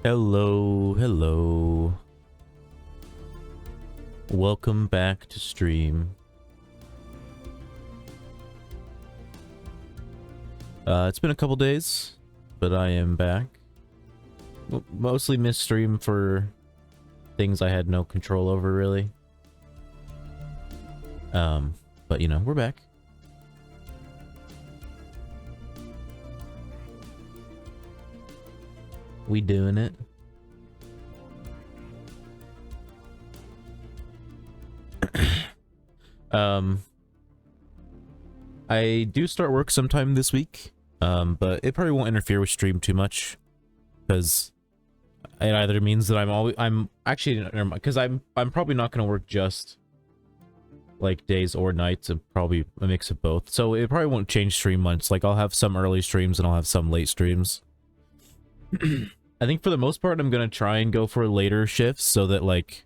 Hello, hello. Welcome back to stream. It's been a couple days, but I am back. Mostly missed stream for things I had no control over, really. But you know, we're back. We doing it. I do start work sometime this week, but it probably won't interfere with stream too much, because it either means that I'm actually, because I'm probably not going to work just like days or nights, and probably a mix of both, so it probably won't change stream months. Like, I'll have some early streams and I'll have some late streams. I think for the most part I'm gonna try and go for later shifts so that like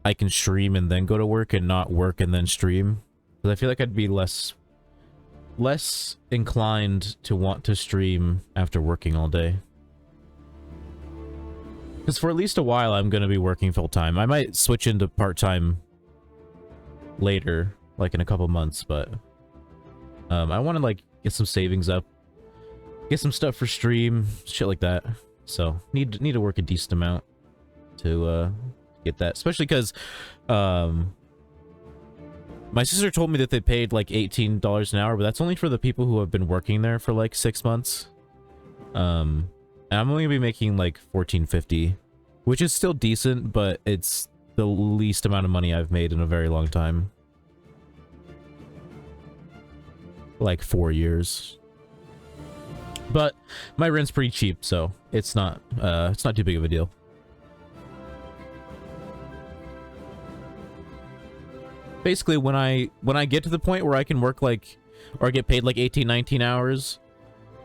I can stream and then go to work and not work and then stream, because I feel like I'd be less inclined to want to stream after working all day. Because for at least a while I'm gonna be working full-time. I might switch into part-time later, like in a couple months, but I want to like get some savings up, get some stuff for stream, shit like that. So need to work a decent amount to get that, especially because my sister told me that they paid like $18 an hour, but that's only for the people who have been working there for like 6 months. And I'm only gonna be making like $14.50, which is still decent, but it's the least amount of money I've made in a very long time. Like 4 years. But my rent's pretty cheap, so it's not too big of a deal. Basically, when I get to the point where I can work like, or get paid like 18, 19 hours,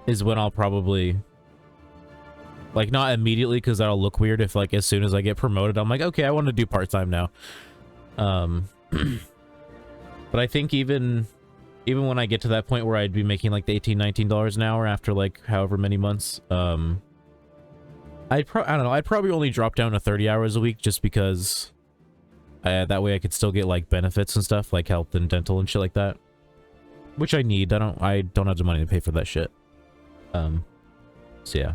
is when I'll probably, like, not immediately, because that'll look weird if like as soon as I get promoted I'm like, okay, I want to do part-time now. But I think even when I get to that point where I'd be making like the $18, $19 an hour after like however many months, I don't know, I'd probably only drop down to 30 hours a week, just because that way I could still get like benefits and stuff, like health and dental and shit like that, which I need. I don't have the money to pay for that shit. So yeah.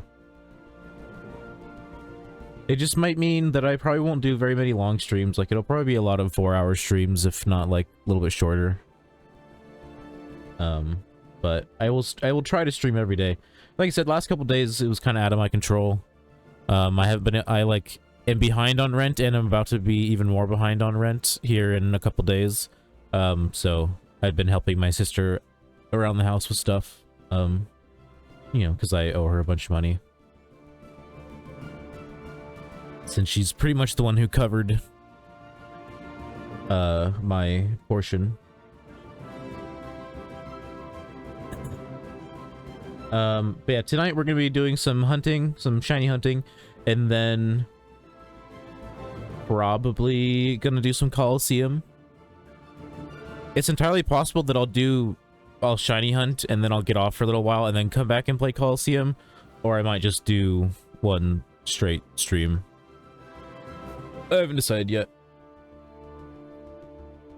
It just might mean that I probably won't do very many long streams. Like, it'll probably be a lot of 4-hour streams, if not like a little bit shorter. But I will try to stream every day. Like I said, last couple days it was kind of out of my control. I like am behind on rent, and I'm about to be even more behind on rent here in a couple days. So I've been helping my sister around the house with stuff. You know, because I owe her a bunch of money, since she's pretty much the one who covered my portion. But yeah, tonight we're gonna be doing some hunting, some shiny hunting, and then probably gonna do some Coliseum. It's entirely possible that I'll shiny hunt and then I'll get off for a little while and then come back and play Coliseum, or I might just do one straight stream. I haven't decided yet.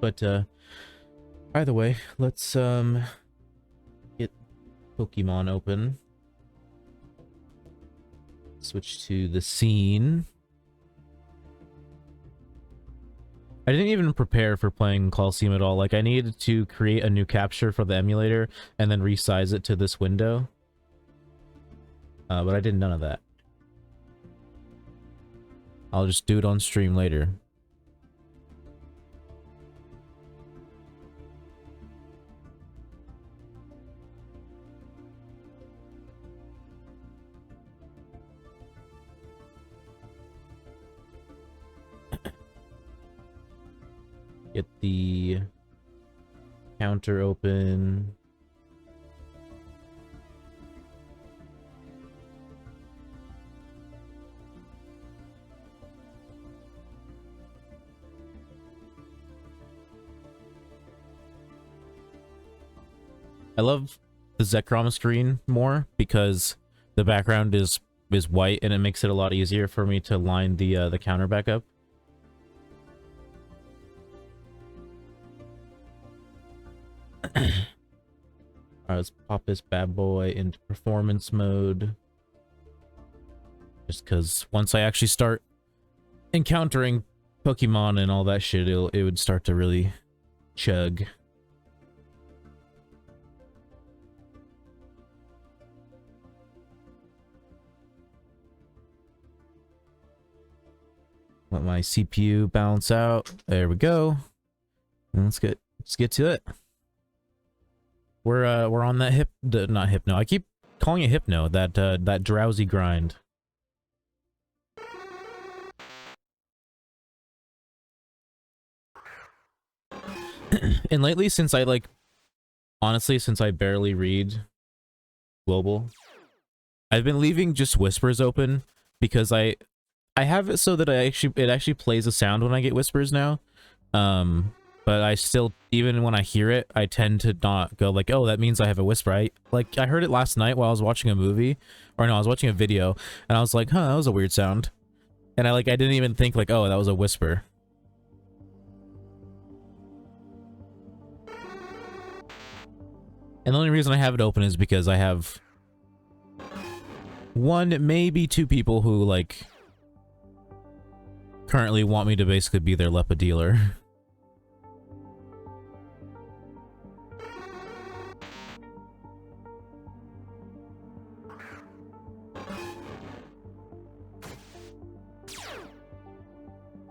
But either way, let's get Pokemon open. Switch to the scene. I didn't even prepare for playing Coliseum at all. Like, I needed to create a new capture for the emulator and then resize it to this window. But I did none of that. I'll just do it on stream later. Get the counter open. I love the Zekrom screen more because the background is white and it makes it a lot easier for me to line the counter back up. Alright, let's pop this bad boy into performance mode. Just because once I actually start encountering Pokemon and all that shit, it would start to really chug. Let my CPU balance out. There we go. And let's get to it. We're on that not hypno. I keep calling it hypno, that drowsy grind. And lately, since I honestly, since I barely read global, I've been leaving just whispers open because I have it so that it actually plays a sound when I get whispers now. But I still, even when I hear it, I tend to not go like, oh, that means I have a whisper. I heard it last night while I was watching a movie, or no, I was watching a video, and I was like, huh, that was a weird sound. And I didn't even think like, oh, that was a whisper. And the only reason I have it open is because I have one, maybe two people who currently want me to basically be their Lepa dealer.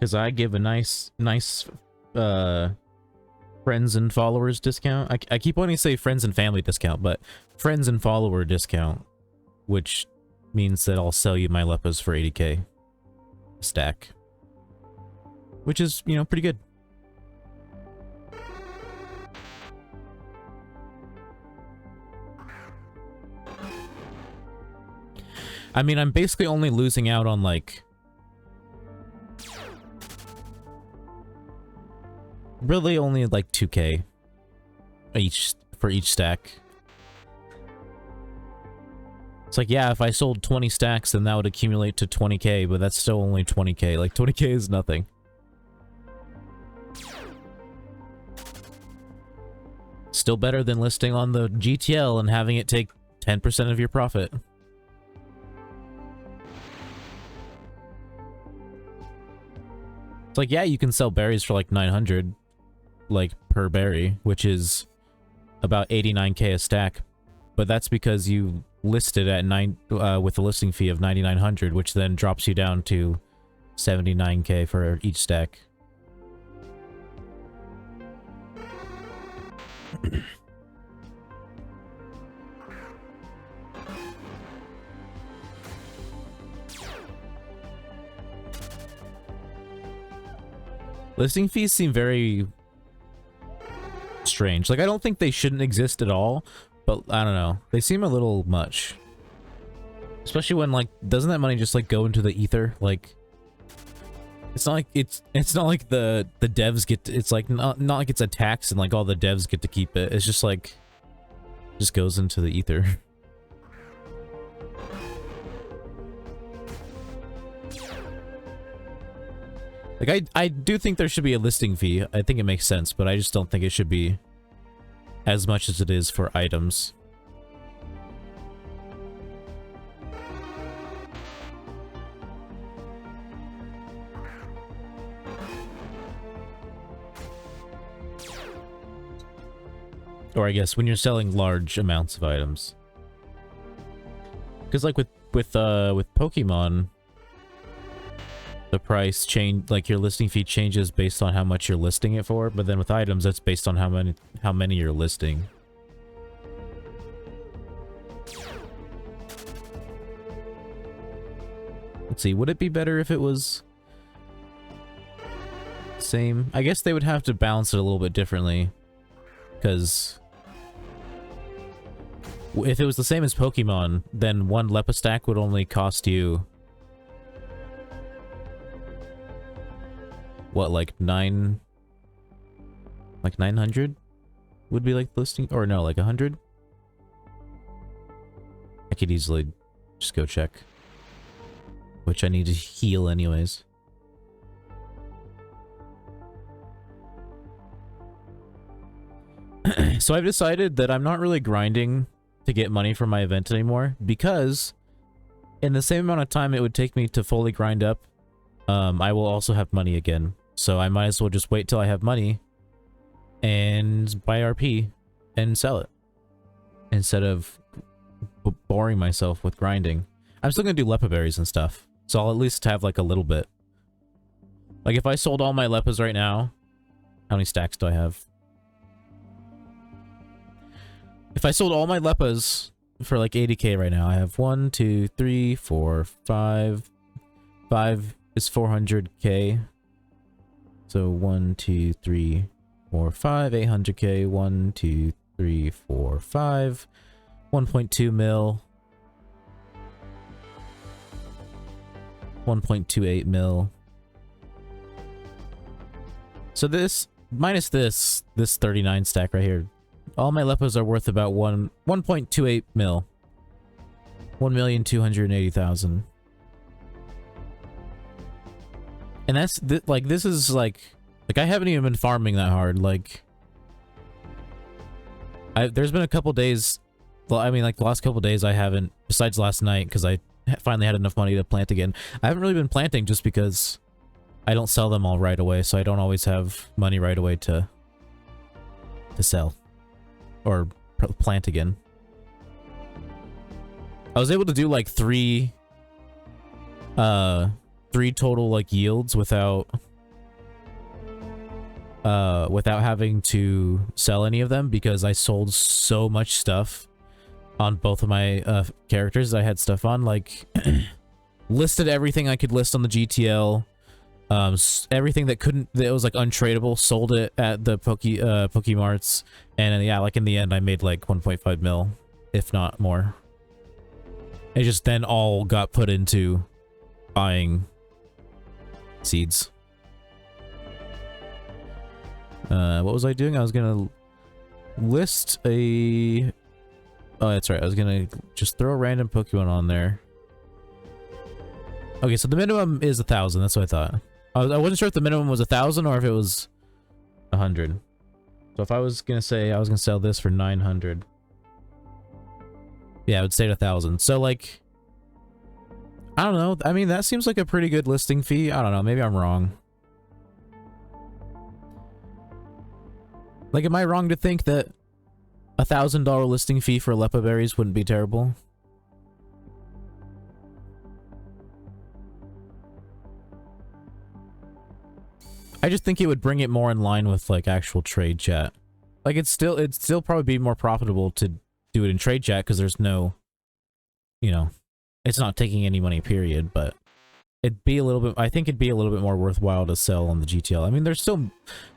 Because I give a nice friends and followers discount. I keep wanting to say friends and family discount, but friends and follower discount, which means that I'll sell you my Lepas for 80k a stack, which is, you know, pretty good. I mean, I'm basically only losing out on really only 2k for each stack. It's yeah, if I sold 20 stacks, then that would accumulate to 20k, but that's still only 20k. 20k is nothing. Still better than listing on the GTL and having it take 10% of your profit. It's yeah, you can sell berries for 900 per berry, which is about 89k a stack, but that's because you listed at with a listing fee of 9,900, which then drops you down to 79k for each stack. Listing fees seem very strange. I don't think they shouldn't exist at all, but I don't know. They seem a little much. Especially when doesn't that money just go into the ether? It's not not like the devs get to, it's not like it's a tax and all the devs get to keep it. It's just just goes into the ether. I do think there should be a listing fee. I think it makes sense, but I just don't think it should be as much as it is for items. Or I guess when you're selling large amounts of items. Because like with Pokemon, the price change, like your listing fee changes based on how much you're listing it for, but then with items that's based on how many you're listing. Let's see, would it be better if it was same? I guess they would have to balance it a little bit differently, because if it was the same as Pokemon, then one Lepistack would only cost you what, like 900 would be like listing, or no, like 100. I could easily just go check, which I need to heal anyways. So I've decided that I'm not really grinding to get money from my event anymore, because in the same amount of time it would take me to fully grind up, I will also have money again. So I might as well just wait till I have money and buy RP and sell it, instead of boring myself with grinding. I'm still gonna do Lepa berries and stuff, so I'll at least have like a little bit. Like if I sold all my Lepas right now, how many stacks do I have? If I sold all my Lepas for like 80k right now, I have 1, 2, 3, 4, 5. 5 is 400k. So 1, 2, 3, 4, 5, 800k. 1, 2, 3, 4, 5. 1.2 mil. 1.28 mil. So this, minus this 39 stack right here, all my Lepas are worth about 1.28 mil. 1,280,000. And that's like, this is like I haven't even been farming that hard. Like there's been a couple days, well, I mean like the last couple days I haven't, besides last night because I finally had enough money to plant again. I haven't really been planting just because I don't sell them all right away, so I don't always have money right away to sell or plant again. I was able to do like three total like yields without having to sell any of them, because I sold so much stuff on both of my characters that I had stuff on, like listed everything I could list on the GTL, everything that was like untradeable, sold it at the Pokemarts, and yeah, like in the end I made like 1.5 mil, if not more. It just then all got put into buying seeds. What was I doing? I was gonna list a... Oh, that's right. I was gonna just throw a random Pokemon on there. Okay, so the minimum is 1,000. That's what I thought. I wasn't sure if the minimum was 1,000 or if it was 100. So if I was gonna say I was gonna sell this for 900, yeah, I would say 1,000. So like, I don't know. I mean, that seems like a pretty good listing fee. I don't know. Maybe I'm wrong. Like, am I wrong to think that $1,000 listing fee for Lepa berries wouldn't be terrible? I just think it would bring it more in line with like actual trade chat. Like it'd still probably be more profitable to do it in trade chat because there's no, you know, it's not taking any money, period, but it'd be a little bit, I think it'd be a little bit more worthwhile to sell on the GTL. I mean, there's still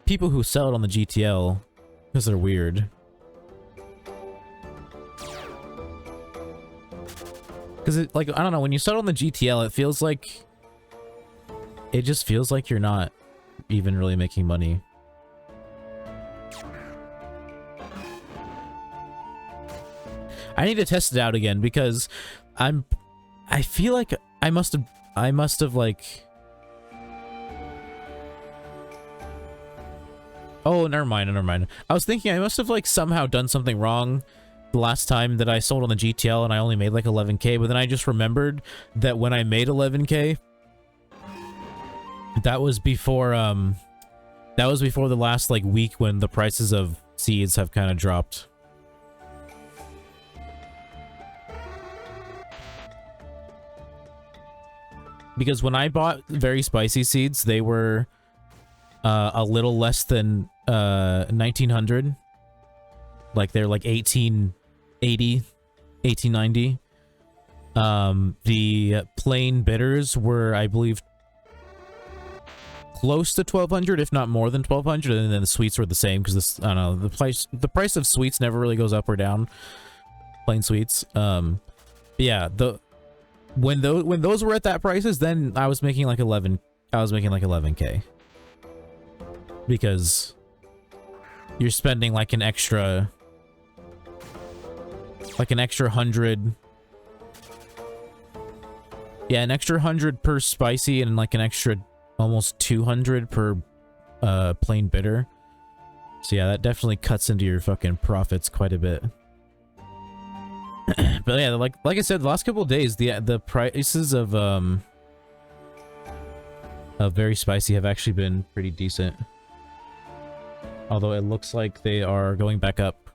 people who sell it on the GTL because they're weird. Because it, like, I don't know, when you sell on the GTL, it feels like, it just feels like you're not even really making money. I need to test it out again because I feel like I must have like, oh, never mind. I was thinking I must have like somehow done something wrong the last time that I sold on the GTL and I only made like 11k, but then I just remembered that when I made 11k, that was before the last like week when the prices of seeds have kind of dropped. Because when I bought very spicy seeds, they were a little less than 1900. Like they're like 1880, 1890. The plain bitters were, I believe, close to 1200, if not more than 1200, and then the sweets were the same because this, I don't know, the price of sweets never really goes up or down. Plain sweets. Yeah, when those were at that prices, then I was making like 11K. Because you're spending like an extra 100. Yeah, an extra 100 per spicy and like an extra almost 200 per plain bitter. So yeah, that definitely cuts into your fucking profits quite a bit. But yeah, like I said, the last couple of days, the prices of very spicy have actually been pretty decent. Although it looks like they are going back up.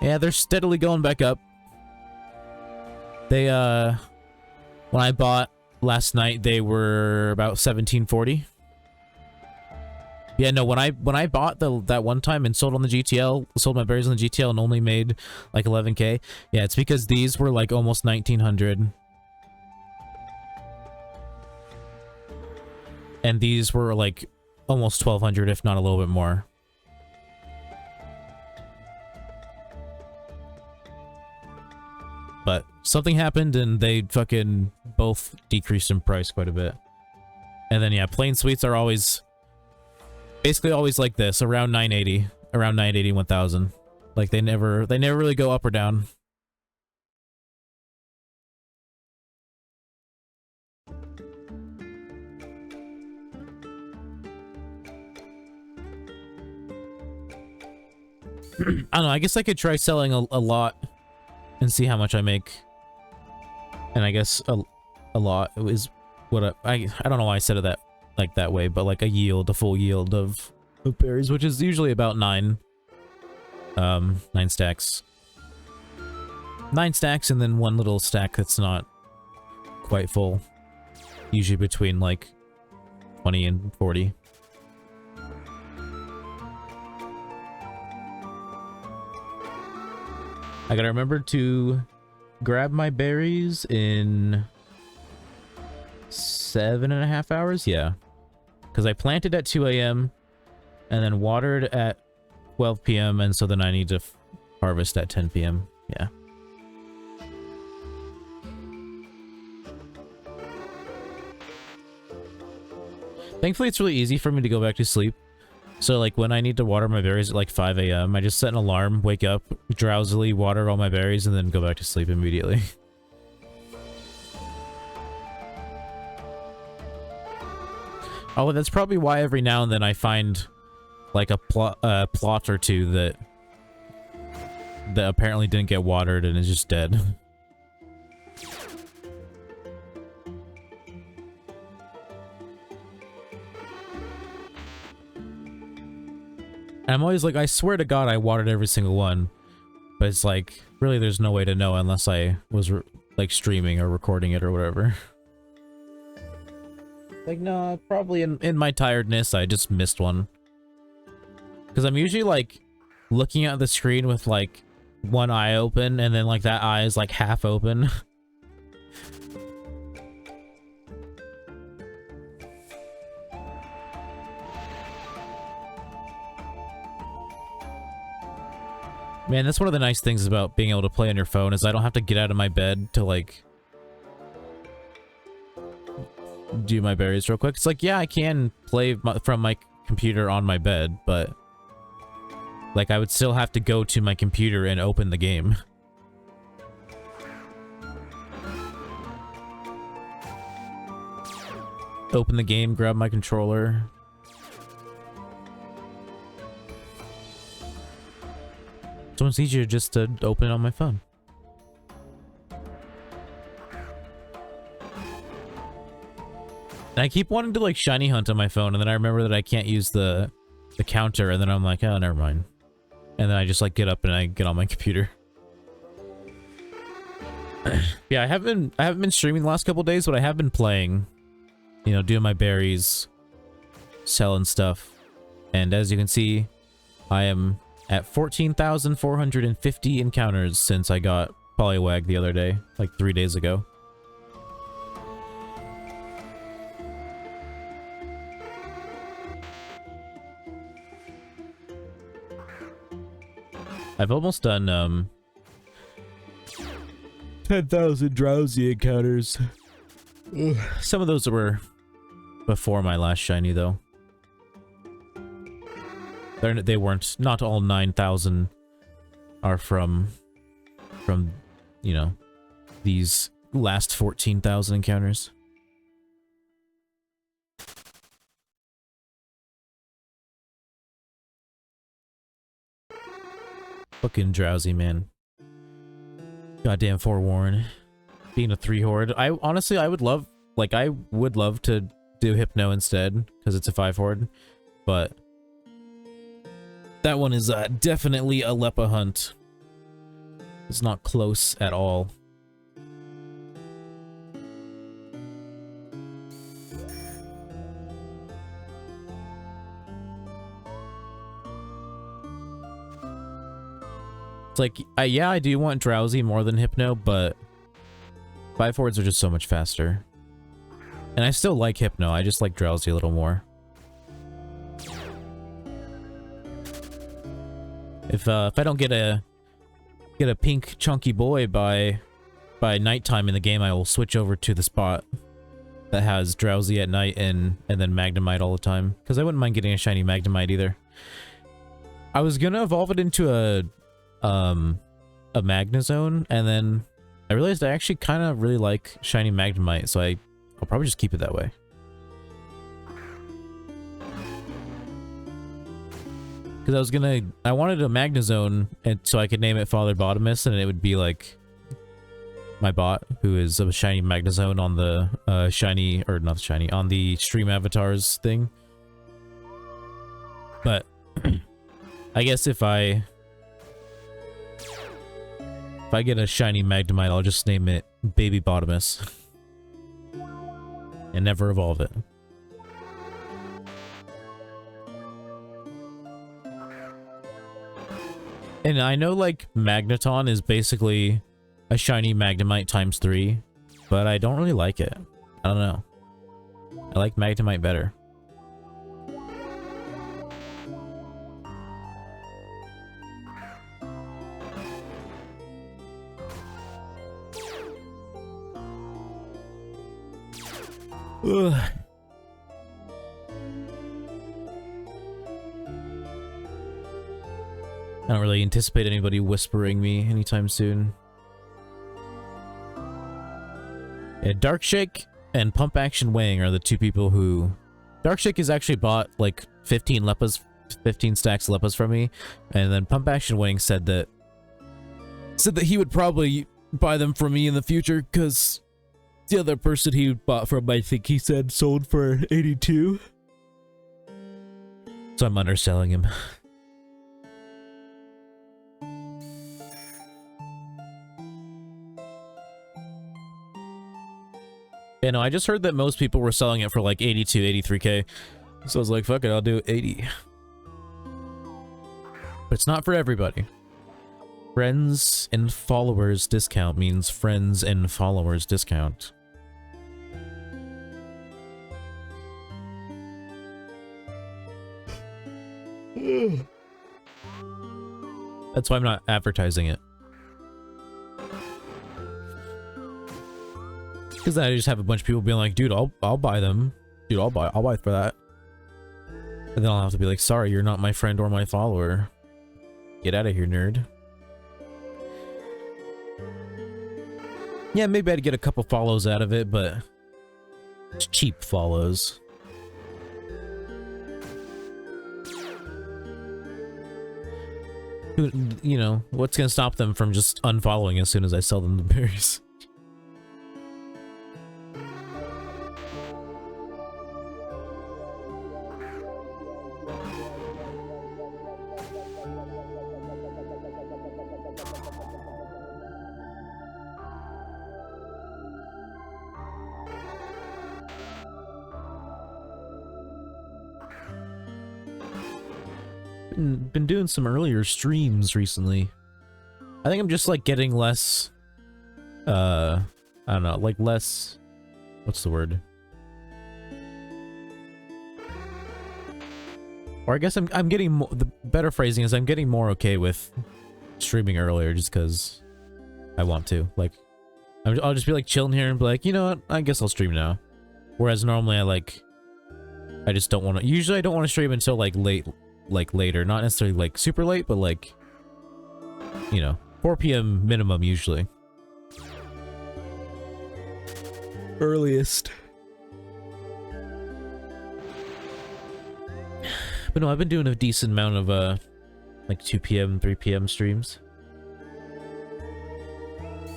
Yeah, they're steadily going back up. They when I bought last night, they were about 1740. Yeah, no, when I bought that one time and sold on the GTL, sold my berries on the GTL and only made like 11K. Yeah, it's because these were like almost 1900. And these were like almost 1200, if not a little bit more. But something happened and they fucking both decreased in price quite a bit. And then yeah, plain sweets are always basically always like this, around 980, 1000. Like they never really go up or down. I don't know, I guess I could try selling a lot and see how much I make. And I guess a lot is what I don't know why I said it that way, but like a full yield of berries, which is usually about 9 stacks. 9 stacks and then one little stack that's not quite full. Usually between like 20 and 40. I gotta remember to grab my berries in 7.5 hours? Yeah. Because I planted at 2 a.m. and then watered at 12 p.m. and so then I need to harvest at 10 p.m. Yeah. Thankfully, it's really easy for me to go back to sleep. So, like, when I need to water my berries at, like, 5 a.m., I just set an alarm, wake up, drowsily water all my berries, and then go back to sleep immediately. Oh, that's probably why every now and then I find, like, a plot or two that apparently didn't get watered and is just dead. I'm always like, I swear to God I watered every single one. But it's like, really there's no way to know unless I was like streaming or recording it or whatever. Like, no, probably in my tiredness I just missed one. Because I'm usually like looking at the screen with like one eye open and then like that eye is like half open. Man, that's one of the nice things about being able to play on your phone is I don't have to get out of my bed to, like, do my berries real quick. It's like, yeah, I can play from my computer on my bed, but, like, I would still have to go to my computer and open the game. Open the game, grab my controller. So it's easier just to open it on my phone. And I keep wanting to like shiny hunt on my phone, and then I remember that I can't use the counter, and then I'm like, oh, never mind. And then I just like get up and I get on my computer. Yeah, I haven't been streaming the last couple days, but I have been playing. You know, doing my berries, selling stuff. And as you can see, I am at 14,450 encounters since I got Poliwag the other day, like 3 days ago. I've almost done 10,000 drowsy encounters. Ugh. Some of those were before my last shiny, though. They weren't. Not all 9,000 are from, you know, these last 14,000 encounters. Fucking drowsy, man. Goddamn forewarn. Being a 3 horde. Honestly, I would love to do Hypno instead, because it's a 5 horde, but that one is definitely a Lepa hunt. It's not close at all. It's like, yeah, I do want Drowsy more than Hypno, but 5 hordes are just so much faster. And I still like Hypno, I just like Drowsy a little more. If I don't get a pink chunky boy by nighttime in the game, I will switch over to the spot that has Drowsy at night and then Magnemite all the time, because I wouldn't mind getting a shiny Magnemite either. I was gonna evolve it into a Magnezone, and then I realized I actually kind of really like shiny Magnemite, so I'll probably just keep it that way. Because I wanted a Magnezone, and so I could name it Father Bottomus, and it would be like my bot, who is a shiny Magnezone on the on the stream avatars thing. But I guess if I get a shiny Magnemite, I'll just name it Baby Bottomus and never evolve it. And I know, like, Magneton is basically a shiny Magnemite times 3, but I don't really like it. I don't know. I like Magnemite better. Ugh. I don't really anticipate anybody whispering me anytime soon. Yeah, Darkshake and Pump Action Wang are the two people who... Darkshake has actually bought like 15 stacks of Lepas from me, and then Pump Action Wang said that he would probably buy them from me in the future, because the other person he bought from, I think he said, sold for 82. So I'm underselling him. Yeah, no, I just heard that most people were selling it for like 82, 83k. So I was like, fuck it, I'll do 80. But it's not for everybody. Friends and followers discount means friends and followers discount. That's why I'm not advertising it. Because I just have a bunch of people being like, dude, I'll buy them. Dude, I'll buy for that. And then I'll have to be like, sorry, you're not my friend or my follower. Get out of here, nerd. Yeah, maybe I'd get a couple follows out of it, but it's cheap follows. You know, what's gonna stop them from just unfollowing as soon as I sell them the berries? been doing some earlier streams recently. I think I'm just like getting less I don't know, like less, what's the word? Or I guess I'm getting more, the better phrasing is I'm getting more okay with streaming earlier just because I want to. Like, I'll just be like chilling here and be like, you know what, I guess I'll stream now. Whereas normally I just don't want to, usually I don't want to stream until like later, not necessarily like super late, but like, you know, 4 p.m. minimum usually. Earliest. But no, I've been doing a decent amount of like 2 p.m., 3 p.m. streams.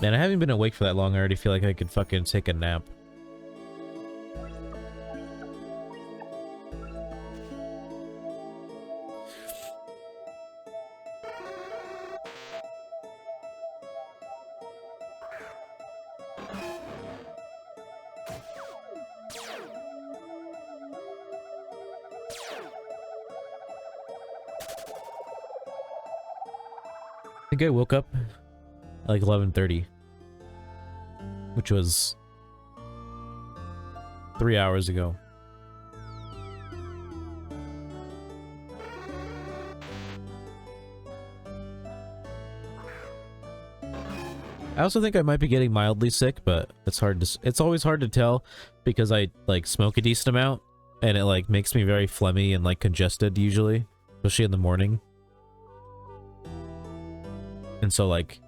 Man, I haven't been awake for that long. I already feel like I could fucking take a nap. I think I woke up at like 11:30, which was 3 hours ago. I also think I might be getting mildly sick, but it's always hard to tell because I like smoke a decent amount and it like makes me very phlegmy and like congested usually, especially in the morning. And so like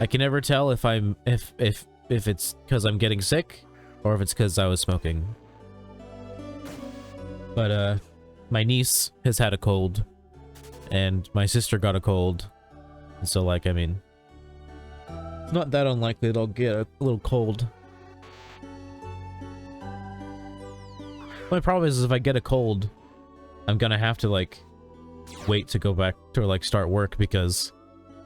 I can never tell if it's because I'm getting sick or if it's because I was smoking. But my niece has had a cold and my sister got a cold. And so like, I mean, it's not that unlikely that I'll get a little cold. My problem is if I get a cold, I'm gonna have to like wait to go back to like start work, because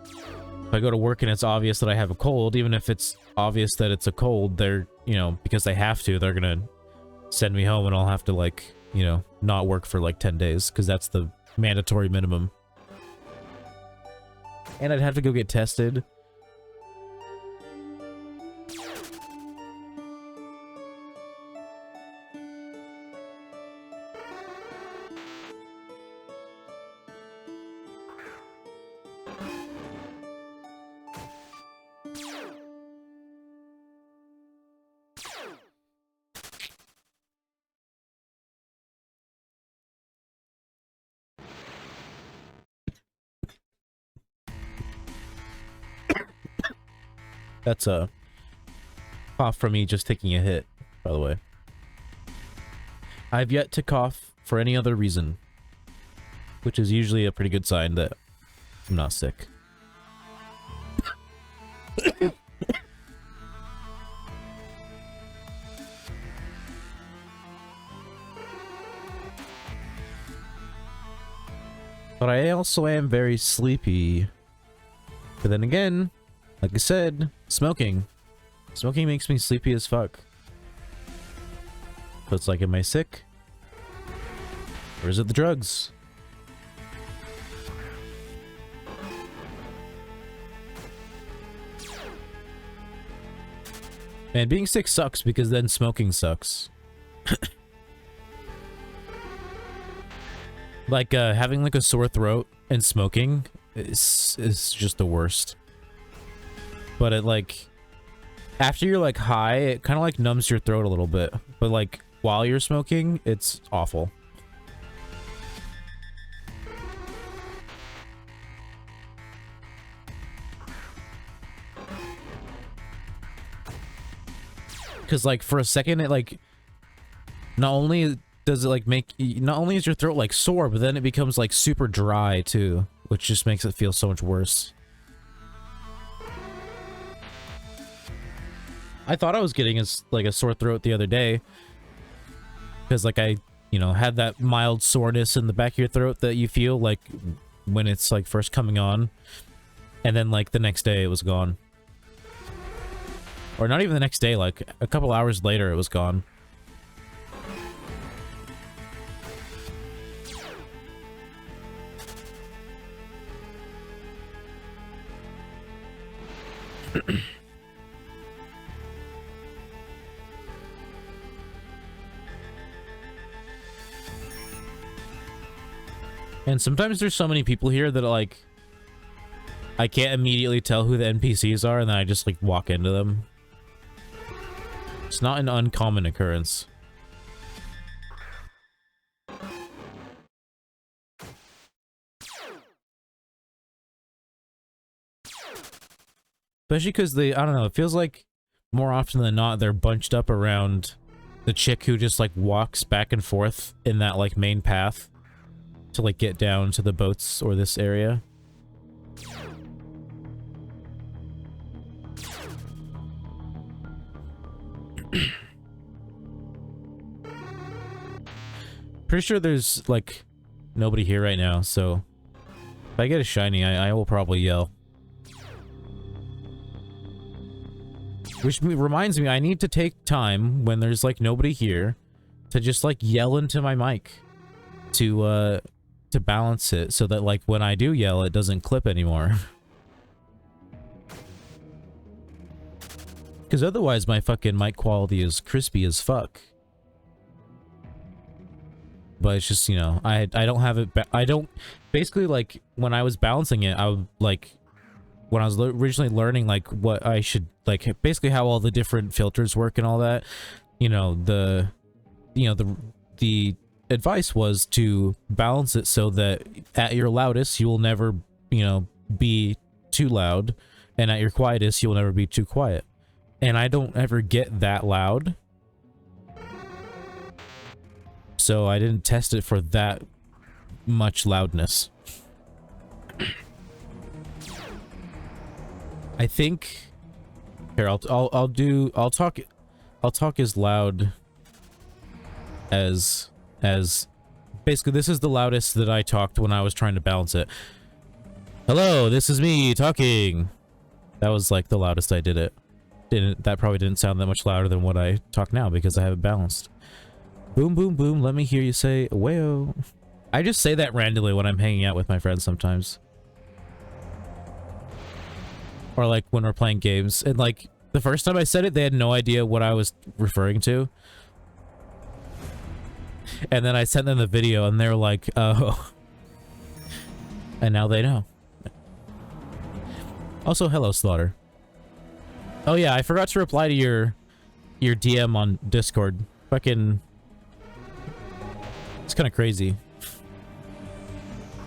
if I go to work and it's obvious that I have a cold, even if it's obvious that it's a cold, they're, you know, because they have to, they're gonna send me home and I'll have to like, you know, not work for like 10 days because that's the mandatory minimum. And I'd have to go get tested. That's a cough from me just taking a hit, by the way. I've yet to cough for any other reason, which is usually a pretty good sign that I'm not sick. But I also am very sleepy. But then again, like I said, smoking. Smoking makes me sleepy as fuck. So it's like, am I sick? Or is it the drugs? Man, being sick sucks because then smoking sucks. Like, having like a sore throat and smoking is just the worst. But it like, after you're like high, it kind of like numbs your throat a little bit. But like, while you're smoking, it's awful. Because like, for a second, it like, not only does it like not only is your throat like sore, but then it becomes like super dry too, which just makes it feel so much worse. I thought I was getting a sore throat the other day because like I, you know, had that mild soreness in the back of your throat that you feel like when it's like first coming on, and then like the next day it was gone. Or not even the next day, like a couple hours later it was gone. And sometimes there's so many people here that like I can't immediately tell who the NPCs are, and then I just like walk into them. It's not an uncommon occurrence. Especially because they, I don't know, it feels like more often than not they're bunched up around the chick who just like walks back and forth in that like main path to like get down to the boats or this area. Pretty sure there's like nobody here right now, so if I get a shiny, I will probably yell. Which reminds me, I need to take time when there's like nobody here to just like yell into my mic to balance it so that like when I do yell, it doesn't clip anymore. Because otherwise my fucking mic quality is crispy as fuck. But it's just, you know, I don't have it, I don't, basically like when I was balancing it, I would like, when I was originally learning like what I should, like basically how all the different filters work and all that, you know, the advice was to balance it so that at your loudest you will never, you know, be too loud, and at your quietest you will never be too quiet. And I don't ever get that loud, so I didn't test it for that much loudness. I think here I'll talk as loud as basically this is the loudest that I talked when I was trying to balance it. Hello, this is me talking. That was like the loudest I did it. That probably didn't sound that much louder than what I talk now because I have it balanced. Boom boom boom, let me hear you say wayo. I just say that randomly when I'm hanging out with my friends sometimes. Or like when we're playing games, and like the first time I said it, they had no idea what I was referring to. And then I sent them the video and they're like, oh. And now they know. Also, hello, Slaughter. Oh yeah, I forgot to reply to your DM on Discord. Fucking... It's kind of crazy.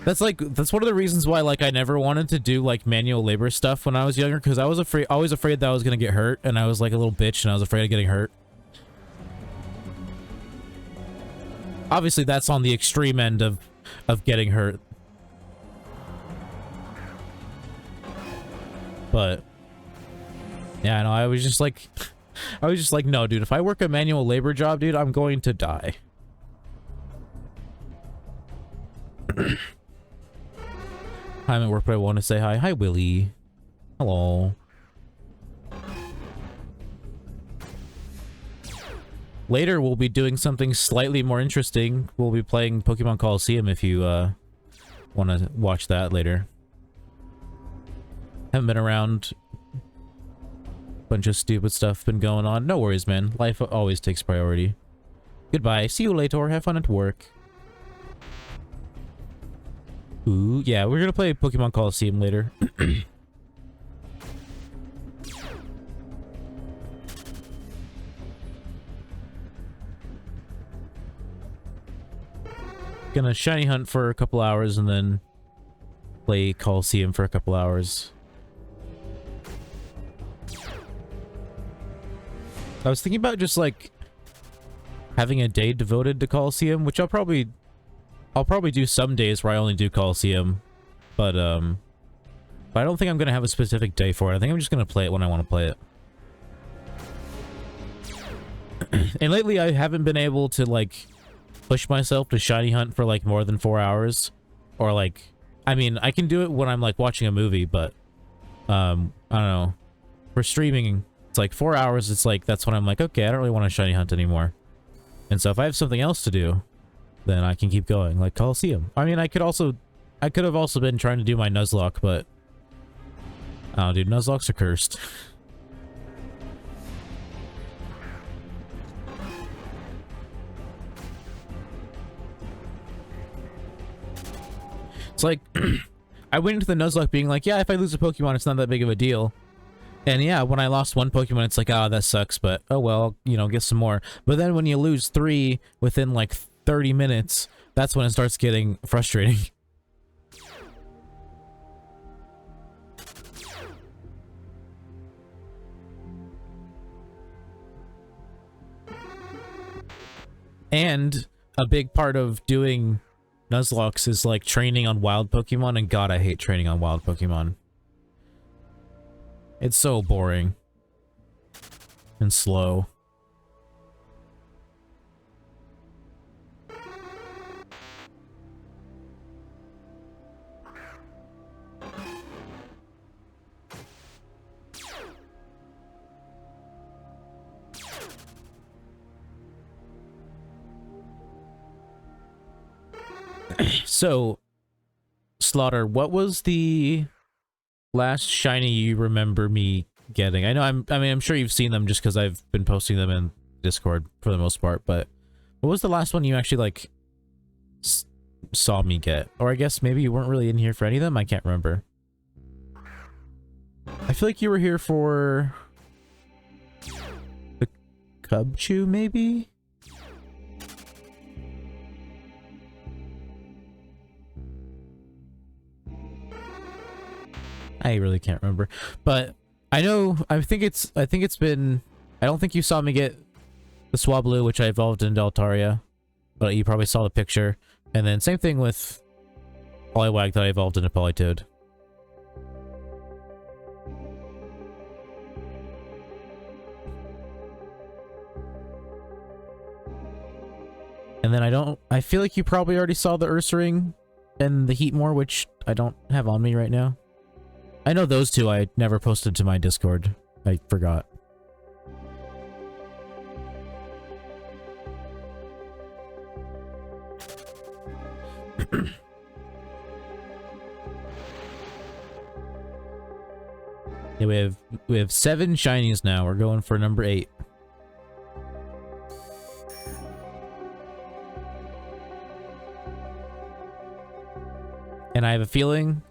That's one of the reasons why like I never wanted to do like manual labor stuff when I was younger, because I was always afraid that I was gonna get hurt, and I was like a little bitch and I was afraid of getting hurt. Obviously that's on the extreme end of getting hurt. But yeah, no, I was just like no dude, if I work a manual labor job, dude, I'm going to die. I'm at work, but I want to say hi. Hi, Willie. Hello. Later, we'll be doing something slightly more interesting. We'll be playing Pokemon Coliseum if you want to watch that later. Haven't been around. Bunch of stupid stuff been going on. No worries, man. Life always takes priority. Goodbye. See you later. Have fun at work. Ooh, yeah, we're gonna play Pokemon Coliseum later. Gonna shiny hunt for a couple hours and then play Coliseum for a couple hours. I was thinking about just like having a day devoted to Coliseum, which I'll probably do some days where I only do Coliseum, but I don't think I'm gonna have a specific day for it. I think I'm just gonna play it when I want to play it. And lately I haven't been able to like push myself to shiny hunt for like more than 4 hours, or like, I mean, I can do it when I'm like watching a movie, but I don't know, for streaming it's like 4 hours. It's like that's when I'm like, okay, I don't really want to shiny hunt anymore. And so if I have something else to do, then I can keep going, like Coliseum. I mean, I could have also been trying to do my Nuzlocke, but oh, dude, Nuzlocks are cursed. It's like, I went into the Nuzlocke being like, yeah, if I lose a Pokemon, it's not that big of a deal. And yeah, when I lost one Pokemon, it's like, ah, that sucks, but oh well, you know, get some more. But then when you lose 3 within like 30 minutes, that's when it starts getting frustrating. And a big part of doing Nuzlocks is like training on wild Pokemon, and god, I hate training on wild Pokemon. It's so boring. And slow. So, Slaughter, what was the last shiny you remember me getting? I mean, I'm sure you've seen them just because I've been posting them in Discord for the most part, but what was the last one you actually, like, saw me get? Or I guess maybe you weren't really in here for any of them? I can't remember. I feel like you were here for the Cubchoo, maybe? I really can't remember, but I know, I think it's been, I don't think you saw me get the Swablu, which I evolved in Deltaria, but you probably saw the picture. And then same thing with Poliwag that I evolved into Politoed. And then I feel like you probably already saw the Ursaring and the Heatmore, which I don't have on me right now. I know those two I never posted to my Discord. I forgot. Yeah, we have 7 shinies now. We're going for number 8. And I have a feeling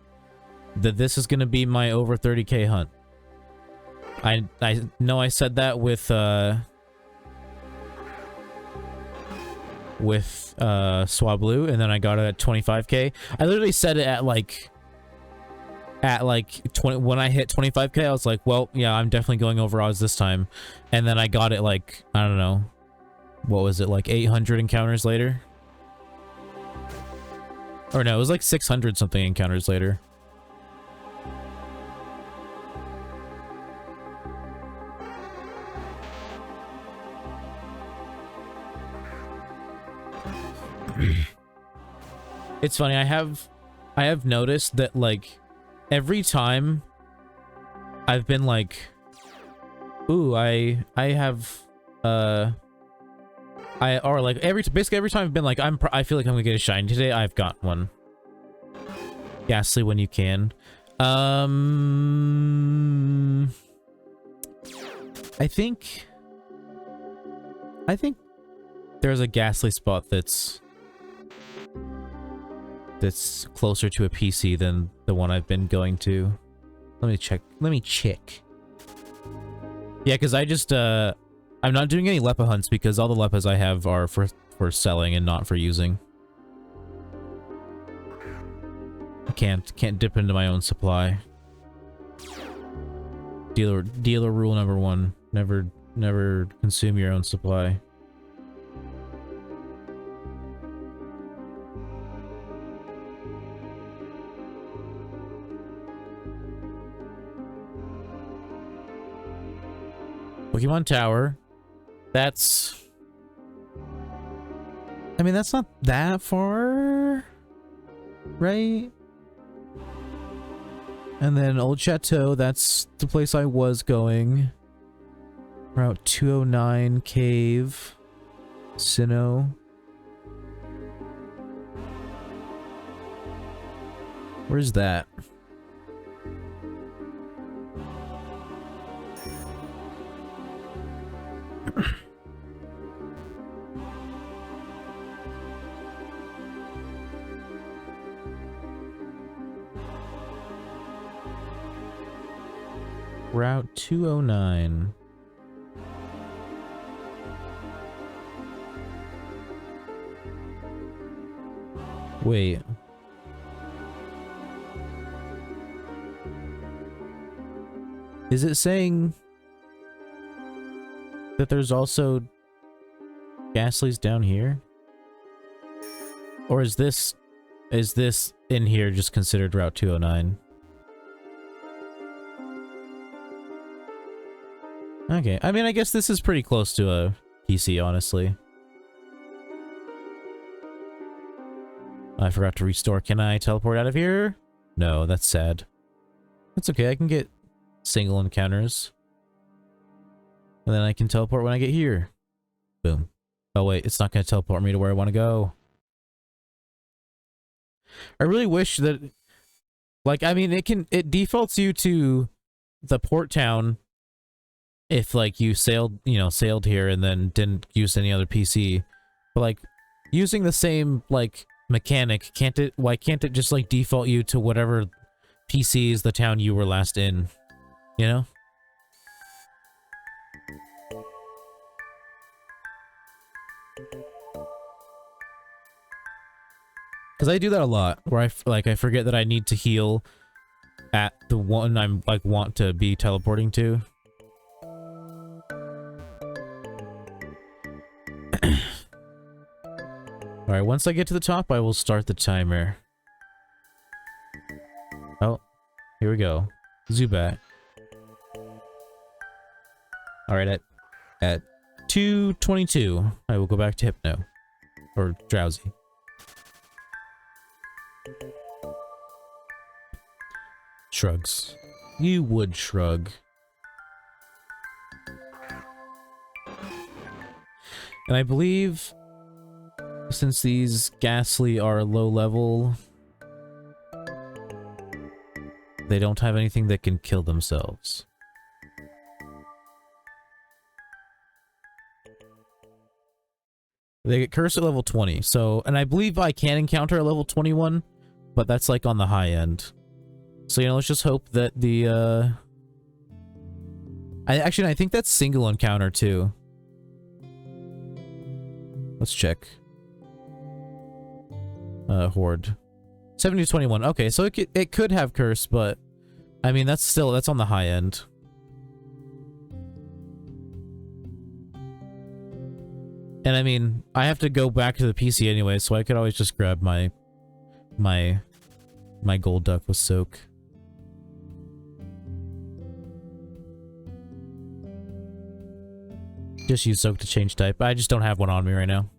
that this is going to be my over 30k hunt. I know I said that with Swablu, and then I got it at 25k. I literally said it at like 20 when I hit 25k. I was like, well, yeah, I'm definitely going over odds this time. And then I got it like, I don't know, what was it, like 800 encounters later? Or no, it was like 600 something encounters later. It's funny, I have noticed that like every time I've been like, ooh, I have basically every time I've been like, I feel like I'm gonna get a shiny today, I've got one. Ghastly when you can. I think there's a Ghastly spot that's closer to a PC than the one I've been going to. Let me check. Yeah, because I just, I'm not doing any Leppa hunts because all the Leppas I have are for selling and not for using. I can't dip into my own supply. Dealer rule number 1. Never consume your own supply. Pokemon Tower. That's... I mean, that's not that far, right? And then Old Chateau, that's the place I was going. Route 209, Cave, Sinnoh. Where's that? Route 209. Wait. Is it saying that there's also Ghastlies down here? Or is this in here just considered Route 209? Okay, I mean, I guess this is pretty close to a PC, honestly. I forgot to restore. Can I teleport out of here? No, that's sad. That's okay, I can get single encounters. And then I can teleport when I get here. Boom. Oh wait, it's not going to teleport me to where I want to go. I really wish that... Like, I mean, it defaults you to the port town if, like, you sailed here and then didn't use any other PC. But, like, using the same, like, mechanic, why can't it just, like, default you to whatever PC is the town you were last in? You know? Because I do that a lot, where I forget that I need to heal at the one I'm, like, want to be teleporting to. Alright, once I get to the top, I will start the timer. Oh, here we go. Zubat. Alright, at 2:22, I will go back to Hypno. Or Drowsy. Shrugs. You would shrug. And I believe, since these Ghastly are low level, they don't have anything that can kill themselves. They get cursed at level 20, so, and I believe I can encounter a level 21, but that's like on the high end. So, you know, let's just hope that the, I think that's single encounter too. Let's check. Horde. 70 to 21. Okay, so it could have curse, but I mean, that's on the high end. And I mean, I have to go back to the PC anyway, so I could always just grab my gold duck with soak. Just use soak to change type. I just don't have one on me right now.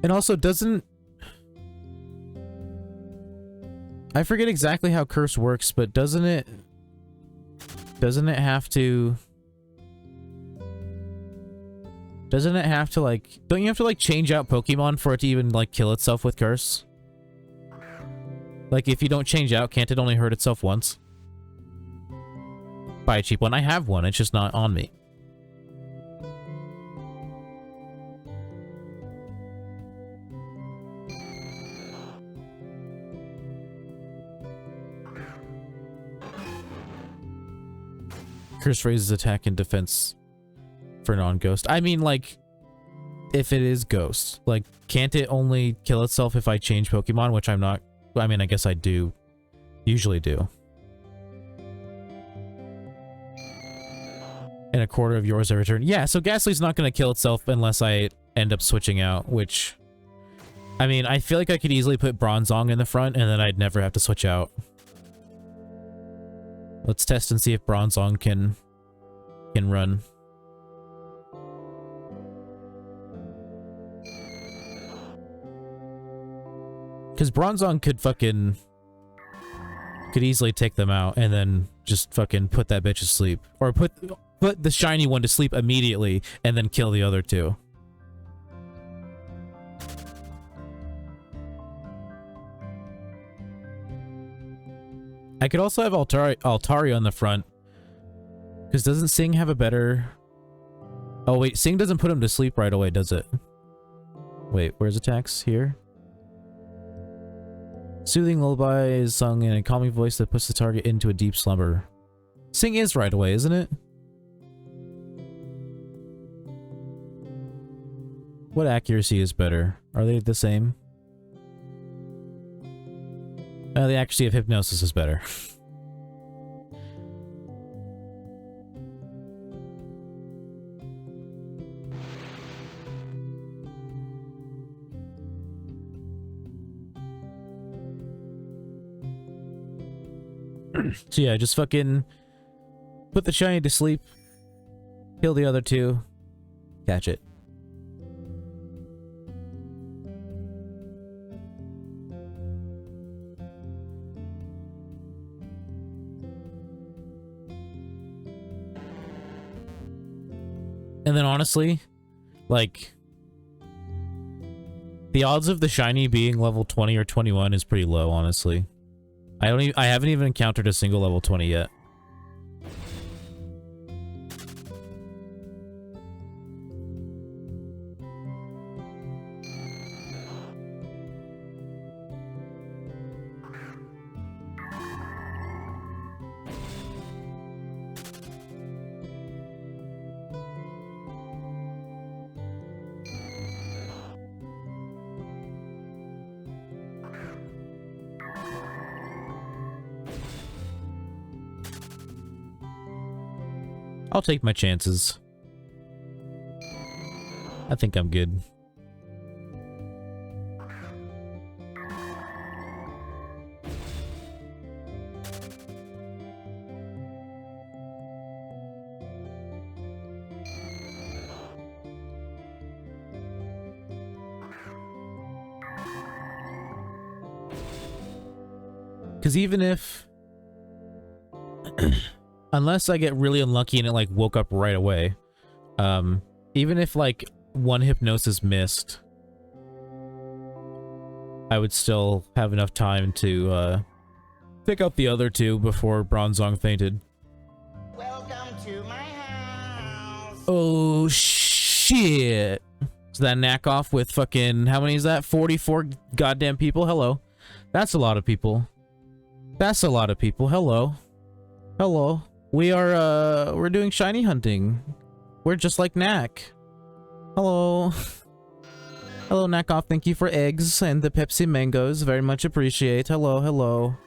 And also, I forget exactly how curse works, but doesn't it have to like, don't you have to like change out Pokemon for it to even like kill itself with curse? Like, if you don't change out, can't it only hurt itself once? Buy a cheap one. I have one, it's just not on me. Curse raises attack and defense for non-ghost. I mean, like, if it is ghost, like, can't it only kill itself if I change Pokemon, which I'm not... I mean, I guess I do. Usually do. And a quarter of yours every turn. Yeah, so Ghastly's not going to kill itself unless I end up switching out, which... I mean, I feel like I could easily put Bronzong in the front, and then I'd never have to switch out. Let's test and see if Bronzong can run. Because Bronzong could easily take them out and then just fucking put that bitch to sleep. Or put the shiny one to sleep immediately and then kill the other two. I could also have Altaria on the front. Because doesn't Sing have a better... Oh wait, Sing doesn't put him to sleep right away, does it? Wait, where's attacks? Here? Soothing lullaby is sung in a calming voice that puts the target into a deep slumber. Sing is right away, isn't it? What accuracy is better? Are they the same? The accuracy of hypnosis is better. So yeah, just fucking put the shiny to sleep, kill the other two, catch it. And then honestly, like, the odds of the shiny being level 20 or 21 is pretty low, honestly. I haven't even encountered a single level 20 yet. I'll take my chances. I think I'm good. Because even if... unless I get really unlucky and it, like, woke up right away. Even if, like, one hypnosis missed, I would still have enough time to, pick up the other two before Bronzong fainted. Welcome to my house. Oh, shit. Is that knack off with fucking... how many is that? 44 goddamn people? Hello. That's a lot of people. That's a lot of people. Hello. Hello. We are, we're doing shiny hunting. We're just like Knack. Hello. Hello, Knackoff. Thank you for eggs and the Pepsi mangoes. Very much appreciate. Hello, hello.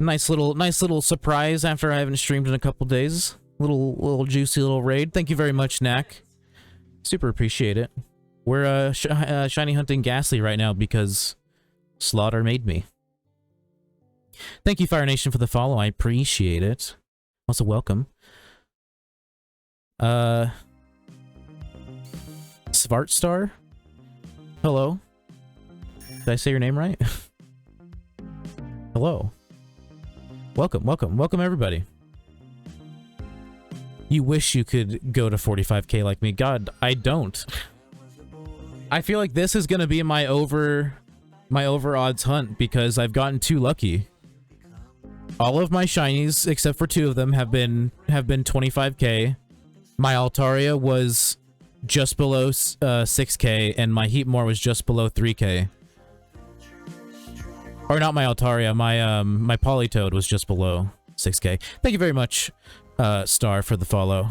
Nice little surprise after I haven't streamed in a couple days. Little juicy little raid. Thank you very much, Knack. Super appreciate it. We're, shiny hunting Ghastly right now because Slaughter made me. Thank you, Fire Nation, for the follow. I appreciate it. Also, welcome. Svartstar? Hello? Did I say your name right? Hello. Welcome, welcome, welcome, everybody. You wish you could go to 45k like me. God, I don't. I feel like this is gonna be my over odds hunt because I've gotten too lucky. All of my shinies, except for 2 of them, have been 25k. My Altaria was just below 6k, and my Heatmore was just below 3k. Or not my Altaria, my Politoed was just below 6k. Thank you very much, Star, for the follow.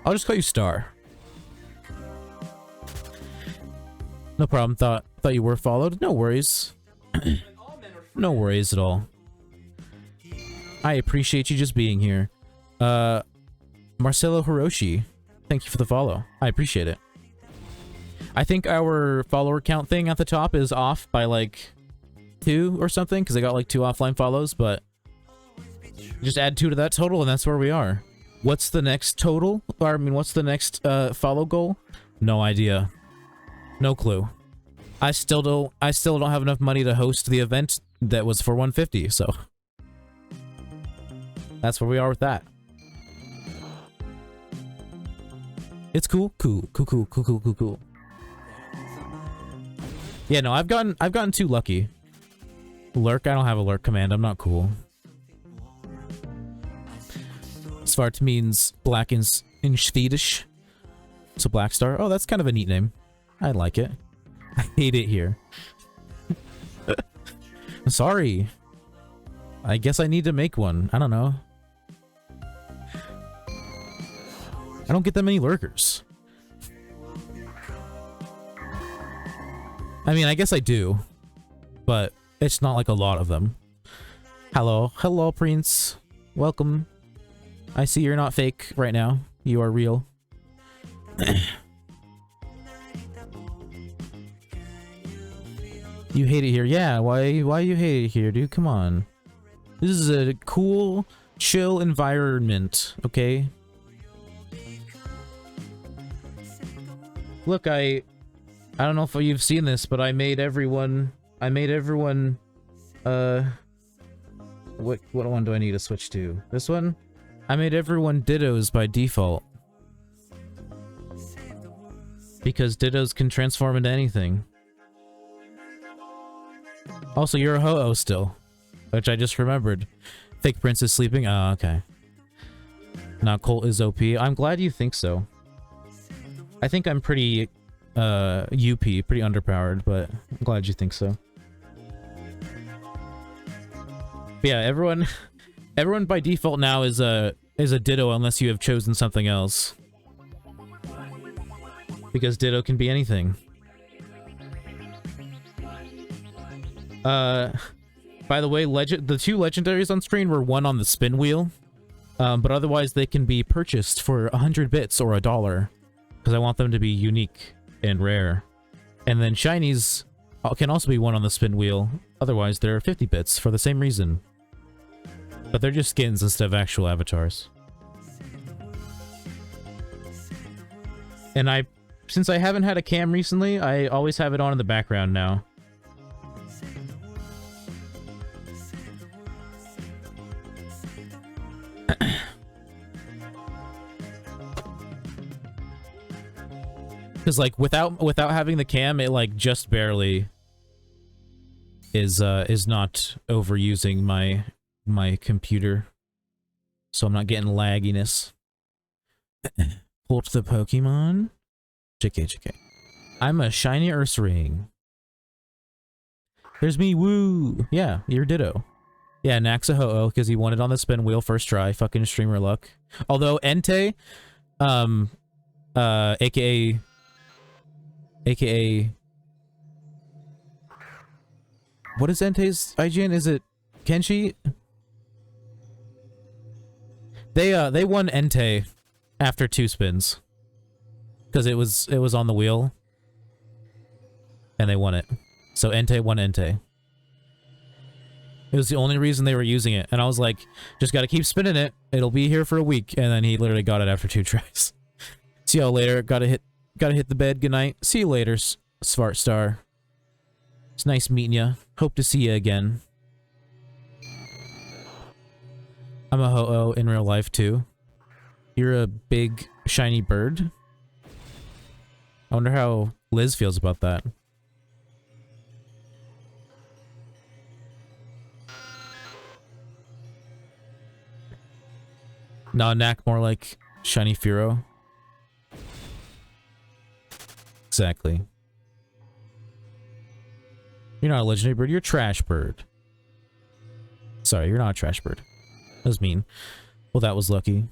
I'll just call you Star. No problem. Thought you were followed. No worries. No worries at all. I appreciate you just being here. Marcelo Hiroshi, thank you for the follow. I appreciate it. I think our follower count thing at the top is off by like 2 or something, because I got like 2 offline follows, but just add 2 to that total and that's where we are. What's the next total? Or, I mean, what's the next follow goal? No idea. No clue. I still don't have enough money to host the event that was for 150, so that's where we are with that. It's cool. Cool. Yeah, no, I've gotten too lucky. Lurk, I don't have a lurk command. I'm not cool. Svart means black in Swedish. It's a black star. Oh, that's kind of a neat name. I like it. I hate it here. Sorry. I guess I need to make one. I don't know. I don't get that many lurkers. I mean, I guess I do, but it's not like a lot of them. Hello. Hello, Prince. Welcome. I see you're not fake right now. You are real. You hate it here. Yeah, why you hate it here, dude? Come on. This is a cool, chill environment, okay? Look, I don't know if you've seen this, but I made everyone, what one do I need to switch to? This one? I made everyone dittos by default. Because dittos can transform into anything. Also, you're a ho-oh still. Which I just remembered. Fake Prince is sleeping? Oh, okay. Now Colt is OP. I'm glad you think so. I think I'm pretty, UP, pretty underpowered, but I'm glad you think so. But yeah, everyone by default now is a ditto unless you have chosen something else. Because ditto can be anything. By the way, the two legendaries on screen were one on the spin wheel, but otherwise they can be purchased for 100 bits or $1, because I want them to be unique and rare. And then shinies can also be one on the spin wheel, otherwise they're 50 bits for the same reason. But they're just skins instead of actual avatars. And since I haven't had a cam recently, I always have it on in the background now. Because like without having the cam, it like just barely is not overusing my computer, so I'm not getting lagginess. Pull to the Pokemon. JK. I'm a shiny Ursaring. There's me, woo! Yeah, you're ditto. Yeah, Nax a ho-oh because he won it on the spin wheel first try. Fucking streamer luck. Although Entei, aka what is Entei's IGN? Is it Kenshi? They won Entei after 2 spins because it was on the wheel and they won it. So Entei won Entei. It was the only reason they were using it, and I was like, just gotta keep spinning it. It'll be here for a week, and then he literally got it after 2 tries. See y'all later. Gotta hit the bed. Good night. See you later, Svart Star. It's nice meeting ya. Hope to see you again. I'm a ho-oh in real life too. You're a big shiny bird. I wonder how Liz feels about that. No, Knack more like shiny Furo. Exactly. You're not a legendary bird, you're a trash bird. Sorry, you're not a trash bird. That was mean. Well, that was lucky.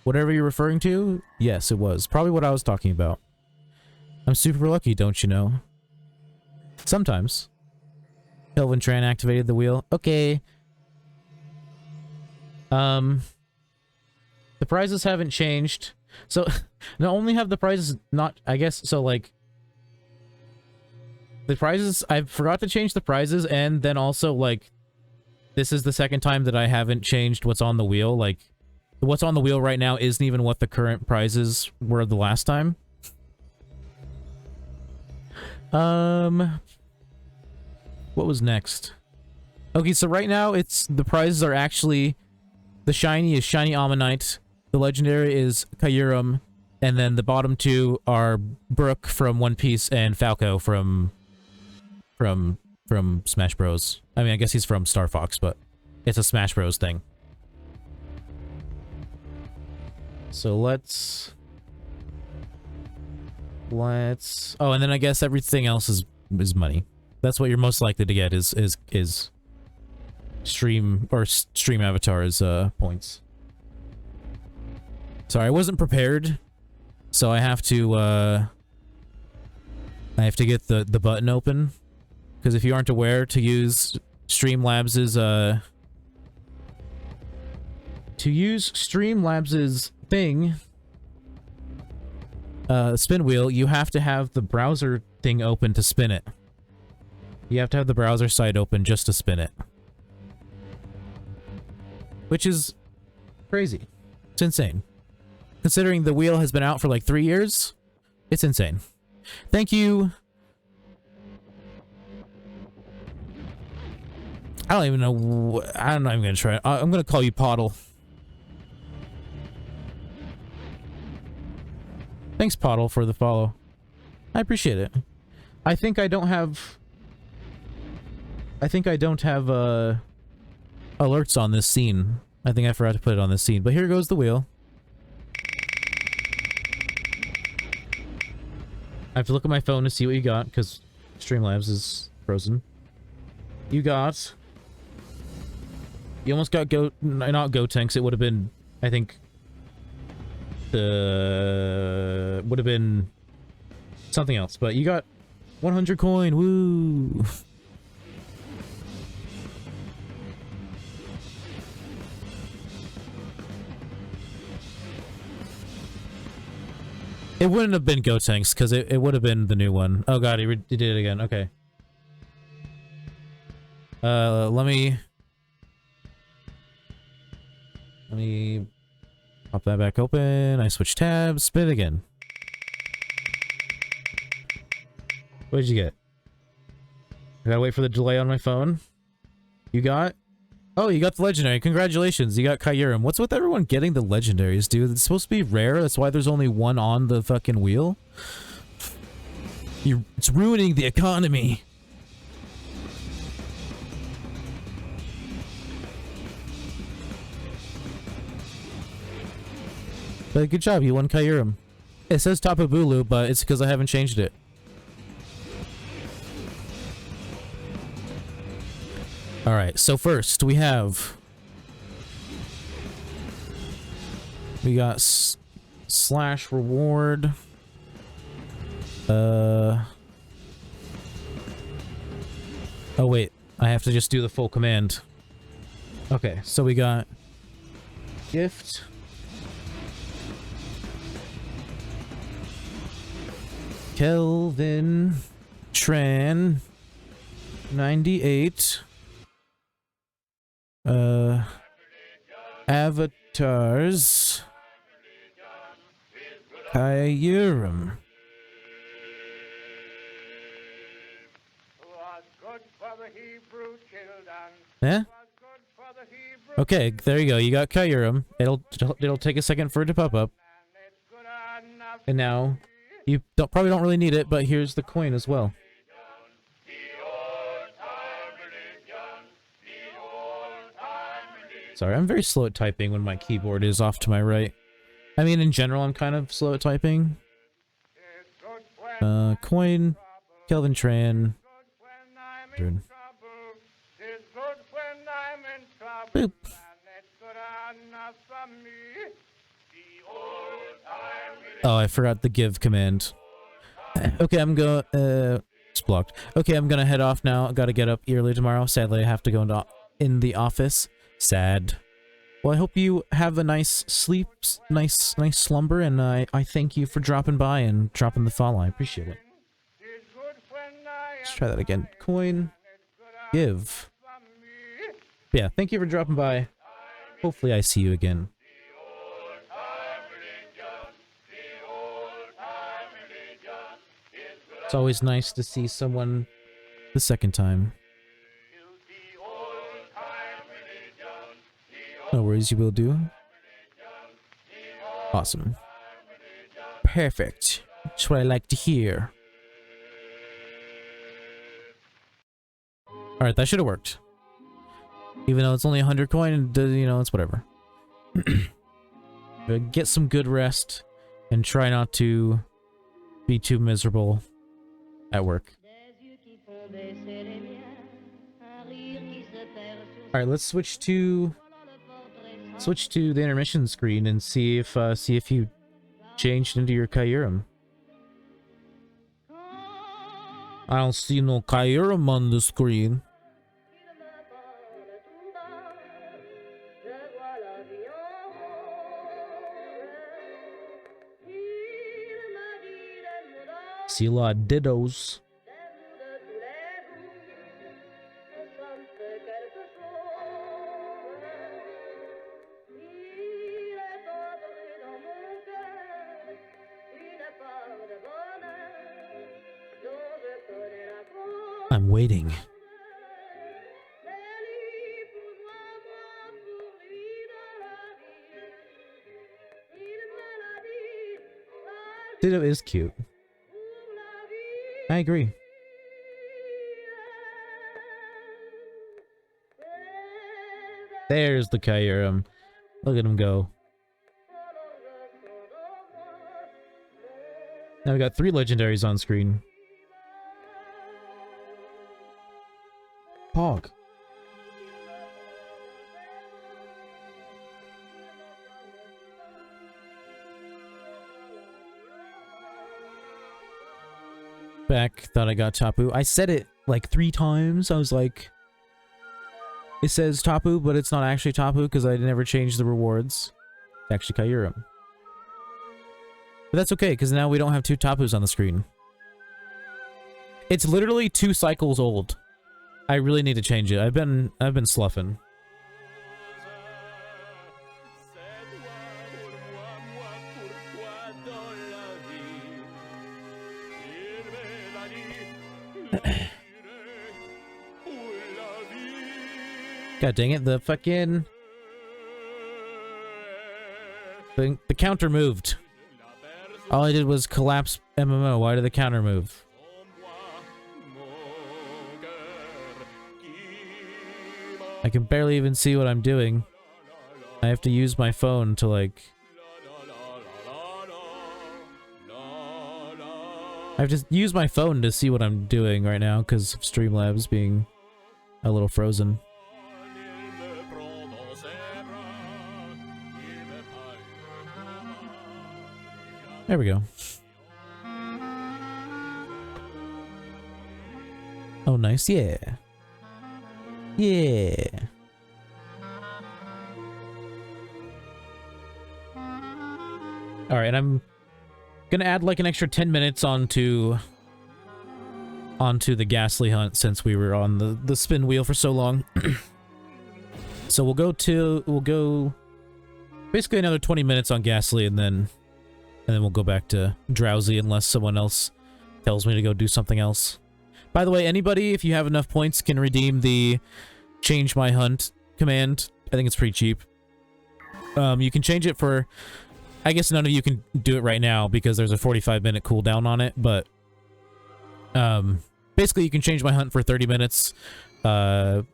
Whatever you're referring to, yes, it was. Probably what I was talking about. I'm super lucky, don't you know? Sometimes. Kelvin Tran activated the wheel. Okay. The prizes haven't changed. So, not only have the prizes not, I guess, so like, the prizes, I forgot to change the prizes, and then also, like, this is the second time that I haven't changed what's on the wheel. Like, what's on the wheel right now isn't even what the current prizes were the last time. What was next? Okay, so right now, the prizes are actually, the shiny is Shiny Ammonite, the legendary is Kyurem, and then the bottom 2 are Brook from One Piece and Falco from Smash Bros. I mean, I guess he's from Star Fox, but it's a Smash Bros thing. So let's Let's... Oh, and then I guess everything else is money. That's what you're most likely to get is stream avatars points. Sorry, I wasn't prepared, so I have to get the button open, because if you aren't aware, to use Streamlabs's thing, spin wheel, you have to have the browser thing open to spin it. You have to have the browser site open just to spin it. Which is crazy. It's insane. Considering the wheel has been out for like 3 years, it's insane. Thank you. I don't even know. I'm not even gonna try it. I'm gonna call you Poddle. Thanks, Poddle, for the follow. I appreciate it. I think I don't have alerts on this scene. I think I forgot to put it on this scene, but here goes the wheel. I have to look at my phone to see what you got, because Streamlabs is frozen. You almost got not Gotenks, it would have been, I think, would have been something else, but you got 100 coin, woo! It wouldn't have been Gotenks, because it would have been the new one. Oh god, he did it again, okay. Let me pop that back open. I switch tabs, spin it again. What did you get? I gotta wait for the delay on my phone. You got? Oh, you got the legendary. Congratulations, you got Kyurem. What's with everyone getting the legendaries, dude? It's supposed to be rare, that's why there's only one on the fucking wheel. It's ruining the economy. But good job, you won Kyurem. It says Tapu Bulu, but it's because I haven't changed it. Alright, so first we got slash reward. Oh wait, I have to just do the full command. Okay, so we got gift. Kelvin Tran 98 avatars Kyurem. Yeah? Okay, there you go. You got Kyurem. It'll take a second for it to pop up. And now you probably don't really need it, but here's the coin as well. Sorry, I'm very slow at typing when my keyboard is off to my right. I mean, in general, I'm kind of slow at typing. Coin, Kelvin Tran. Boop. Oh, I forgot the give command. Okay, it's blocked. Okay, I'm gonna head off now. I gotta get up early tomorrow. Sadly, I have to go in the office. Sad. Well, I hope you have a nice sleep, nice slumber, and I thank you for dropping by and dropping the follow. I appreciate it. Let's try that again. Coin. Give. Yeah, thank you for dropping by. Hopefully I see you again. It's always nice to see someone the second time. No worries, you will do. Awesome. Perfect. That's what I like to hear. Alright, that should have worked. Even though it's only 100 coin, you know, it's whatever. But get some good rest and try not to be too miserable at work. All right, let's switch to the intermission screen and see if you changed into your Kyurem. I don't see no Kyurem on the screen. See a lot of dittos. I'm waiting. Ditto is cute. I agree. There's the Kyurem. Look at him go. Now we got 3 legendaries on screen. Pog. Back, thought I got Tapu. I said it like 3 times. I was like, it says Tapu, but it's not actually Tapu because I never changed the rewards. It's actually Kyurem. But that's okay, because now we don't have 2 Tapus on the screen. It's literally 2 cycles old. I really need to change it. I've been sloughing. God dang it, the fucking... The counter moved. All I did was collapse MMO. Why did the counter move? I can barely even see what I'm doing. I have to use my phone to, like... I have to use my phone to see what I'm doing right now because of Streamlabs being a little frozen. There we go. Oh, nice. Yeah. Yeah. Alright, I'm gonna add like an extra 10 minutes onto the Ghastly hunt since we were on the spin wheel for so long. So we'll go basically another 20 minutes on Ghastly and then we'll go back to Drowsy unless someone else tells me to go do something else. By the way, anybody, if you have enough points, can redeem the Change My Hunt command. I think it's pretty cheap. You can change it for... I guess none of you can do it right now because there's a 45-minute cooldown on it, but... basically, you can change my hunt for 30 minutes. Currently,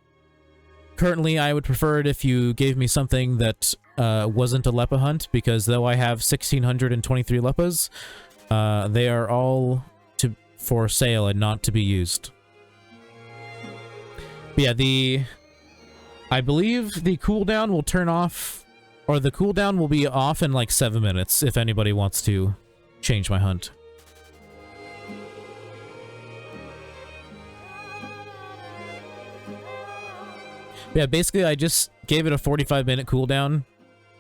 I would prefer it if you gave me something that wasn't a Leppa hunt, because though I have 1,623 Leppas, they are all for sale and not to be used. But yeah, I believe the cooldown will turn off, or the cooldown will be off in like 7 minutes if anybody wants to change my hunt. Yeah, basically I just gave it a 45-minute cooldown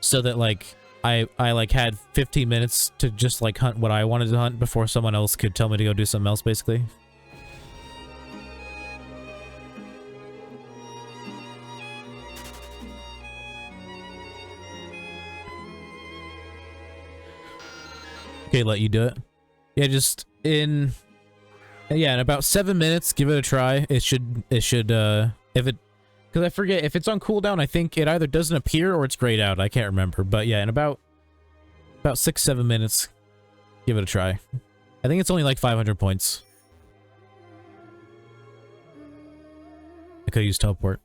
so that like I like had 15 minutes to just like hunt what I wanted to hunt before someone else could tell me to go do something else, basically. Okay, let you do it. Yeah, just in about 7 minutes, give it a try. It should if it, because I forget, if it's on cooldown, I think it either doesn't appear or it's grayed out. I can't remember. But yeah, in about 6-7 minutes, give it a try. I think it's only like 500 points. I could use teleport.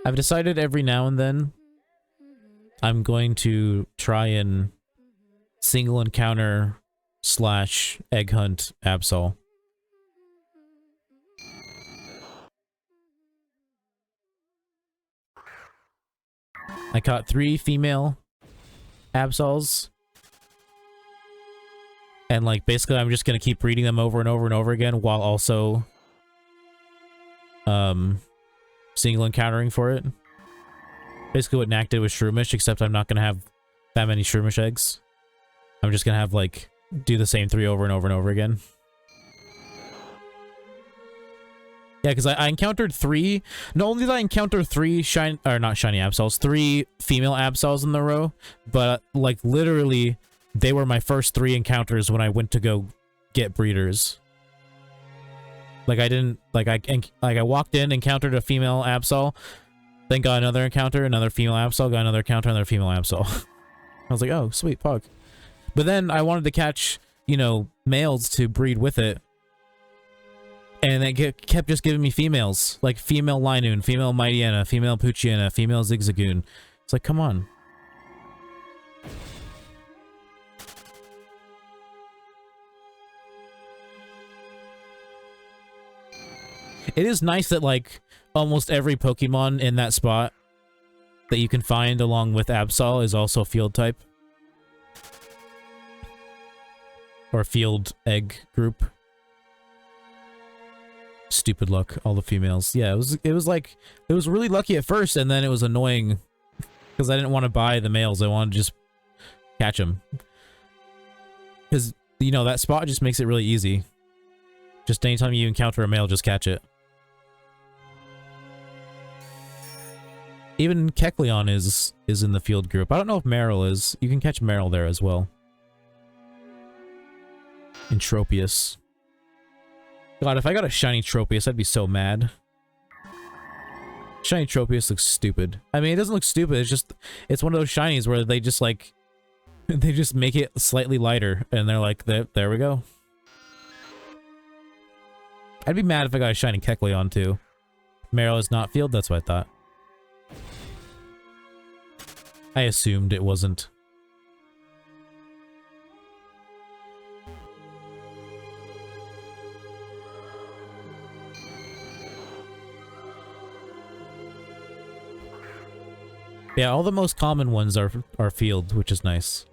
I've decided every now and then I'm going to try and single encounter / egg hunt Absol. I caught 3 female Absols. And like basically I'm just gonna keep breeding them over and over and over again while also single encountering for it. Basically what Knack did with Shroomish, except I'm not gonna have that many Shroomish eggs. I'm just gonna have like do the same 3 over and over and over again. Yeah, because I encountered 3. Not only did I encounter 3 not shiny Absols, 3 female Absols in the row, but like literally they were my first 3 encounters when I went to go get breeders. Like I didn't I walked in, encountered a female Absol, then got another encounter, another female Absol, got another encounter, another female Absol. I was like, oh, sweet, pug. But then I wanted to catch, you know, males to breed with it. And it kept just giving me females. Like female Linoon, female Mightyena, female Poochyena, female Zigzagoon. It's like, come on. It is nice that, like, almost every Pokemon in that spot that you can find along with Absol is also field type. Or field egg group. Stupid luck, all the females. Yeah, it was really lucky at first, and then it was annoying because I didn't want to buy the males. I wanted to just catch them. Because, you know, that spot just makes it really easy. Just anytime you encounter a male, just catch it. Even Kecleon is in the field group. I don't know if Meryl is. You can catch Meryl there as well. And Tropius. God, if I got a shiny Tropius, I'd be so mad. Shiny Tropius looks stupid. I mean, it doesn't look stupid, it's one of those shinies where they just like, they just make it slightly lighter, and they're like, there we go. I'd be mad if I got a shiny Kecleon too. Meryl is not field, that's what I thought. I assumed it wasn't. Yeah, all the most common ones are field, which is nice.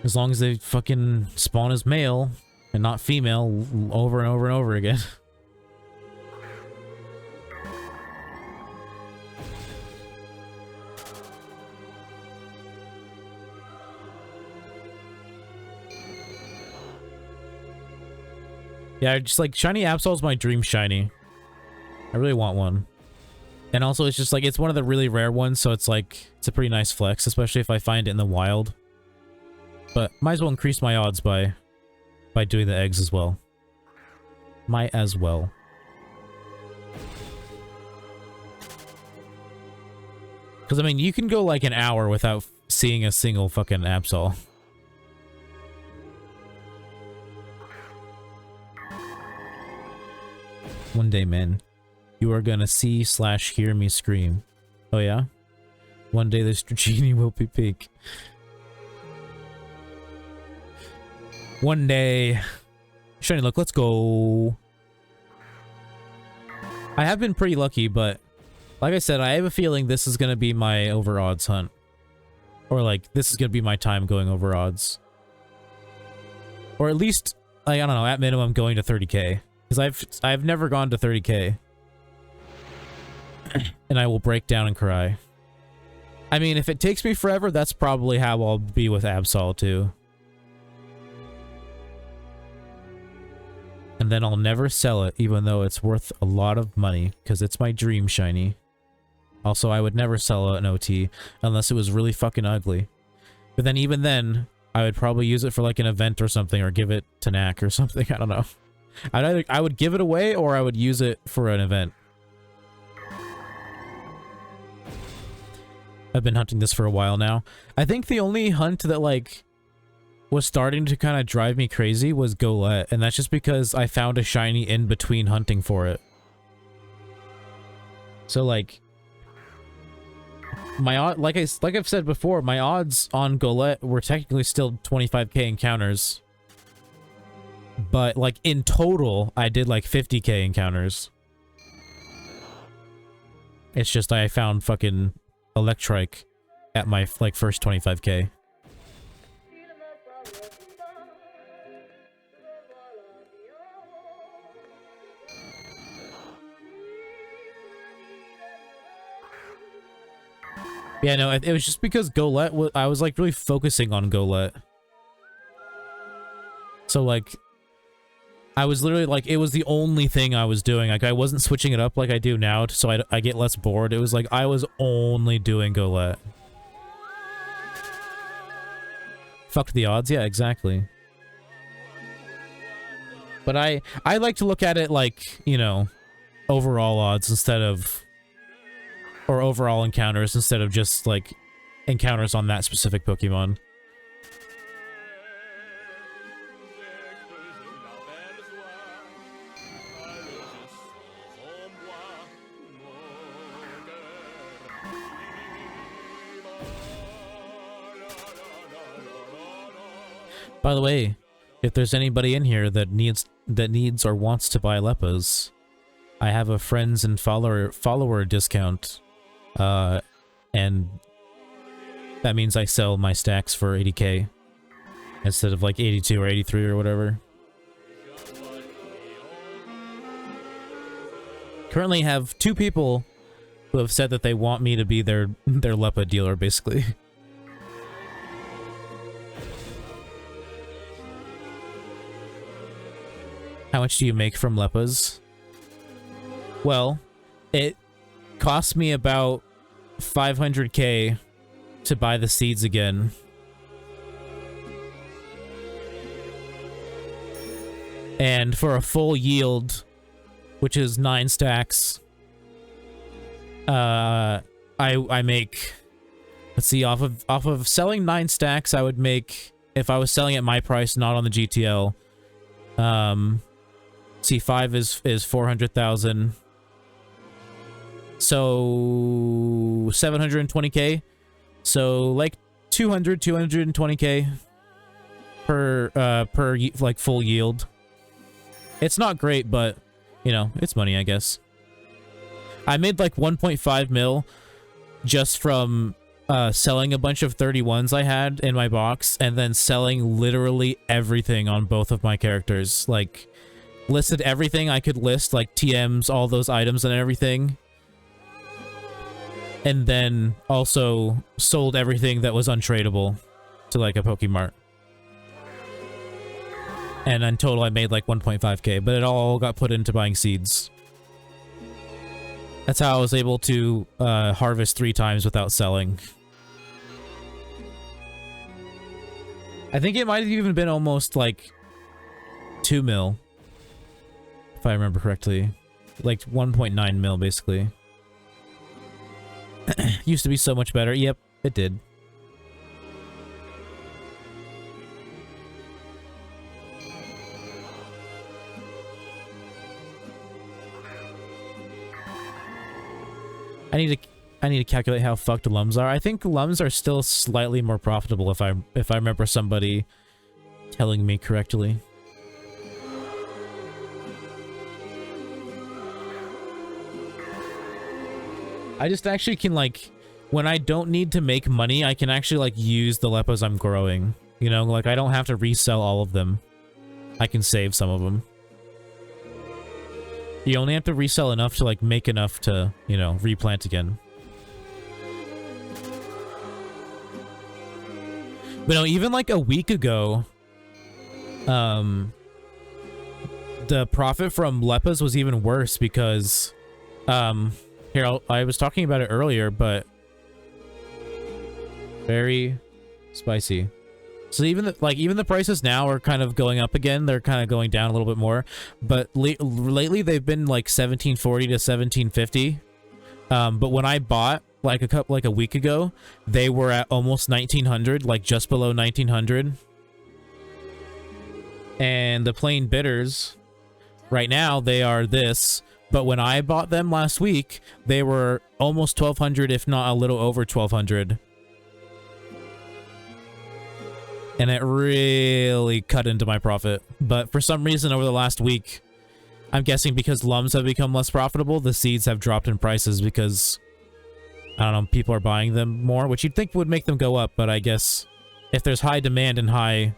As long as they fucking spawn as male and not female over and over and over again. Yeah, just like shiny Absol is my dream shiny. I really want one. And also it's just like, it's one of the really rare ones, so it's like, it's a pretty nice flex, especially if I find it in the wild. But might as well increase my odds by doing the eggs as well. Might as well. Because I mean, you can go like an hour without seeing a single fucking Absol. One day, man, you are gonna see / hear me scream. Oh yeah? One day this genie will be pink. One day. Shiny look, let's go. I have been pretty lucky, but like I said, I have a feeling this is gonna be my over odds hunt. Or like, this is gonna be my time going over odds. Or at least, like, I don't know, at minimum going to 30k. Because I've never gone to 30k. And I will break down and cry. I mean, if it takes me forever, that's probably how I'll be with Absol too. And then I'll never sell it, even though it's worth a lot of money, because it's my dream shiny. Also, I would never sell an OT, unless it was really fucking ugly. But then even then, I would probably use it for like an event or something, or give it to Knack or something, I don't know. I would give it away, or I would use it for an event. I've been hunting this for a while now. I think the only hunt that, like, was starting to kind of drive me crazy was Golett, and that's just because I found a shiny in between hunting for it. So like like I've said before, my odds on Golett were technically still 25k encounters. But like in total, I did like 50k encounters. It's just I found fucking Electrike at my like first 25k. Yeah, no, it was just because Golett, I was like really focusing on Golett. So like, I was literally like, it was the only thing I was doing. Like I wasn't switching it up like I do now so I get less bored. It was like, I was only doing Golett. Fuck the odds, yeah, exactly. But I like to look at it like, you know, overall odds instead of... Or overall encounters instead of just, like, encounters on that specific Pokemon. By the way, if there's anybody in here that needs or wants to buy Leppas, I have a friends and follower discount. And that means I sell my stacks for 80k instead of like 82 or 83 or whatever. Currently have 2 people who have said that they want me to be their Leppa dealer, basically. How much do you make from Leppas? Well, it cost me about 500k to buy the seeds again. And for a full yield, which is 9 stacks, I make, let's see, off of selling 9 stacks, I would make, if I was selling at my price, not on the GTL, C5 is 400,000. So 720k. So like 220k per like full yield. It's not great, but you know, it's money, I guess. I made like 1.5 mil just from selling a bunch of 31s I had in my box and then selling literally everything on both of my characters. Like listed everything I could list, like TMs, all those items and everything. And then also sold everything that was untradeable to like a Pokemart. And in total I made like 1.5k, but it all got put into buying seeds. That's how I was able to harvest 3 times without selling. I think it might have even been almost like 2 mil. If I remember correctly. Like 1.9 mil basically. Used to be so much better. Yep, it did. I need to calculate how fucked lums are. I think lums are still slightly more profitable if I remember somebody telling me correctly. I just actually can, like, when I don't need to make money, I can actually, like, use the Leppas I'm growing. You know, like, I don't have to resell all of them. I can save some of them. You only have to resell enough to, like, make enough to, you know, replant again. But no, even, like, a week ago, the profit from Leppas was even worse because, here, I was talking about it earlier, but very spicy. So even the prices now are kind of going up again. They're kind of going down a little bit more, but lately they've been like 1740 to 1750. But when I bought like a week ago, they were at almost 1900, like just below 1900. And the plain bitters right now, they are this But when I bought them last week, they were almost 1,200, if not a little over 1,200. And it really cut into my profit. But for some reason over the last week, I'm guessing because lums have become less profitable, the seeds have dropped in prices because, I don't know, people are buying them more, which you'd think would make them go up, but I guess if there's high demand and high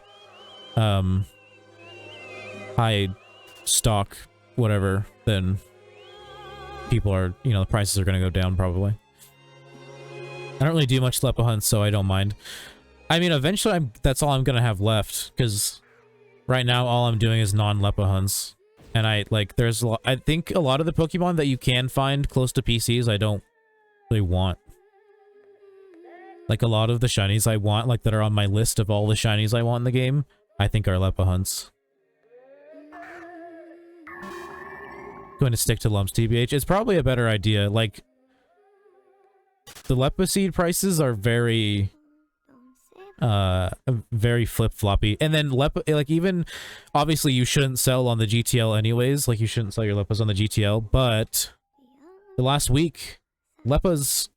stock, whatever, then people are, you know, the prices are going to go down probably. I don't really do much lepa hunts, so I don't mind. I mean, eventually that's all I'm going to have left, because right now all I'm doing is non-lepa hunts. And I think a lot of the Pokemon that you can find close to PCs, I don't really want. Like, a lot of the shinies I want, like, that are on my list of all the shinies I want in the game, I think are lepa hunts. Going to stick to lumps, TBH. It's probably a better idea. Like, the lepa seed prices are very flip-floppy. And then lepa, like, even obviously you shouldn't sell on the GTL anyways, like you shouldn't sell your lepas on the GTL, but the last week lepas,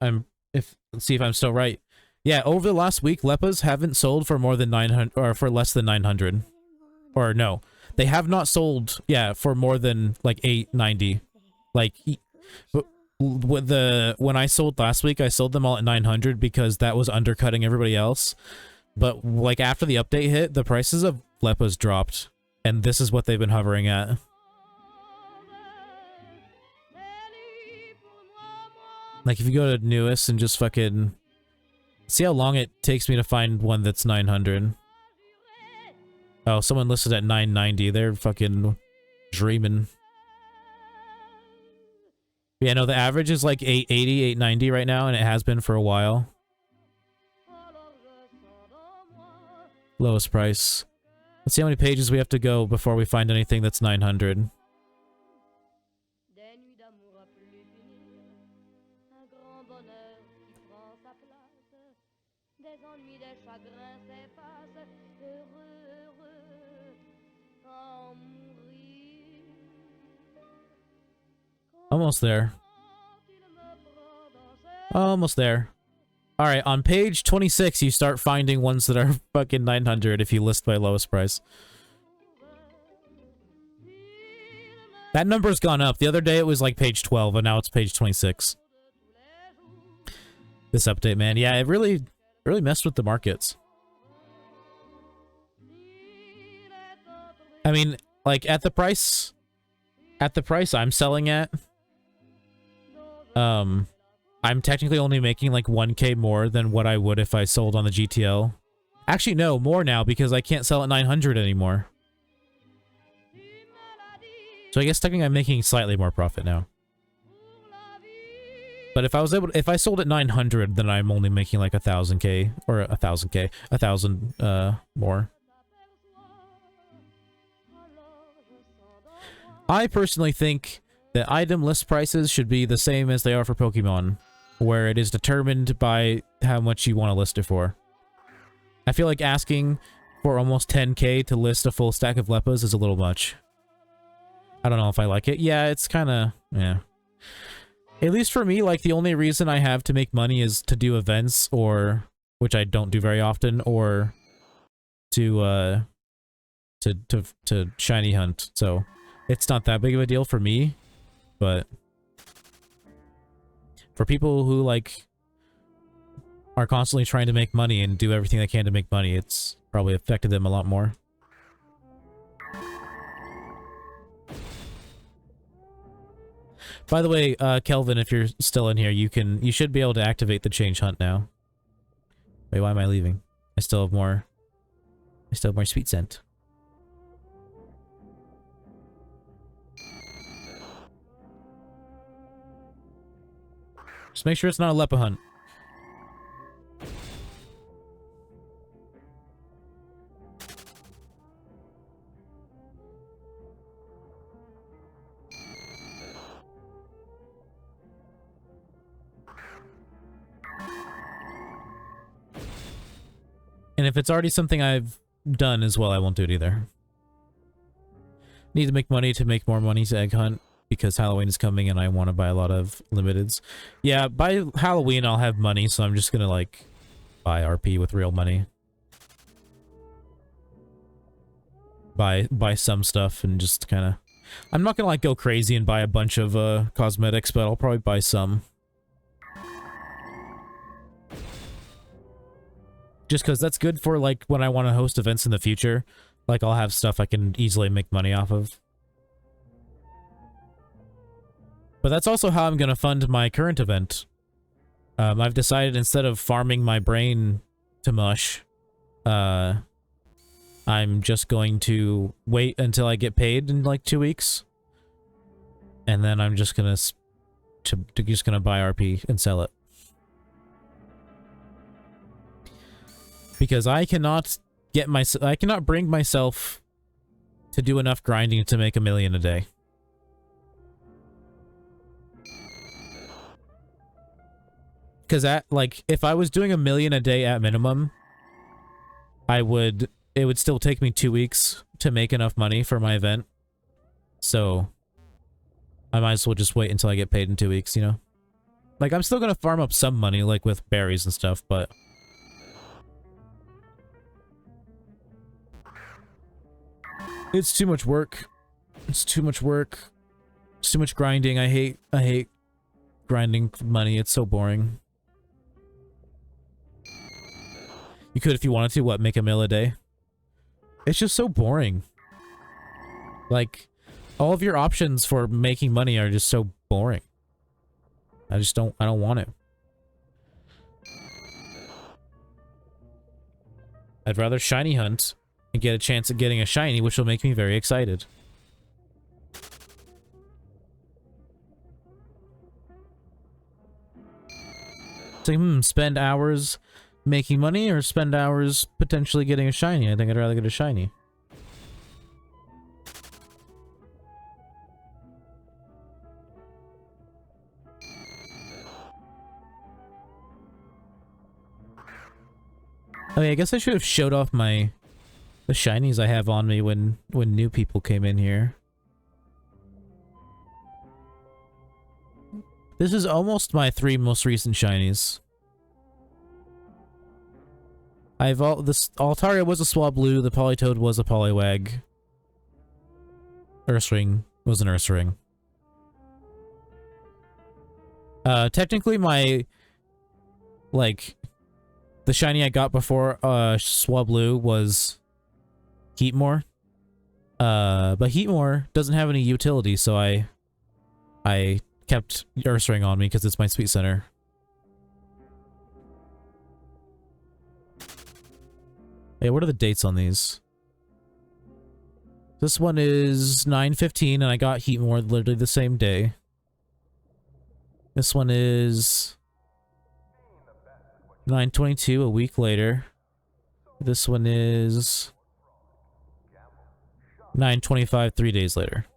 let's see if I'm still right. Yeah, over the last week lepas haven't sold for more than 900, or for less than 900. Or no, they have not sold, yeah, for more than like 890. Like, when I sold last week, I sold them all at 900 because that was undercutting everybody else. But like after the update hit, the prices of lepas dropped, and this is what they've been hovering at. Like, if you go to newest and just fucking see how long it takes me to find one that's 900. Oh, someone listed at 990. They're fucking dreaming. Yeah, no, the average is like 880, 890 right now, and it has been for a while. Lowest price. Let's see how many pages we have to go before we find anything that's 900. Almost there. Almost there. Alright, on page 26, you start finding ones that are fucking 900 if you list by lowest price. That number's gone up. The other day it was like page 12, and now it's page 26. This update, man. Yeah, it really messed with the markets. I mean, like, at the price I'm selling at, I'm technically only making like 1k more than what I would if I sold on the GTL. Actually, no, more now because I can't sell at 900 anymore. So I guess technically I'm making slightly more profit now. But if I sold at 900, then I'm only making like 1,000k, or 1,000 more. I personally think that item list prices should be the same as they are for Pokemon, where it is determined by how much you want to list it for. I feel like asking for almost 10k to list a full stack of Lepas is a little much. I don't know if I like it. Yeah, it's kind of, yeah. At least for me, like, the only reason I have to make money is to do events, or, which I don't do very often, or to shiny hunt. So it's not that big of a deal for me, but for people who, like, are constantly trying to make money and do everything they can to make money, it's probably affected them a lot more. By the way, Kelvin, if you're still in here, you should be able to activate the change hunt now. Wait, why am I leaving? I still have more sweet scent. Just make sure it's not a Lepa hunt. And if it's already something I've done as well, I won't do it either. Need to make money to make more money to egg hunt. because Halloween is coming and I want to buy a lot of limiteds. Yeah, by Halloween I'll have money, so I'm just gonna like buy RP with real money. Buy some stuff and just kind of... I'm not gonna like go crazy and buy a bunch of cosmetics, but I'll probably buy some. Just because that's good for like when I want to host events in the future. Like I'll have stuff I can easily make money off of. But that's also how I'm gonna fund my current event. I've decided instead of farming my brain to mush, I'm just going to wait until I get paid in like 2 weeks. And then I'm just gonna buy RP and sell it. Because I cannot bring myself to do enough grinding to make $1 million a day. Because if I was doing $1 million a day at minimum, it would still take me 2 weeks to make enough money for my event. So I might as well just wait until I get paid in 2 weeks, you know? Like, I'm still gonna farm up some money, like with berries and stuff, but... It's too much work. It's too much work. It's too much grinding. I hate grinding money. It's so boring. You could if you wanted to, what, make $1 million a day? It's just so boring. Like, all of your options for making money are just so boring. I don't want it. I'd rather shiny hunt and get a chance at getting a shiny, which will make me very excited. So, spend hours making money or spend hours potentially getting a shiny? I think I'd rather get a shiny. I mean, I guess I should have showed off the shinies I have on me when new people came in here. This is almost my 3 most recent shinies. This Altaria was a Swablu, the Politoed was a Poliwag. Ursaring was an Ursaring. Technically the shiny I got before Swablu was Heatmore. But Heatmore doesn't have any utility, so I kept Ursaring on me because it's my Sweet Center. Hey, what are the dates on these? This one is 9/15, and I got Heatmore literally the same day. This one is 9/22, a week later. This one is 9/25, 3 days later.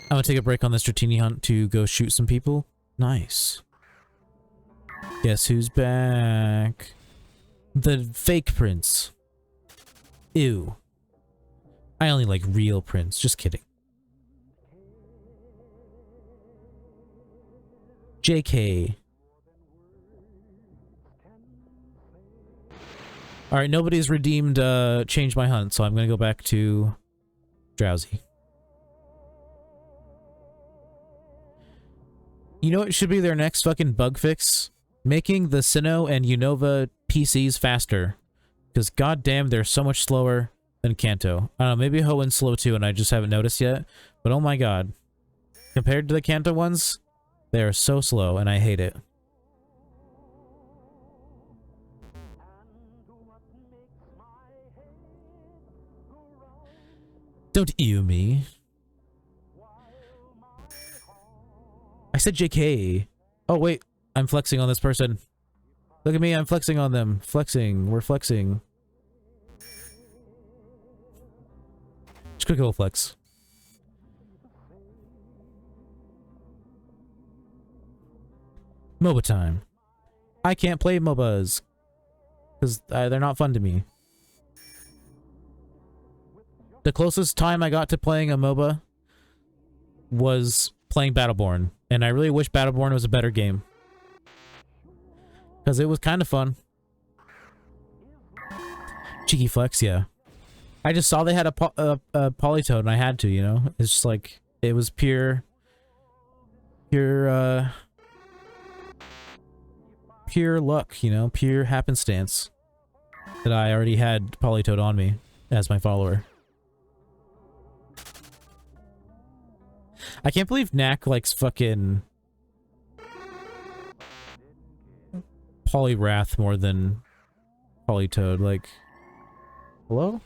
I'm gonna take a break on this Dratini hunt to go shoot some people. Nice. Guess who's back? The fake prince. Ew. I only like real prince. Just kidding. JK. Alright, nobody's redeemed Change My Hunt, so I'm gonna go back to Drowsy. You know what should be their next fucking bug fix? Making the Sinnoh and Unova PCs faster. Because goddamn, they're so much slower than Kanto. I don't know, maybe Hoen's slow too and I just haven't noticed yet. But oh my god. Compared to the Kanto ones, they are so slow and I hate it. Don't ew me. I said JK. Oh, wait. I'm flexing on this person. Look at me. I'm flexing on them. Flexing. We're flexing. Just quick little flex. MOBA time. I can't play MOBAs. Because they're not fun to me. The closest time I got to playing a MOBA was playing Battleborn, and I really wish Battleborn was a better game. Because it was kind of fun. Cheeky flex, yeah. I just saw they had a Polytoad, and I had to, you know? It's just like, it was pure luck, you know? Pure happenstance. That I already had Polytoad on me as my follower. I can't believe Knack likes fucking Poliwrath more than Polytoad. Like, hello?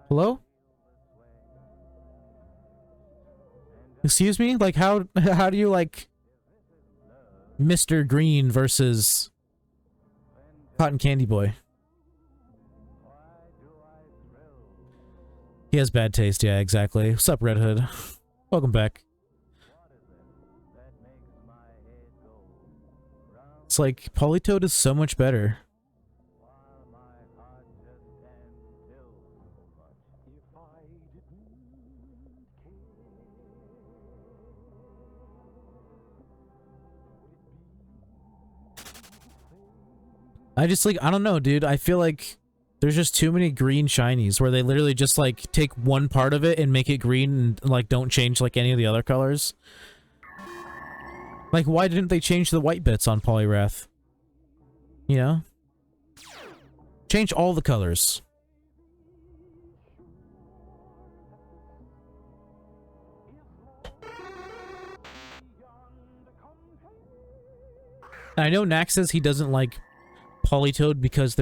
Hello? Excuse me? Like, how do you, like, Mr. Green versus Cotton Candy Boy? He has bad taste, yeah, exactly. What's up, Red Hood? Welcome back. It's like, Polytoad is so much better. I just, like, I don't know, dude. I feel like there's just too many green shinies where they literally just, like, take one part of it and make it green and, like, don't change, like, any of the other colors. Like, why didn't they change the white bits on Poliwrath? You know? Change all the colors. And I know Nax says he doesn't like Polytoad because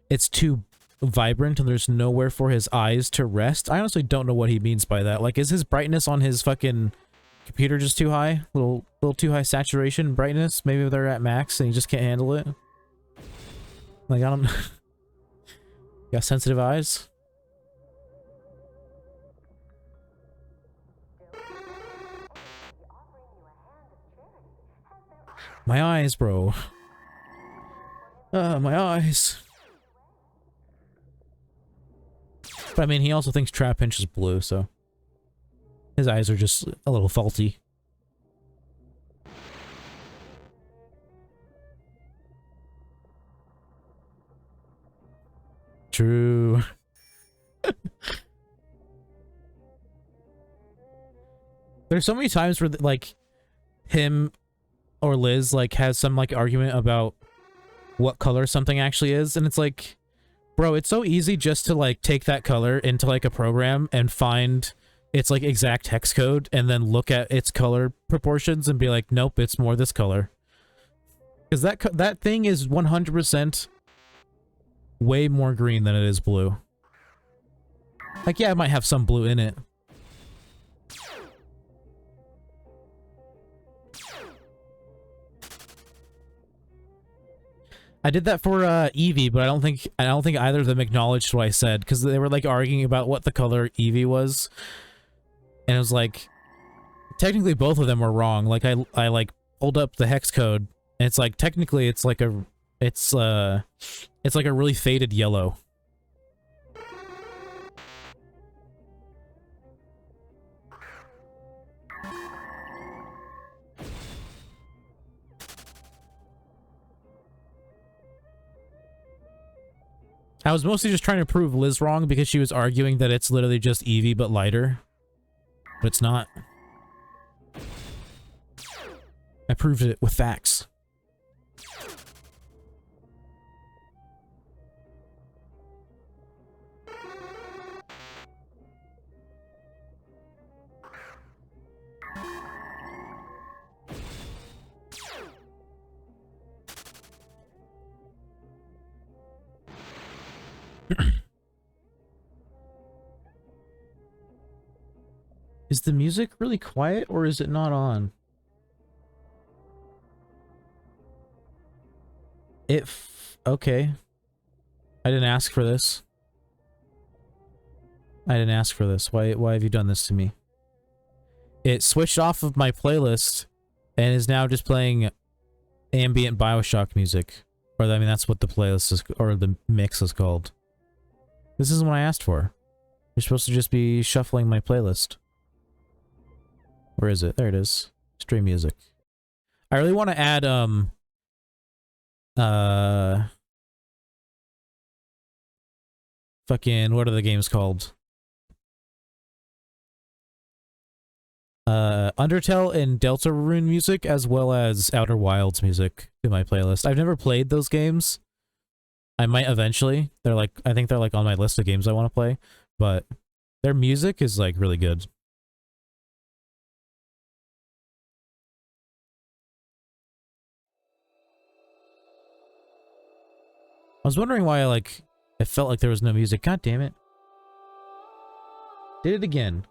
it's too vibrant and there's nowhere for his eyes to rest. I honestly don't know what he means by that. Like, is his brightness on his fucking computer just too high? Little too high saturation brightness? Maybe they're at max and he just can't handle it? Like, I don't know. Got sensitive eyes? My eyes, bro. My eyes. But I mean, he also thinks Trapinch is blue, so his eyes are just a little faulty. True. There's so many times where, like, him or Liz, like, has some, like, argument about what color something actually is, and it's like, bro, it's so easy just to, like, take that color into, like, a program and find its, like, exact hex code and then look at its color proportions and be like, nope, it's more this color. Because that thing is 100% way more green than it is blue. Like, yeah, it might have some blue in it. I did that for Eevee, but I don't think either of them acknowledged what I said, because they were, like, arguing about what the color Eevee was, and it was like, technically both of them were wrong. Like, I like pulled up the hex code, and it's like, technically it's like a really faded yellow. I was mostly just trying to prove Liz wrong because she was arguing that it's literally just Eevee but lighter. But it's not. I proved it with facts. Is the music really quiet or is it not on? Okay. I didn't ask for this. I didn't ask for this. Why have you done this to me? it switched off of my playlist and is now just playing ambient BioShock music. Or, I mean, that's what the playlist is, or the mix is called. This isn't what I asked for. You're supposed to just be shuffling my playlist. Where is it? There it is. Stream music. I really want to add, fucking, what are the games called? Undertale and Deltarune music, as well as Outer Wilds music in my playlist. I've never played those games. I might eventually. They're like, I think they're like on my list of games I want to play, but their music is like really good. I was wondering why it felt like there was no music. God damn it. Did it again.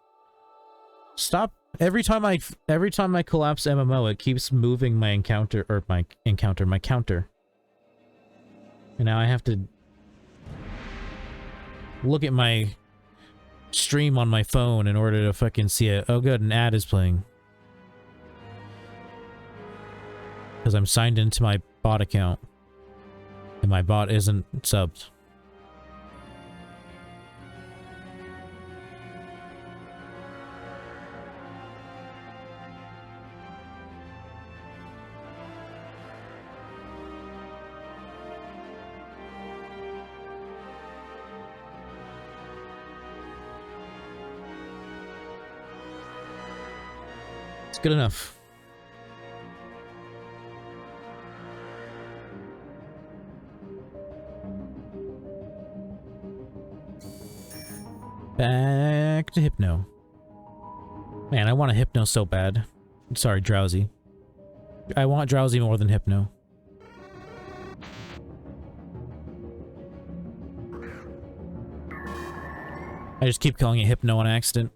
Stop. Every time I collapse MMO, it keeps moving my counter. And now I have to look at my stream on my phone in order to fucking see it. Oh good, an ad is playing. Because I'm signed into my bot account. And my bot isn't subbed. It's good enough. Back to Hypno. Man, I want a Hypno so bad. Sorry, Drowsy. I want Drowsy more than Hypno. I just keep calling it Hypno on accident.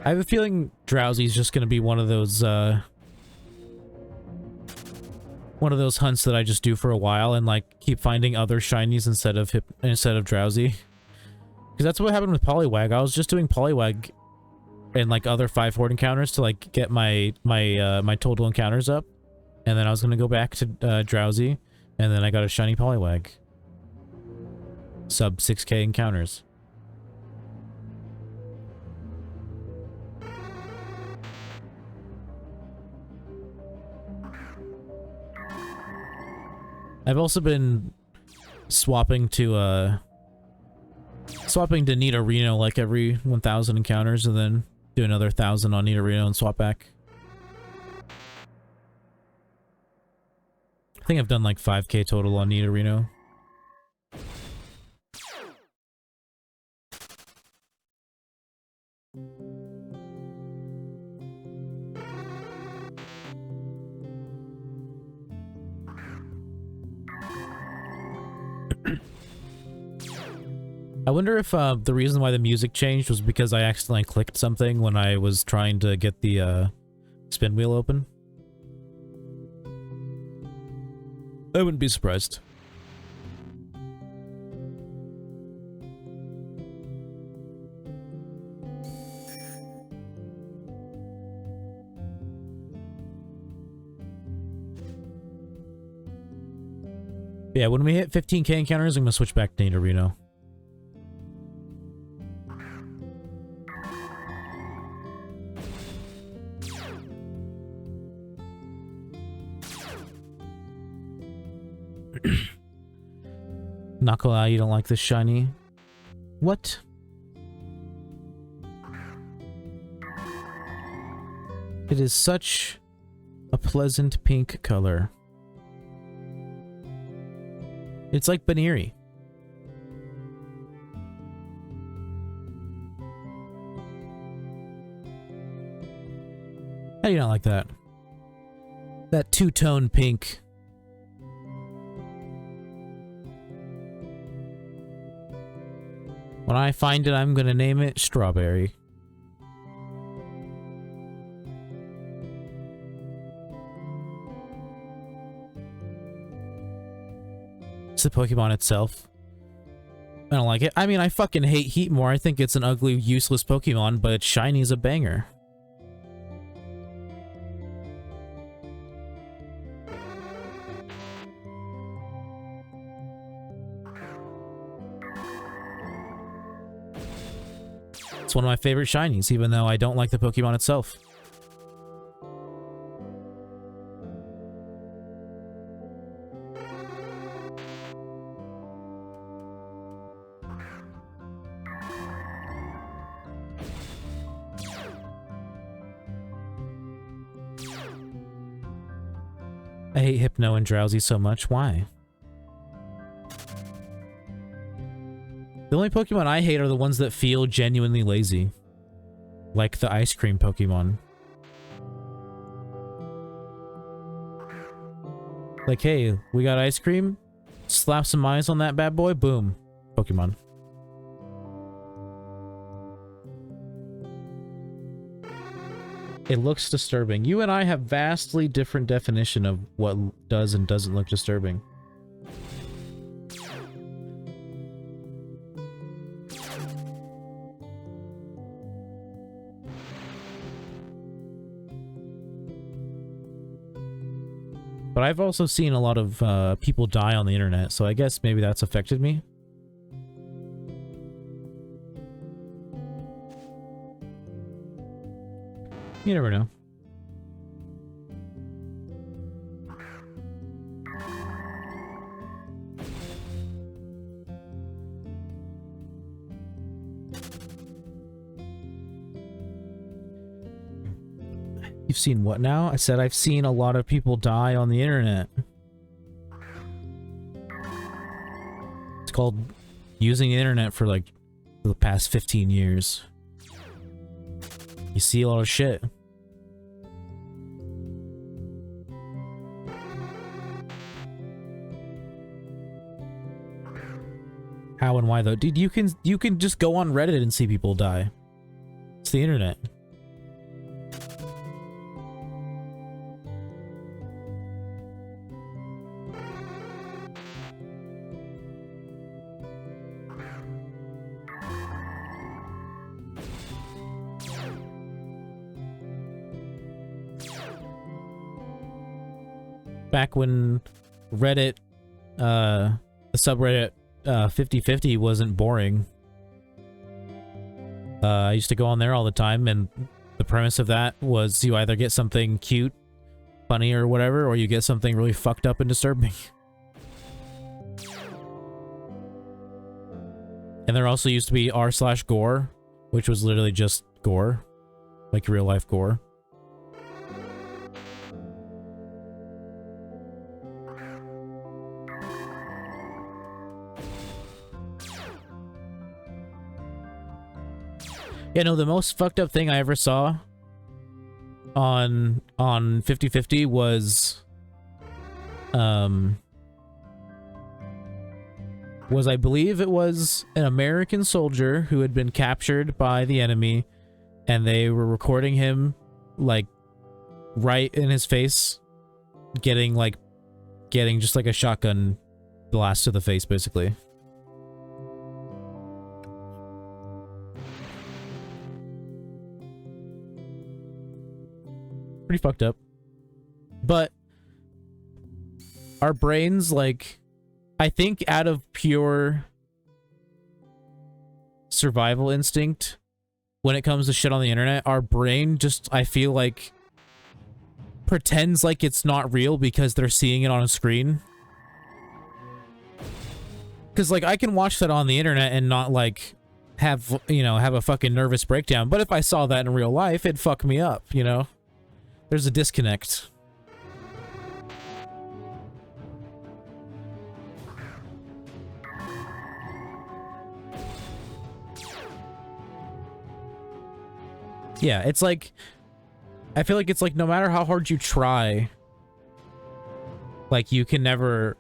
I have a feeling Drowsy's just gonna be one of those hunts that I just do for a while and like keep finding other shinies instead of Drowsy. Because that's what happened with Poliwag. I was just doing Poliwag and like other 5 horde encounters to like get my total encounters up, and then I was gonna go back to Drowsy, and then I got a shiny Poliwag. Sub 6k encounters. I've also been swapping to Nidorino like every 1,000 encounters, and then do another 1,000 on Nidorino and swap back. I think I've done like 5k total on Nidorino. I wonder if the reason why the music changed was because I accidentally clicked something when I was trying to get the spin wheel open. I wouldn't be surprised. Yeah, when we hit 15k encounters, I'm gonna switch back to Nidorino. Not gonna lie, you don't like this shiny. What? It is such a pleasant pink color. It's like Baneri. How do you not like that? That two-tone pink. When I find it, I'm gonna name it Strawberry. It's the Pokemon itself. I don't like it. I mean, I fucking hate Heatmore. I think it's an ugly, useless Pokemon, but shiny is a banger. It's one of my favorite shinies, even though I don't like the Pokemon itself. I hate Hypno and Drowsy so much. Why? The only Pokemon I hate are the ones that feel genuinely lazy. Like the ice cream Pokemon. Like, hey, we got ice cream? Slap some eyes on that bad boy, boom. Pokemon. It looks disturbing. You and I have vastly different definition of what does and doesn't look disturbing. But I've also seen a lot of people die on the internet, so I guess maybe that's affected me. You never know. You've seen what now? I said I've seen a lot of people die on the internet. It's called using the internet for like the past 15 years. You see a lot of shit. How and why though? Dude, you can just go on Reddit and see people die. It's the internet. Back when Reddit, the subreddit 50/50 wasn't boring. I used to go on there all the time, and the premise of that was you either get something cute, funny, or whatever, or you get something really fucked up and disturbing. And there also used to be r/gore, which was literally just gore, like real life gore. Yeah, no, the most fucked up thing I ever saw on 50/50 was I believe it was an American soldier who had been captured by the enemy, and they were recording him like right in his face, getting just like a shotgun blast to the face, basically. Pretty fucked up. But our brains, like, I think out of pure survival instinct, when it comes to shit on the internet, our brain just, I feel like, pretends like it's not real because they're seeing it on a screen. Because, like, I can watch that on the internet and not, like, have, you know, have a fucking nervous breakdown. But if I saw that in real life, it'd fuck me up, you know? There's a disconnect. Yeah, it's like, I feel like it's like no matter how hard you try, like you can never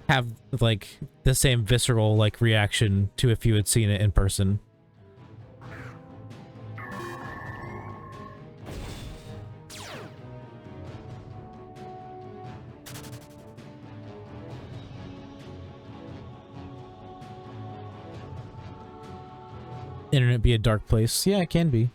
have like the same visceral like reaction to if you had seen it in person. internet be a dark place? Yeah, it can be.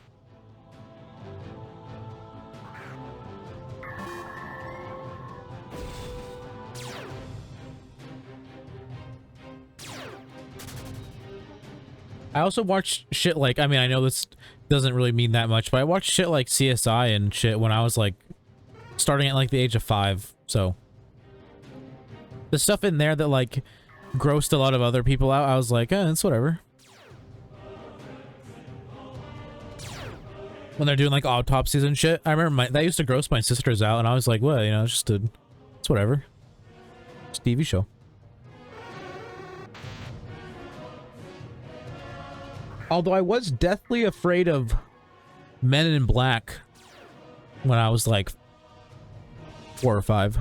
I also watched shit like, I mean, I know this doesn't really mean that much, but I watched shit like CSI and shit when I was like starting at like the age of 5, so the stuff in there that like grossed a lot of other people out, I was like, it's whatever. When they're doing like autopsies and shit, I remember that used to gross my sisters out, and I was like, well, you know, it's whatever. It's a TV show. Although I was deathly afraid of Men in Black when I was like 4 or 5.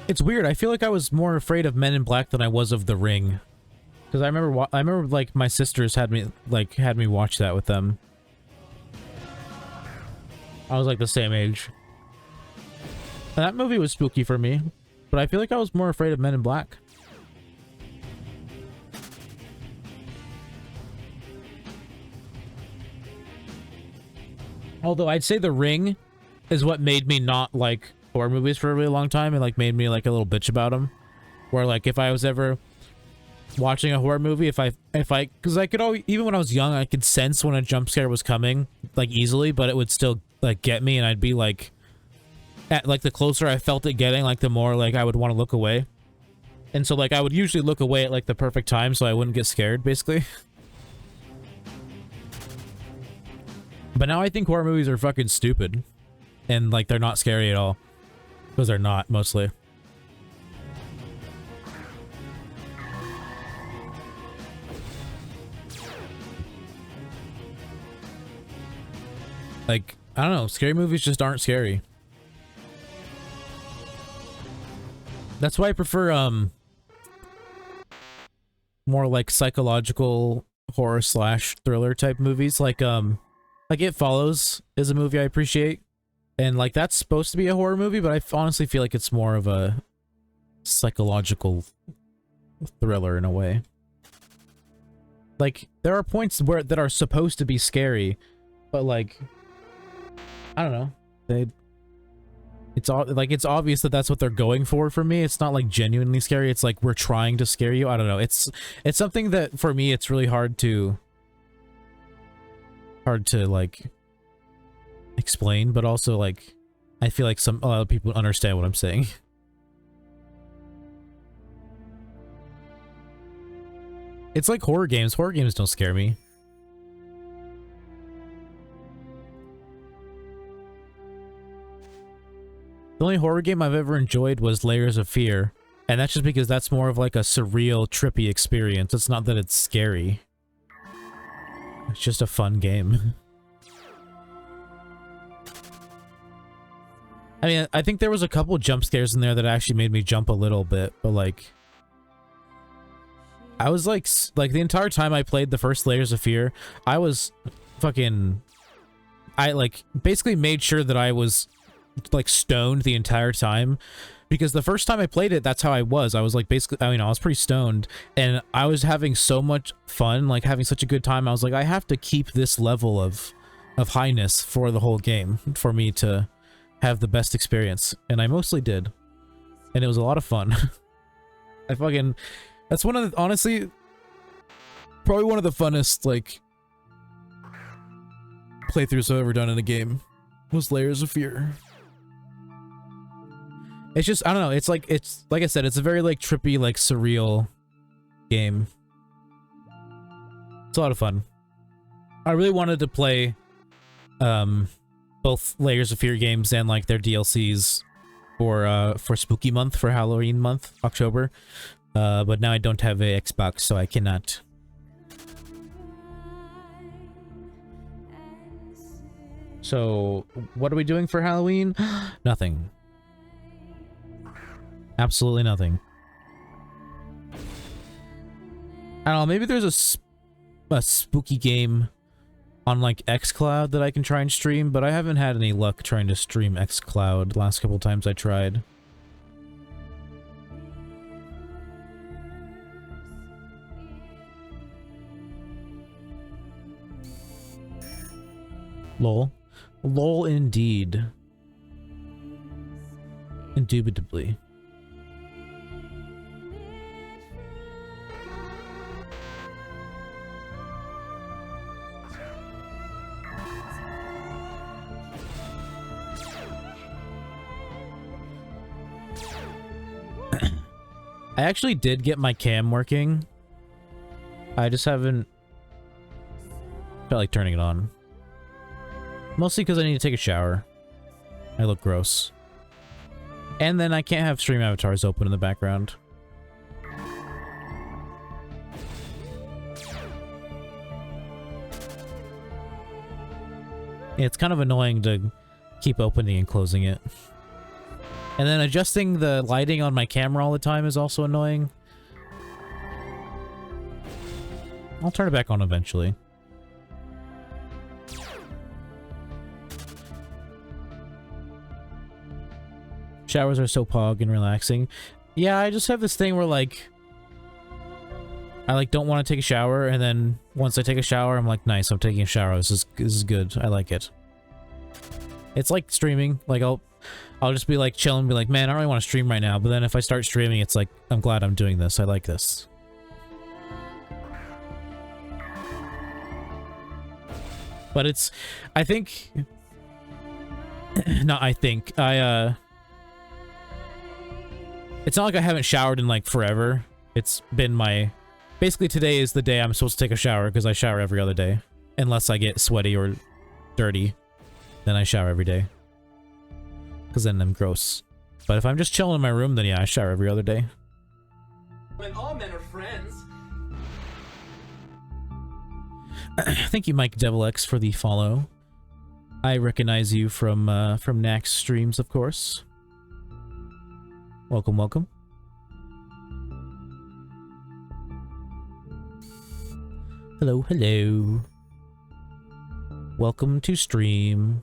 It's weird. I feel like I was more afraid of Men in Black than I was of The Ring. Because I remember like my sisters had me watch that with them. I was like the same age. And that movie was spooky for me, but I feel like I was more afraid of Men in Black. Although I'd say The Ring is what made me not like horror movies for a really long time, and like made me like a little bitch about them. Where like if I was ever watching a horror movie, because I could always, even when I was young, I could sense when a jump scare was coming like easily, but it would still like get me, and I'd be like, like the closer I felt it getting, like the more like I would want to look away. And so like I would usually look away at like the perfect time so I wouldn't get scared, basically. But now I think horror movies are fucking stupid, and like they're not scary at all, because they're not, mostly. Like, I don't know, scary movies just aren't scary. That's why I prefer, more like psychological horror / thriller type movies. Like It Follows is a movie I appreciate. And like, that's supposed to be a horror movie, but I honestly feel like it's more of a psychological thriller in a way. Like, there are points that are supposed to be scary, but like, I don't know. It's obvious that that's what they're going for me. It's not like genuinely scary. It's like we're trying to scare you. I don't know. It's something that for me it's really hard to like explain, but also like I feel like a lot of people understand what I'm saying. It's like horror games. Horror games don't scare me. The only horror game I've ever enjoyed was Layers of Fear, and that's just because that's more of like a surreal, trippy experience. It's not that it's scary. It's just a fun game. I mean, I think there was a couple jump scares in there that actually made me jump a little bit, but like, I was like the entire time I played the first Layers of Fear, I was fucking, I like basically made sure that I was like stoned the entire time, because the first time I played it, that's how I was like basically, I mean, I was pretty stoned and I was having so much fun, like having such a good time. I was like, I have to keep this level of highness for the whole game for me to have the best experience, and I mostly did, and it was a lot of fun. That's one of the, honestly, probably one of the funnest like playthroughs I've ever done in a game was Layers of Fear. It's just, I don't know, it's like I said, it's a very like trippy, like surreal game. It's a lot of fun. I really wanted to play both Layers of Fear games and like their DLCs for Spooky Month, for Halloween month, October. But now I don't have a Xbox, so I cannot. So, what are we doing for Halloween? Nothing. Absolutely nothing. I don't know, maybe there's a spooky game on like xCloud that I can try and stream, but I haven't had any luck trying to stream xCloud the last couple times I tried. Lol. Lol indeed. Indubitably. I actually did get my cam working. I just haven't felt like turning it on. Mostly because I need to take a shower. I look gross. And then I can't have stream avatars open in the background. It's kind of annoying to keep opening and closing it. And then adjusting the lighting on my camera all the time is also annoying. I'll turn it back on eventually. Showers are so pog and relaxing. Yeah, I just have this thing where like I like don't want to take a shower, and then once I take a shower, I'm like, nice, I'm taking a shower. This is good. I like it. It's like streaming. Like I'll just be like chilling, be like, man, I don't really want to stream right now. But then if I start streaming, it's like, I'm glad I'm doing this. I like this. But it's, I think, it's not like I haven't showered in like forever. It's been basically today is the day I'm supposed to take a shower because I shower every other day. Unless I get sweaty or dirty, then I shower every day. Because then I'm gross. But if I'm just chilling in my room, then yeah, I shower every other day. When all men are friends. Thank you, Mike Devil X, for the follow. I recognize you from Nax streams, of course. Welcome, welcome. Hello, hello. Welcome to stream.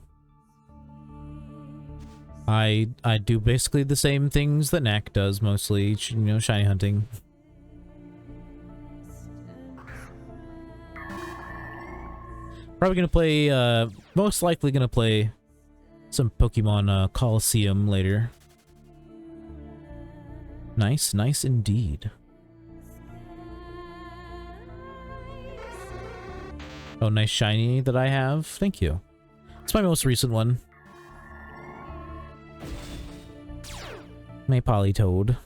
I do basically the same things that Knack does, mostly, you know, shiny hunting. Probably gonna play, most likely gonna play some Pokemon Coliseum later. Nice, nice indeed. Oh, nice shiny that I have. Thank you. It's my most recent one. My Politoed.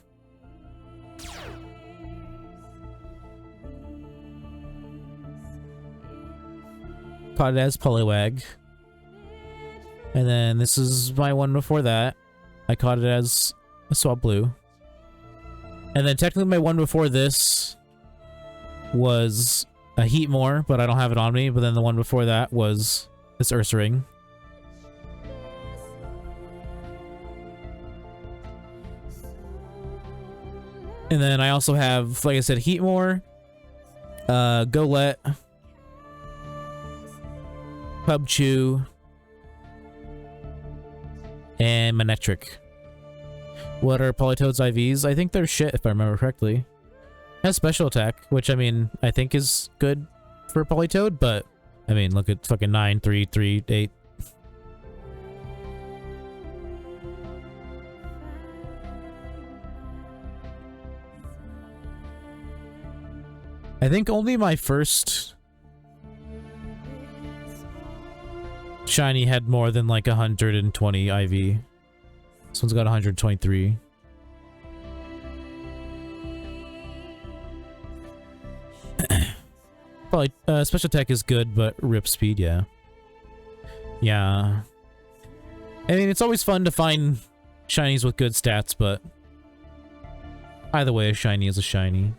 Caught it as Poliwag. And then this is my one before that. I caught it as a Swablu. And then technically my one before this was a Heatmore, but I don't have it on me. But then the one before that was this Ursaring. And then I also have, like I said, Heatmore, Golett, Pubchew, and Manectric. What are Politoed's IVs? I think they're shit, if I remember correctly. It has special attack, which, I mean, I think is good for Politoed, but, I mean, look at fucking 9, 3, 3, 8. I think only my first shiny had more than like 120 IV. This one's got 123. Probably special attack is good, but rip speed, yeah. Yeah. I mean, it's always fun to find shinies with good stats, but either way, a shiny is a shiny.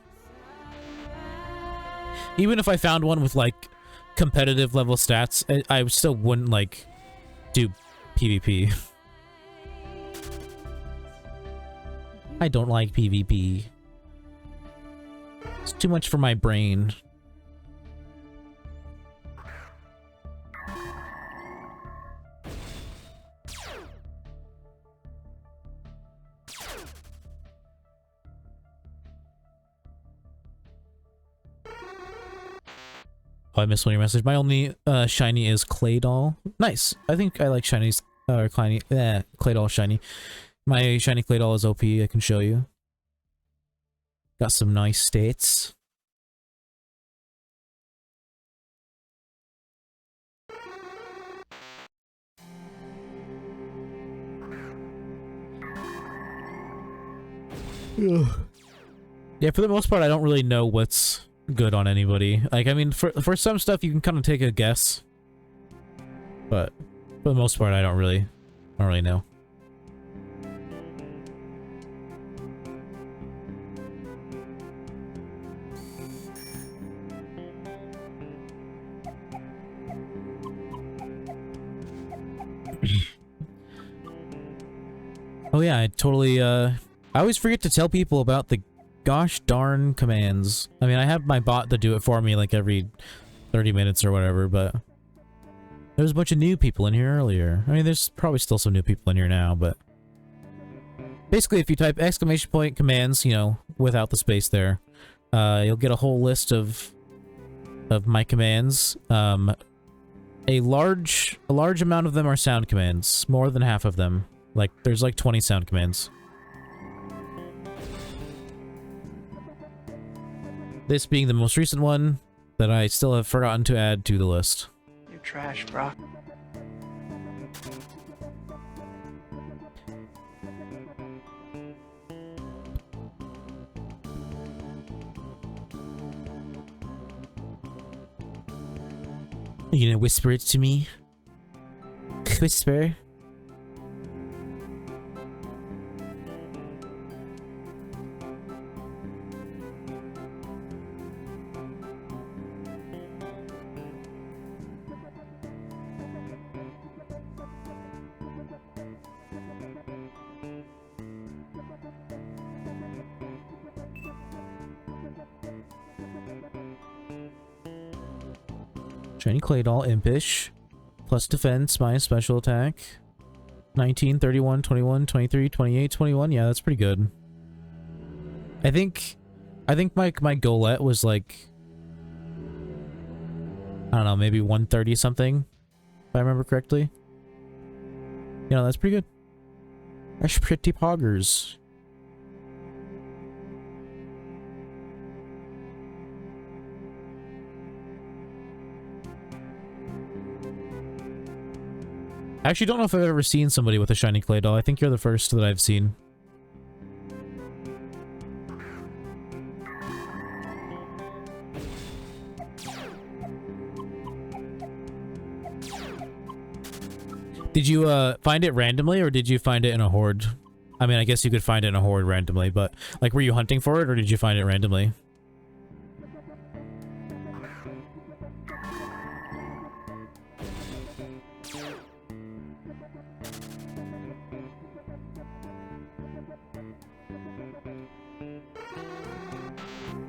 Even if I found one with, like, competitive level stats, I still wouldn't, like, do PvP. I don't like PvP. It's too much for my brain. Oh, I missed one of your message. My only shiny is Clay Doll. Nice. I think I like shinies. Clay Doll shiny. My shiny Clay Doll is OP. I can show you. Got some nice stats. Ugh. Yeah, for the most part, I don't really know what's good on anybody. Like, I mean, for some stuff, you can kind of take a guess. But for the most part, I don't really know. Oh yeah, I always forget to tell people about the gosh darn commands. I mean, I have my bot to do it for me like every 30 minutes or whatever, but there's a bunch of new people in here earlier. I mean, there's probably still some new people in here now, but basically if you type exclamation point commands, you know, without the space there, you'll get a whole list of my commands. A large amount of them are sound commands, more than half of them. Like, there's like 20 sound commands. This being the most recent one that I still have forgotten to add to the list. You're trash, bro. You gonna whisper it to me? Whisper? Shiny Clay Doll, Impish. Plus defense, minus special attack. 19, 31, 21, 23, 28, 21. Yeah, that's pretty good. I think my Golett was like, I don't know, maybe 130 something, if I remember correctly. You know, that's pretty good. That's pretty poggers. I actually don't know if I've ever seen somebody with a shiny Clay Doll. I think you're the first that I've seen. Did you find it randomly, or did you find it in a horde? I mean, I guess you could find it in a horde randomly, but like, were you hunting for it, or did you find it randomly?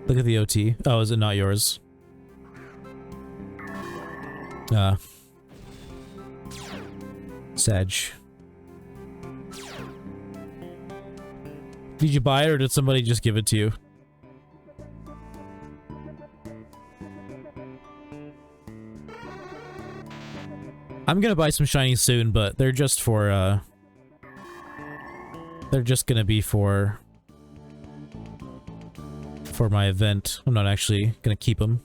Look at the OT. Oh, is it not yours? Sag. Did you buy it, or did somebody just give it to you? I'm gonna buy some shinies soon, but they're just for, they're just gonna be for my event. I'm not actually gonna keep them.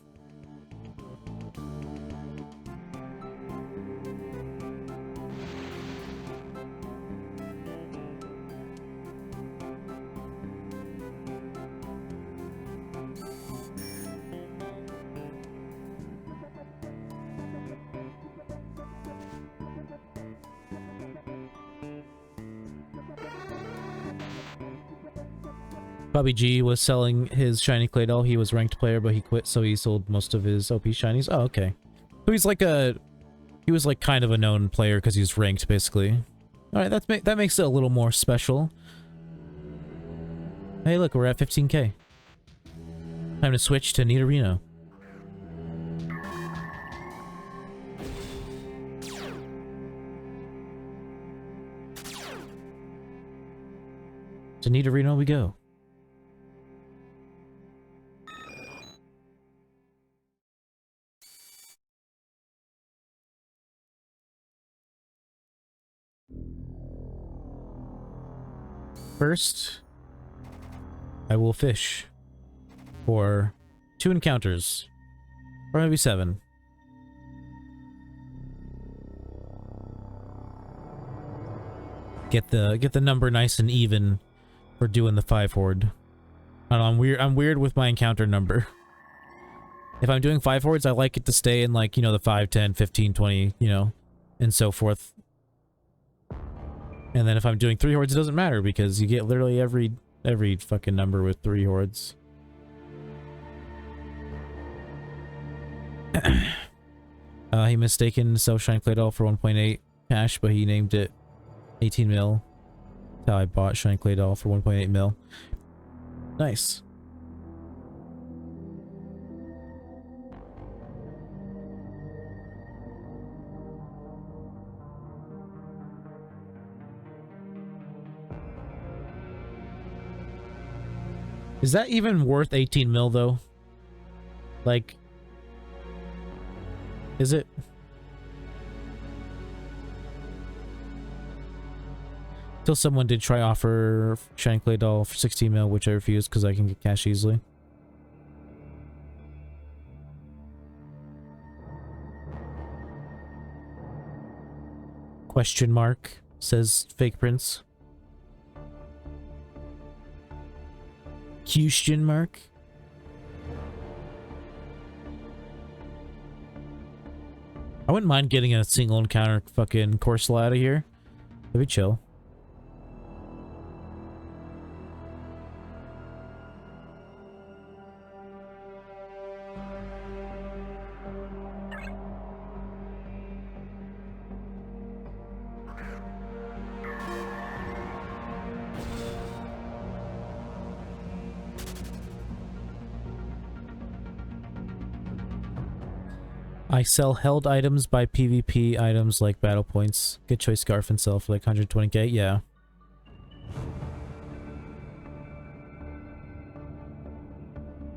Bobby G was selling his shiny Clay Doll. He was ranked player, but he quit, so he sold most of his OP shinies. Oh, okay. So he's like he was like kind of a known player because he's ranked, basically. All right, that makes it a little more special. Hey, look, we're at 15K. Time to switch to Nidorino. To Nidorino we go. First, I will fish for 2 encounters, or maybe 7. Get the number nice and even for doing the 5 horde. I don't know, I'm weird with my encounter number. If I'm doing 5 hordes, I like it to stay in, like, you know, the 5, 10, 15, 20, you know, and so forth. And then if I'm doing 3 hordes, it doesn't matter because you get literally every fucking number with 3 hordes. He mistaken self-shine clay doll for 1.8 cash, but he named it 18 mil. That's how I bought shine clay doll for 1.8 mil. Nice. Is that even worth 18 mil though? Like, is it? Till someone did try offer shine clay doll for 16 mil, which I refused because I can get cash easily. Question mark, says Fake Prince. Question mark. I wouldn't mind getting a single encounter fucking Corsola out of here. That'd be chill. I sell held items by PvP items like battle points. Good choice scarf and sell for like 120k. Yeah.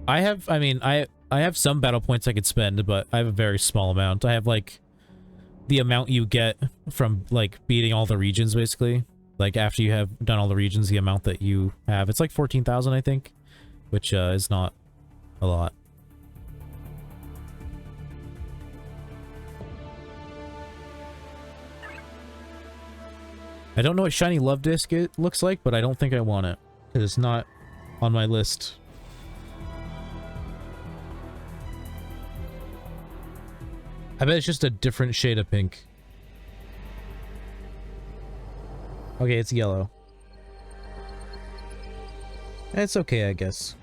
I have some battle points I could spend, but I have a very small amount. I have like the amount you get from like beating all the regions basically. Like after you have done all the regions, the amount that you have. It's like 14,000 I think, which is not a lot. I don't know what shiny love disc it looks like, but I don't think I want it. Because it's not on my list. I bet it's just a different shade of pink. Okay, it's yellow. It's okay, I guess.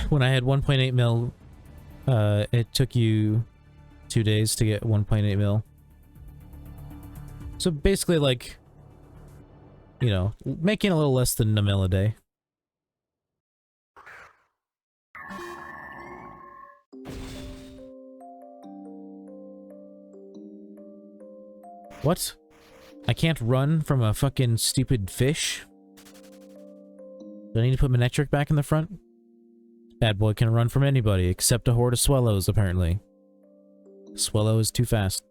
When I had 1.8 mil, it took you 2 days to get 1.8 mil. So basically, like, you know, making a little less than a mil a day. What? I can't run from a fucking stupid fish? Do I need to put Manectric back in the front? Bad boy can run from anybody, except a horde of swallows, apparently. Swallow is too fast.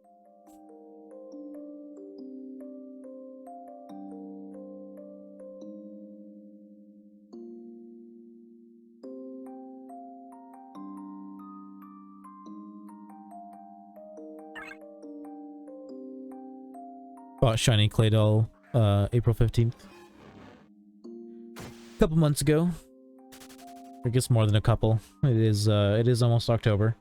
Bought shiny clay doll, April 15th. A couple months ago. I guess more than a couple. It is almost October.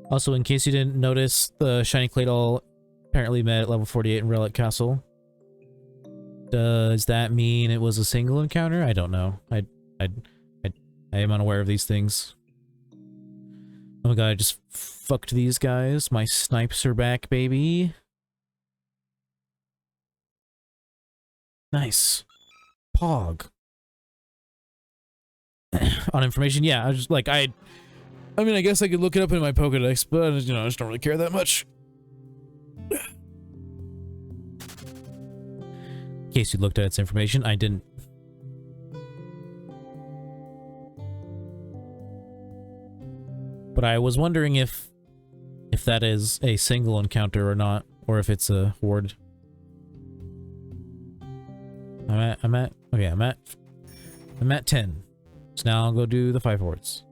Also, in case you didn't notice, the shiny Claydol apparently met at level 48 in Relic Castle. Does that mean it was a single encounter? I don't know. I am unaware of these things. Oh my god, I just fucked these guys. My snipes are back, baby. Nice. Pog. On information, yeah, I was just like, I mean, I guess I could look it up in my Pokedex, but, you know, I just don't really care that much. In case you looked at its information, I didn't. But I was wondering if that is a single encounter or not, or if it's a horde. I'm at 10. So now I'll go do the 5 hordes.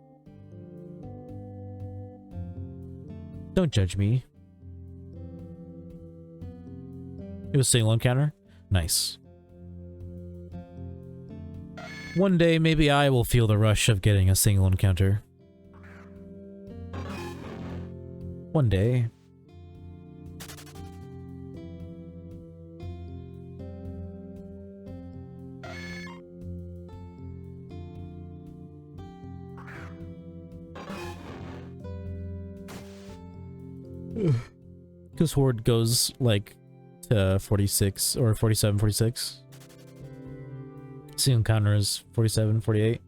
Don't judge me. It was a single encounter? Nice. One day, maybe I will feel the rush of getting a single encounter. One day. Because Horde goes, like, to 46, or 47, 46. Single encounter is 47, 48.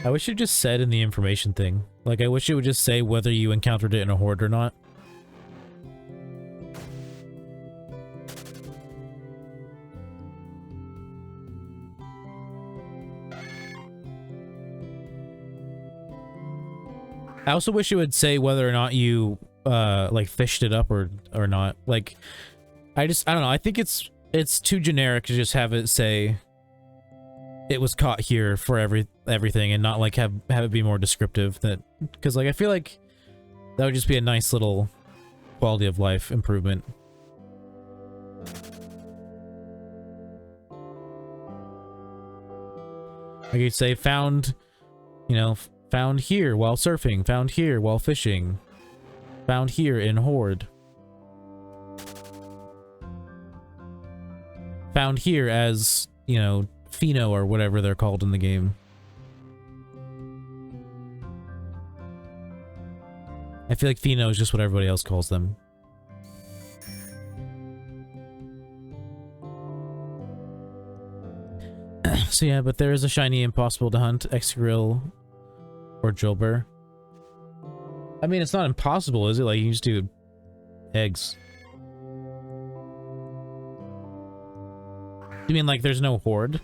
I wish it just said in the information thing. Like, I wish it would just say whether you encountered it in a Horde or not. I also wish it would say whether or not you, like, fished it up or not. Like, I don't know. I think it's too generic to just have it say it was caught here for everything and not, like, have it be more descriptive. That, because, like, I feel like that would just be a nice little quality of life improvement. I could say found, you know, found here while surfing, found here while fishing, found here in Horde. Found here as, you know, Pheno or whatever they're called in the game. I feel like Pheno is just what everybody else calls them. So yeah, but there is a shiny impossible to hunt, Excadrill or Jolbur. I mean, it's not impossible, is it? Like, you just do eggs. You mean like there's no Horde?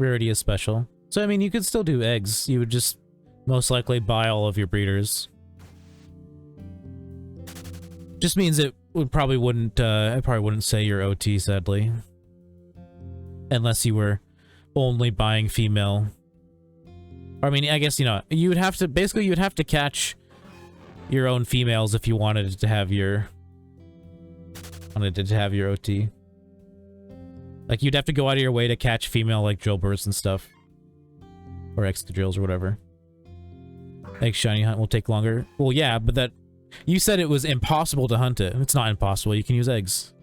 Rarity is special. So, I mean, you could still do eggs. You would just most likely buy all of your breeders. Just means it probably wouldn't say your OT, sadly. Unless you were only buying female. I mean, I guess, you know, you would have to, basically you would have to catch your own females if you wanted to have your OT. Like, you'd have to go out of your way to catch female, like, Jolburs and stuff. Or Excadrills or whatever. Egg shiny hunt will take longer. Well, yeah, but that... You said it was impossible to hunt it. It's not impossible. You can use eggs.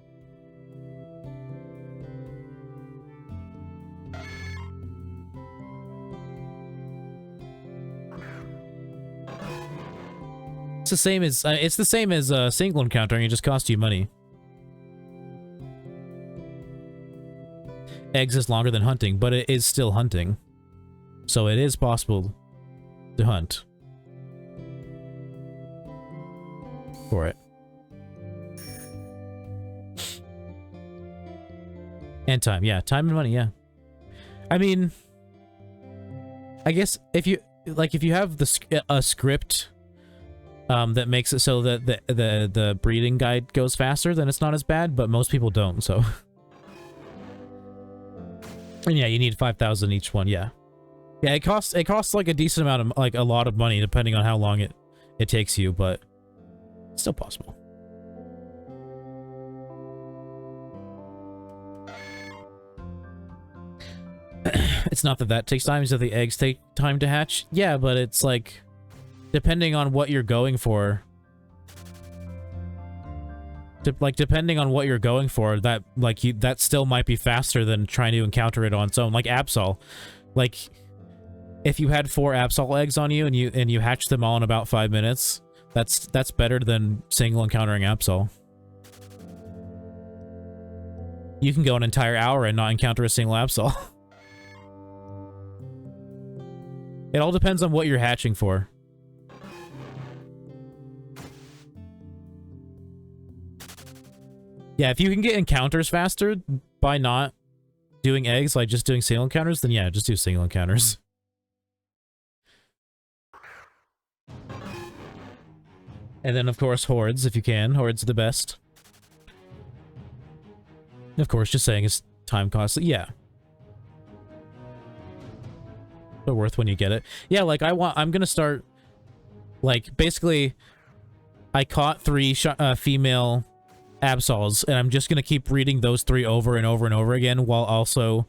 It's the same as a single encounter, and it just costs you money. Eggs is longer than hunting, but it is still hunting. So it is possible to hunt for it. And time, yeah. Time and money, yeah. I mean, I guess if you have a script that makes it so that the breeding guide goes faster, then it's not as bad, but most people don't, so. And yeah, you need 5,000 each one, yeah. Yeah, it costs like a decent amount of, like, a lot of money depending on how long it takes you, but it's still possible. It's not that takes time, it's that the eggs take time to hatch. Yeah, but it's like, depending on what you're going for. Depending on what you're going for, that, like, that still might be faster than trying to encounter it on its own. Like Absol. Like, if you had 4 Absol eggs on you and you hatched them all in about 5 minutes, that's better than single encountering Absol. You can go an entire hour and not encounter a single Absol. It all depends on what you're hatching for. Yeah, if you can get encounters faster by not doing eggs, like just doing single encounters, then yeah, just do single encounters. And then, of course, hordes, if you can. Hordes are the best. Of course, just saying it's time costly. Yeah. But worth when you get it. Yeah, like, I'm gonna start, like, basically, I caught 3 female Absols, and I'm just gonna keep reading those 3 over and over and over again, while also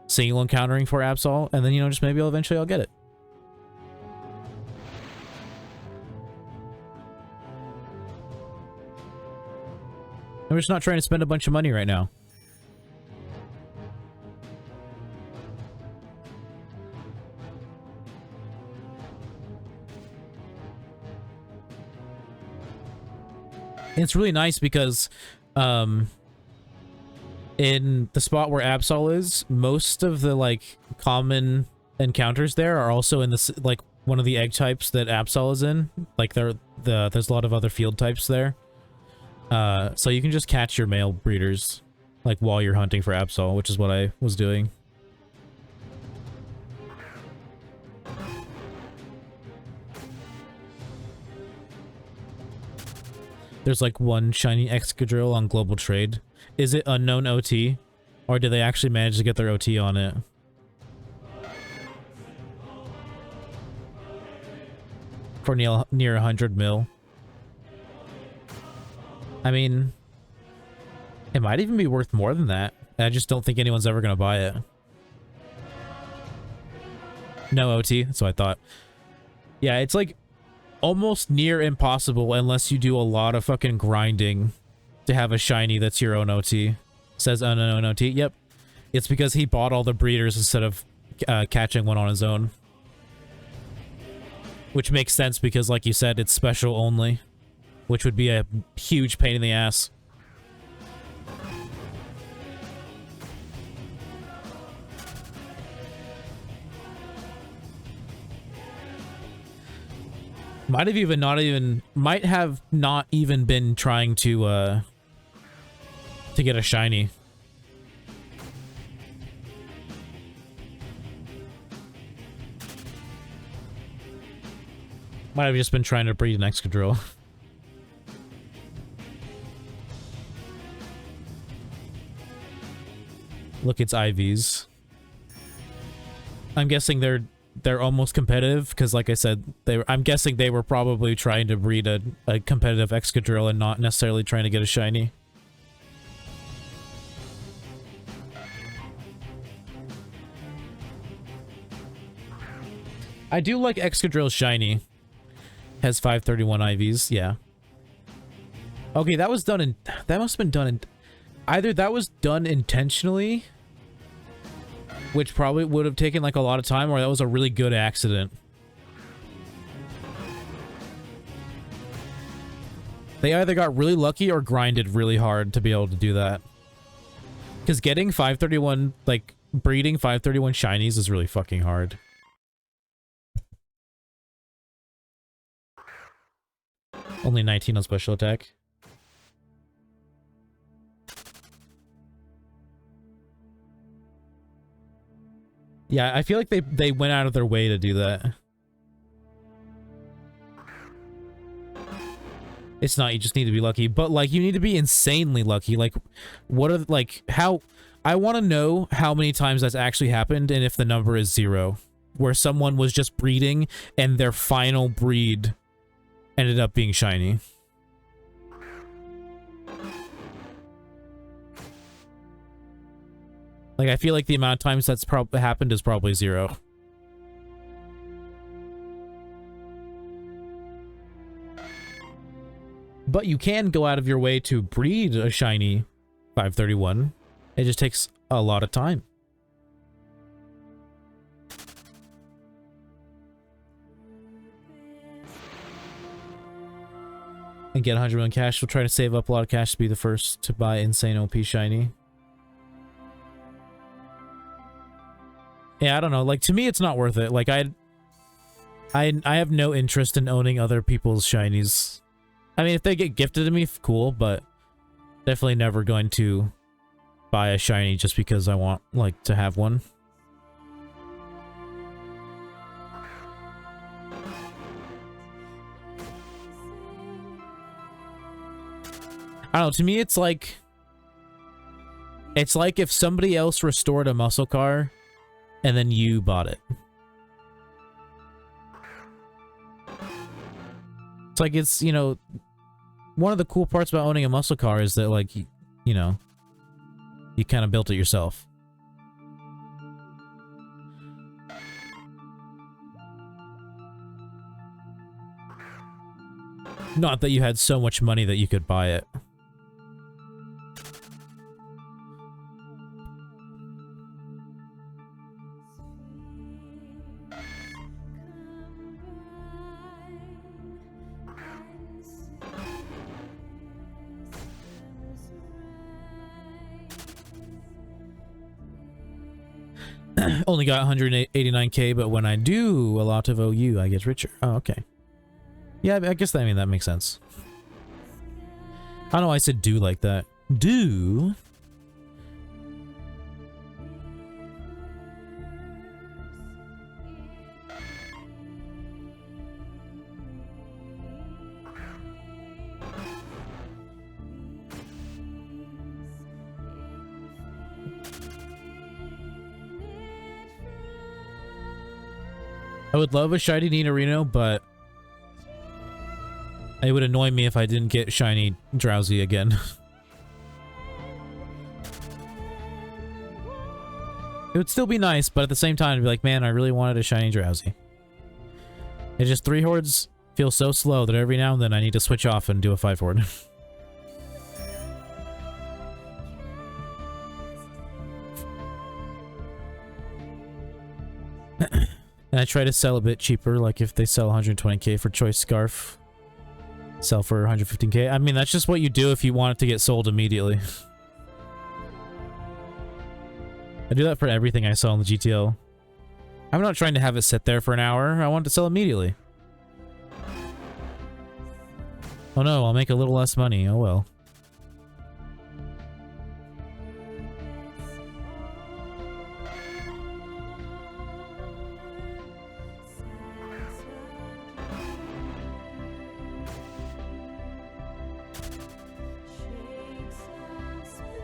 single encountering for Absol, and then, you know, just maybe eventually I'll get it. I'm just not trying to spend a bunch of money right now. It's really nice because, in the spot where Absol is, most of the, like, common encounters there are also in this, like, one of the egg types that Absol is in. Like, there's a lot of other field types there. So you can just catch your male breeders, like, while you're hunting for Absol, which is what I was doing. There's like 1 shiny Excadrill on global trade. Is it unknown OT? Or do they actually manage to get their OT on it? For near 100 mil. I mean, it might even be worth more than that. I just don't think anyone's ever gonna buy it. No OT, that's what I thought. Yeah, it's like almost near impossible unless you do a lot of fucking grinding to have a shiny that's your own OT. Says unknown OT. Yep. It's because he bought all the breeders instead of catching one on his own. Which makes sense because, like you said, it's special only. Which would be a huge pain in the ass. Might have not even been trying to get a shiny. Might have just been trying to breed an Excadrill. Look, it's IVs. I'm guessing they're almost competitive because, like I said, I'm guessing they were probably trying to breed a competitive Excadrill and not necessarily trying to get a shiny. I do like Excadrill's shiny. Has 531 IVs, yeah. Okay, that was done in... That must have been done in... Either that was done intentionally, which probably would have taken like a lot of time, or that was a really good accident. They either got really lucky or grinded really hard to be able to do that. Because getting 531, like, breeding 531 shinies is really fucking hard. Only 19 on special attack. Yeah, I feel like they went out of their way to do that. It's not, you just need to be lucky. But, like, you need to be insanely lucky. Like, what are, like, how... I want to know how many times that's actually happened and if the number is 0. Where someone was just breeding and their final breed ended up being shiny. Like, I feel like the amount of times that's happened is probably 0. But you can go out of your way to breed a shiny 531. It just takes a lot of time. And get 100 million cash. We'll try to save up a lot of cash to be the first to buy insane OP shiny. Yeah, I don't know. Like, to me, it's not worth it. Like, I have no interest in owning other people's shinies. I mean, if they get gifted to me, cool, but definitely never going to buy a shiny just because I want, like, to have one. I don't know, to me it's like if somebody else restored a muscle car and then you bought it. It's like, it's, you know, one of the cool parts about owning a muscle car is that, like, you know, you kind of built it yourself. Not that you had so much money that you could buy it. Only got 189k, but when I do a lot of OU, I get richer. Oh, okay. Yeah, I guess that, I mean, that makes sense. I don't know why I said do like that. Do? I would love a shiny Nidorino, but it would annoy me if I didn't get shiny Drowsy again. It would still be nice, but at the same time, I'd be like, man, I really wanted a shiny Drowsy. It's just 3 hordes feel so slow that every now and then I need to switch off and do a 5 horde. And I try to sell a bit cheaper, like if they sell 120k for Choice Scarf, sell for 115k. I mean, that's just what you do if you want it to get sold immediately. I do that for everything I sell in the GTL. I'm not trying to have it sit there for an hour. I want it to sell immediately. Oh no, I'll make a little less money. Oh well.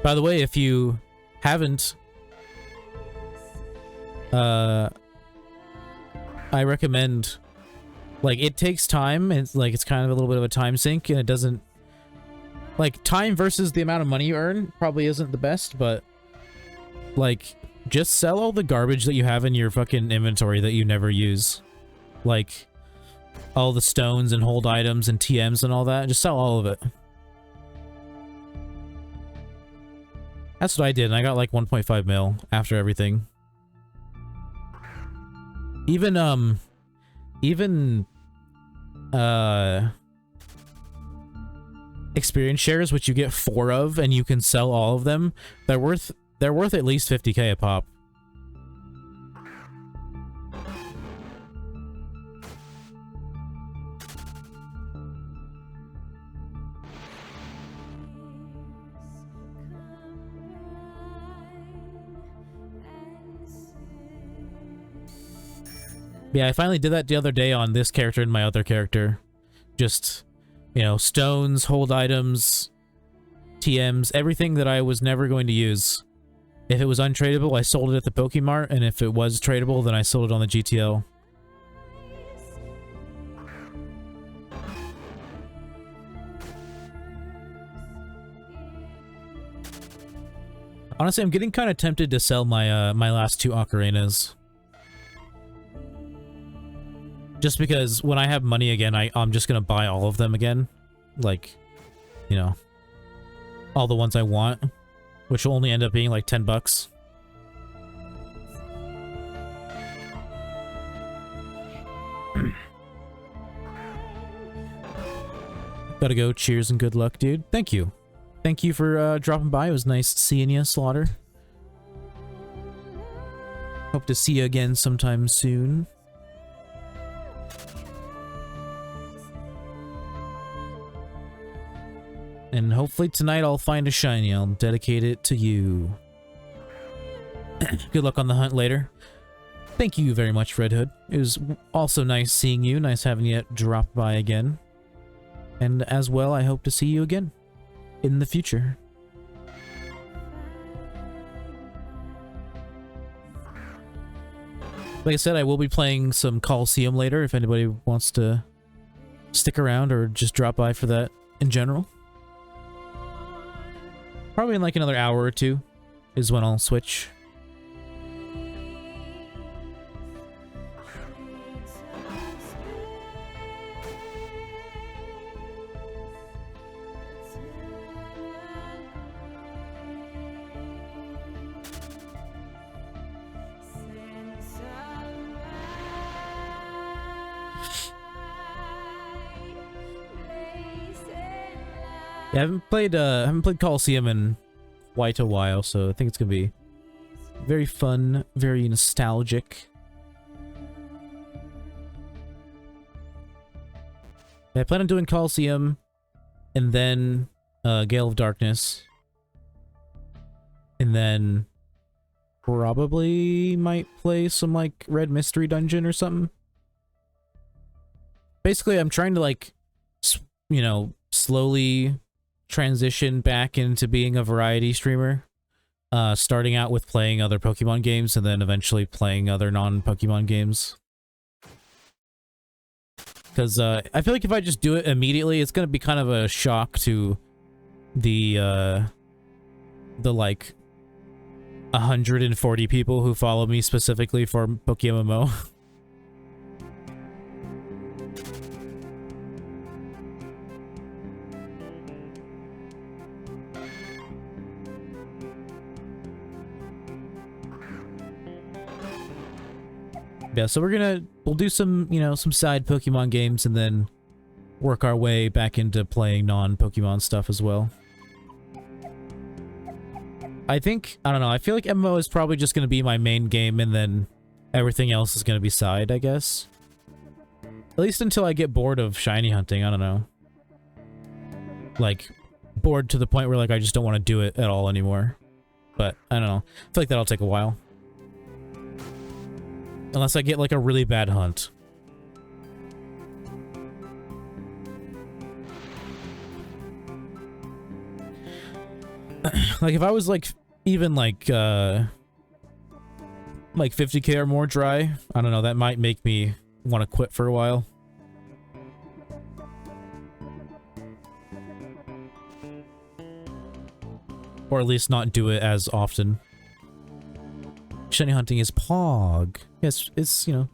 By the way, if you haven't, I recommend, like, it takes time, and it's kind of a little bit of a time sink, and it doesn't, like, time versus the amount of money you earn probably isn't the best, but, like, just sell all the garbage that you have in your fucking inventory that you never use. Like, all the stones and hold items and TMs and all that. Just sell all of it. That's what I did, and I got like 1.5 mil after everything. Even experience shares, which you get 4 of, and you can sell all of them, they're worth at least 50k a pop. Yeah, I finally did that the other day on this character and my other character. Just You know, stones, hold items, TMs, everything that I was never going to use. If it was untradeable, I sold it at the Pokemart, and if it was tradable, then I sold it on the GTL. Honestly, I'm getting kind of tempted to sell my my last 2 ocarinas. Just because when I have money again, I'm just gonna buy all of them again. Like, you know, all the ones I want, which will only end up being like 10 bucks. Gotta go. Cheers and good luck, dude. Thank you. Thank you for dropping by. It was nice seeing you, Slaughter. Hope to see you again sometime soon. And hopefully tonight I'll find a shiny. I'll dedicate it to you. Good luck on the hunt later. Thank you very much, Red Hood. It was also nice seeing you. Nice having you drop by again. And as well, I hope to see you again in the future. Like I said, I will be playing some Coliseum later if anybody wants to stick around or just drop by for that in general. Probably in like another hour or 2 is when I'll switch. Yeah, I haven't played Coliseum in quite a while, so I think it's gonna be very fun, very nostalgic. Yeah, I plan on doing Coliseum, and then Gale of Darkness, and then probably might play some like Red Mystery Dungeon or something. Basically, I'm trying to like, you know, slowly transition back into being a variety streamer, starting out with playing other Pokemon games and then eventually playing other non-Pokemon games. Because I feel like if I just do it immediately, it's gonna be kind of a shock to the like 140 people who follow me specifically for Pokemon. Yeah, so we'll do some, you know, some side Pokemon games and then work our way back into playing non-Pokemon stuff as well. I don't know, I feel like MMO is probably just going to be my main game and then everything else is going to be side, I guess. At least until I get bored of shiny hunting, I don't know. Like, bored to the point where, like, I just don't want to do it at all anymore. But, I don't know. I feel like that'll take a while. Unless I get, like, a really bad hunt. Like, if I was, like, even, like 50k or more dry, I don't know, that might make me want to quit for a while. Or at least not do it as often. Shiny hunting is pog. Yes, it's, you know,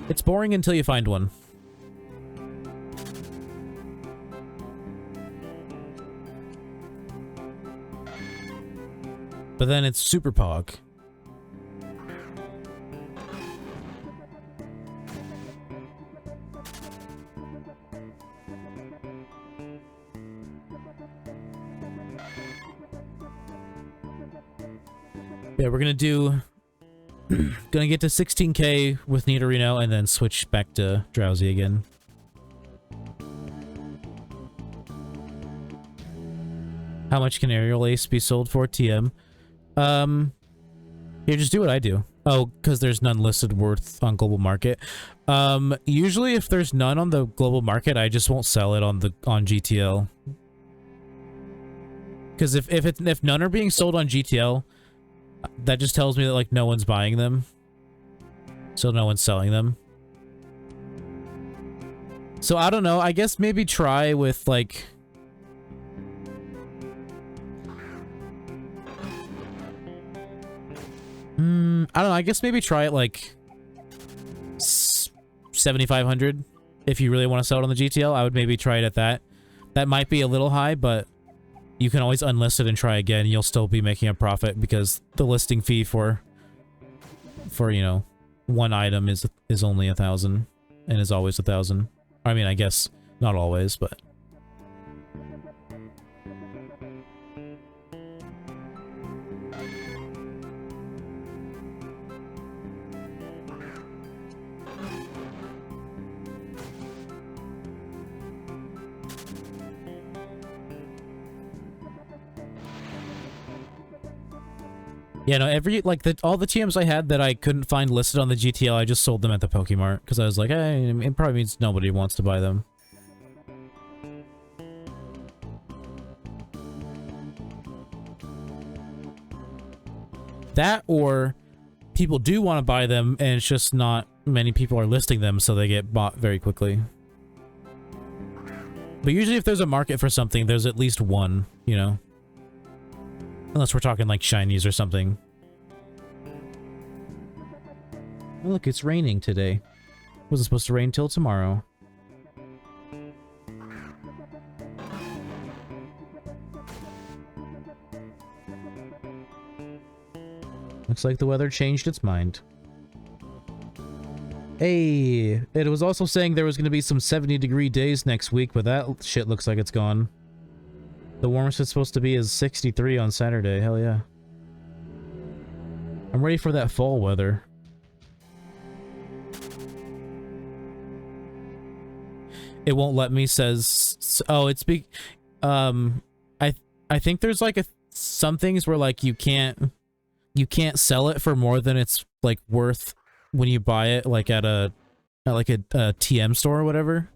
it's boring until you find one. But then it's super pog. Yeah, we're gonna do... gonna get to 16k with Nidorino and then switch back to Drowsy again. How much can Aerial Ace be sold for, TM? Here, just do what I do. Oh, because there's none listed worth on global market. Usually if there's none on the global market, I just won't sell it on GTL. Because if none are being sold on GTL, that just tells me that like no one's buying them, so no one's selling them. So I don't know. I guess maybe try with like. I don't know. I guess maybe try it like 7,500 if you really want to sell it on the GTL. I would maybe try it at that. That might be a little high, but you can always unlist it and try again. You'll still be making a profit because the listing fee for you know, one item is only 1,000 and is always 1,000. I mean, I guess not always, but. Yeah, no, all the TMs I had that I couldn't find listed on the GTL, I just sold them at the Pokemart because I was like, hey, it probably means nobody wants to buy them. That, or people do want to buy them and it's just not many people are listing them, so they get bought very quickly. But usually if there's a market for something, there's at least one, you know? Unless we're talking like shinies or something. Oh, look, it's raining today. Wasn't supposed to rain till tomorrow. Looks like the weather changed its mind. Hey, it was also saying there was going to be some 70-degree days next week, but that shit looks like it's gone. The warmest it's supposed to be is 63 on Saturday. Hell yeah. I'm ready for that fall weather. It won't let me, says... Oh, it's I think there's like some things where like you can't sell it for more than it's like worth when you buy it like at a TM store or whatever.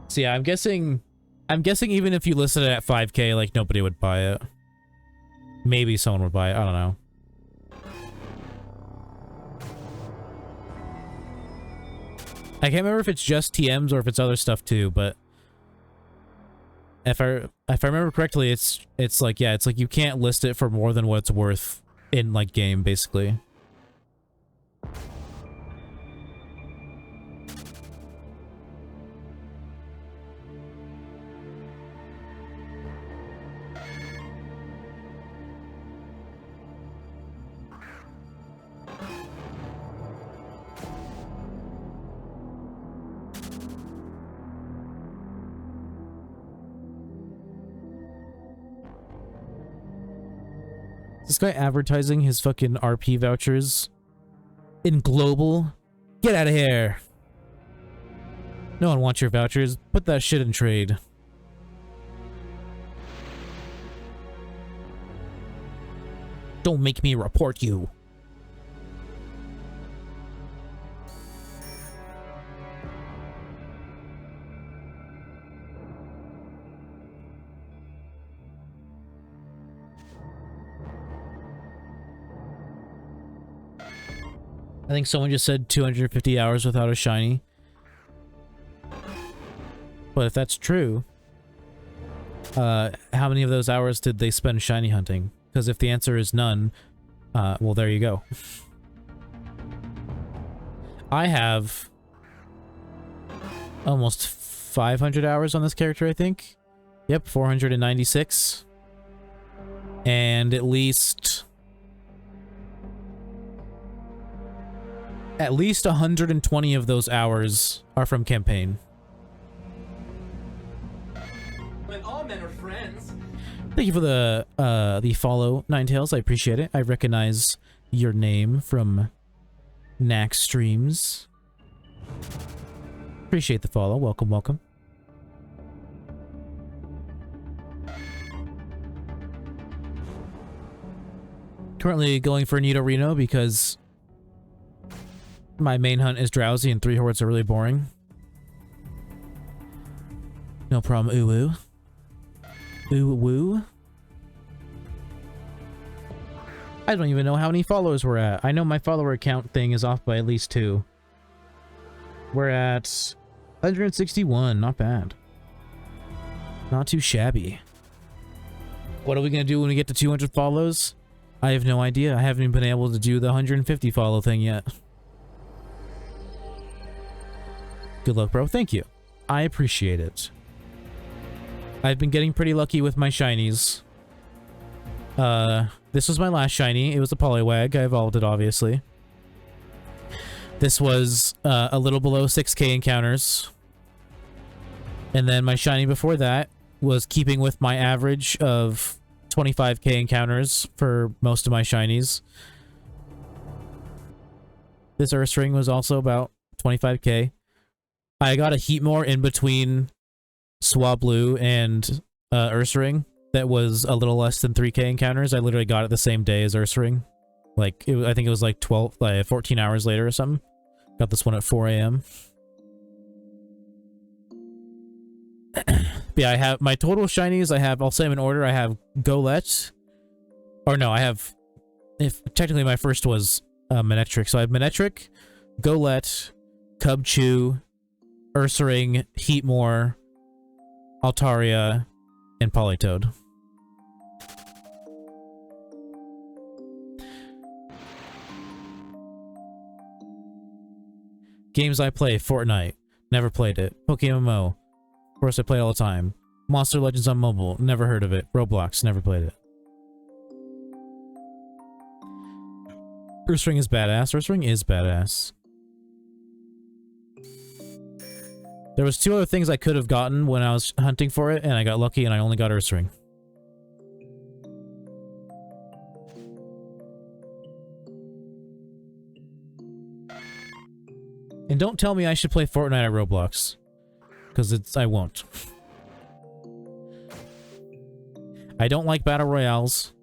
So yeah, I'm guessing even if you listed it at 5K, like nobody would buy it. Maybe someone would buy it, I don't know. I can't remember if it's just TMs or if it's other stuff too, but if I remember correctly, it's like, yeah, it's like you can't list it for more than what it's worth in like game, basically. This guy advertising his fucking RP vouchers in global? Get out of here. No one wants your vouchers. Put that shit in trade. Don't make me report you. I think someone just said 250 hours without a shiny. But if that's true, how many of those hours did they spend shiny hunting? Because if the answer is none, well, there you go. I have almost 500 hours on this character, I think. Yep, 496. And at least 120 of those hours are from campaign. When all men are friends. Thank you for the follow, Ninetails. I appreciate it. I recognize your name from Nax Streams. Appreciate the follow. Welcome, welcome. Currently going for Nito Reno because my main hunt is drowsy and 3 hordes are really boring. No problem, ooh-woo. Ooh-woo. I don't even know how many followers we're at. I know my follower count thing is off by at least 2. We're at 161, not bad. Not too shabby. What are we gonna do when we get to 200 follows? I have no idea. I haven't even been able to do the 150 follow thing yet. Good luck, bro. Thank you. I appreciate it. I've been getting pretty lucky with my shinies. This was my last shiny. It was a Poliwag. I evolved it, obviously. This was a little below 6k encounters. And then my shiny before that was keeping with my average of 25k encounters for most of my shinies. This Ursaring was also about 25k. I got a Heatmore in between Swablu and Ursaring that was a little less than 3k encounters. I literally got it the same day as Ursaring. Like, I think it was like 14 hours later or something. Got this one at 4 a.m. Yeah, I have my total shinies. I'll say them in order. I have Golett. Or no, I have... technically my first was Manectric. So I have Manectric, Golett, Cubchoo, Ursaring, Heatmore, Altaria, and Politoed. Games I play: Fortnite. Never played it. Pokemon. Of course, I play all the time. Monster Legends on mobile. Never heard of it. Roblox. Never played it. Ursaring is badass. Ursaring is badass. There was 2 other things I could have gotten when I was hunting for it, and I got lucky and I only got Ursaring. And don't tell me I should play Fortnite at Roblox. Because I won't. I don't like Battle Royales.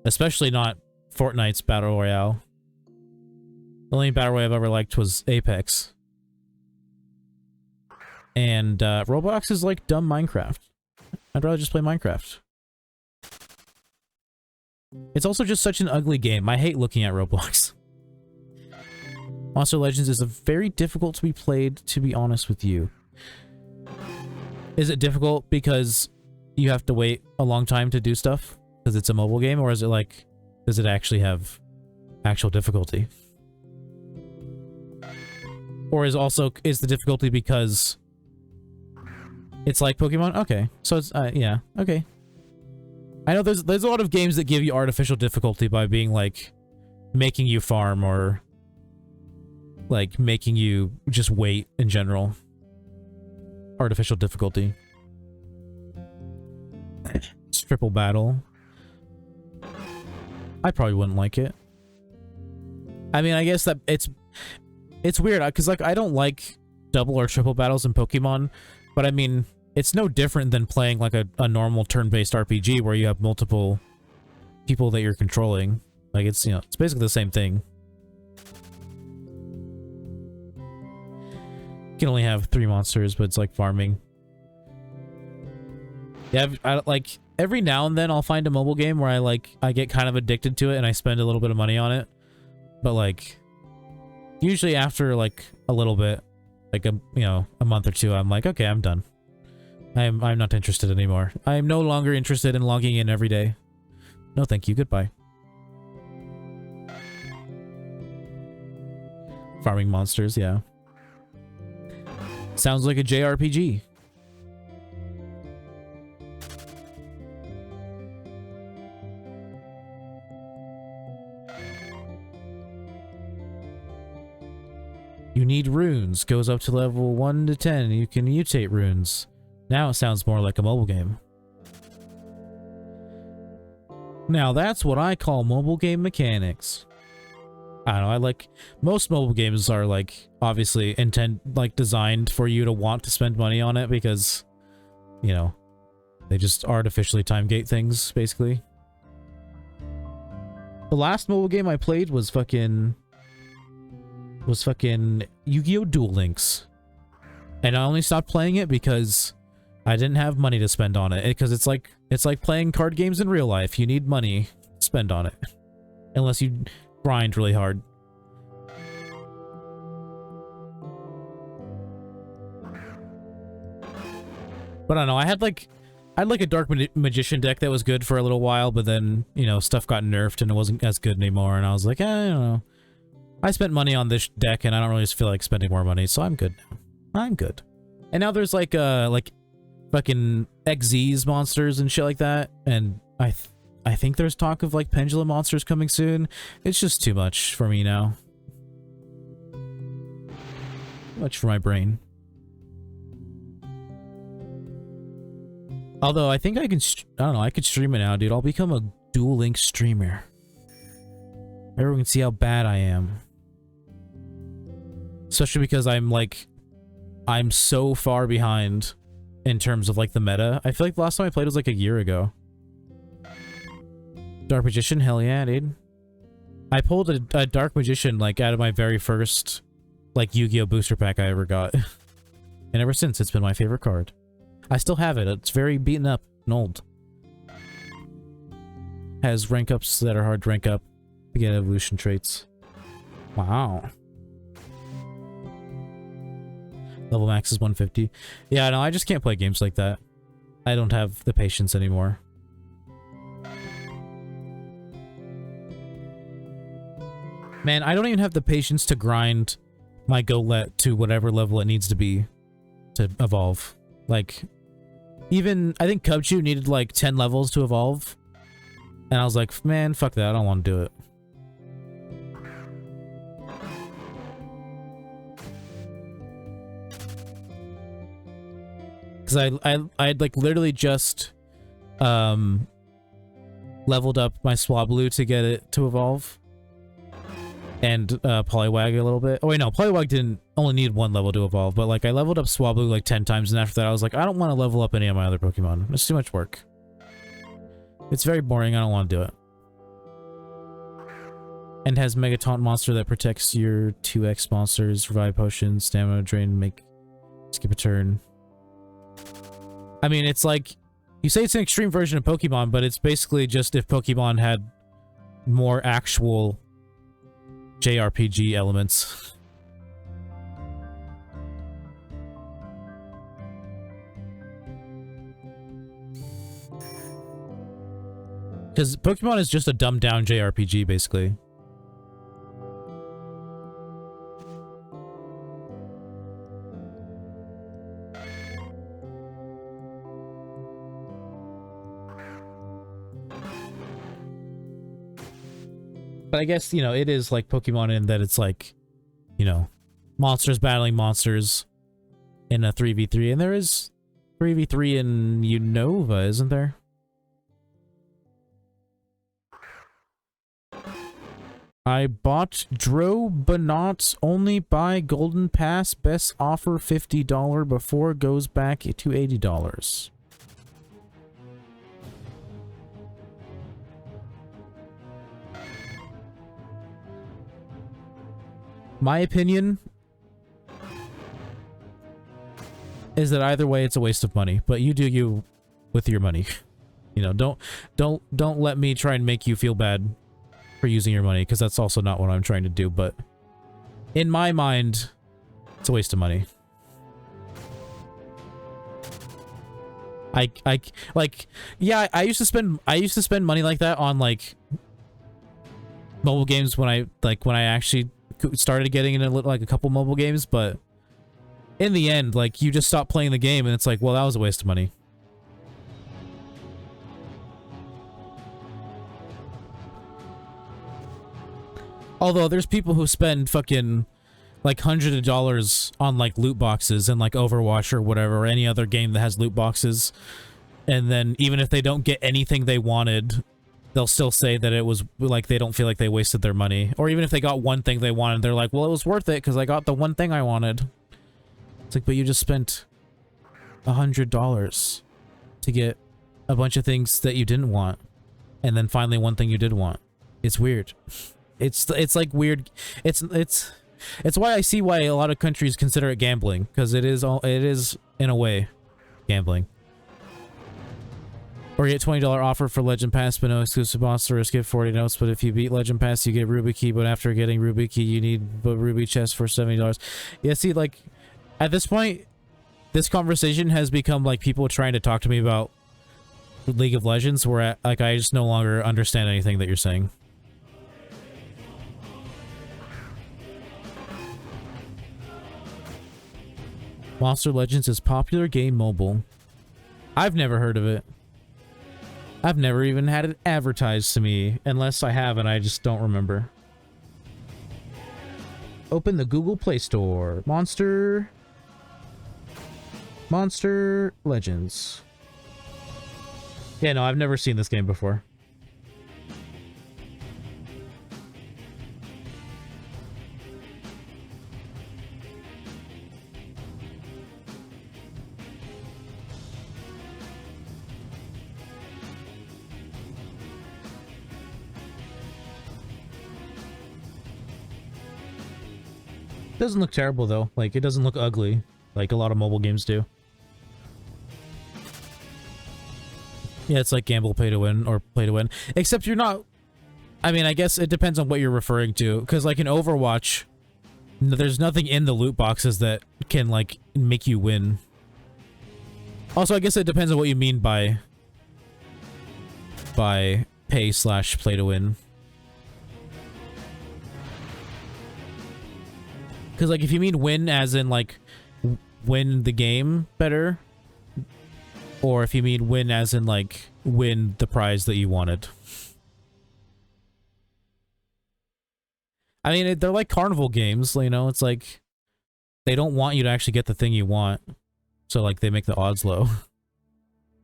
Especially not Fortnite's Battle Royale. The only Battle Royale I've ever liked was Apex. And Roblox is like dumb Minecraft. I'd rather just play Minecraft. It's also just such an ugly game. I hate looking at Roblox. Monster Legends is very difficult to be played, to be honest with you. Is it difficult because you have to wait a long time to do stuff? Because it's a mobile game? Or is it like, does it actually have actual difficulty? Or is the difficulty because it's like Pokemon? Okay. So it's, yeah, okay. I know there's a lot of games that give you artificial difficulty by being like, making you farm or like making you just wait in general. Artificial difficulty. It's triple battle. I probably wouldn't like it. I mean, I guess that it's weird because like I don't like double or triple battles in Pokemon, but I mean it's no different than playing like a normal turn-based RPG where you have multiple people that you're controlling. Like it's, you know, it's basically the same thing. You can only have 3 monsters, but it's like farming. Yeah, like every now and then I'll find a mobile game where I get kind of addicted to it and I spend a little bit of money on it. But like usually after like a little bit, like a month or 2, I'm like, okay, I'm done. I'm not interested anymore. I am no longer interested in logging in every day. No, thank you. Goodbye. Farming monsters, yeah. Sounds like a JRPG. You need runes. Goes up to level 1 to 10. You can mutate runes. Now it sounds more like a mobile game. Now that's what I call mobile game mechanics. I don't know, I like... Most mobile games are like, obviously, designed for you to want to spend money on it because, you know, they just artificially time gate things, basically. The last mobile game I played was fucking Yu-Gi-Oh! Duel Links. And I only stopped playing it because I didn't have money to spend on it. Because it's like playing card games in real life. You need money to spend on it. Unless you grind really hard. But I don't know, I had like a Dark Magician deck that was good for a little while, but then, you know, stuff got nerfed and it wasn't as good anymore, and I was like, I don't know. I spent money on this deck and I don't really feel like spending more money, so I'm good now. I'm good. And now there's like fucking XZ's monsters and shit like that, and I think there's talk of like pendulum monsters coming soon. It's just too much for me now. Too much for my brain. Although I think I can, I don't know, I could stream it now, dude. I'll become a Duel Link streamer. Everyone can see how bad I am. Especially because I'm so far behind in terms of like the meta. I feel like the last time I played was like a year ago. Dark Magician, hell yeah, dude. I pulled a Dark Magician like out of my very first like Yu-Gi-Oh! Booster pack I ever got. And ever since, it's been my favorite card. I still have it. It's very beaten up and old. Has rank ups that are hard to rank up to get evolution traits. Wow. Level max is 150. Yeah, no, I just can't play games like that. I don't have the patience anymore. Man, I don't even have the patience to grind my Golett to whatever level it needs to be to evolve. Like, even, I think Cubchoo needed like 10 levels to evolve. And I was like, man, fuck that, I don't want to do it. Because I'd like literally just leveled up my Swablu to get it to evolve. And Poliwag a little bit. Oh wait, no, Poliwag didn't only need 1 level to evolve, but like I leveled up Swablu like 10 times, and after that I was like, I don't want to level up any of my other Pokemon. It's too much work. It's very boring, I don't want to do it. And has Mega Taunt monster that protects your 2x monsters, revive potion, stamina drain, make skip a turn. I mean, it's like, you say it's an extreme version of Pokemon, but it's basically just if Pokemon had more actual JRPG elements. Because Pokemon is just a dumbed down JRPG, basically. But I guess, you know, it is like Pokemon in that it's like, you know, monsters battling monsters in a 3v3. And there is 3v3 in Unova, isn't there? I bought Drobonauts only buy Golden Pass. Best offer $50 before it goes back to $80. My opinion is that either way it's a waste of money, but you do you with your money. You know, don't let me try and make you feel bad for using your money, because that's also not what I'm trying to do, but in my mind, it's a waste of money. Yeah, I used to spend money like that on like mobile games when I actually started getting into like a couple mobile games, but in the end, like, you just stop playing the game and it's like, well, that was a waste of money. Although there's people who spend fucking like hundreds of dollars on like loot boxes in like Overwatch or whatever, or any other game that has loot boxes, and then even if they don't get anything they wanted, they'll still say that it was like they don't feel like they wasted their money. Or even if they got one thing they wanted, they're like, well, it was worth it because I got the one thing I wanted. It's like, but you just spent $100 to get a bunch of things that you didn't want, and then finally one thing you did want. It's weird. It's like weird. It's why I see why a lot of countries consider it gambling, because it is in a way gambling. Or get $20 offer for Legend Pass, but no exclusive monster risk get 40 notes. But if you beat Legend Pass, you get Ruby Key. But after getting Ruby Key, you need the Ruby Chest for $70. Yeah, see, like at this point, this conversation has become like people trying to talk to me about League of Legends, where like I just no longer understand anything that you're saying. Monster Legends is popular game mobile. I've never heard of it. I've never even had it advertised to me, unless I have and I just don't remember. Open the Google Play Store. Monster Legends. Yeah, no, I've never seen this game before. Doesn't look terrible though. Like, it doesn't look ugly like a lot of mobile games do. Yeah, it's like gamble pay to win or play to win. Except you're not... I mean, I guess it depends on what you're referring to. Because like in Overwatch, there's nothing in the loot boxes that can like make you win. Also, I guess it depends on what you mean by pay/play to win. Because, like, if you mean win as in, like, win the game better, or if you mean win as in, like, win the prize that you wanted. I mean, they're like carnival games, you know? It's like, they don't want you to actually get the thing you want. So, like, they make the odds low.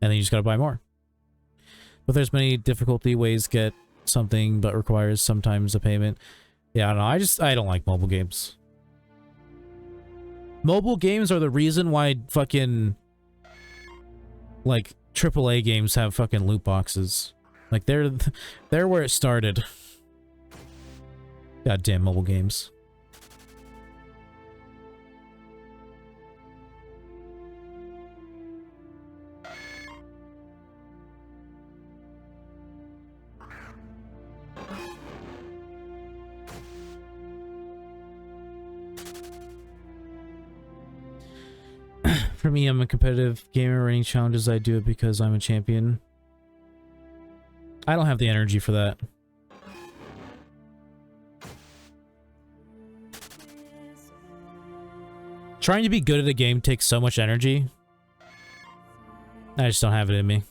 And then you just gotta buy more. But there's many difficulty ways to get something, but requires sometimes a payment. Yeah, I don't know. I don't like mobile games. Mobile games are the reason why fucking, like, AAA games have fucking loot boxes. Like, they're where it started. Goddamn mobile games. For me, I'm a competitive gamer. Running challenges, I do it because I'm a champion. I don't have the energy for that. Trying to be good at a game takes so much energy. I just don't have it in me.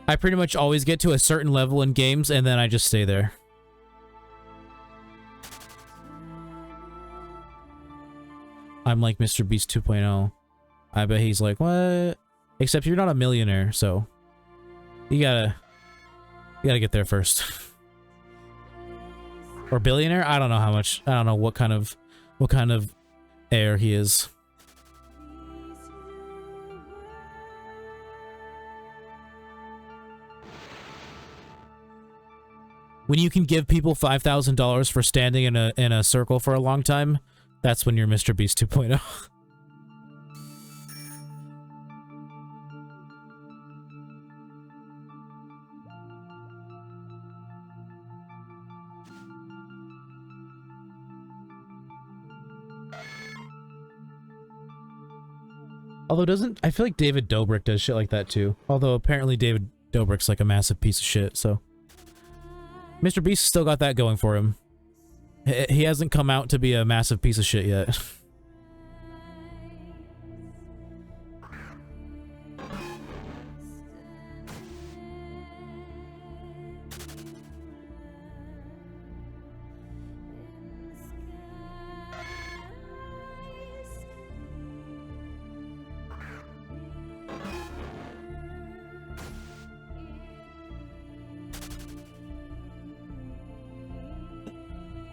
I pretty much always get to a certain level in games and then I just stay there. I'm like Mr. Beast 2.0. I bet he's like, what? Except you're not a millionaire, so you gotta get there first. Or billionaire? I don't know how much. I don't know what kind of heir he is. When you can give people $5,000 for standing in a circle for a long time, that's when you're Mr. Beast 2.0. Although I feel like David Dobrik does shit like that too. Although apparently David Dobrik's like a massive piece of shit, so. Mr. Beast still got that going for him. He hasn't come out to be a massive piece of shit yet.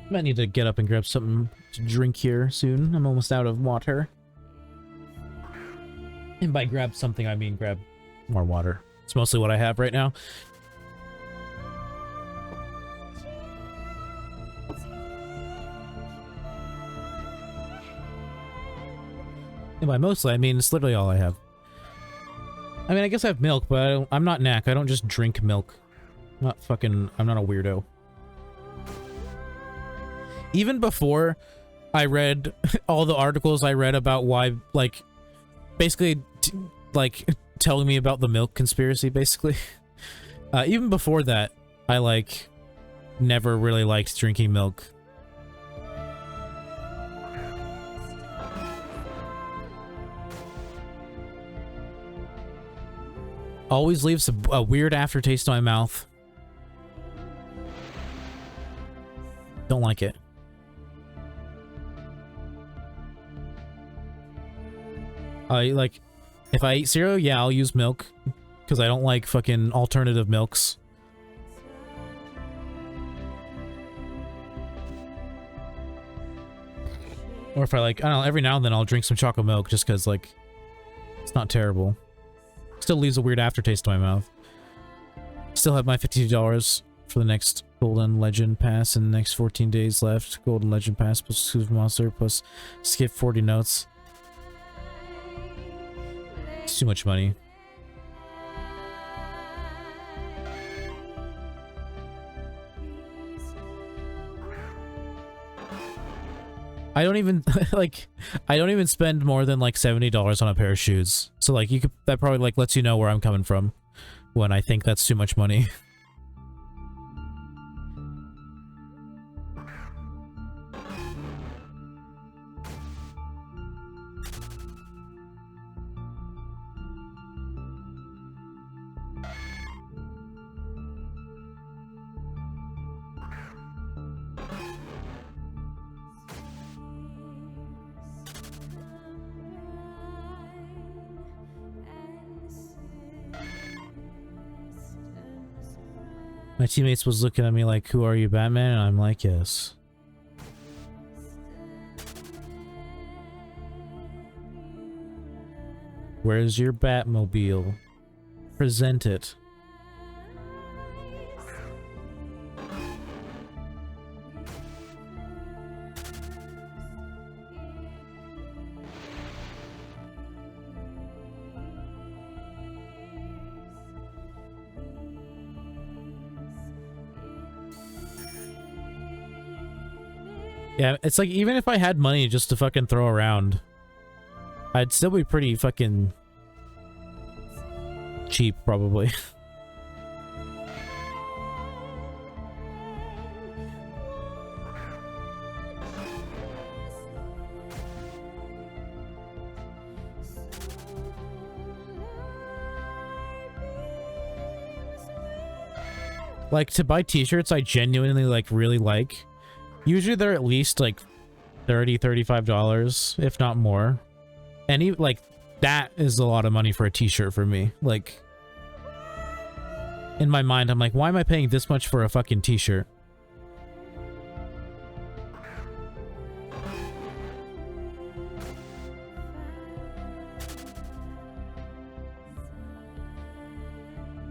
Might need to get up and grab something to drink here soon. I'm almost out of water. And by grab something, I mean grab more water. It's mostly what I have right now. And by mostly, I mean, it's literally all I have. I mean, I guess I have milk, but I'm not Knack. I don't just drink milk. I'm not a weirdo. Even before I read all the articles I read about why, like, basically, like, telling me about the milk conspiracy, basically. Even before that, I, like, never really liked drinking milk. Always leaves a weird aftertaste in my mouth. Don't like it. Like, if I eat cereal, yeah, I'll use milk. Because I don't like fucking alternative milks. Or if I like, I don't know, every now and then I'll drink some chocolate milk just because, like, it's not terrible. Still leaves a weird aftertaste in my mouth. Still have my $52 for the next Golden Legend Pass in the next 14 days left. Golden Legend Pass plus Exclusive Monster plus skip 40 notes. It's too much money. I don't even like I don't even spend more than like $70 on a pair of shoes. So like you could that probably like lets you know where I'm coming from when I think that's too much money. My teammates was looking at me like, "Who are you, Batman?" And I'm like, "Yes." Where's your Batmobile? Present it. Yeah, it's like, even if I had money just to fucking throw around, I'd still be pretty fucking cheap, probably. Like, to buy t-shirts I genuinely, like, really like. Usually they're at least like $30, $35, if not more. And even, like, that is a lot of money for a t-shirt for me. Like, in my mind, I'm like, why am I paying this much for a fucking t-shirt?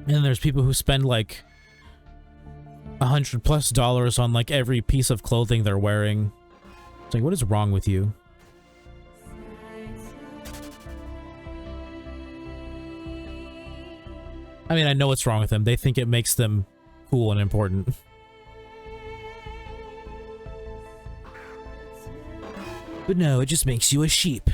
And then there's people who spend like $100+ on like every piece of clothing they're wearing. It's like, what is wrong with you? I mean, I know what's wrong with them. They think it makes them cool and important. But no, it just makes you a sheep.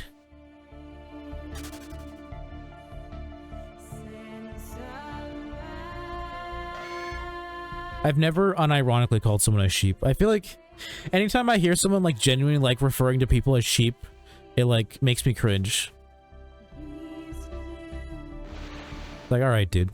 I've never unironically called someone a sheep. I feel like anytime I hear someone like genuinely like referring to people as sheep, it like makes me cringe. Like, all right, dude.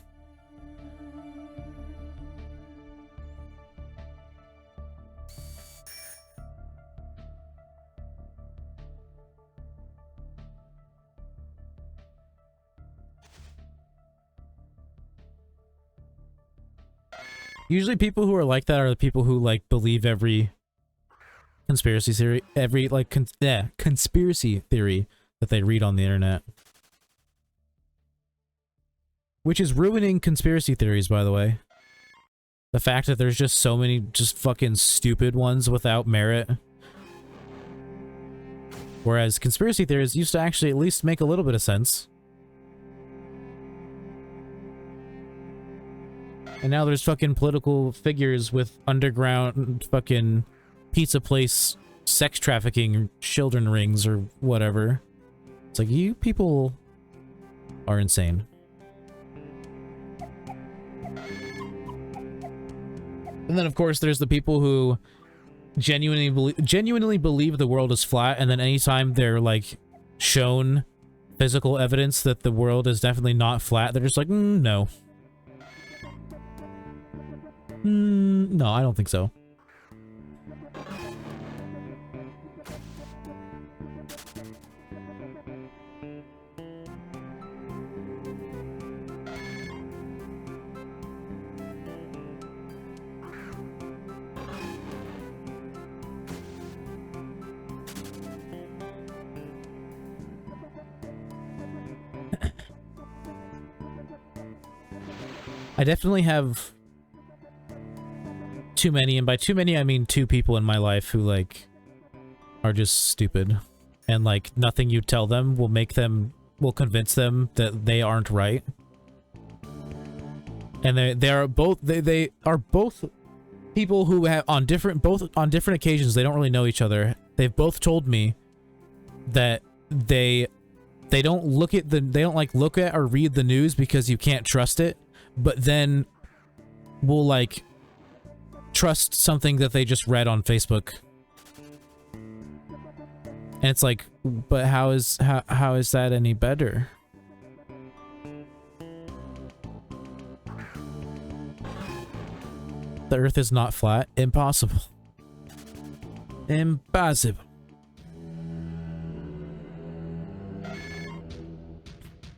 Usually people who are like that are the people who like believe every conspiracy theory, every like conspiracy theory that they read on the internet. which is ruining conspiracy theories, by the way. The fact that there's just so many just fucking stupid ones without merit. Whereas conspiracy theories used to actually at least make a little bit of sense. And now there's fucking political figures with underground fucking pizza place sex trafficking children rings or whatever. It's like, you people are insane. And then, of course, there's the people who genuinely believe the world is flat, and then anytime they're, like, shown physical evidence that the world is definitely not flat, they're just like, no. No, I don't think so. I definitely have too many, and by too many I mean 2 people in my life who, like, are just stupid. And, like, nothing you tell them will convince them that they aren't right. And they are both people who have on different occasions they don't really know each other. They've both told me that they don't look at or read the news because you can't trust it, but then will, like, trust something that they just read on Facebook. And it's like, but how is that any better? The Earth is not flat. Impossible. Impossible.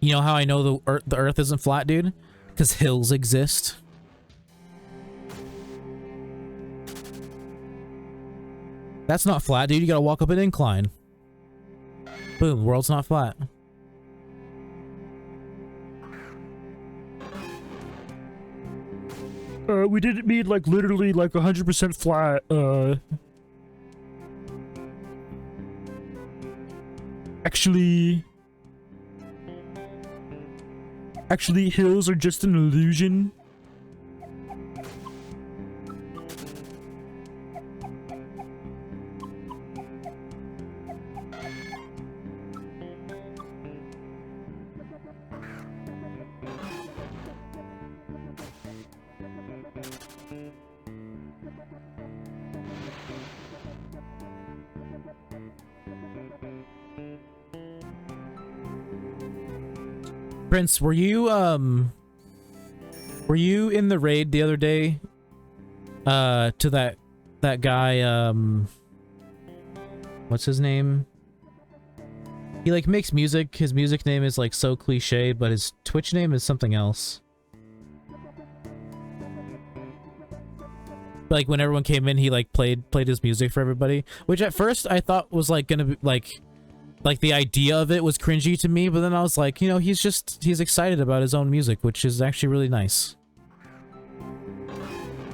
You know how I know the Earth isn't flat, dude? Because hills exist. That's not flat, dude. You gotta walk up an incline. Boom, the world's not flat. We didn't mean, like, literally, like, 100% flat, Actually, hills are just an illusion. Prince, were you in the raid the other day? To that guy, what's his name? He, like, makes music. His music name is, like, so cliche, but his Twitch name is something else. Like, when everyone came in, he, like, played his music for everybody, which at first I thought was, like, gonna be, like the idea of it was cringy to me, but then I was like, you know, he's excited about his own music, which is actually really nice.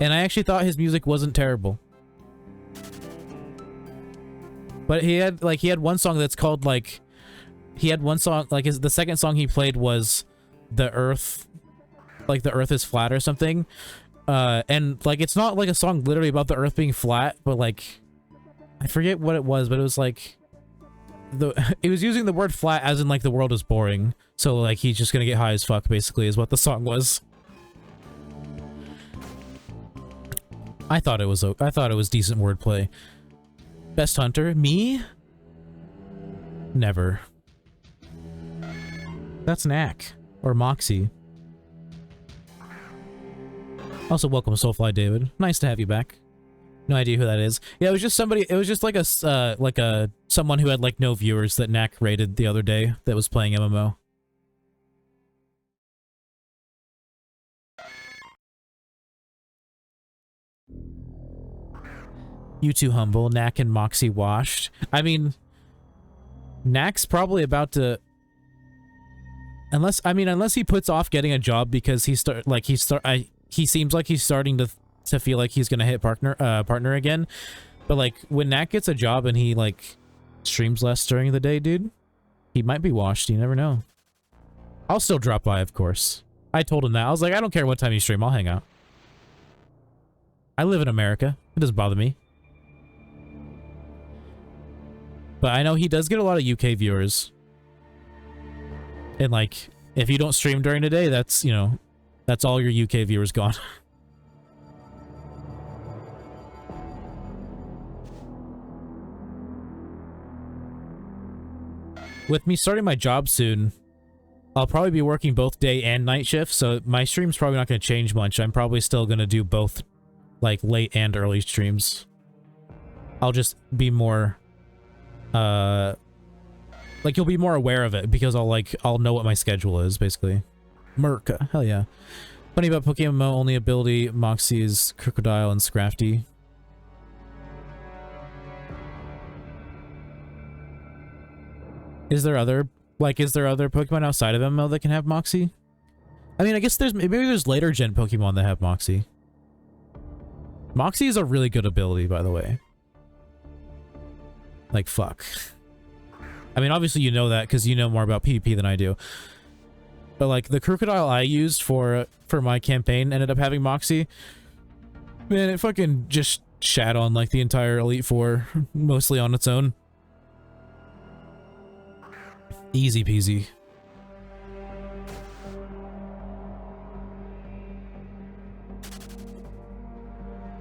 And I actually thought his music wasn't terrible. But he had one song that's called, like, the second song he played was the Earth is flat or something. And, like, it's not, like, a song literally about the Earth being flat, but, like, I forget what it was, but it was, like, it was using the word flat as in, like, the world is boring. So, like, he's just gonna get high as fuck, basically, is what the song was. I thought it was decent wordplay. Best hunter? Me? Never. That's Knack. Or Moxie. Also, welcome, Soulfly David. Nice to have you back. No idea who that is. Yeah, it was just somebody. It was just like someone who had, like, no viewers that Knack raided the other day that was playing MMO. You too humble. Knack and Moxie washed. I mean, Knack's probably about to. unless he puts off getting a job because he seems like he's starting to feel like he's gonna hit partner again. But like when Nat gets a job and he like streams less during the day, dude, he might be washed. You never know. I'll still drop by, of course. I told him that. I was like, I don't care what time you stream, I'll hang out. I live in America. It doesn't bother me. But I know he does get a lot of UK viewers. And like, if you don't stream during the day, that's, you know, that's all your UK viewers gone. With me starting my job soon, I'll probably be working both day and night shifts, so my stream's probably not going to change much. I'm probably still going to do both, like, late and early streams. I'll just be more, like, you'll be more aware of it, because I'll know what my schedule is, basically. Merca, hell yeah. Funny about Pokemon, only ability, Moxie is Crocodile and Scrafty. Is there other Pokemon outside of MMO that can have Moxie? I mean, I guess maybe there's later gen Pokemon that have Moxie. Moxie is a really good ability, by the way. Like, fuck. I mean, obviously you know that because you know more about PvP than I do. But like, the Crocodile I used for my campaign ended up having Moxie. Man, it fucking just shat on like the entire Elite Four, mostly on its own. Easy peasy.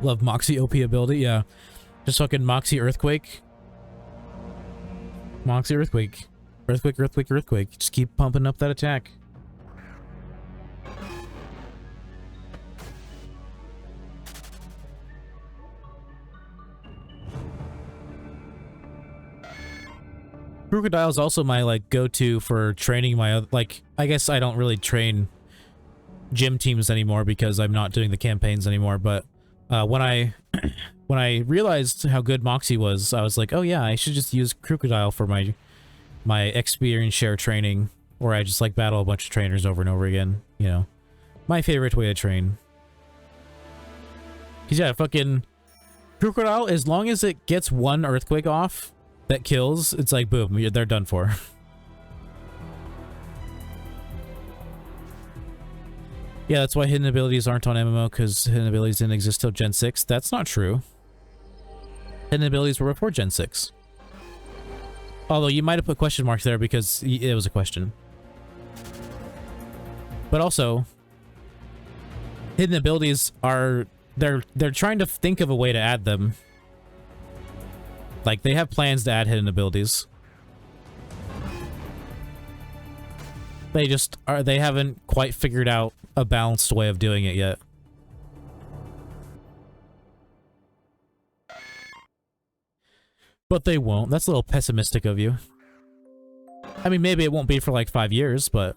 Love Moxie OP ability, yeah. Just fucking Moxie Earthquake. Moxie Earthquake. Earthquake, Earthquake, Earthquake. Just keep pumping up that attack. Crocodile is also my like go-to for training my other, like, I guess I don't really train gym teams anymore because I'm not doing the campaigns anymore, but when I realized how good Moxie was, I was like, oh yeah, I should just use Crocodile for my experience share training, where I just like battle a bunch of trainers over and over again, you know. My favorite way to train. Cause yeah, fucking Crocodile, as long as it gets one Earthquake off that kills, it's like, boom, they're done for. Yeah, that's why hidden abilities aren't on MMO, because hidden abilities didn't exist till Gen 6. That's not true. Hidden abilities were before Gen 6. Although you might have put question marks there because it was a question. But also, hidden abilities are... They're trying to think of a way to add them. Like, they have plans to add hidden abilities. They haven't quite figured out a balanced way of doing it yet. But they won't. That's a little pessimistic of you. I mean, maybe it won't be for like 5 years, but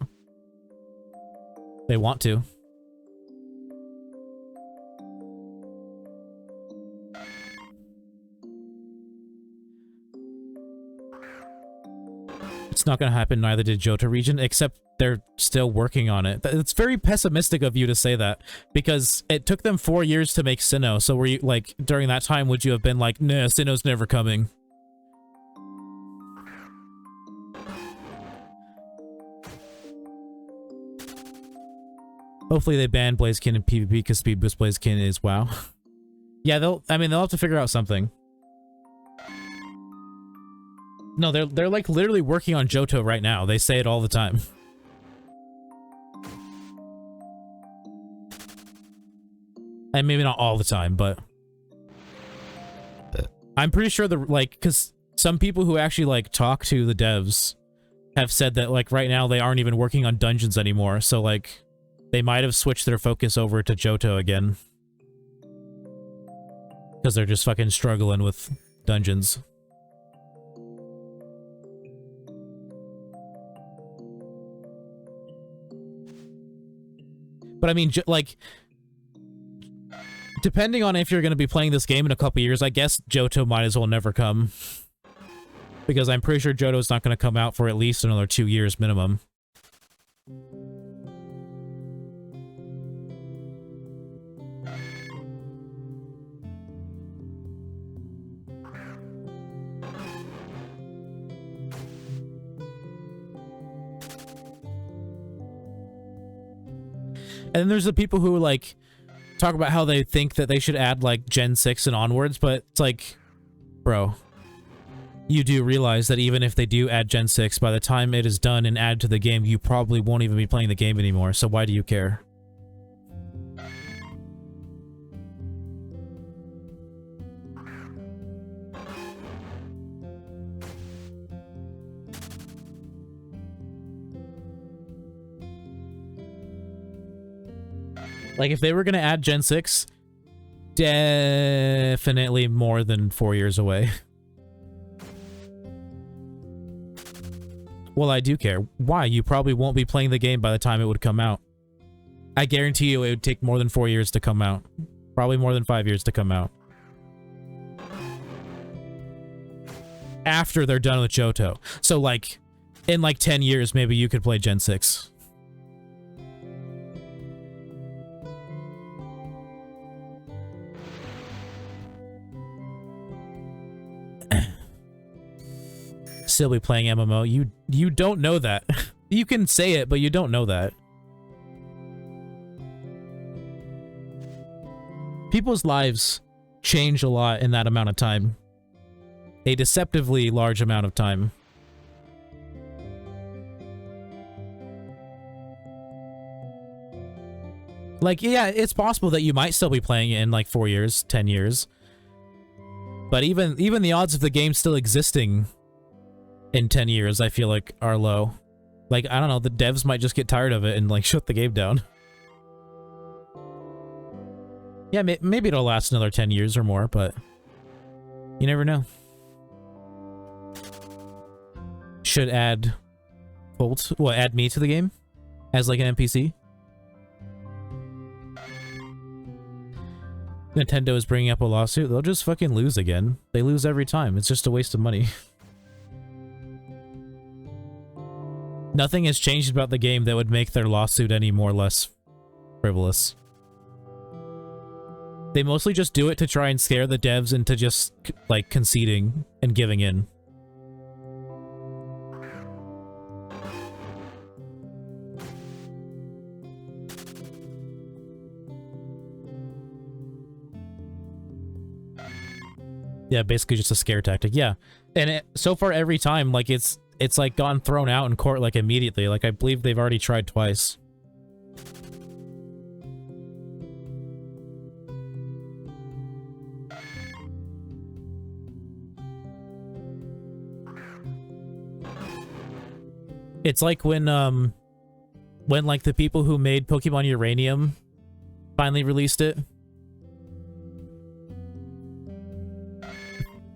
they want to. It's not going to happen, neither did Johto region, except they're still working on it. It's very pessimistic of you to say that, because it took them 4 years to make Sinnoh, so were you, like, during that time, would you have been like, nah, Sinnoh's never coming? Hopefully they ban Blaziken in PvP, because Speed Boost Blaziken is WoW. Yeah, they'll have to figure out something. No, they're like literally working on Johto right now. They say it all the time. And maybe not all the time, but I'm pretty sure because some people who actually like talk to the devs have said that like right now they aren't even working on dungeons anymore. So like they might have switched their focus over to Johto again. Because they're just fucking struggling with dungeons. But I mean, like, depending on if you're going to be playing this game in a couple years, I guess Johto might as well never come. Because I'm pretty sure Johto's not going to come out for at least another 2 years minimum. And then there's the people who like talk about how they think that they should add like Gen 6 and onwards, but it's like, bro, you do realize that even if they do add Gen 6, by the time it is done and added to the game, you probably won't even be playing the game anymore, so why do you care? Like, if they were gonna add Gen 6, definitely more than 4 years away. Well, I do care. Why? You probably won't be playing the game by the time it would come out. I guarantee you it would take more than 4 years to come out. Probably more than 5 years to come out. After they're done with Johto. So, like, in like 10 years, maybe you could play Gen 6. Still be playing MMO. You don't know that. You can say it, but you don't know that. People's lives change a lot in that amount of time. A deceptively large amount of time. Like, yeah, it's possible that you might still be playing it in like 4 years, 10 years. But even the odds of the game still existing in 10 years, I feel like, are low. Like, I don't know, the devs might just get tired of it and, like, shut the game down. Yeah, maybe it'll last another 10 years or more, but you never know. Should add Colt, what, add me to the game? As, like, an NPC? Nintendo is bringing up a lawsuit. They'll just fucking lose again. They lose every time. It's just a waste of money. Nothing has changed about the game that would make their lawsuit any more or less frivolous. They mostly just do it to try and scare the devs into just, like, conceding and giving in. Yeah, basically just a scare tactic. Yeah. And so far every time, like, it's like gotten thrown out in court like immediately. Like, I believe they've already tried twice. It's like when like the people who made Pokemon Uranium finally released it.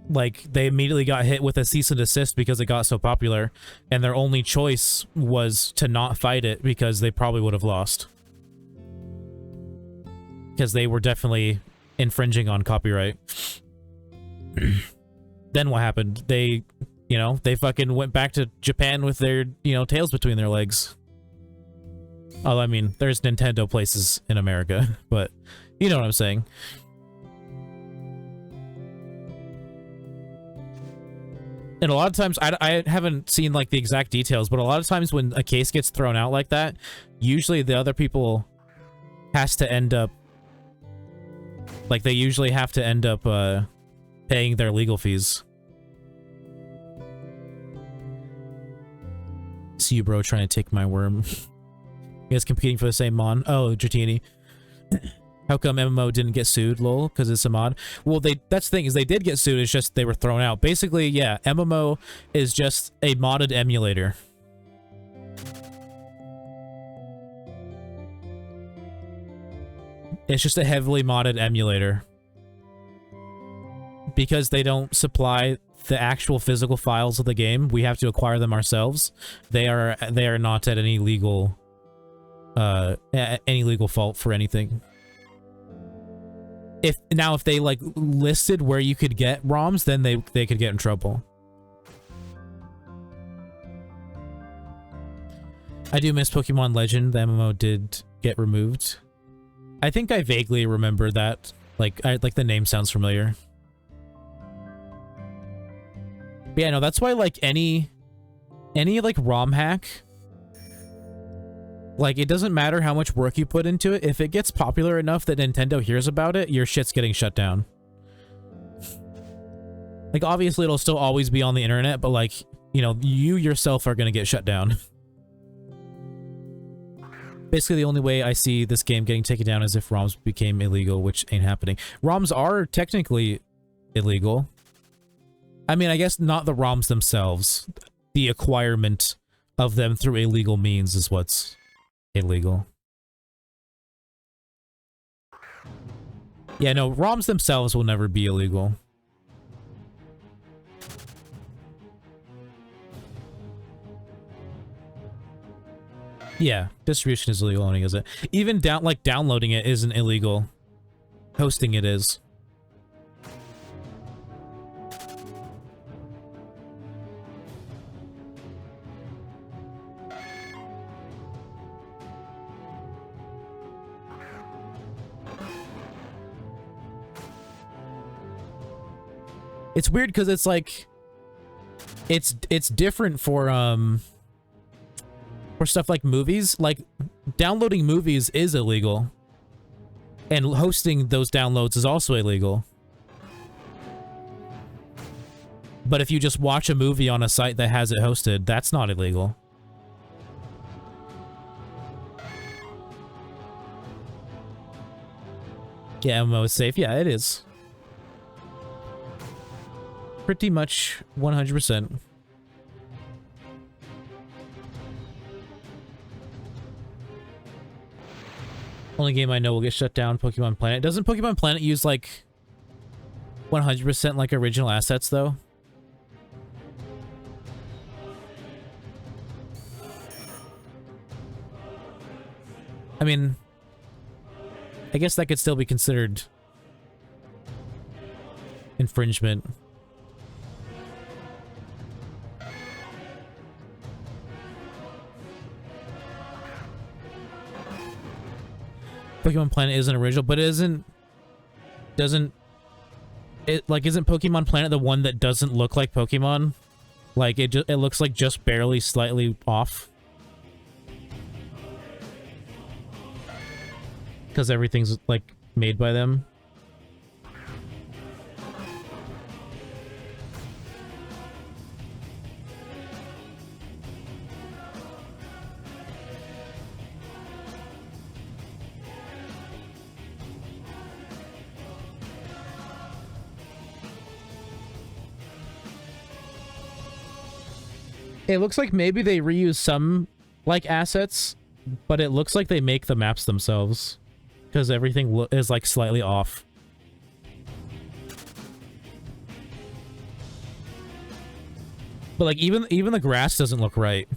Like, they immediately got hit with a cease and desist because it got so popular, and their only choice was to not fight it because they probably would have lost. Because they were definitely infringing on copyright. Then what happened? They, you know, they fucking went back to Japan with their, you know, tails between their legs. Oh, I mean, there's Nintendo places in America, but you know what I'm saying. And a lot of times, I haven't seen, like, the exact details, but a lot of times when a case gets thrown out like that, usually the other people has to end up... Like, they usually have to end up, paying their legal fees. See you, bro, trying to take my worm. You guys competing for the same mon? Oh, Dratini. How come MMO didn't get sued, lol? Because it's a mod? Well, that's the thing, is they did get sued, it's just they were thrown out. Basically, yeah, MMO is just a modded emulator. It's just a heavily modded emulator. Because they don't supply the actual physical files of the game, we have to acquire them ourselves. They are not at any legal fault for anything. If they, like, listed where you could get ROMs, then they could get in trouble. I do miss Pokemon Legend. The MMO did get removed. I think I vaguely remember that. Like the name sounds familiar. But yeah, no, that's why like any like ROM hack, like it doesn't matter how much work you put into it. If it gets popular enough that Nintendo hears about it, your shit's getting shut down. Like obviously it'll still always be on the internet, but like, you know, you yourself are gonna get shut down. Basically, the only way I see this game getting taken down is if ROMs became illegal, which ain't happening. ROMs are technically illegal. I mean, I guess not the ROMs themselves. The acquirement of them through illegal means is what's illegal. Yeah, no, ROMs themselves will never be illegal. Yeah, distribution is illegal, owning is it? Even downloading it isn't illegal. Hosting it is. It's weird because it's like it's different for stuff like movies. Like downloading movies is illegal, and hosting those downloads is also illegal. But if you just watch a movie on a site that has it hosted, that's not illegal. Yeah, MMO is safe. Yeah, it is. Pretty much 100%. Only game I know will get shut down, Pokemon Planet. Doesn't Pokemon Planet use like 100% like original assets though? I mean, I guess that could still be considered infringement. Pokemon Planet isn't original, but isn't Pokemon Planet the one that doesn't look like Pokemon? Like it looks like just barely slightly off. Because everything's like made by them. It looks like maybe they reuse some, like, assets, but it looks like they make the maps themselves. Because everything is, like, slightly off. But, like, even the grass doesn't look right.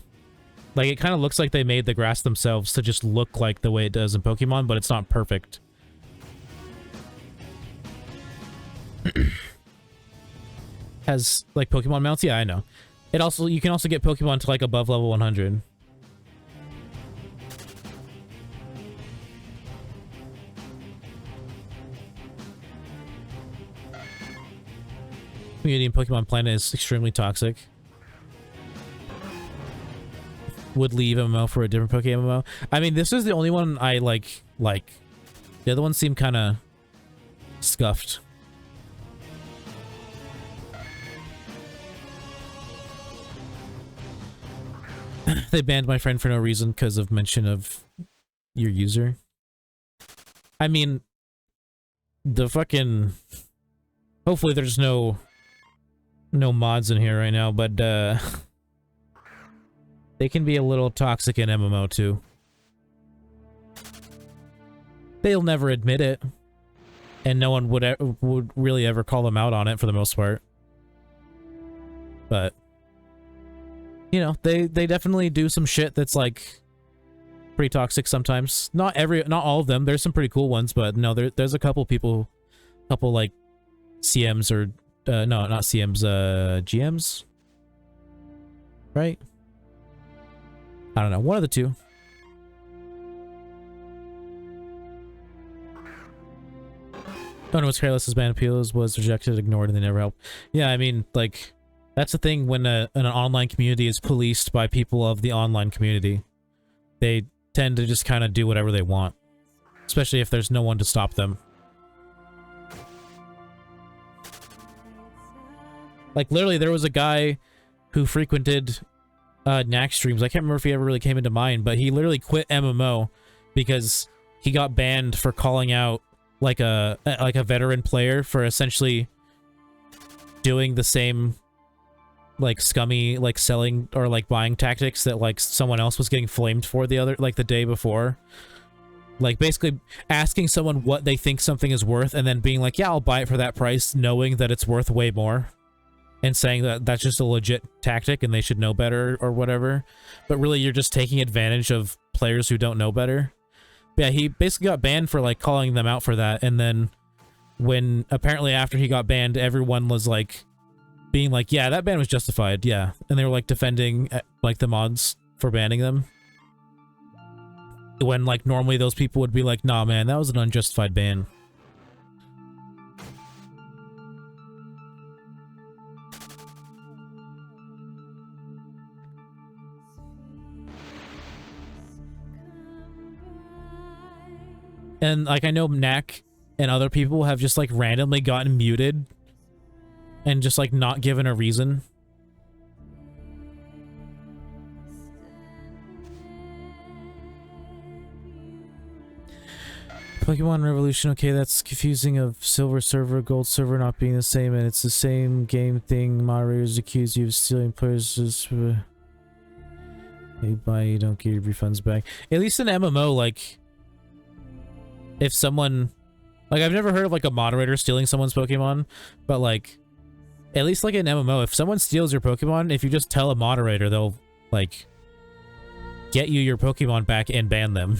Like, it kind of looks like they made the grass themselves to just look like the way it does in Pokemon, but it's not perfect. Has, like, Pokemon mounts? Yeah, I know. You can also get Pokemon to like above level 100. Community in Pokemon Planet is extremely toxic. Would leave MMO for a different Pokemon MMO. I mean, this is the only one I like. The other ones seem kind of scuffed. They banned my friend for no reason because of mention of your user. I mean, the fucking... Hopefully there's no mods in here right now, but they can be a little toxic in MMO too. They'll never admit it, and no one would really ever call them out on it for the most part. But you know, they definitely do some shit that's like pretty toxic sometimes. Not all of them. There's some pretty cool ones, but no, there's a couple people, like CMs or no, not CMs, GMs, right? I don't know, one of the two. Don't know what's careless as band appeals was rejected, ignored, and they never helped. Yeah, I mean, like, that's the thing when an online community is policed by people of the online community. They tend to just kind of do whatever they want, especially if there's no one to stop them. Like, literally, there was a guy who frequented Knack streams. I can't remember if he ever really came into mine, but he literally quit MMO because he got banned for calling out like a veteran player for essentially doing the same like scummy like selling or like buying tactics that like someone else was getting flamed for the day before. Like basically asking someone what they think something is worth and then being like, yeah, I'll buy it for that price, knowing that it's worth way more, and saying that that's just a legit tactic and they should know better or whatever. But really you're just taking advantage of players who don't know better. Yeah, he basically got banned for like calling them out for that, and then when apparently after he got banned, everyone was like being like, yeah, that ban was justified, yeah, and they were like defending like the mods for banning them, when like normally those people would be like, nah man, that was an unjustified ban. And like I know Knack and other people have just like randomly gotten muted and just like not given a reason. Pokemon Revolution, okay, that's confusing of silver server, gold server not being the same, and it's the same game thing. Moderators accuse you of stealing players. You buy, you don't get your refunds back. At least in MMO, like, if someone, like, I've never heard of like a moderator stealing someone's Pokemon, but like, at least like in MMO, if someone steals your Pokemon, if you just tell a moderator, they'll like get you your Pokemon back and ban them.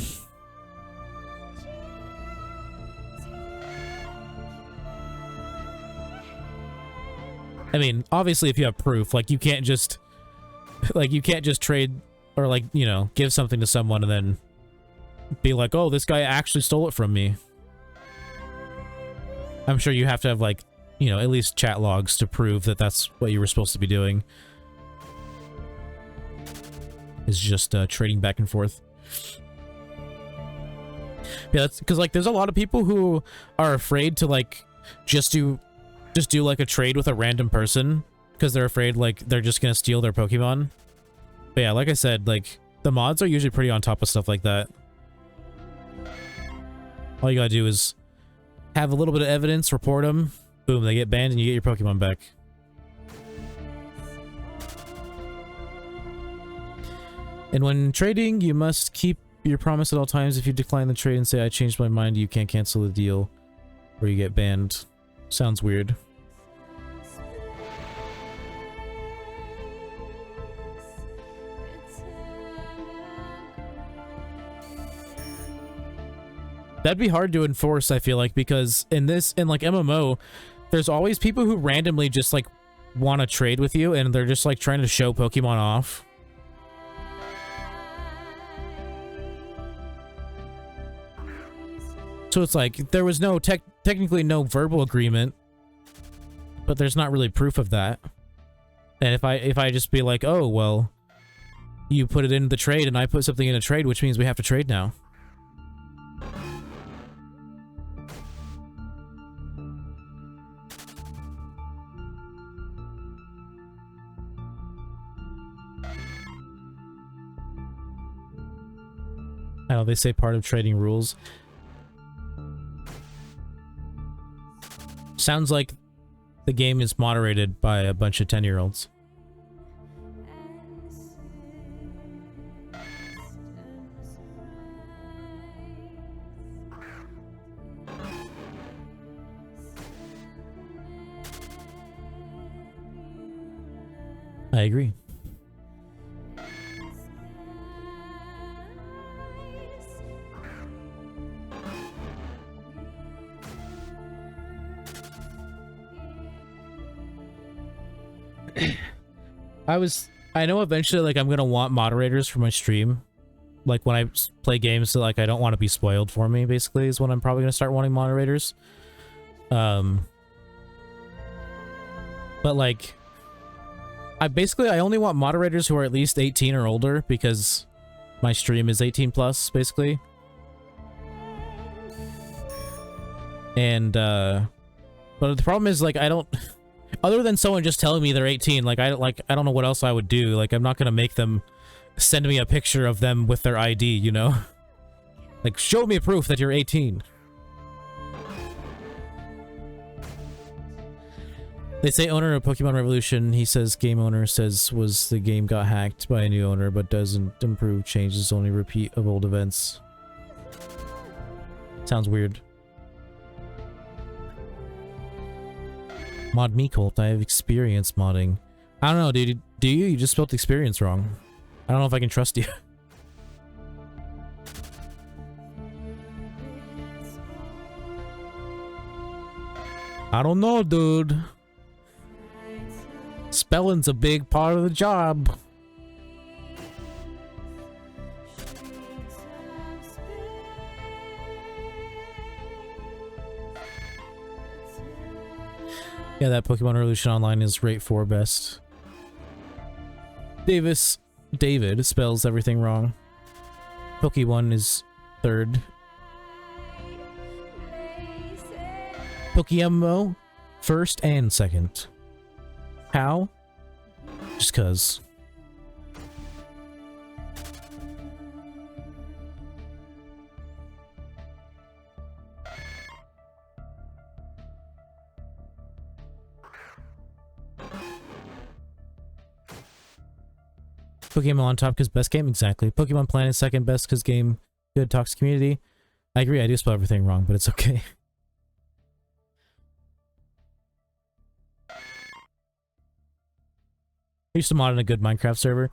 I mean, obviously if you have proof, like you can't just trade or like, you know, give something to someone and then be like, oh, this guy actually stole it from me. I'm sure you have to have like, you know, at least chat logs to prove that that's what you were supposed to be doing. Is just trading back and forth. Yeah, that's because like there's a lot of people who are afraid to like just do like a trade with a random person because they're afraid like they're just gonna steal their Pokemon. But yeah, like I said, like the mods are usually pretty on top of stuff like that. All you gotta do is have a little bit of evidence, report them, boom, they get banned and you get your Pokemon back. And when trading, you must keep your promise at all times. If you decline the trade and say, I changed my mind, you can't cancel the deal or you get banned. Sounds weird. That'd be hard to enforce, I feel like, because in like MMO, there's always people who randomly just like want to trade with you and they're just like trying to show Pokemon off. So it's like there was no technically no verbal agreement, but there's not really proof of that. And if I just be like, oh well, you put it in the trade and I put something in a trade, which means we have to trade now. I know they say part of trading rules. Sounds like the game is moderated by a bunch of 10-year-olds. I agree. I know eventually, like, I'm gonna want moderators for my stream. Like, when I play games, so, like, I don't want to be spoiled for me, basically, is when I'm probably gonna start wanting moderators. But, like, I only want moderators who are at least 18 or older, because my stream is 18 plus, basically. And, but the problem is, like, I don't... Other than someone just telling me they're 18, like, I don't know what else I would do. Like, I'm not gonna make them send me a picture of them with their ID, you know? Like, show me proof that you're 18. They say owner of Pokemon Revolution, he says game owner says was the game got hacked by a new owner, but doesn't improve changes, only repeat of old events. Sounds weird. Mod me, Colt. I have experience modding. I don't know, dude. Do you? You just spelled experience wrong. I don't know if I can trust you. I don't know, dude. Spelling's a big part of the job. Yeah, that Pokemon Revolution Online is rate 4 best. David spells everything wrong. Pokemon is 3rd. Pokemon 1st and 2nd. How? Just cuz. Pokemon on top because best game? Exactly. Pokemon Planet second best because game good, talks to community. I agree, I do spell everything wrong, but it's okay. I used to mod in a good Minecraft server.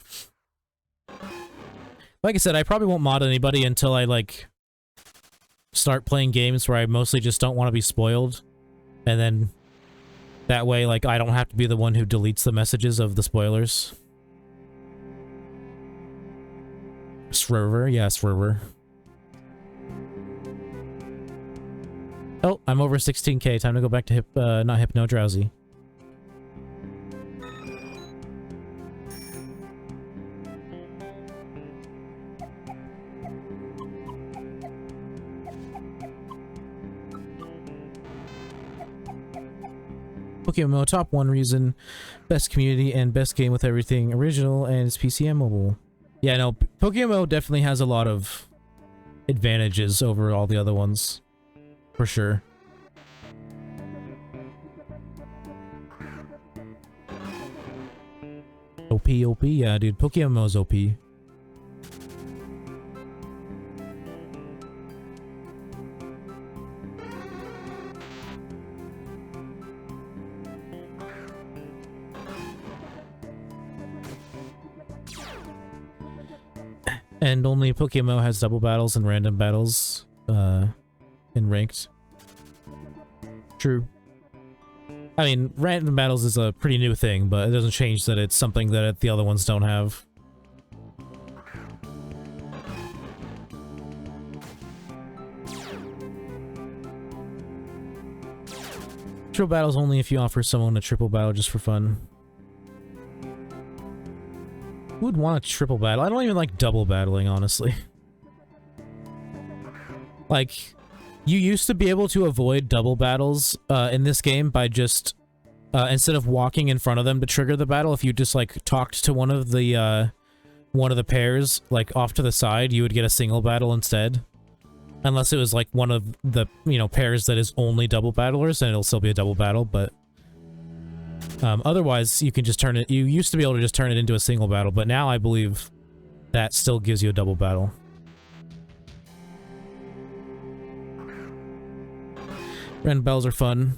Like I said, I probably won't mod anybody until I, like, start playing games where I mostly just don't want to be spoiled. And then, that way, like, I don't have to be the one who deletes the messages of the spoilers. Swerver? Yeah, Swerver. Oh, I'm over 16k. Time to go back to not Hypno, Drowsy. Pokemon top 1 reason, best community and best game with everything original, and it's PC and mobile. Yeah, no, Pokemon definitely has a lot of advantages over all the other ones, for sure. OP, yeah, dude, Pokemon's OP. And only Pokemon has double battles and random battles, in ranked. True. I mean, random battles is a pretty new thing, but it doesn't change that it's something that the other ones don't have. Triple battles only if you offer someone a triple battle just for fun. Who would want a triple battle? I don't even like double battling, honestly. Like, you used to be able to avoid double battles in this game by just, instead of walking in front of them to trigger the battle, if you just, like, talked to one of the pairs, like, off to the side, you would get a single battle instead. Unless it was, like, one of the, you know, pairs that is only double battlers, and it'll still be a double battle, but... otherwise, you can just turn it... You used to be able to just turn it into a single battle, but now I believe that still gives you a double battle. Random battles are fun.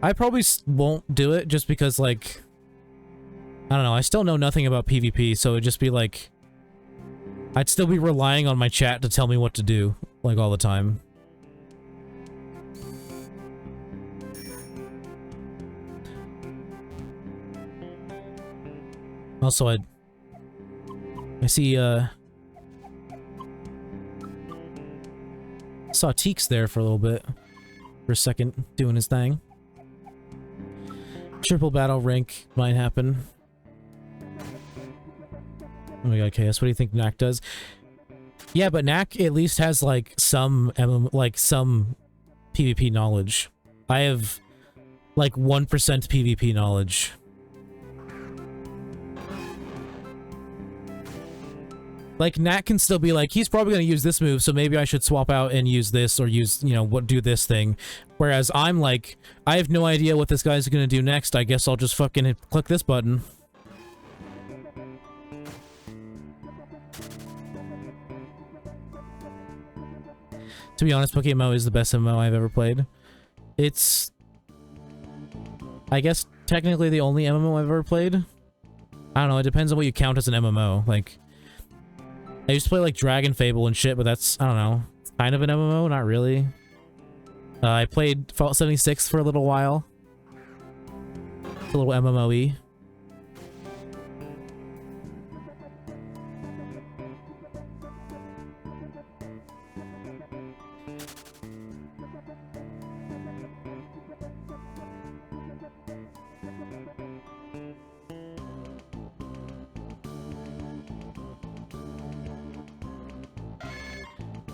I probably won't do it just because, like... I don't know, I still know nothing about PvP, so it'd just be like... I'd still be relying on my chat to tell me what to do, like, all the time. Also, I see, saw Teeks there for a little bit. For a second, doing his thing. Triple battle rank might happen. Oh my god, Chaos, what do you think Knack does? Yeah, but Knack at least has, like, some PvP knowledge. I have, like, 1% PvP knowledge. Like, Nat can still be like, he's probably going to use this move, so maybe I should swap out and use this, or use, you know, do this thing. Whereas I'm like, I have no idea what this guy's going to do next, I guess I'll just fucking click this button. To be honest, Pokemon is the best MMO I've ever played. It's, I guess, technically the only MMO I've ever played. I don't know, it depends on what you count as an MMO. Like, I used to play, like, Dragon Fable and shit, but that's, I don't know, kind of an MMO, not really. I played Fallout 76 for a little while. It's a little MMO-y.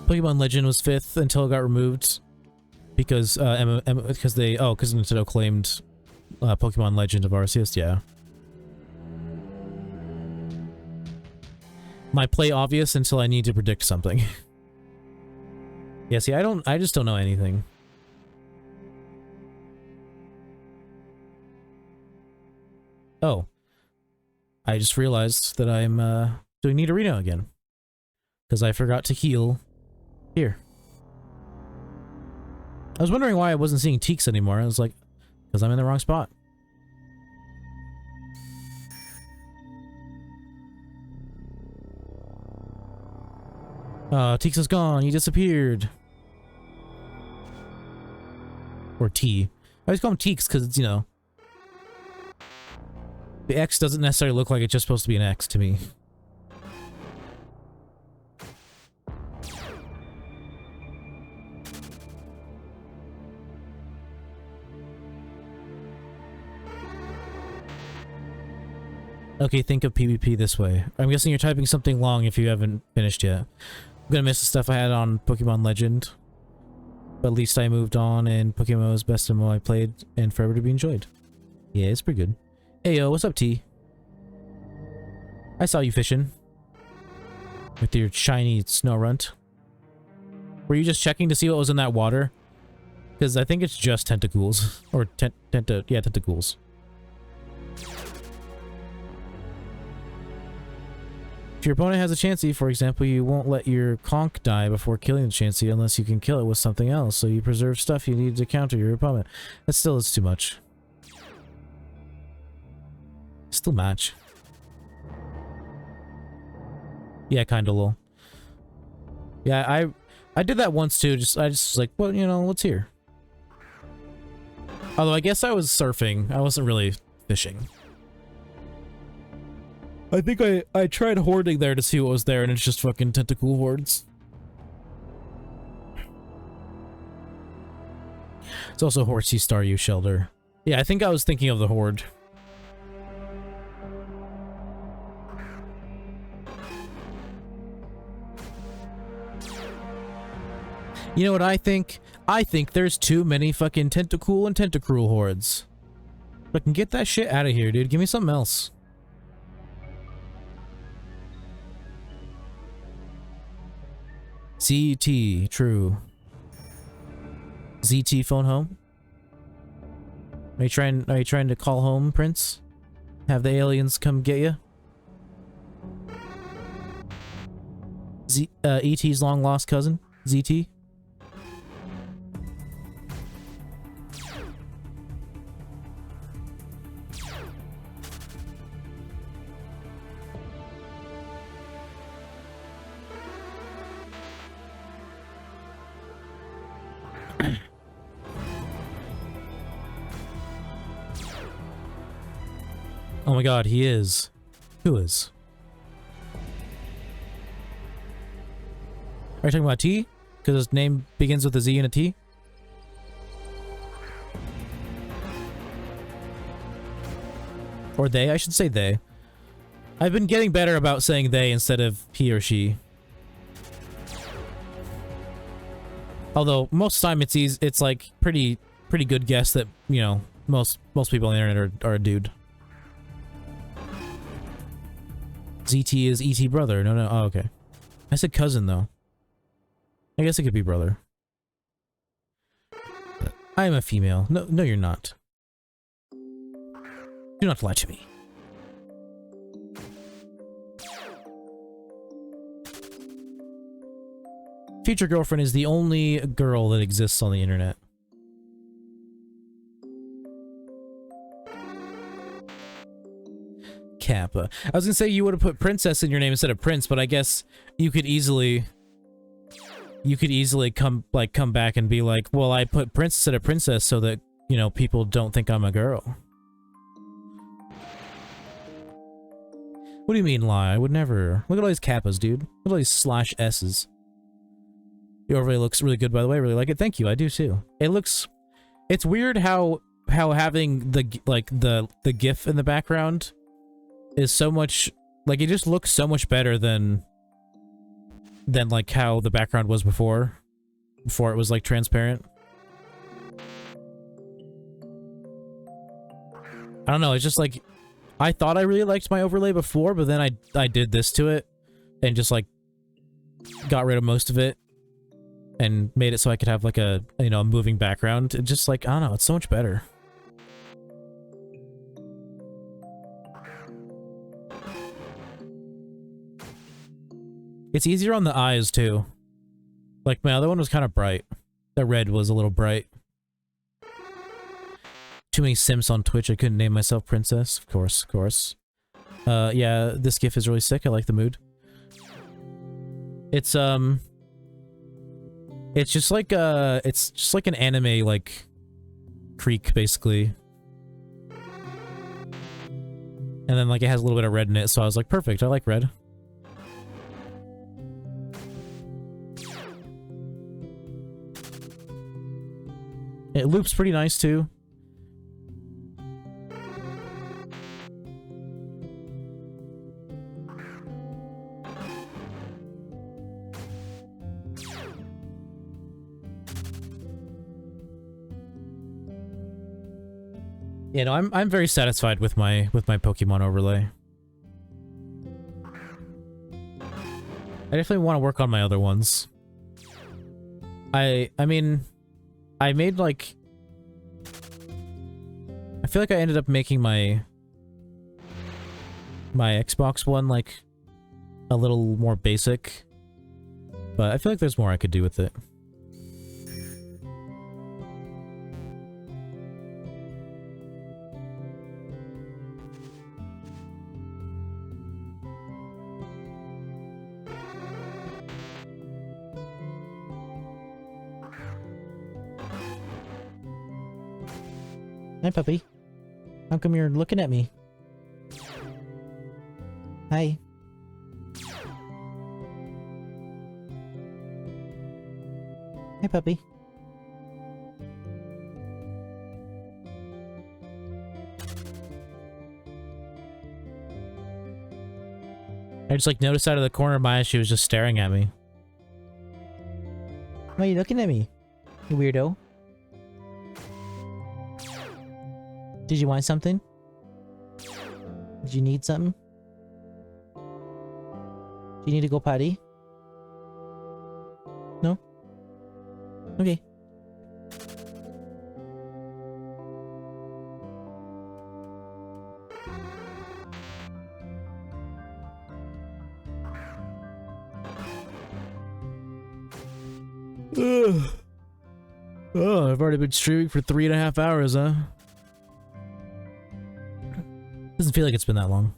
Pokemon Legend was 5th until it got removed because because Nintendo claimed Pokemon Legend of Arceus. Yeah, might play obvious until I need to predict something. Yeah, see, I just don't know anything. Oh, I just realized that I'm doing Nidorino again because I forgot to heal. Here. I was wondering why I wasn't seeing Teeks anymore. I was like, because I'm in the wrong spot. Teeks is gone. He disappeared. Or T. I always call him Teeks because it's, you know, the X doesn't necessarily look like it's just supposed to be an X to me. Okay, think of PvP this way. I'm guessing you're typing something long if you haven't finished yet. I'm gonna miss the stuff I had on Pokemon Legend. But at least I moved on, and Pokemon is best MMO I played, and forever to be enjoyed. Yeah, it's pretty good. Hey yo, what's up, T? I saw you fishing. With your shiny snow runt. Were you just checking to see what was in that water? Because I think it's just tentacles. Or tentacles. If your opponent has a Chansey, for example, you won't let your conch die before killing the Chansey unless you can kill it with something else, so you preserve stuff you need to counter your opponent. That still is too much. Still match. Yeah, kinda lol. Yeah, I did that once too, I just was like, well, you know, what's here? Although I guess I was surfing, I wasn't really fishing. I think I tried hoarding there to see what was there, and it's just fucking tentacle hordes. It's also Horsey Staryu Shelter. Yeah, I think I was thinking of the horde. You know what I think? I think there's too many fucking Tentacool and Tentacruel hordes. Fucking get that shit out of here, dude. Give me something else. ZT, true. ZT phone home? Are you trying to call home, Prince? Have the aliens come get you? ET's long lost cousin, ZT? Oh my god, he is. Who is? Are you talking about T? Because his name begins with a Z and a T? Or they? I should say they. I've been getting better about saying they instead of he or she. Although most of the time it's like pretty good guess that, you know, most people on the internet are a dude. ZT is ET brother. No. Oh, okay. I said cousin though. I guess it could be brother. I am a female. No, you're not. Do not lie to me. Future girlfriend is the only girl that exists on the internet. Kappa. I was gonna say you would have put princess in your name instead of prince, but I guess you could easily come back and be like, well, I put prince instead of princess so that, you know, people don't think I'm a girl. What do you mean lie? I would never. Look at all these kappas, dude. Look at all these /S's. The overlay looks really good, by the way. I really like it. Thank you. I do too. It's weird how having the GIF in the background is so much, like, it just looks so much better than like how the background was before it was like transparent. I don't know, it's just like, I thought I really liked my overlay before, but then I did this to it and just like got rid of most of it and made it so I could have like a, you know, a moving background. It just like, I don't know, it's so much better. It's easier on the eyes, too. Like, my other one was kind of bright. The red was a little bright. Too many simps on Twitch, I couldn't name myself princess. Of course. Yeah, this GIF is really sick. I like the mood. It's just like, an anime, like, creek, basically. And then, like, it has a little bit of red in it, so I was like, perfect, I like red. It loops pretty nice, too. Yeah, no, I'm very satisfied with my Pokemon overlay. I definitely want to work on my other ones. I mean, I made like, I feel like I ended up making my Xbox One like a little more basic, but I feel like there's more I could do with it. Hi, puppy. How come you're looking at me? Hi. Hi, puppy. I just, like, noticed out of the corner of my eye she was just staring at me. Why are you looking at me, you weirdo? Did you want something? Did you need something? Do you need to go potty? No? Okay. Ugh. Oh, I've already been streaming for 3.5 hours, huh? Doesn't feel like it's been that long.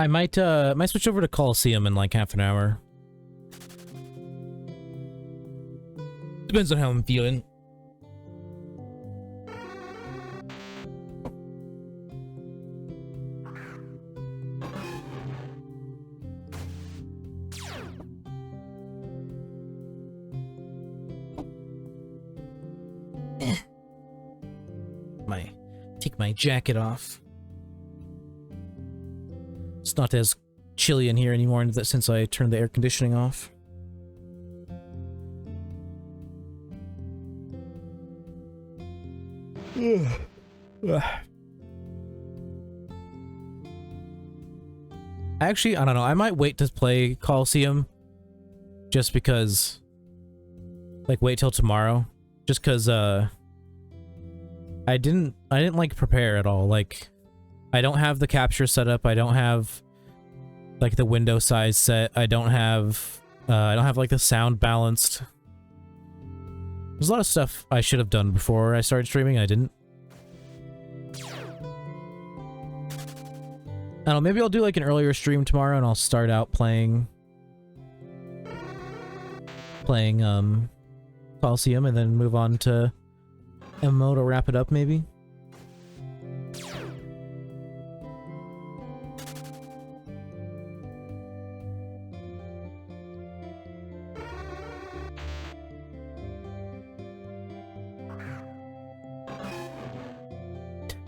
I might switch over to Coliseum in like half an hour. Depends on how I'm feeling. Take my jacket off. It's not as chilly in here anymore since I turned the air conditioning off. Actually, I don't know. I might wait to play Coliseum just because, like, wait till tomorrow, just because I didn't like prepare at all. Like, I don't have the capture set up. I don't have like the window size set. I don't have like the sound balanced. There's a lot of stuff I should have done before I started streaming. I didn't. I don't know, maybe I'll do like an earlier stream tomorrow and I'll start out playing Coliseum and then move on to MMO to wrap it up, maybe.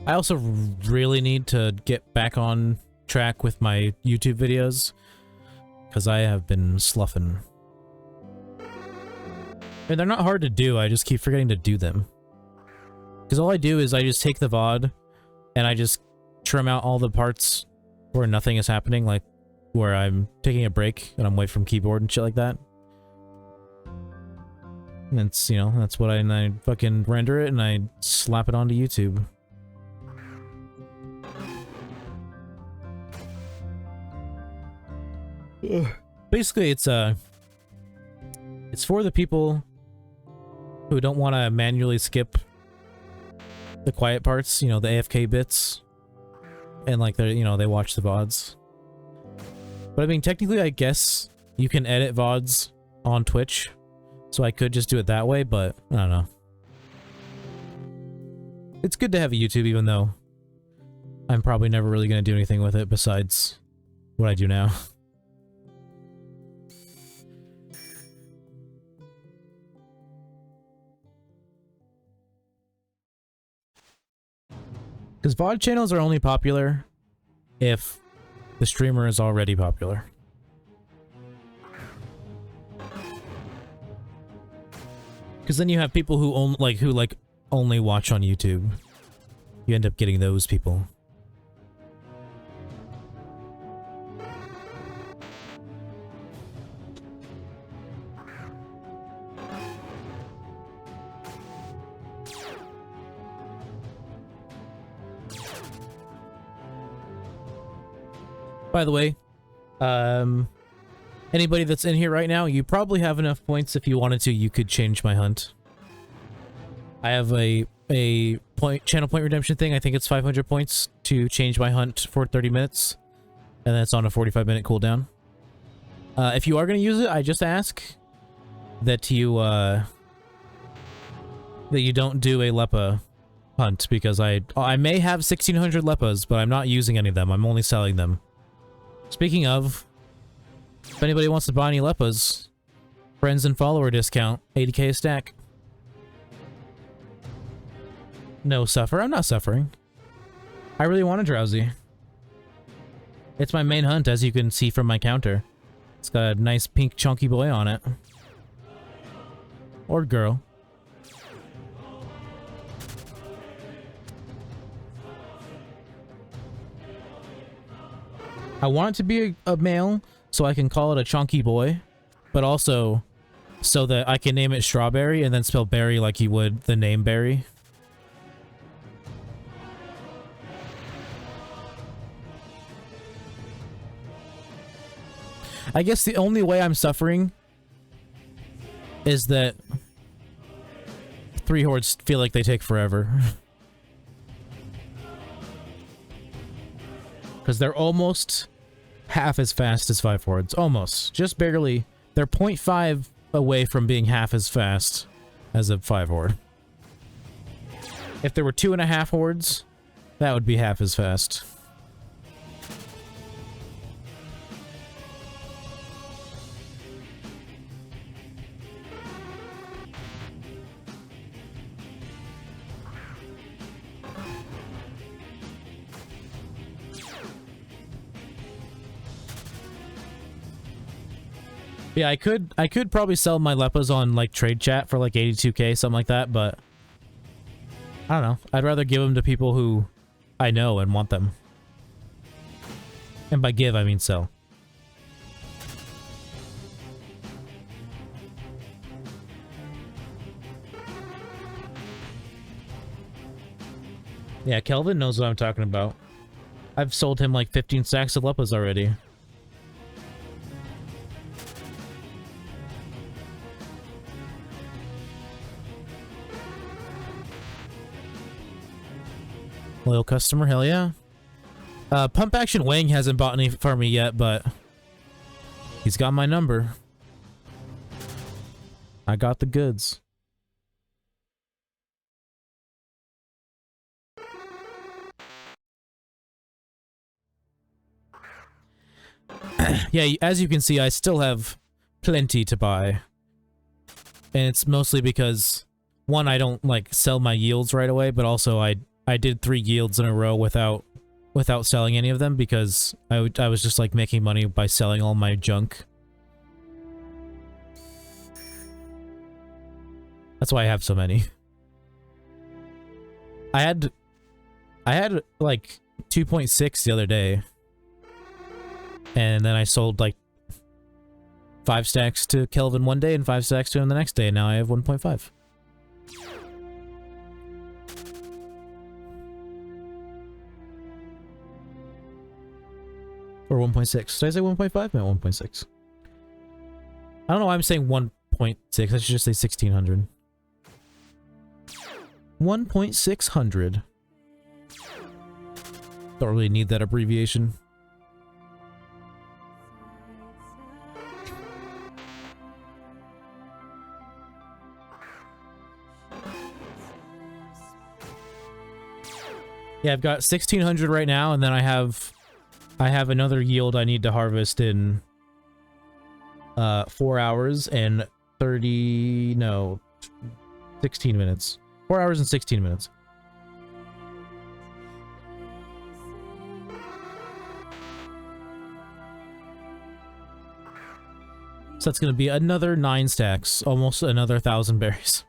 I also really need to get back on track with my YouTube videos because I have been sloughing. And they're not hard to do, I just keep forgetting to do them. Because all I do is I just take the VOD and I just trim out all the parts where nothing is happening, like where I'm taking a break and I'm away from keyboard and shit like that. And it's, you know, that's what and I fucking render it and I slap it onto YouTube. Basically, it's for the people who don't want to manually skip the quiet parts, you know, the AFK bits, and like they, you know, they watch the VODs. But I mean, technically, I guess you can edit VODs on Twitch, so I could just do it that way, but I don't know. It's good to have a YouTube, even though I'm probably never really going to do anything with it besides what I do now. Because VOD channels are only popular if the streamer is already popular. Because then you have people who only watch on YouTube. You end up getting those people. By the way, anybody that's in here right now, you probably have enough points if you wanted to, you could change my hunt. I have a channel point redemption thing. I think it's 500 points to change my hunt for 30 minutes. And that's on a 45-minute cooldown. If you are going to use it, I just ask that you don't do a Lepa hunt, because I may have 1,600 Lepas, but I'm not using any of them. I'm only selling them. Speaking of, if anybody wants to buy any Lepas, friends and follower discount, 80k a stack. No suffer. I'm not suffering. I really want a Drowsy. It's my main hunt, as you can see from my counter. It's got a nice pink chunky boy on it. Or girl. I want it to be a male, so I can call it a chunky boy, but also so that I can name it Strawberry and then spell berry like you would the name Berry. I guess the only way I'm suffering is that 3 hordes feel like they take forever. Because they're almost half as fast as 5 hordes. Almost. Just barely. They're 0.5 away from being half as fast as a 5 horde. If there were 2.5 hordes, that would be half as fast. Yeah, I could probably sell my Leppas on like trade chat for like 82k, something like that, but I don't know. I'd rather give them to people who I know and want them. And by give, I mean sell. Yeah, Kelvin knows what I'm talking about. I've sold him like 15 stacks of Leppas already. Loyal customer, hell yeah. Pump Action Wang hasn't bought any for me yet, but he's got my number. I got the goods. Yeah, as you can see, I still have plenty to buy. And it's mostly because, one, I don't, like, sell my yields right away, but also I did 3 yields in a row without selling any of them because I was just like making money by selling all my junk. That's why I have so many. I had like 2.6 the other day. And then I sold like 5 stacks to Kelvin one day and 5 stacks to him the next day, and now I have 1.5. Or 1.6. Did I say 1.5? I meant 1.6. I don't know why I'm saying 1.6. I should just say 1600. 1.600. Don't really need that abbreviation. Yeah, I've got 1600 right now, and then I have another yield I need to harvest in 4 hours and 16 minutes. 4 hours and 16 minutes. So that's going to be another 9 stacks, almost another 1,000 berries.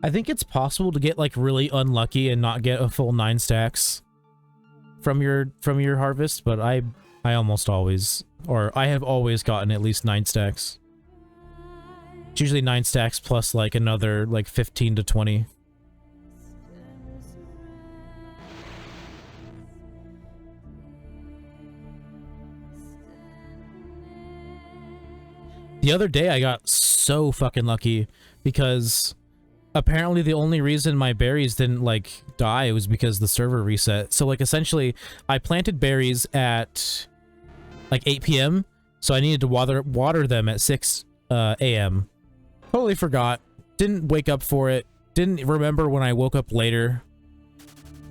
I think it's possible to get like really unlucky and not get a full 9 stacks from your harvest, but I almost always, or I have always gotten at least 9 stacks. It's usually 9 stacks plus like another like 15 to 20. The other day I got so fucking lucky because apparently the only reason my berries didn't like die was because the server reset. So like essentially I planted berries at like 8 p.m. so I needed to water them at 6 a.m. Totally forgot. Didn't wake up for it. Didn't remember when I woke up later.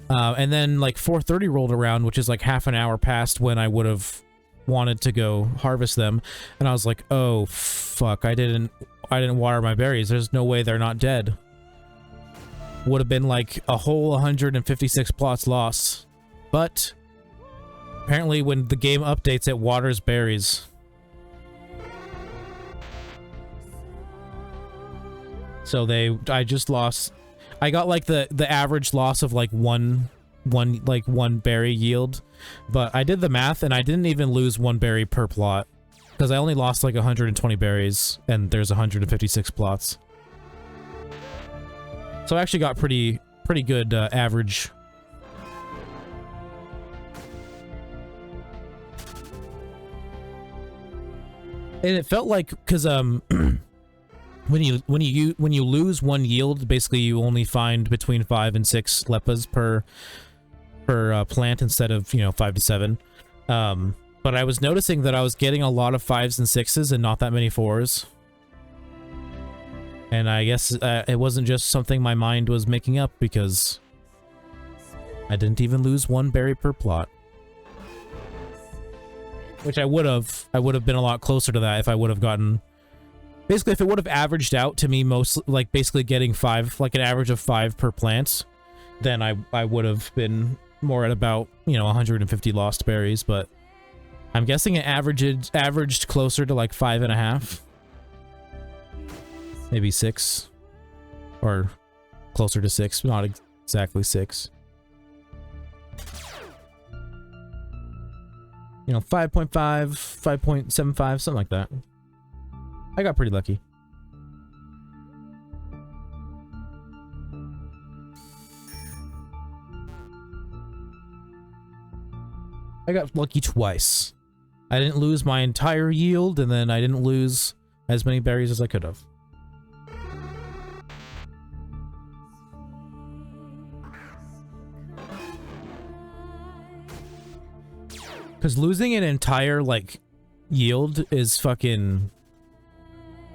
And then like 4:30 rolled around, which is like half an hour past when I would have wanted to go harvest them, and I was like, oh fuck, I didn't water my berries. There's no way they're not dead. Would have been like a whole 156 plots lost. But apparently when the game updates, it waters berries. So I just lost. I got like the average loss of like one berry yield, but I did the math and I didn't even lose 1 berry per plot because I only lost like 120 berries and there's 156 plots. So I actually got pretty pretty good average. And it felt like, because when you lose one yield, basically you only find between 5 and 6 leppas per plant instead of 5 to 7. But I was noticing that I was getting a lot of 5s and 6s and not that many 4s. And I guess it wasn't just something my mind was making up, because I didn't even lose one berry per plot. Which I would have been a lot closer to that if I would have gotten... Basically, if it would have averaged out to me most, like, basically getting 5, like an average of 5 per plant, then I would have been more at about, 150 lost berries, but I'm guessing it averaged closer to like 5.5. Maybe 6. Or closer to 6, not exactly 6. 5.5, 5.75, something like that. I got pretty lucky. I got lucky twice. I didn't lose my entire yield, and then I didn't lose as many berries as I could have. Because losing an entire, like, yield is fucking...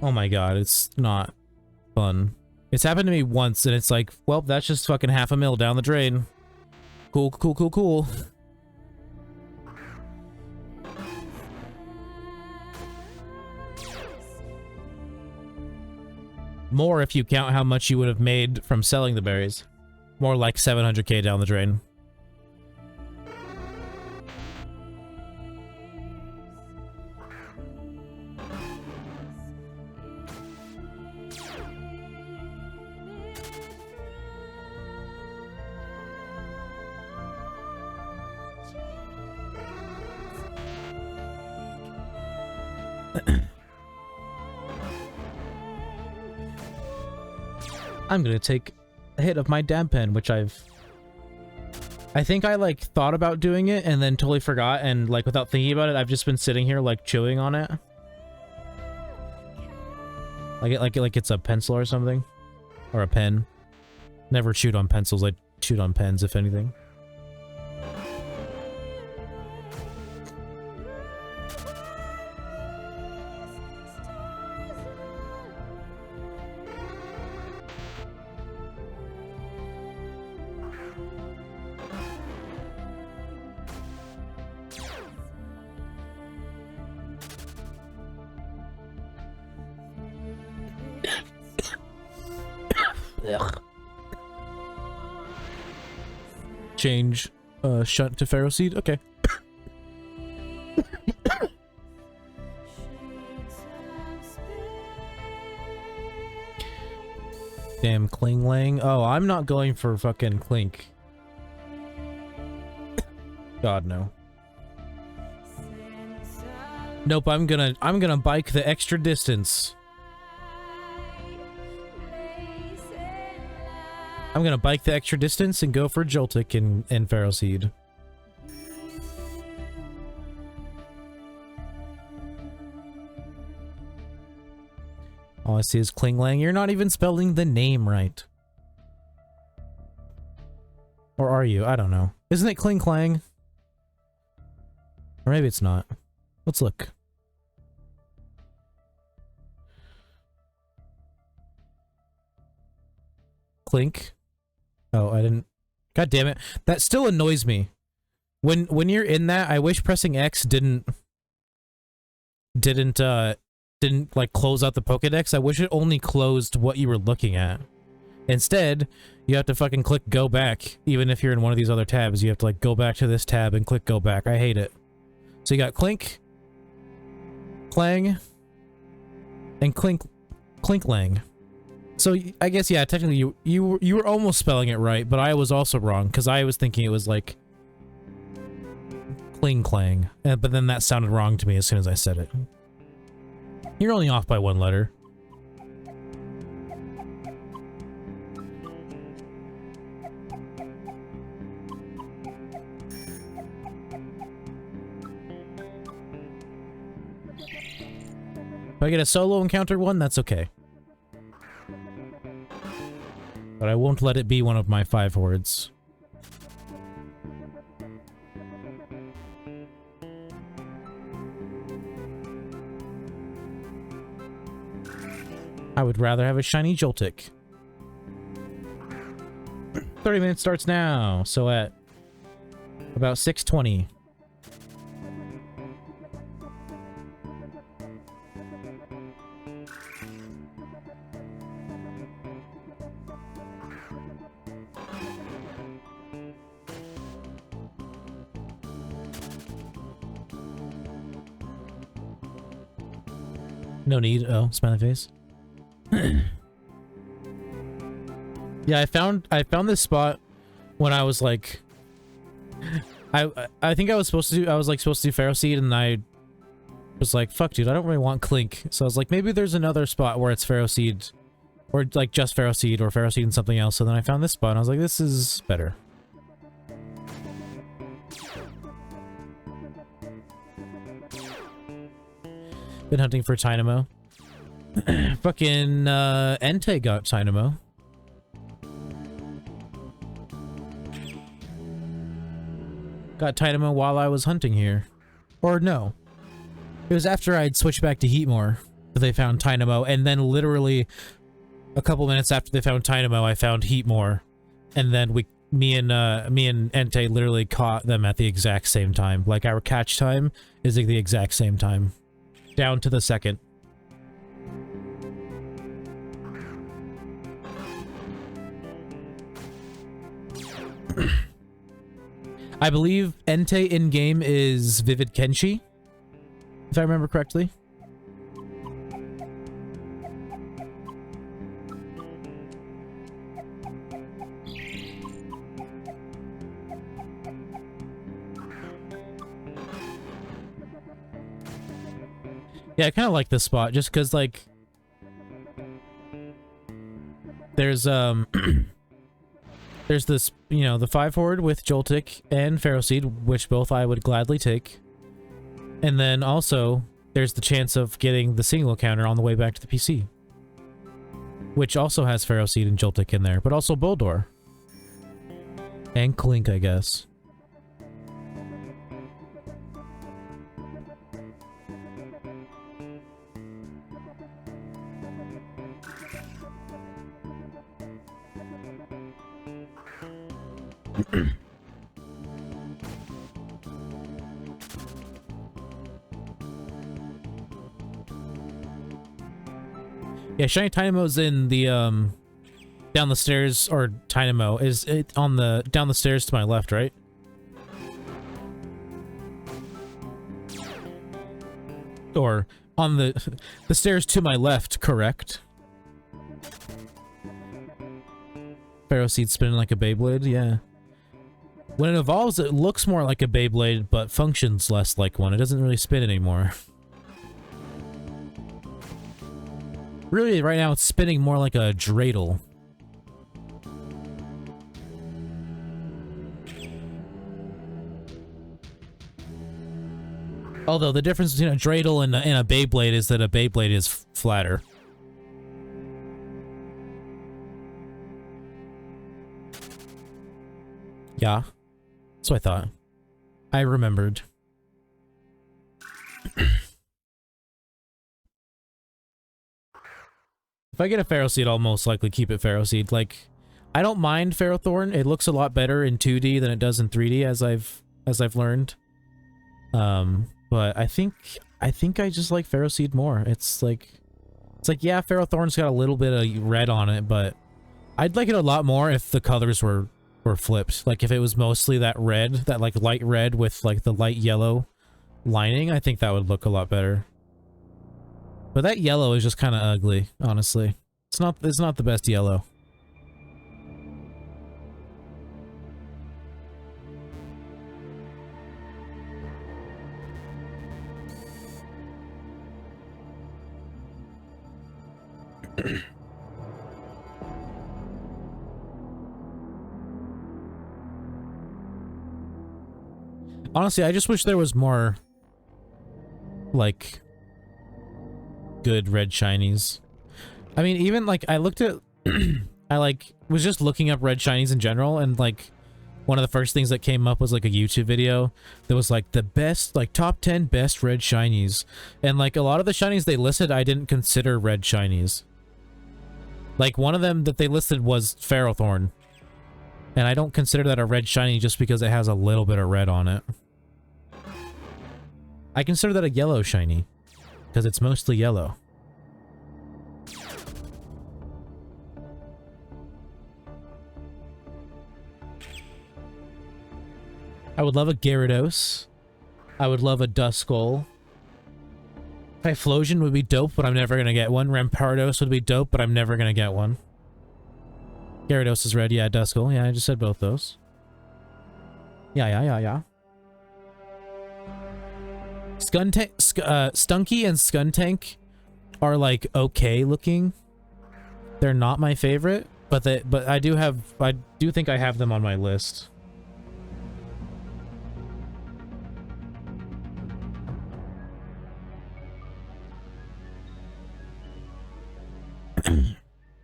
Oh my god, it's not fun. It's happened to me once, and it's like, well, that's just fucking half a mil down the drain. Cool, cool, cool, cool. More if you count how much you would have made from selling the berries. More like 700k down the drain. I'm gonna take a hit of my dab pen, which I think I like thought about doing it and then totally forgot, and like without thinking about it, I've just been sitting here like chewing on it. Like it's a pencil or something. Or a pen. Never chewed on pencils, I chewed on pens, if anything. Change shunt to Pharaoh Seed? Okay. Damn Kling Lang. Oh, I'm not going for fucking Clink. God no. Nope, I'm gonna bike the extra distance. I'm gonna bike the extra distance and go for Joltik and Pharaoh Seed. All I see is Kling Lang. You're not even spelling the name right. Or are you? I don't know. Isn't it Kling Klang? Or maybe it's not. Let's look. Clink. Oh, I didn't... God damn it. That still annoys me. When you're in that, I wish pressing X didn't like close out the Pokédex. I wish it only closed what you were looking at. Instead, you have to fucking click go back. Even if you're in one of these other tabs, you have to like go back to this tab and click go back. I hate it. So you got Clink, Clang, and Clink Lang. So I guess, yeah, technically you were almost spelling it right, but I was also wrong because I was thinking it was like Kling Klang, but then that sounded wrong to me as soon as I said it. You're only off by one letter. If I get a solo encounter one, that's okay. But I won't let it be one of my 5 hordes. I would rather have a shiny Joltik. 30 minutes starts now, so at about 6:20. No need. Oh, smiley face. Yeah, I found this spot when I was like, I think I was supposed to do Pharaoh Seed, and I was like, fuck dude, I don't really want Clink. So I was like, maybe there's another spot where it's Pharaoh Seed, or like just Pharaoh Seed, or Pharaoh Seed and something else. So then I found this spot and I was like, this is better. Been hunting for Tynamo. Fucking Entei got Tynamo. Got Tynamo while I was hunting here. Or no. It was after I'd switched back to Heatmore that they found Tynamo, and then literally a couple minutes after they found Tynamo, I found Heatmore. And then me and Entei literally caught them at the exact same time. Like, our catch time is at the exact same time. Down to the second. I believe Entei in-game is Vivid Kenshi, if I remember correctly. Yeah, I kind of like this spot just because, like, there's there's this, you know, the 5 horde with Joltik and Pharaoh Seed, which both I would gladly take. And then also, there's the chance of getting the single counter on the way back to the PC, which also has Pharaoh Seed and Joltik in there, but also Boldor. And Clink, I guess. Yeah, Shiny Tynamo's in the down the stairs, or Tynamo is it on the down the stairs to my left, right? Or on the stairs to my left, correct? Pharaoh Seed spinning like a Beyblade, yeah. When it evolves, it looks more like a Beyblade, but functions less like one. It doesn't really spin anymore. Really, right now, it's spinning more like a dreidel. Although, the difference between a dreidel and a Beyblade is that a Beyblade is flatter. Yeah. So I thought. I remembered. If I get a Pharaoh Seed, I'll most likely keep it Pharaoh Seed. Like, I don't mind Pharaoh Thorn. It looks a lot better in 2D than it does in 3D, as I've learned. But I think I just like Pharaoh Seed more. It's like yeah, Pharaoh Thorn's got a little bit of red on it, but I'd like it a lot more if the colors were flipped. Like if it was mostly that red, that like light red with like the light yellow lining, I think that would look a lot better. But that yellow is just kind of ugly, honestly. It's not the best yellow. Honestly, I just wish there was more, like, good red shinies. I mean, even like I looked at, I like was just looking up red shinies in general, and like one of the first things that came up was like a YouTube video that was like the best, like top 10 best red shinies, and like a lot of the shinies they listed I didn't consider red shinies. Like one of them that they listed was Ferrothorn, and I don't consider that a red shiny just because it has a little bit of red on it. I consider that a yellow shiny because it's mostly yellow. I would love a Gyarados. I would love a Duskull. Typhlosion would be dope, but I'm never gonna get one. Rampardos would be dope, but I'm never gonna get one. Gyarados is red, yeah. Duskull, yeah, I just said both those. Yeah. Stunky and Skuntank are like okay looking. They're not my favorite, but I do think I have them on my list.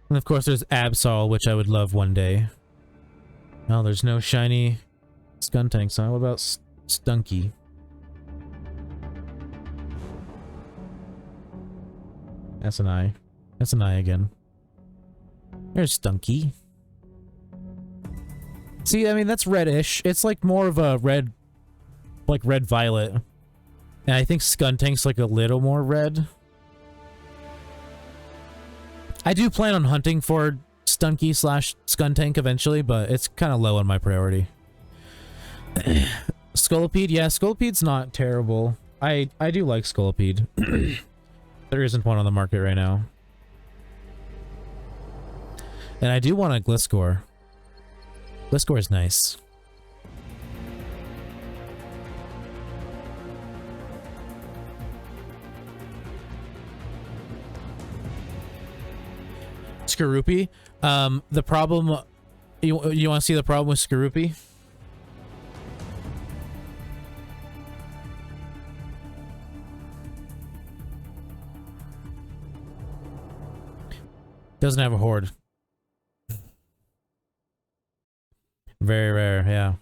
And of course there's Absol, which I would love one day. No, there's no shiny Skuntank, so what about Stunky? That's an eye. That's an eye again. There's Stunky. See, I mean, that's reddish. It's like more of a red, like red-violet. And I think Skuntank's like a little more red. I do plan on hunting for Stunky / Skuntank eventually, but it's kind of low on my priority. Scolipede, yeah, Scolipede's not terrible. I do like Scolipede. There isn't one on the market right now. And I do want a Gliscor. Gliscor is nice. Skorupi. The problem... You want to see the problem with Skorupi? Doesn't have a horde. Very rare, yeah.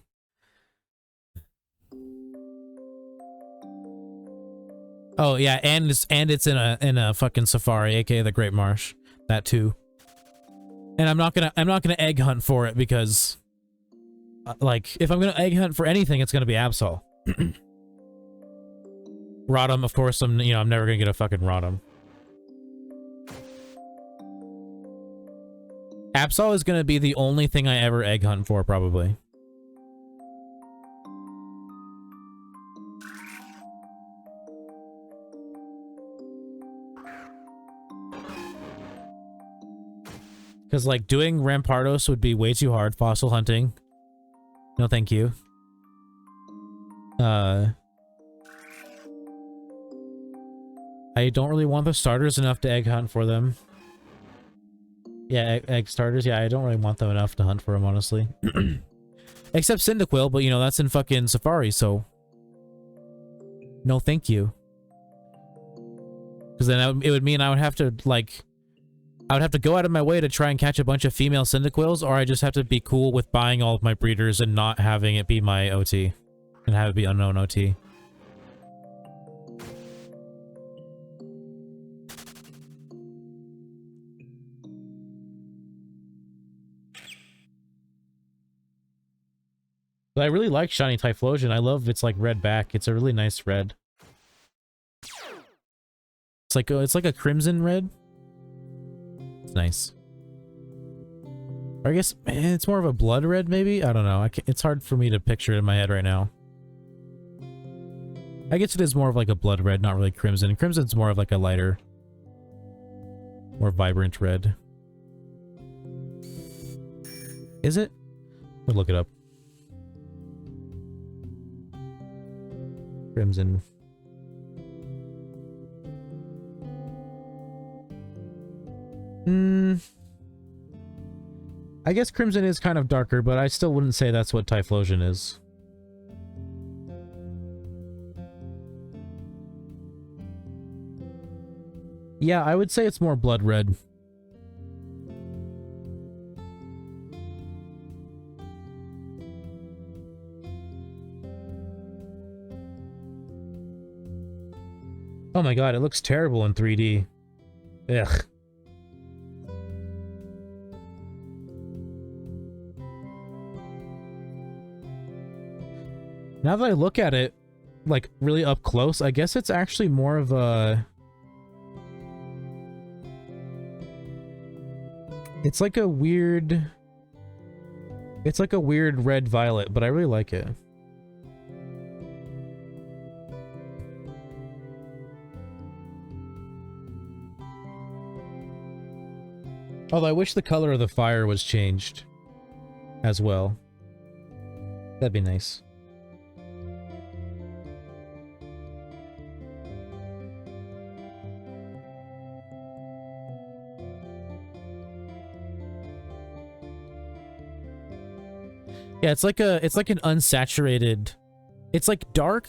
Oh yeah, and it's in a fucking safari, aka the Great Marsh. That too. And I'm not gonna egg hunt for it because, like, if I'm gonna egg hunt for anything, it's gonna be Absol. Rotom, of course. I'm never gonna get a fucking Rotom. Absol is gonna be the only thing I ever egg hunt for, probably. Because, like, doing Rampardos would be way too hard. Fossil hunting. No, thank you. I don't really want the starters enough to egg hunt for them. Yeah, egg starters. Yeah, I don't really want them enough to hunt for them, honestly. Except Cyndaquil, but, that's in fucking Safari, so... No, thank you. Because then it would mean I would have to, like... I would have to go out of my way to try and catch a bunch of female Cyndaquils, or I just have to be cool with buying all of my breeders and not having it be my OT. And have it be unknown OT. But I really like Shiny Typhlosion. I love its like red back. It's a really nice red. It's like a crimson red. It's nice. Or I guess it's more of a blood red, maybe? I don't know. It's hard for me to picture it in my head right now. I guess it is more of like a blood red, not really crimson. Crimson's more of like a lighter, more vibrant red. Is it? We'll look it up. Crimson. I guess Crimson is kind of darker, but I still wouldn't say that's what Typhlosion is. Yeah, I would say it's more blood red. Oh my god, it looks terrible in 3D. Ugh. Now that I look at it, like, really up close, I guess it's actually more of a... It's like a weird... It's like a weird red-violet, but I really like it. Although I wish the color of the fire was changed as well. That'd be nice. Yeah, it's like an unsaturated, it's like dark,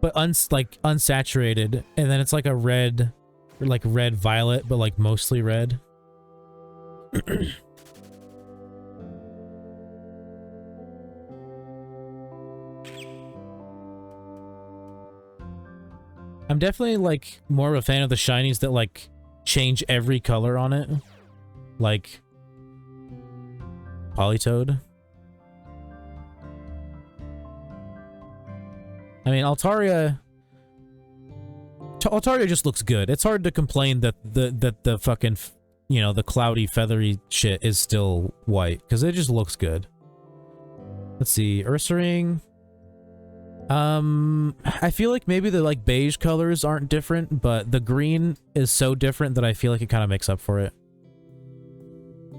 but unsaturated, and then it's like a red, or like red violet, but like mostly red. I'm definitely like more of a fan of the shinies that like change every color on it, like Politoed. I mean, Altaria just looks good. It's hard to complain that the fucking, you know, the cloudy, feathery shit is still white, because it just looks good. Let's see, Ursaring. I feel like maybe the, like, beige colors aren't different, but the green is so different that I feel like it kind of makes up for it.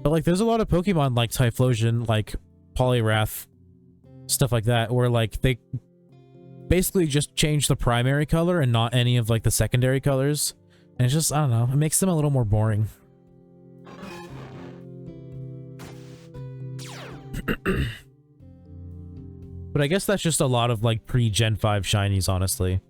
But, like, there's a lot of Pokemon like Typhlosion, like Poliwrath, stuff like that, where, like, they basically just change the primary color and not any of, like, the secondary colors. And it's just, I don't know, it makes them a little more boring. But I guess that's just a lot of, like, pre-Gen 5 shinies, honestly.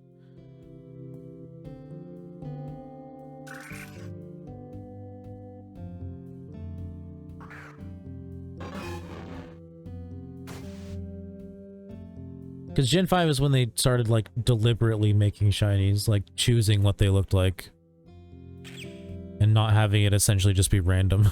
Because Gen 5 is when they started, like, deliberately making shinies, like, choosing what they looked like. And not having it essentially just be random.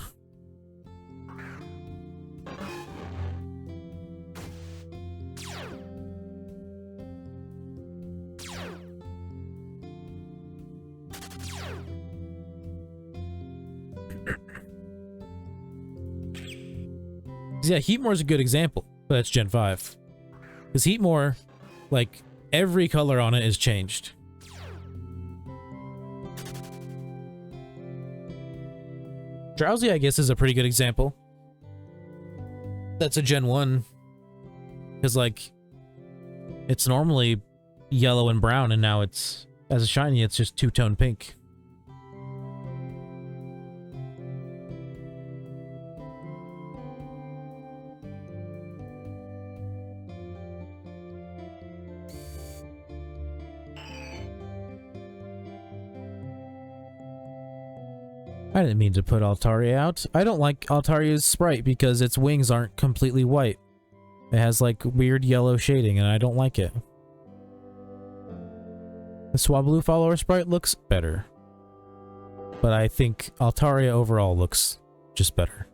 Yeah, Heatmore's a good example, but that's Gen 5. Because Heatmore, like, every color on it is changed. Drowsy, I guess, is a pretty good example. That's a Gen 1. Because, like, it's normally yellow and brown, and now it's, as a shiny, it's just two-tone pink. I didn't mean to put Altaria out. I don't like Altaria's sprite because its wings aren't completely white. It has, like, weird yellow shading, and I don't like it. The Swablu follower sprite looks better. But I think Altaria overall looks just better.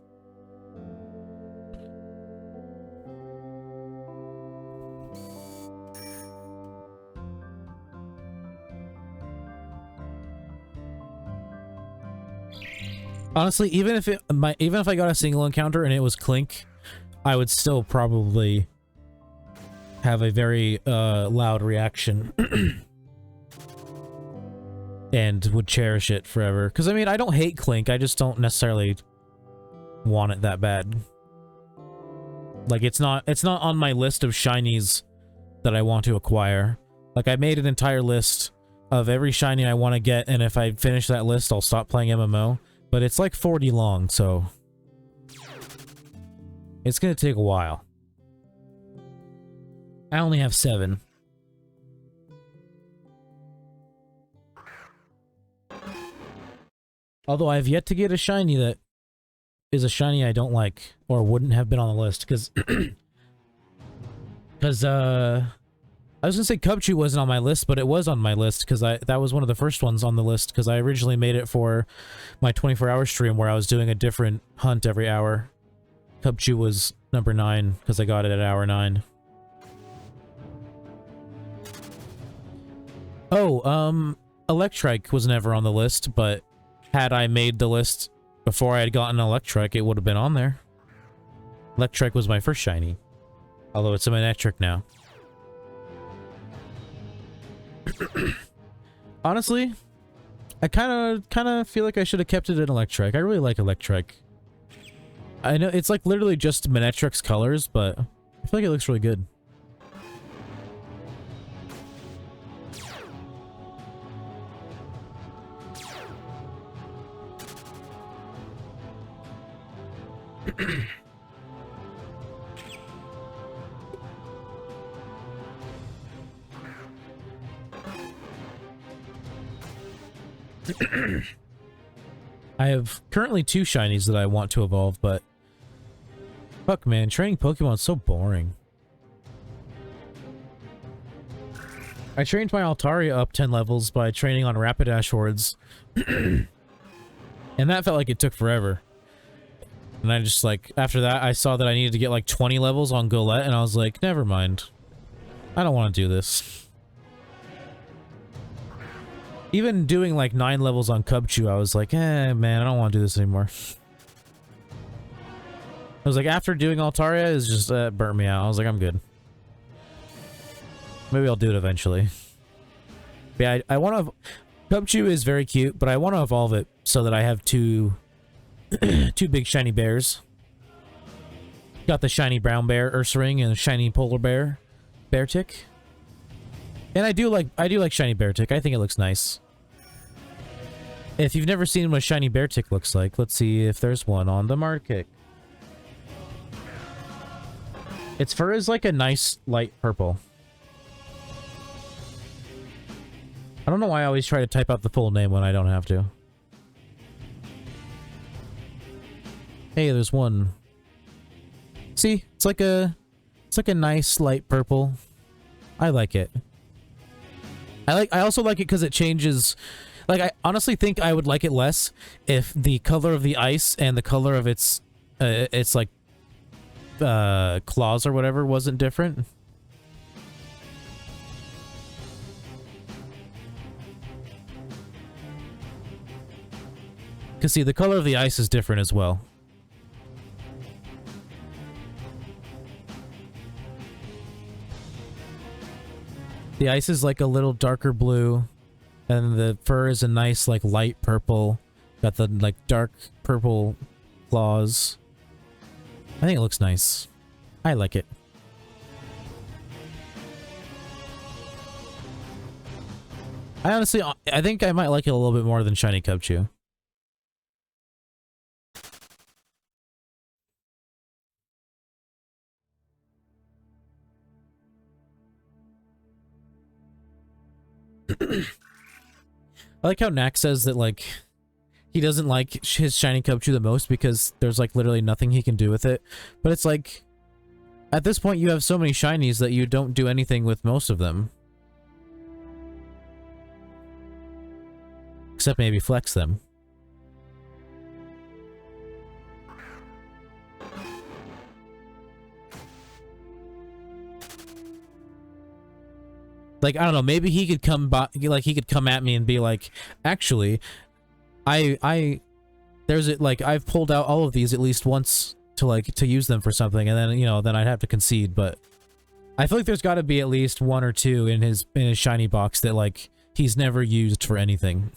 Honestly, even if I got a single encounter and it was Clink, I would still probably have a very loud reaction and would cherish it forever. Because I mean, I don't hate Clink, I just don't necessarily want it that bad. Like, it's not on my list of shinies that I want to acquire. Like, I made an entire list of every shiny I want to get, and if I finish that list, I'll stop playing MMO. But it's like 40 long, so it's gonna take a while. I only have 7. Although I've yet to get a shiny that is a shiny I don't like, or wouldn't have been on the list, because... Because, I was gonna say Cubchoo wasn't on my list, but it was on my list, because that was one of the first ones on the list, because I originally made it for my 24-hour stream where I was doing a different hunt every hour. Cubchoo was number 9, because I got it at hour 9. Oh, Electrike was never on the list, but had I made the list before I had gotten Electrike, it would have been on there. Electrike was my first shiny. Although it's a Manectric now. Honestly, I kind of feel like I should have kept it in Electrike. I really like Electrike. I know it's like literally just Manectric's colors, but I feel like it looks really good. I have currently 2 shinies that I want to evolve, but fuck man, training Pokemon is so boring. I trained my Altaria up 10 levels by training on Rapidash hordes. And that felt like it took forever. And I just like, after that I saw that I needed to get like 20 levels on Golett, and I was like, never mind. I don't want to do this. Even doing like 9 levels on Cubchoo, I was like, man, I don't want to do this anymore. I was like, after doing Altaria, it's just burnt me out. I was like, I'm good. Maybe I'll do it eventually. But yeah, I want to... Cubchoo is very cute, but I want to evolve it so that I have 2 big shiny bears. Got the shiny brown bear Ursaring and a shiny polar bear Beartic. And I do like shiny Beartic. I think it looks nice. If you've never seen what a shiny Beartic looks like, let's see if there's one on the market. Its fur is like a nice light purple. I don't know why I always try to type out the full name when I don't have to. Hey, there's one. See, it's like a nice light purple. I like it. I also like it because it changes. Like, I honestly think I would like it less if the color of the ice and the color of its like claws or whatever wasn't different. Because see, the color of the ice is different as well. The ice is like a little darker blue, and the fur is a nice like light purple. Got the like dark purple claws. I think it looks nice. I like it. I think I might like it a little bit more than Shiny Cubchoo. I like how Knack says that, like, he doesn't like his shiny Cubchoo the most because there's, like, literally nothing he can do with it. But it's like, at this point you have so many shinies that you don't do anything with most of them. Except maybe flex them. Like, I don't know, maybe he could come by, like, he could come at me and be like, actually, there's it, like, I've pulled out all of these at least once to, like, to use them for something, and then, you know, then I'd have to concede, but I feel like there's gotta be at least 1 or 2 in his shiny box that, like, he's never used for anything.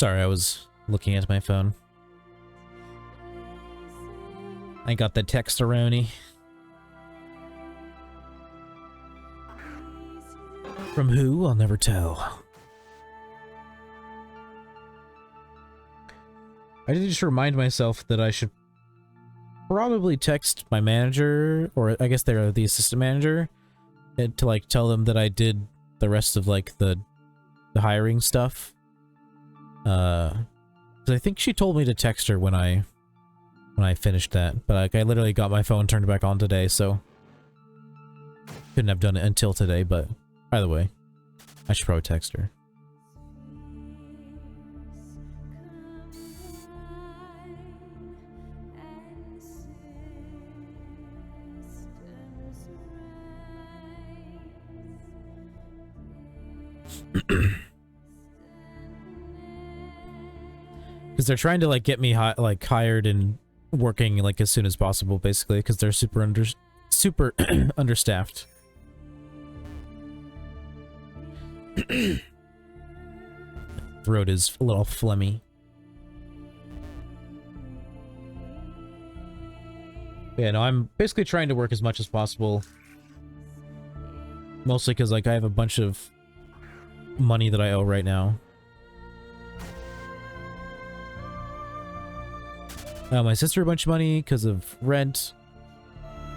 Sorry, I was looking at my phone. I got the texteroni. From who? I'll never tell. I did just remind myself that I should probably text my manager, or I guess they're the assistant manager, to like tell them that I did the rest of like the hiring stuff. 'Cause I think she told me to text her when I finished that, but like I literally got my phone turned back on today, so couldn't have done it until today. But either way, I should probably text her. Because they're trying to like get me hired and working like as soon as possible, basically, because they're super understaffed. Throat is a little phlegmy. Yeah, no, I'm basically trying to work as much as possible. Mostly because like I have a bunch of money that I owe right now. My sister a bunch of money because of rent,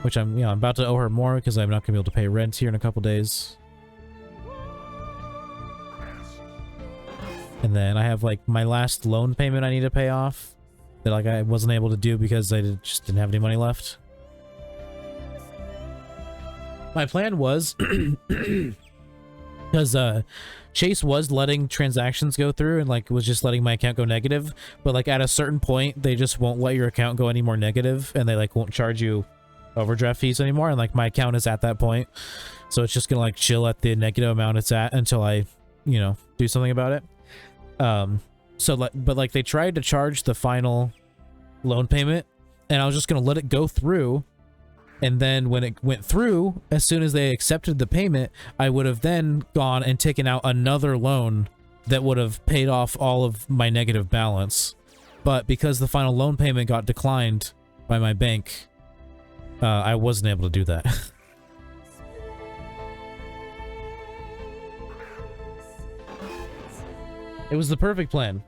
which I'm about to owe her more because I'm not gonna be able to pay rent here in a couple days. And then I have like my last loan payment I need to pay off that like I wasn't able to do because I just didn't have any money left. My plan was because Chase was letting transactions go through and like was just letting my account go negative, but like at a certain point they just won't let your account go any more negative, and they like won't charge you overdraft fees anymore, and like my account is at that point, so it's just gonna like chill at the negative amount it's at until I do something about it. So like, but like they tried to charge the final loan payment, and I was just gonna let it go through. And then when it went through, as soon as they accepted the payment, I would have then gone and taken out another loan that would have paid off all of my negative balance. But because the final loan payment got declined by my bank, I wasn't able to do that. It was the perfect plan.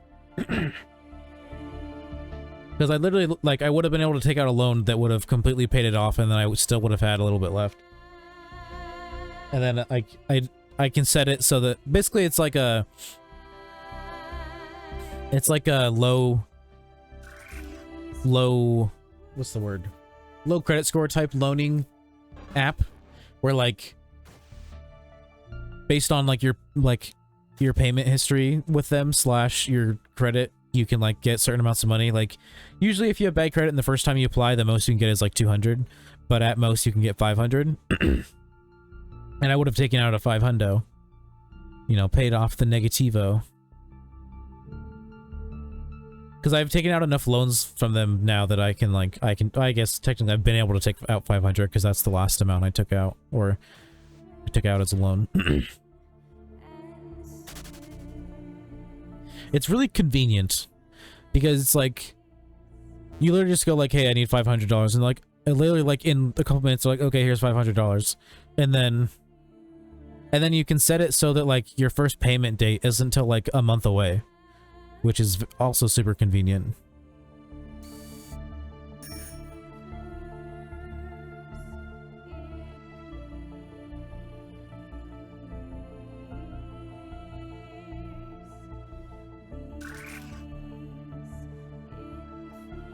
Because I literally, like, I would have been able to take out a loan that would have completely paid it off, and then I still would have had a little bit left. And then I can set it so that basically it's like a low, what's the word? Low credit score type loaning app, where like based on like your payment history with them / your credit, you can like get certain amounts of money. Like usually if you have bad credit and the first time you apply, the most you can get is like 200, but at most you can get 500. And I would have taken out a 500, paid off the negativo, because I've taken out enough loans from them now that I guess technically I've been able to take out 500 because that's the last amount I took out, or I took out as a loan. It's really convenient because it's like you literally just go like, hey, I need $500, and like literally like in a couple minutes they're like, okay, here's $500, and then you can set it so that like your first payment date isn't until like a month away, which is also super convenient.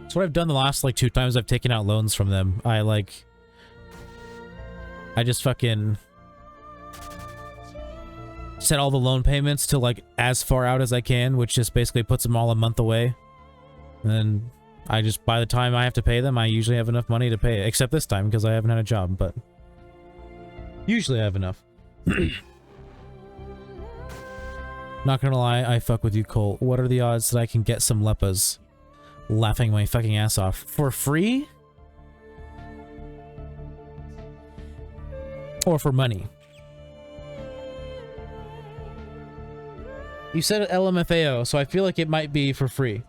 That's what I've done the last like 2 times I've taken out loans from them. I just fucking set all the loan payments to like as far out as I can, which just basically puts them all a month away. And then I just, by the time I have to pay them, I usually have enough money to pay it. Except this time because I haven't had a job, but usually I have enough. Not gonna lie, I fuck with you, Colt. What are the odds that I can get some leppas? Laughing my fucking ass off for free, or for money? You said LMFAO, so I feel like it might be for free.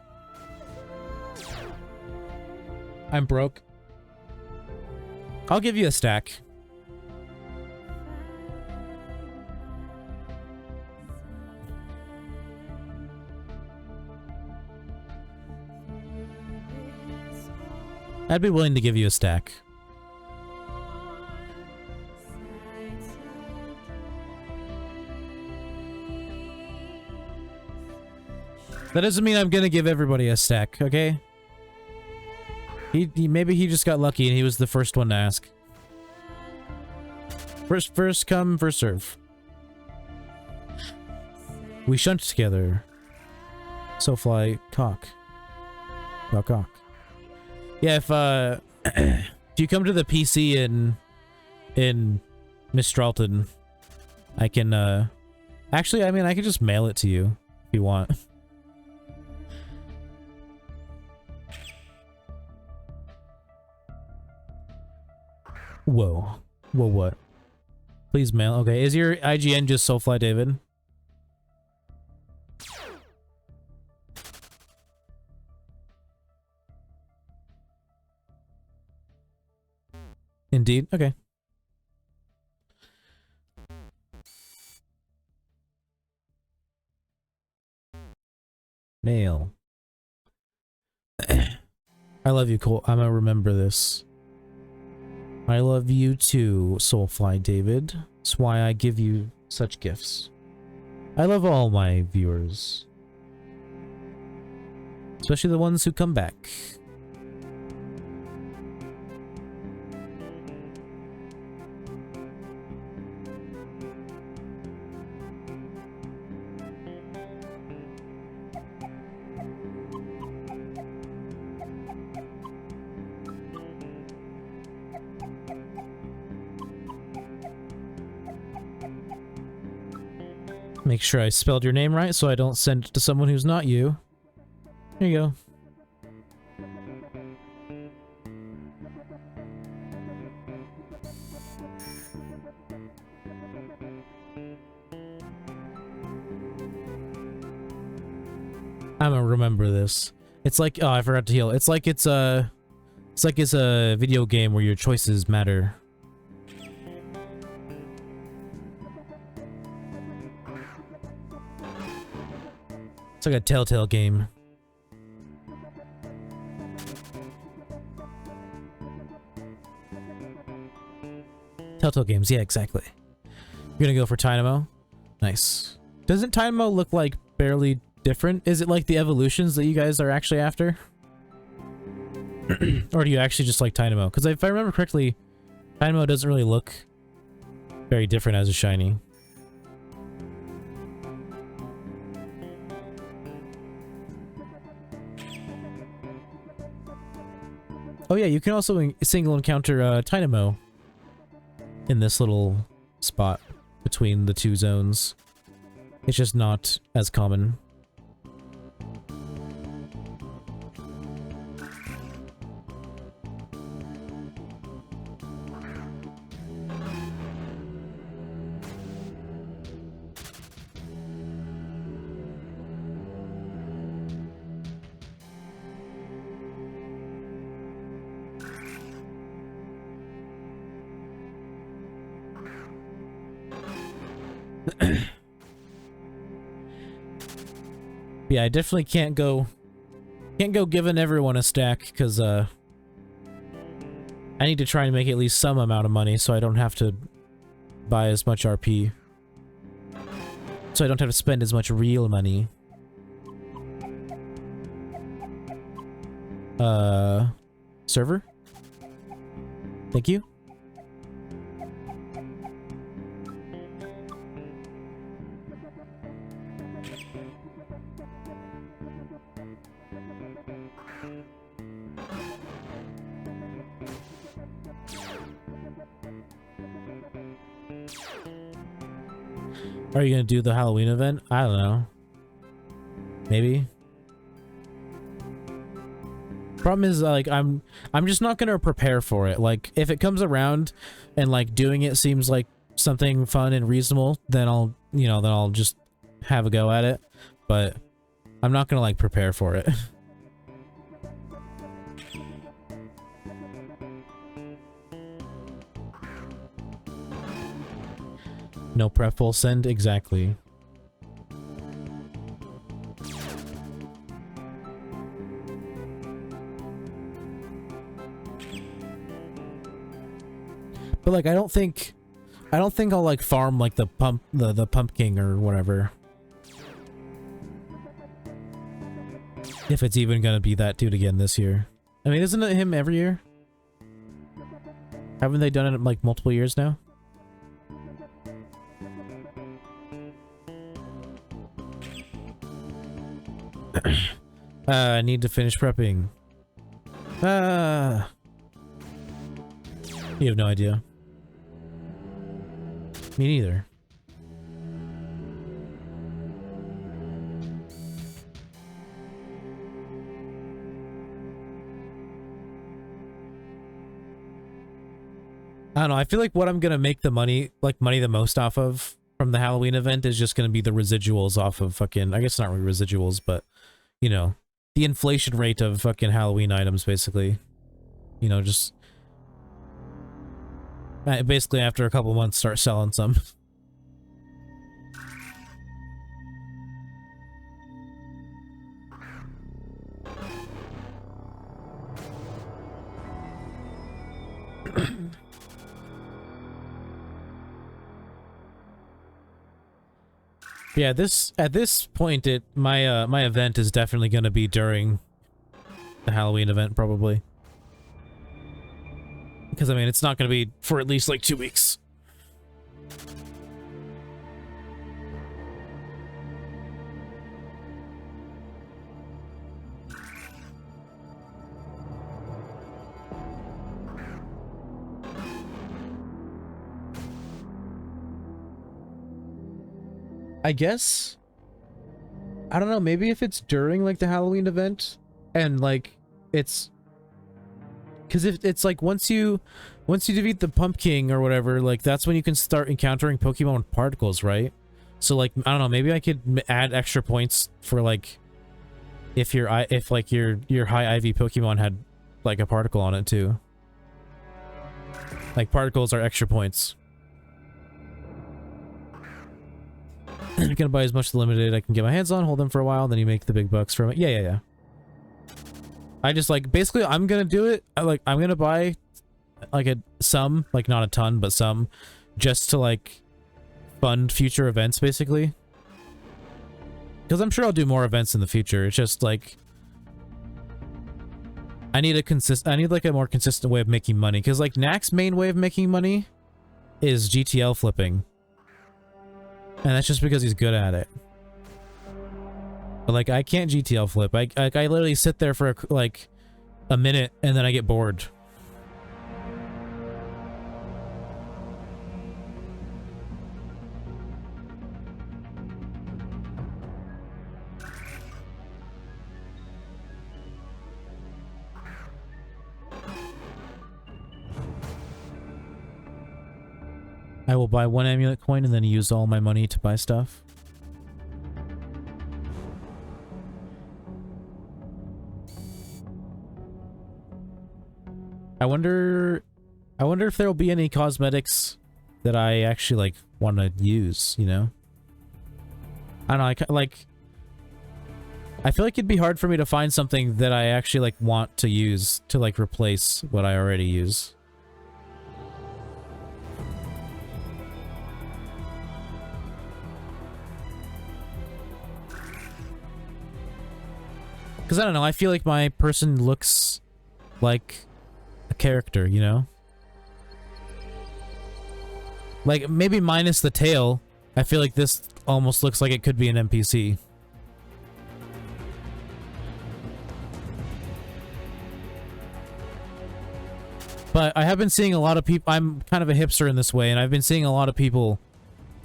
I'm broke. I'll give you a stack. I'd be willing to give you a stack. That doesn't mean I'm gonna give everybody a stack, okay? Maybe he just got lucky and he was the first one to ask. First come, first serve. We shunt together. So fly cock. Cock. Yeah, if you come to the PC in Mistralton, I can actually, I mean, I can just mail it to you if you want. Whoa. Whoa, what? Please mail. Okay, is your IGN just Soulfly David? Indeed. Okay. Mail. I love you, Cole. I'm gonna remember this. I love you too, Soulfly David. That's why I give you such gifts. I love all my viewers. Especially the ones who come back. Make sure I spelled your name right so I don't send it to someone who's not you. Here you go. I'm gonna remember this. It's like, oh, I forgot to heal. It's like it's a video game where your choices matter. It's like a Telltale game. Telltale games, yeah, exactly. You're gonna go for Dynamo? Nice. Doesn't Dynamo look like barely different? Is it like the evolutions that you guys are actually after? Or do you actually just like Dynamo? Because if I remember correctly, Dynamo doesn't really look very different as a shiny. Oh yeah, you can also single encounter Dynamo in this little spot between the two zones. It's just not as common. Yeah, I definitely can't go giving everyone a stack because I need to try and make at least some amount of money so I don't have to buy as much RP. So I don't have to spend as much real money. Server? Thank you. Are you gonna do the Halloween event? I don't know. Maybe. Problem is, like, I'm just not gonna prepare for it. Like, if it comes around and like doing it seems like something fun and reasonable, then I'll just have a go at it, but I'm not gonna like prepare for it. No prep, full send, exactly. But like I don't think I'll like farm like the pumpkin or whatever. If it's even gonna be that dude again this year. I mean, isn't it him every year? Haven't they done it like multiple years now? I need to finish prepping. You have no idea. Me neither. I don't know, I feel like what I'm gonna make the money the most off of from the Halloween event is just gonna be the residuals off of fucking, I guess not really residuals, but, you know, the inflation rate of fucking Halloween items, basically. You know, just... basically after a couple months start selling some. Yeah, at this point my event is definitely going to be during the Halloween event, probably. Because I mean, it's not going to be for at least like 2 weeks. I guess, I don't know, maybe if it's during like the Halloween event and like it's, because if it's like once you defeat the pumpkin or whatever, like that's when you can start encountering Pokemon with particles, right? So like I don't know, maybe I could add extra points for like if your high IV Pokemon had like a particle on it too. Like particles are extra points. I'm gonna buy as much limited I can get my hands on, hold them for a while, then you make the big bucks from it. Yeah. I just like, basically I'm gonna do it. I'm gonna buy like some, like not a ton, but some, just to like fund future events, basically. Because I'm sure I'll do more events in the future. It's just like I need like a more consistent way of making money. Because like Knack's main way of making money is GTL flipping. And that's just because he's good at it. But like I can't GTL flip. I literally sit there for like a minute and then I get bored. I will buy one amulet coin and then use all my money to buy stuff. I wonder if there will be any cosmetics that I actually like want to use, you know? I don't know, I feel like it'd be hard for me to find something that I actually like want to use to like replace what I already use. Because I don't know, I feel like my person looks like a character, you know? Like, maybe minus the tail, I feel like this almost looks like it could be an NPC. But I have been seeing a lot of people, I'm kind of a hipster in this way, and I've been seeing a lot of people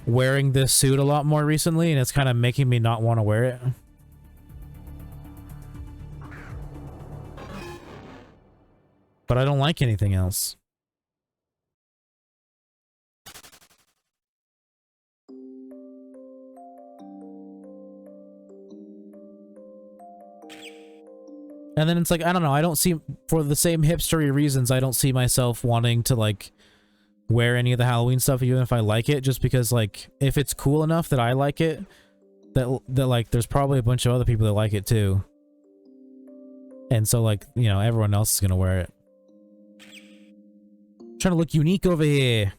wearing this suit a lot more recently, and it's kind of making me not want to wear it. But I don't like anything else. And then it's like, I don't know, I don't see, for the same hipstery reasons, I don't see myself wanting to, like, wear any of the Halloween stuff even if I like it, just because, like, if it's cool enough that I like it, that like, there's probably a bunch of other people that like it too. And so, like, you know, everyone else is gonna wear it. Trying to look unique over here.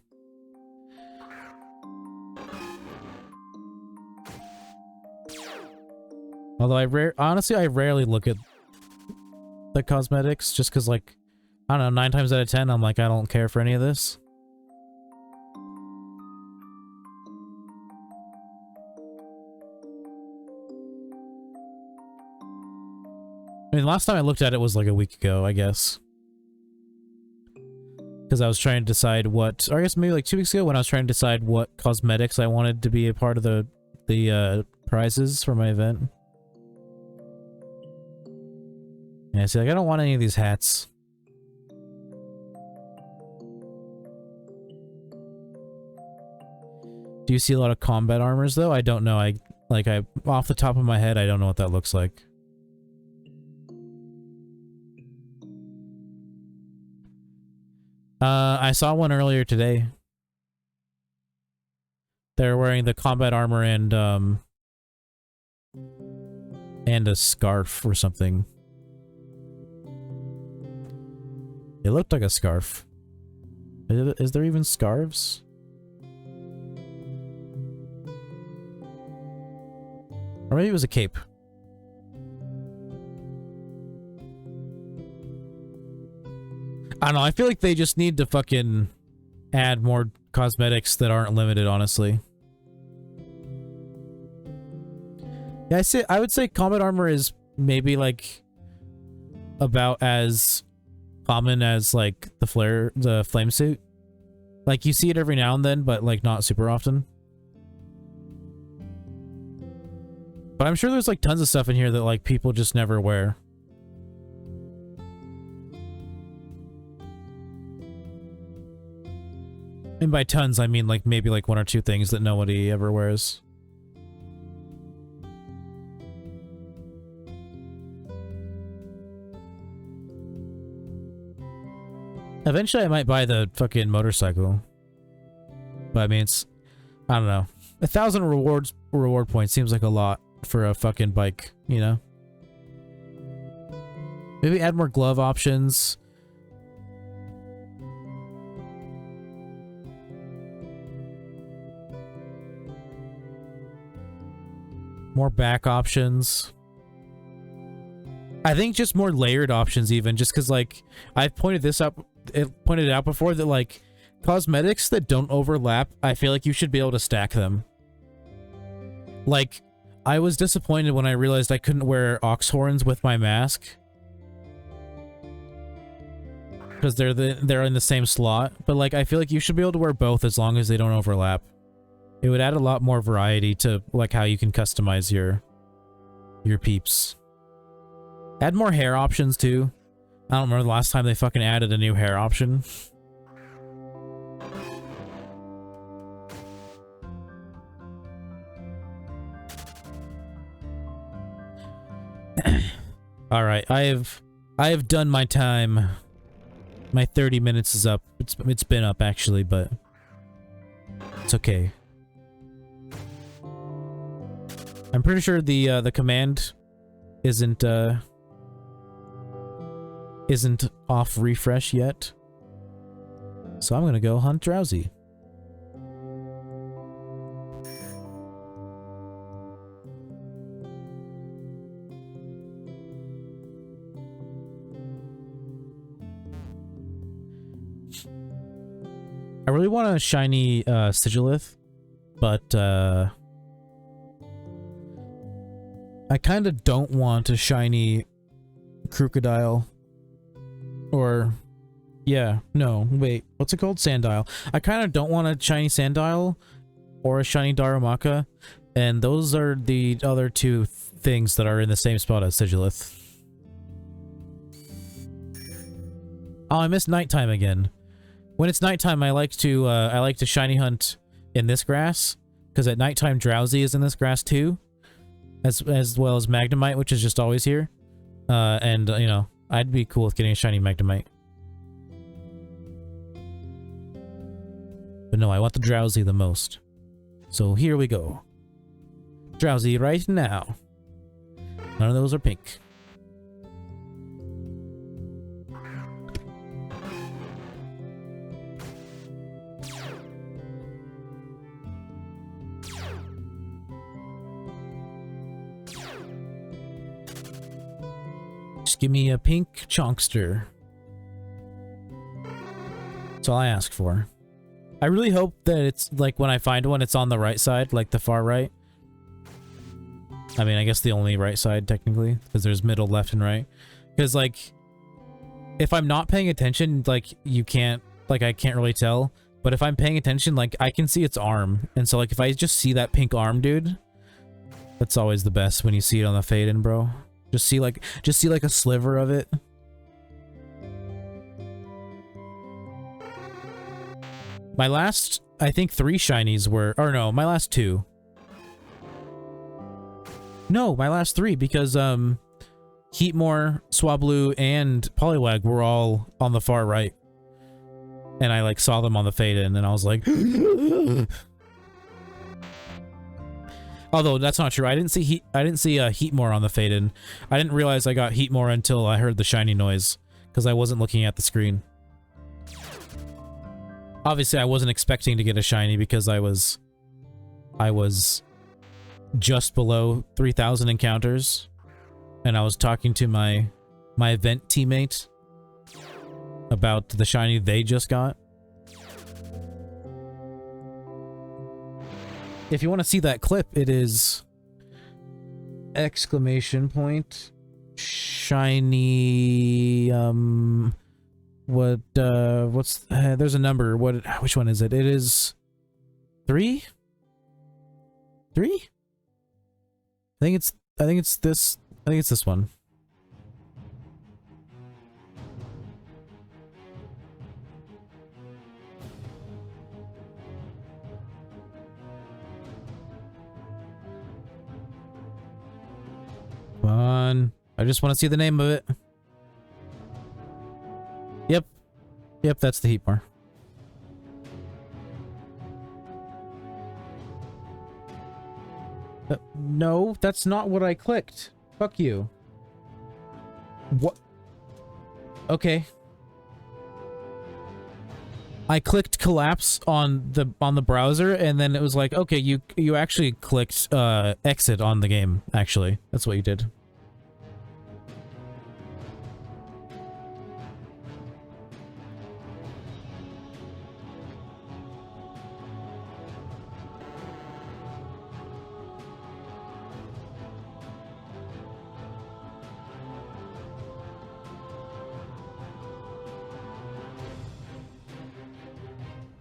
Although honestly, I rarely look at the cosmetics, just because, like, I don't know, 9 times out of 10, I'm like, I don't care for any of this. I mean, last time I looked at it was like a week ago, I guess. Because I was trying to decide what, or I guess maybe like 2 weeks ago when I was trying to decide what cosmetics I wanted to be a part of the prizes for my event. Yeah, see, like, I don't want any of these hats. Do you see a lot of combat armors, though? I don't know. Off the top of my head, I don't know what that looks like. I saw one earlier today. They're wearing the combat armor and a scarf or something. It looked like a scarf. Is there even scarves? Or maybe it was a cape. I don't know, I feel like they just need to fucking add more cosmetics that aren't limited, honestly. Yeah, I would say combat armor is maybe, like, about as common as, like, the flame suit. Like, you see it every now and then, but, like, not super often. But I'm sure there's, like, tons of stuff in here that, like, people just never wear. And by tons, I mean, like, maybe, like, 1 or 2 things that nobody ever wears. Eventually, I might buy the fucking motorcycle. But, I mean, it's... I don't know. 1,000 reward points seems like a lot for a fucking bike, you know? Maybe add more glove options. More back options. I think just more layered options even, just because, like, I've pointed it out before that, like, cosmetics that don't overlap, I feel like you should be able to stack them. Like, I was disappointed when I realized I couldn't wear ox horns with my mask. Because they're in the same slot, but, like, I feel like you should be able to wear both as long as they don't overlap. It would add a lot more variety to, like, how you can customize your peeps. Add more hair options, too. I don't remember the last time they fucking added a new hair option. Alright, I have done my time. My 30 minutes is up. It's been up, actually, but it's okay. I'm pretty sure the command isn't off refresh yet. So I'm gonna go hunt Drowsy. I really want a shiny Sigilith, but I kind of don't want a shiny Crocodile. Or, yeah, no, wait, what's it called? Sandile. I kind of don't want a shiny Sandile or a shiny Darumaka, and those are the other 2 things that are in the same spot as Sigilith. Oh, I missed nighttime again. When it's nighttime, I like to shiny hunt in this grass, because at nighttime Drowsy is in this grass too, as well as Magnemite, which is just always here. And you know, I'd be cool with getting a shiny Magnemite. But no, I want the Drowsy the most. So here we go. Drowsy right now. None of those are pink. Just give me a pink Chonkster. That's all I ask for. I really hope that it's, like, when I find one, it's on the right side, like the far right. I mean, I guess the only right side, technically, because there's middle, left, and right. Because, like, if I'm not paying attention, like, you can't, like, I can't really tell. But if I'm paying attention, like, I can see its arm. And so, like, if I just see that pink arm, dude, that's always the best when you see it on the fade-in, bro. Just see, like a sliver of it. My last, I think 3 shinies were, or no, my last 2. No, my last 3, because, Heatmore, Swablu, and Poliwag were all on the far right. And I, like, saw them on the fade-in, and I was like... Although, that's not true. I didn't see Heatmore on the fade-in. I didn't realize I got Heatmore until I heard the shiny noise, because I wasn't looking at the screen. Obviously, I wasn't expecting to get a shiny because I was just below 3,000 encounters, and I was talking to my event teammate about the shiny they just got. If you want to see that clip, it is exclamation point shiny what's there's a number. Which one is it? It is 3? 3? I think it's this one. Come on. I just want to see the name of it. Yep, that's the Heatmore. No, that's not what I clicked. Fuck you. What? Okay. I clicked collapse on the browser, and then it was like, okay, you actually clicked exit on the game. Actually, that's what you did.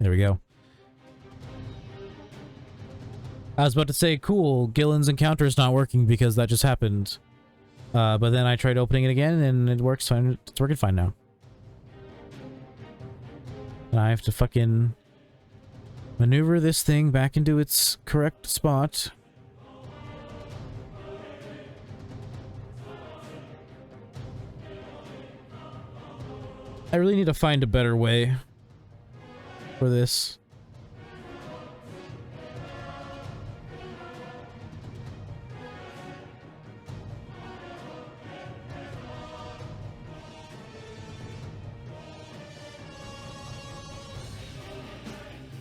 There we go. I was about to say, cool, Gillen's encounter is not working because that just happened. But then I tried opening it again and it works fine. It's working fine now. And I have to fucking maneuver this thing back into its correct spot. I really need to find a better way for this.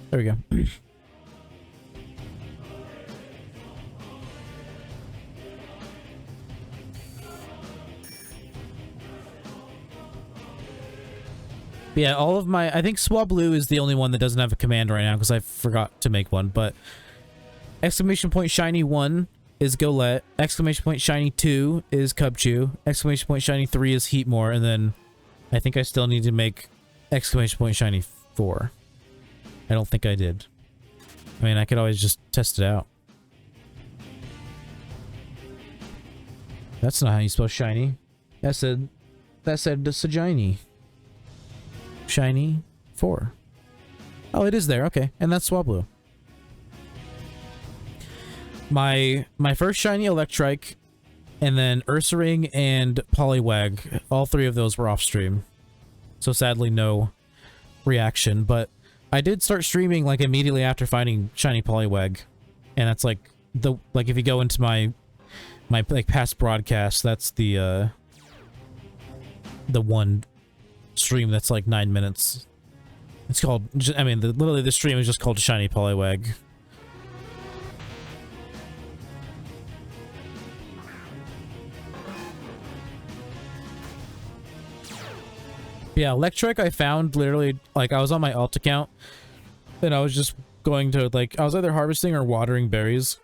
There we go. Yeah, all of my... I think Swablu is the only one that doesn't have a command right now because I forgot to make one, but... Exclamation point shiny 1 is Golett. Exclamation point shiny 2 is Cubchoo. Exclamation point shiny 3 is Heatmore, and then I think I still need to make exclamation point shiny 4. I don't think I did. I mean, I could always just test it out. That's not how you spell shiny. That said Sagini. Shiny 4. Oh, it is there. Okay, and that's Swablu. My first shiny Electrike And then Ursaring and Poliwag, all three of those were off stream. So sadly, no reaction. But I did start streaming like immediately after finding shiny Poliwag, and that's like if you go into my like past broadcast, that's the one stream that's like 9 minutes. It's called, I mean, literally the stream is just called Shiny Poliwag. Yeah, Electric I found literally, like, I was on my alt account, and I was just going to, like, I was either harvesting or watering berries.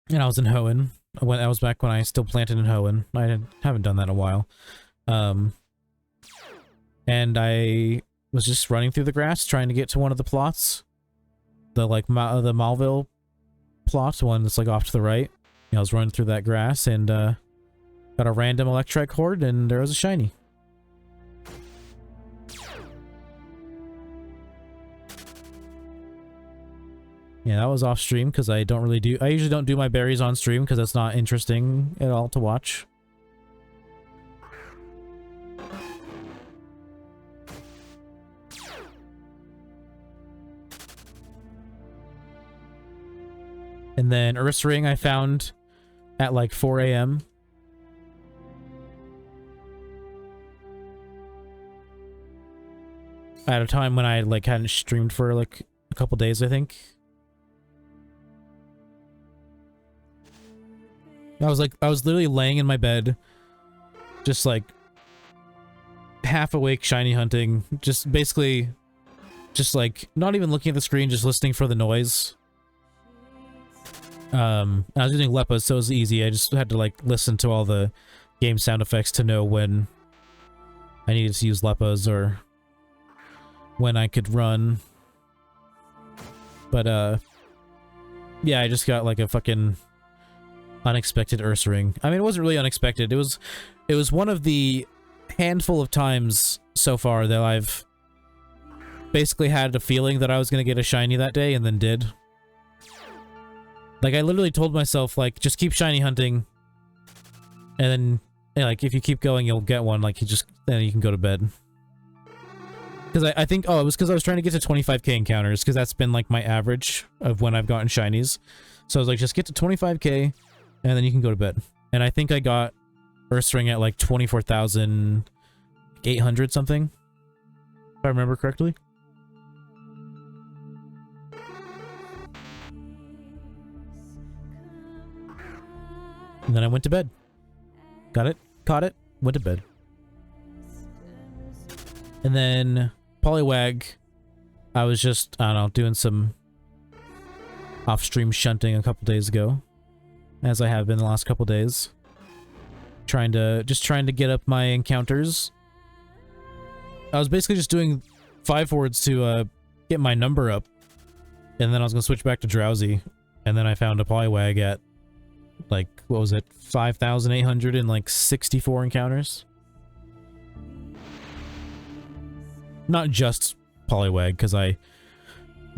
And I was in Hoenn. When I was back when I still planted in Hoenn. I haven't done that in a while. And I was just running through the grass, trying to get to one of the plots. The, like, the Malville plot, one that's, like, off to the right. I was running through that grass, and, got a random Electric horde, and there was a shiny. Yeah, that was off stream because I usually don't do my berries on stream because that's not interesting at all to watch. And then Ursaring I found at like 4 a.m. At a time when I like hadn't streamed for like a couple days, I think. I was literally laying in my bed, just like half awake, shiny hunting, just basically, just like not even looking at the screen, just listening for the noise. I was using Leppas, so it was easy. I just had to like listen to all the game sound effects to know when I needed to use Leppas or when I could run. But yeah, I just got like a fucking unexpected Ursaring. I mean, it wasn't really unexpected. It was one of the handful of times so far that I've basically had a feeling that I was going to get a shiny that day and then did. Like, I literally told myself, like, just keep shiny hunting, and then, like, if you keep going, you'll get one. Like, then you can go to bed. Because I think, oh, it was because I was trying to get to 25k encounters, because that's been, like, my average of when I've gotten shinies. So I was like, just get to 25k, and then you can go to bed. And I think I got Ursaring at, like, 24,800 something, if I remember correctly. And then I went to bed. Got it, caught it, went to bed. And then Poliwag, I was just, I don't know, doing some off-stream shunting a couple days ago, as I have been the last couple days. Just trying to get up my encounters. I was basically just doing 5 forwards to get my number up, and then I was gonna switch back to Drowsy, and then I found a Poliwag at, like, what was it, 5,864 encounters? Not just Poliwag, because I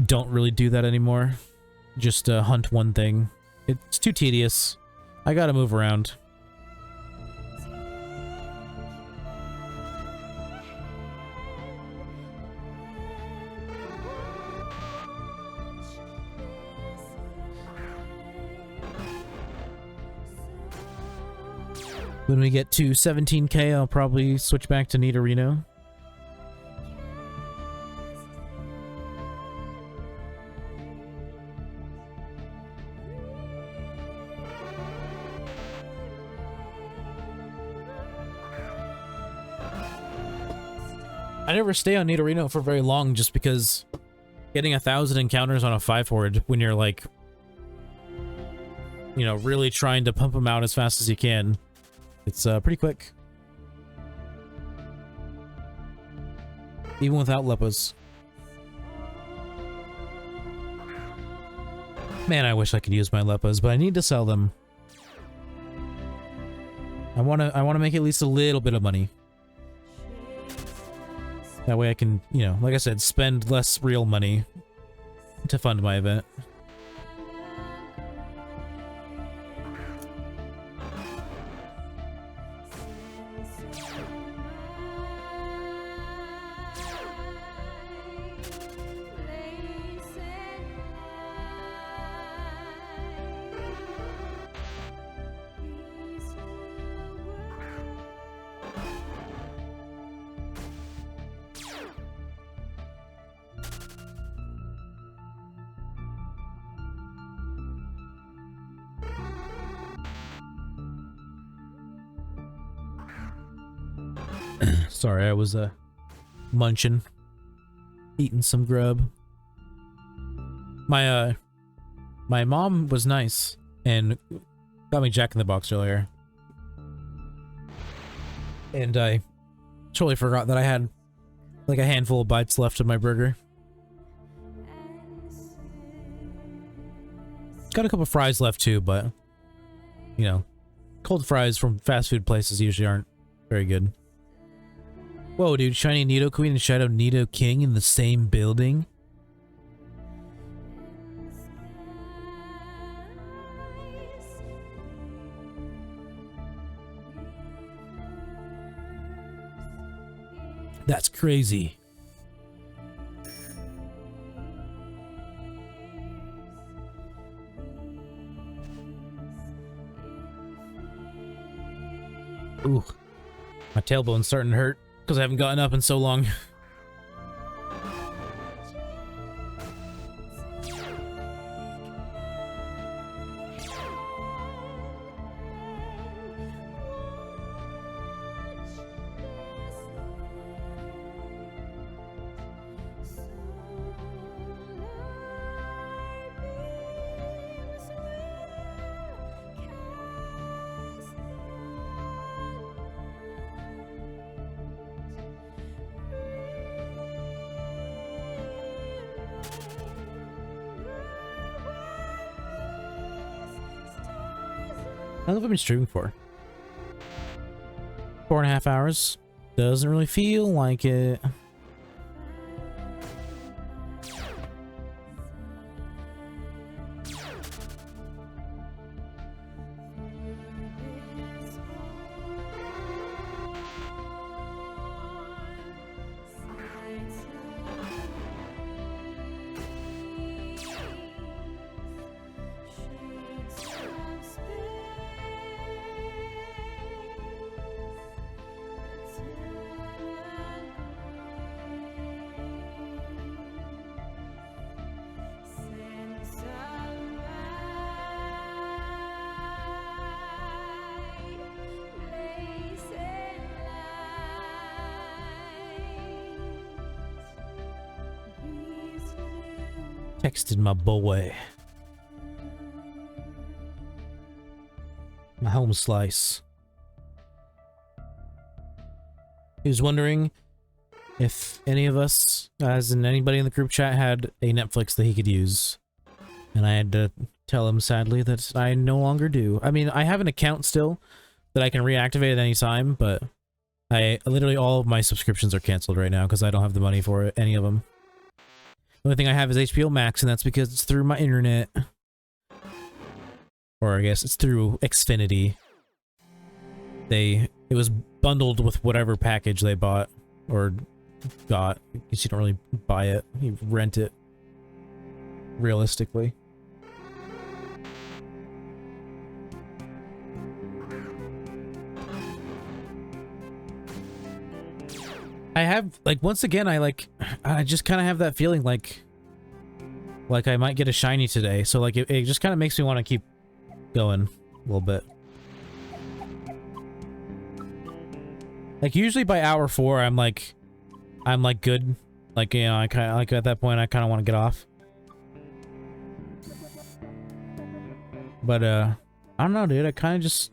don't really do that anymore. Just hunt one thing. It's too tedious. I gotta move around. When we get to 17k, I'll probably switch back to Nidorino. I never stay on Nidorino for very long just because getting 1,000 encounters on a 5 forward when you're like, you know, really trying to pump them out as fast as you can. It's pretty quick. Even without Leppas. Man, I wish I could use my Leppas, but I need to sell them. I wanna make at least a little bit of money. That way I can, you know, like I said, spend less real money to fund my event. Sorry, I was munching, eating some grub. My mom was nice and got me Jack in the Box earlier. And I totally forgot that I had like a handful of bites left of my burger. Got a couple fries left too, but you know, cold fries from fast food places usually aren't very good. Whoa, dude, Shiny Nido Queen and Shadow Nido King in the same building? That's crazy. Ooh, my tailbone's starting to hurt because I haven't gotten up in so long. How long have I been streaming for? 4.5 hours. Doesn't really feel like it. Texted my boy. My home slice. He was wondering if any of us, as in anybody in the group chat, had a Netflix that he could use. And I had to tell him, sadly, that I no longer do. I mean, I have an account still that I can reactivate at any time, but literally all of my subscriptions are canceled right now because I don't have the money for it, any of them. The only thing I have is HBO Max, and that's because it's through my internet. Or I guess it's through Xfinity. It was bundled with whatever package they bought or got. Because you don't really buy it, you rent it. Realistically. I have, like, once again, I just kind of have that feeling like I might get a shiny today. So, like, it just kind of makes me want to keep going a little bit. Like, usually by hour 4, I'm like good. Like, you know, I kind of, like, at that point, I kind of want to get off. But, I don't know, dude. I kind of just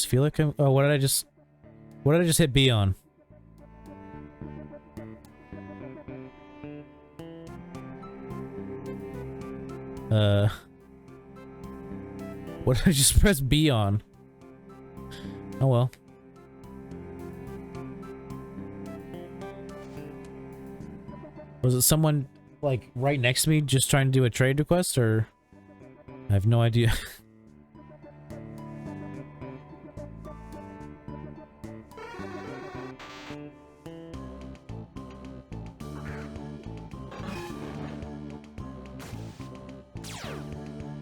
feel like I'm, oh, what did I just hit B on? What did I just press B on? Oh well. Was it someone, like, right next to me just trying to do a trade request, or? I have no idea.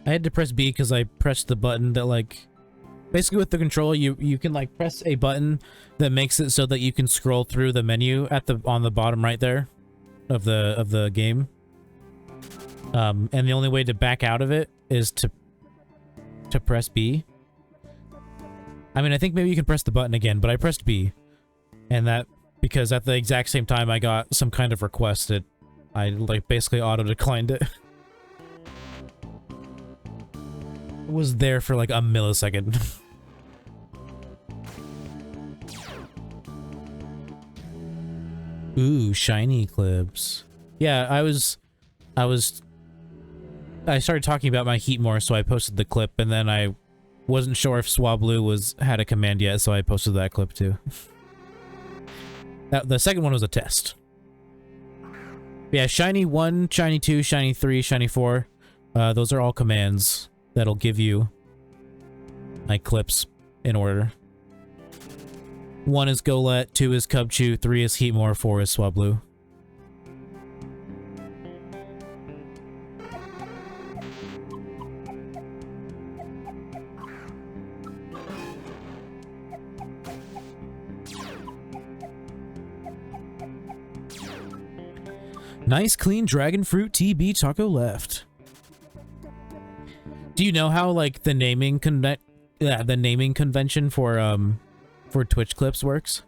I had to press B because I pressed the button that, like, basically with the controller you can, like, press a button that makes it so that you can scroll through the menu on the bottom right there of the game. And the only way to back out of it is to press B. I mean, I think maybe you can press the button again, but I pressed B And that, because at the exact same time I got some kind of request, I like basically auto-declined it. It was there for like a millisecond. Ooh, shiny clips. Yeah, I started talking about my heat more, so I posted the clip, and then I wasn't sure if Swablu had a command yet, so I posted that clip too. The second one was a test. Yeah, shiny 1, shiny 2, shiny 3, shiny 4. Those are all commands that'll give you like clips in order. 1 is Golett, 2 is Cubchoo, 3 is Heatmore, 4 is Swablu. Nice clean dragon fruit TB taco left. Do you know how like the naming convention for Twitch clips works?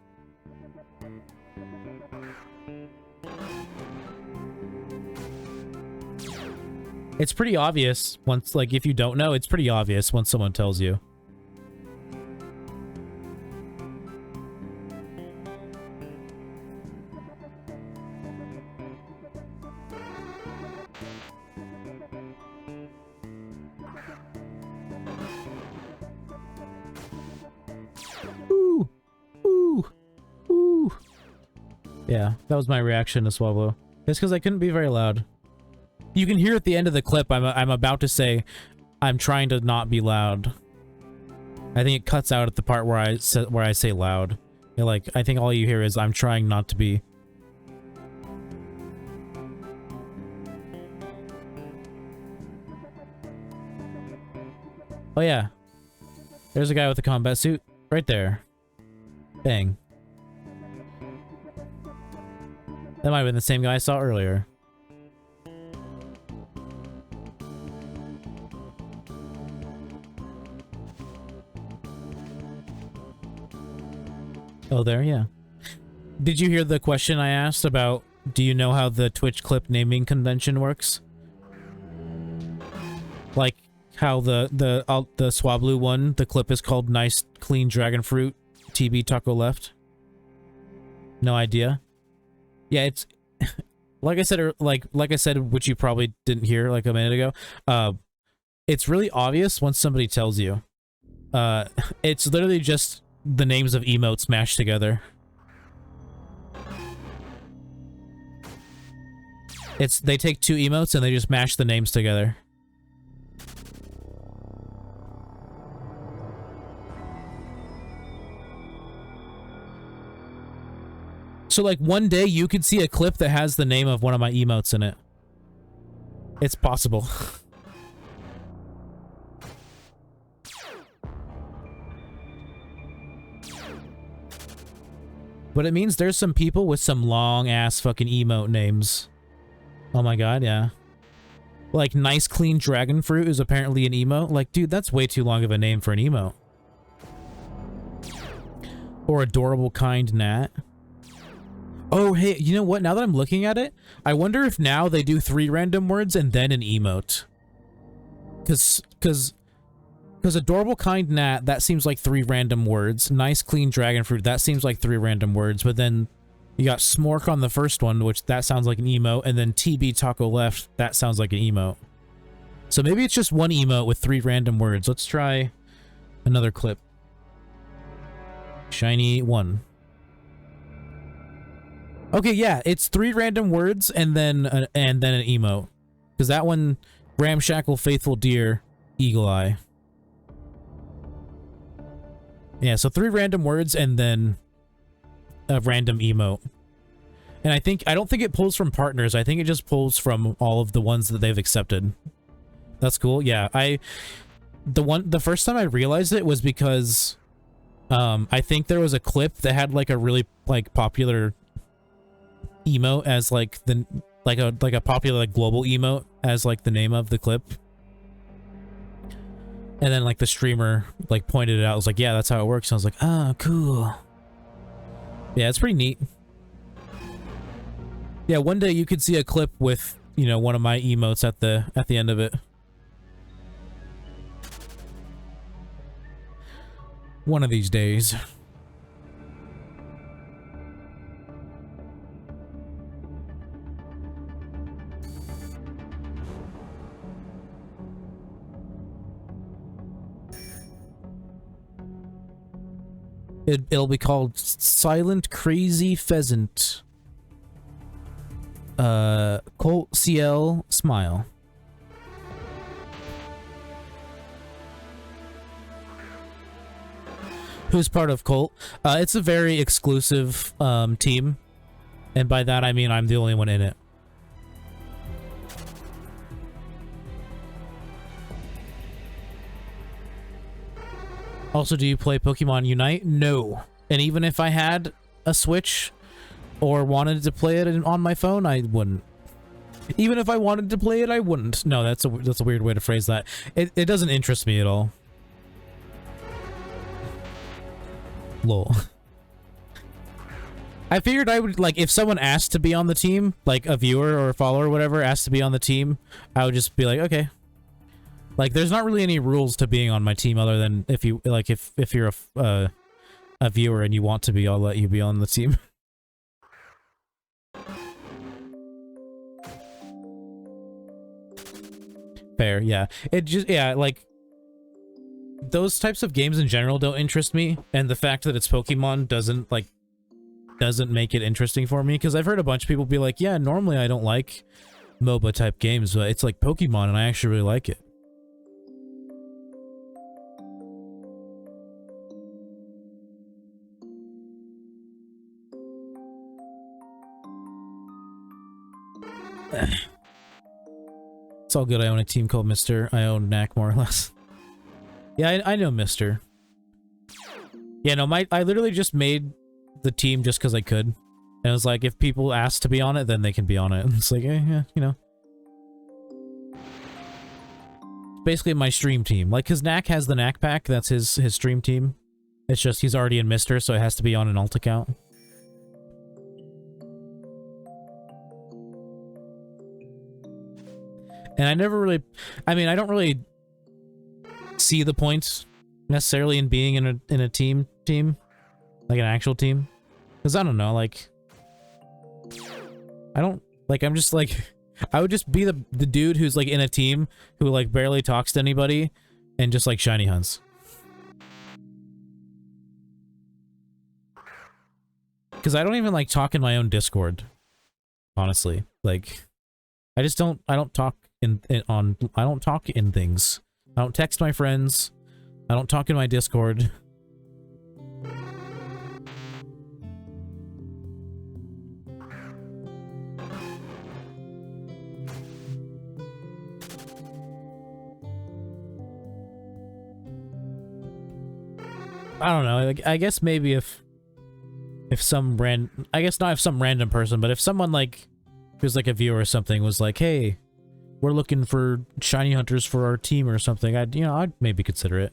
It's pretty obvious once, like, if you don't know, it's pretty obvious once someone tells you. Ooh, ooh, ooh. Yeah, that was my reaction to Swablu. It's because I couldn't be very loud. You can hear at the end of the clip, I'm about to say, I'm trying to not be loud. I think it cuts out at the part where I say loud. Like, I think all you hear is I'm trying not to be. Oh yeah. There's a guy with a combat suit. Right there. Bang. That might have been the same guy I saw earlier. Oh, there, yeah. Did you hear the question I asked about, do you know how the Twitch clip naming convention works? Like, how the Swablu one, the clip is called Nice Clean Dragon Fruit TB Taco Left? No idea? Yeah, it's like I said, which you probably didn't hear like a minute ago. It's really obvious once somebody tells you. It's literally just the names of emotes mashed together. They take two emotes and they just mash the names together. So like one day you could see a clip that has the name of one of my emotes in it. It's possible. But it means there's some people with some long ass fucking emote names. Oh my god, yeah. Like Nice Clean Dragon Fruit is apparently an emote. Like, dude, that's way too long of a name for an emote. Or Adorable Kind Gnat. Oh, hey, you know what? Now that I'm looking at it, I wonder if now they do 3 random words and then an emote. Cause Adorable Kind Gnat, that seems like 3 random words. Nice Clean Dragon Fruit, that seems like 3 random words. But then you got Smork on the first one, which that sounds like an emote. And then TB Taco Left, that sounds like an emote. So maybe it's just one emote with 3 random words. Let's try another clip. Shiny 1. Okay, yeah, it's 3 random words and then an emote. Because that one, Ramshackle Faithful Deer, Eagle Eye. Yeah, so 3 random words and then a random emote. And I don't think it pulls from partners. I think it just pulls from all of the ones that they've accepted. That's cool. Yeah, the first time I realized it was because I think there was a clip that had like a really like popular emote as like a popular like global emote as like the name of the clip. And then like the streamer like pointed it out. I was like, yeah, that's how it works. And I was like, oh, cool. Yeah, it's pretty neat. Yeah, one day you could see a clip with, you know, one of my emotes at the end of it. One of these days. It'll be called Silent Crazy Pheasant. Colt CL Smile. Who's part of Colt? It's a very exclusive team, and by that I mean I'm the only one in it. Also, do you play Pokemon Unite? No. And even if I had a Switch or wanted to play it on my phone, I wouldn't. Even if I wanted to play it, I wouldn't. No, that's a weird way to phrase that. It doesn't interest me at all. Lol. I figured I would, like, if someone asked to be on the team, like a viewer or a follower or whatever asked to be on the team, I would just be like, okay. Like, there's not really any rules to being on my team other than if you, like, if you're a viewer and you want to be, I'll let you be on the team. Fair, yeah. It just, yeah, like, those types of games in general don't interest me, and the fact that it's Pokemon doesn't make it interesting for me, because I've heard a bunch of people be like, yeah, normally I don't like MOBA type games, but it's like Pokemon and I actually really like it. It's all good. I own a team called Mr. I own Knack, more or less. Yeah, I know Mr. Yeah, no, I literally just made the team just because I could. And it was like, if people ask to be on it, then they can be on it. And it's like, yeah, you know. Basically my stream team. Like, because Knack has the Knack pack, that's his stream team. It's just he's already in Mr., so it has to be on an alt account. And I never really, I mean, I don't really see the points necessarily in being in a team, like an actual team, because I don't know, like, I don't, like, I'm just like, I would just be the dude who's like in a team who like barely talks to anybody and just like shiny hunts. Because I don't even like talk in my own Discord, honestly. Like, I don't talk I don't talk in things. I don't text my friends. I don't talk in my Discord. I don't know. Like, I guess maybe if some I guess not if some random person, but if someone like who's like a viewer or something was like, "Hey, we're looking for shiny hunters for our team or something," I'd maybe consider it.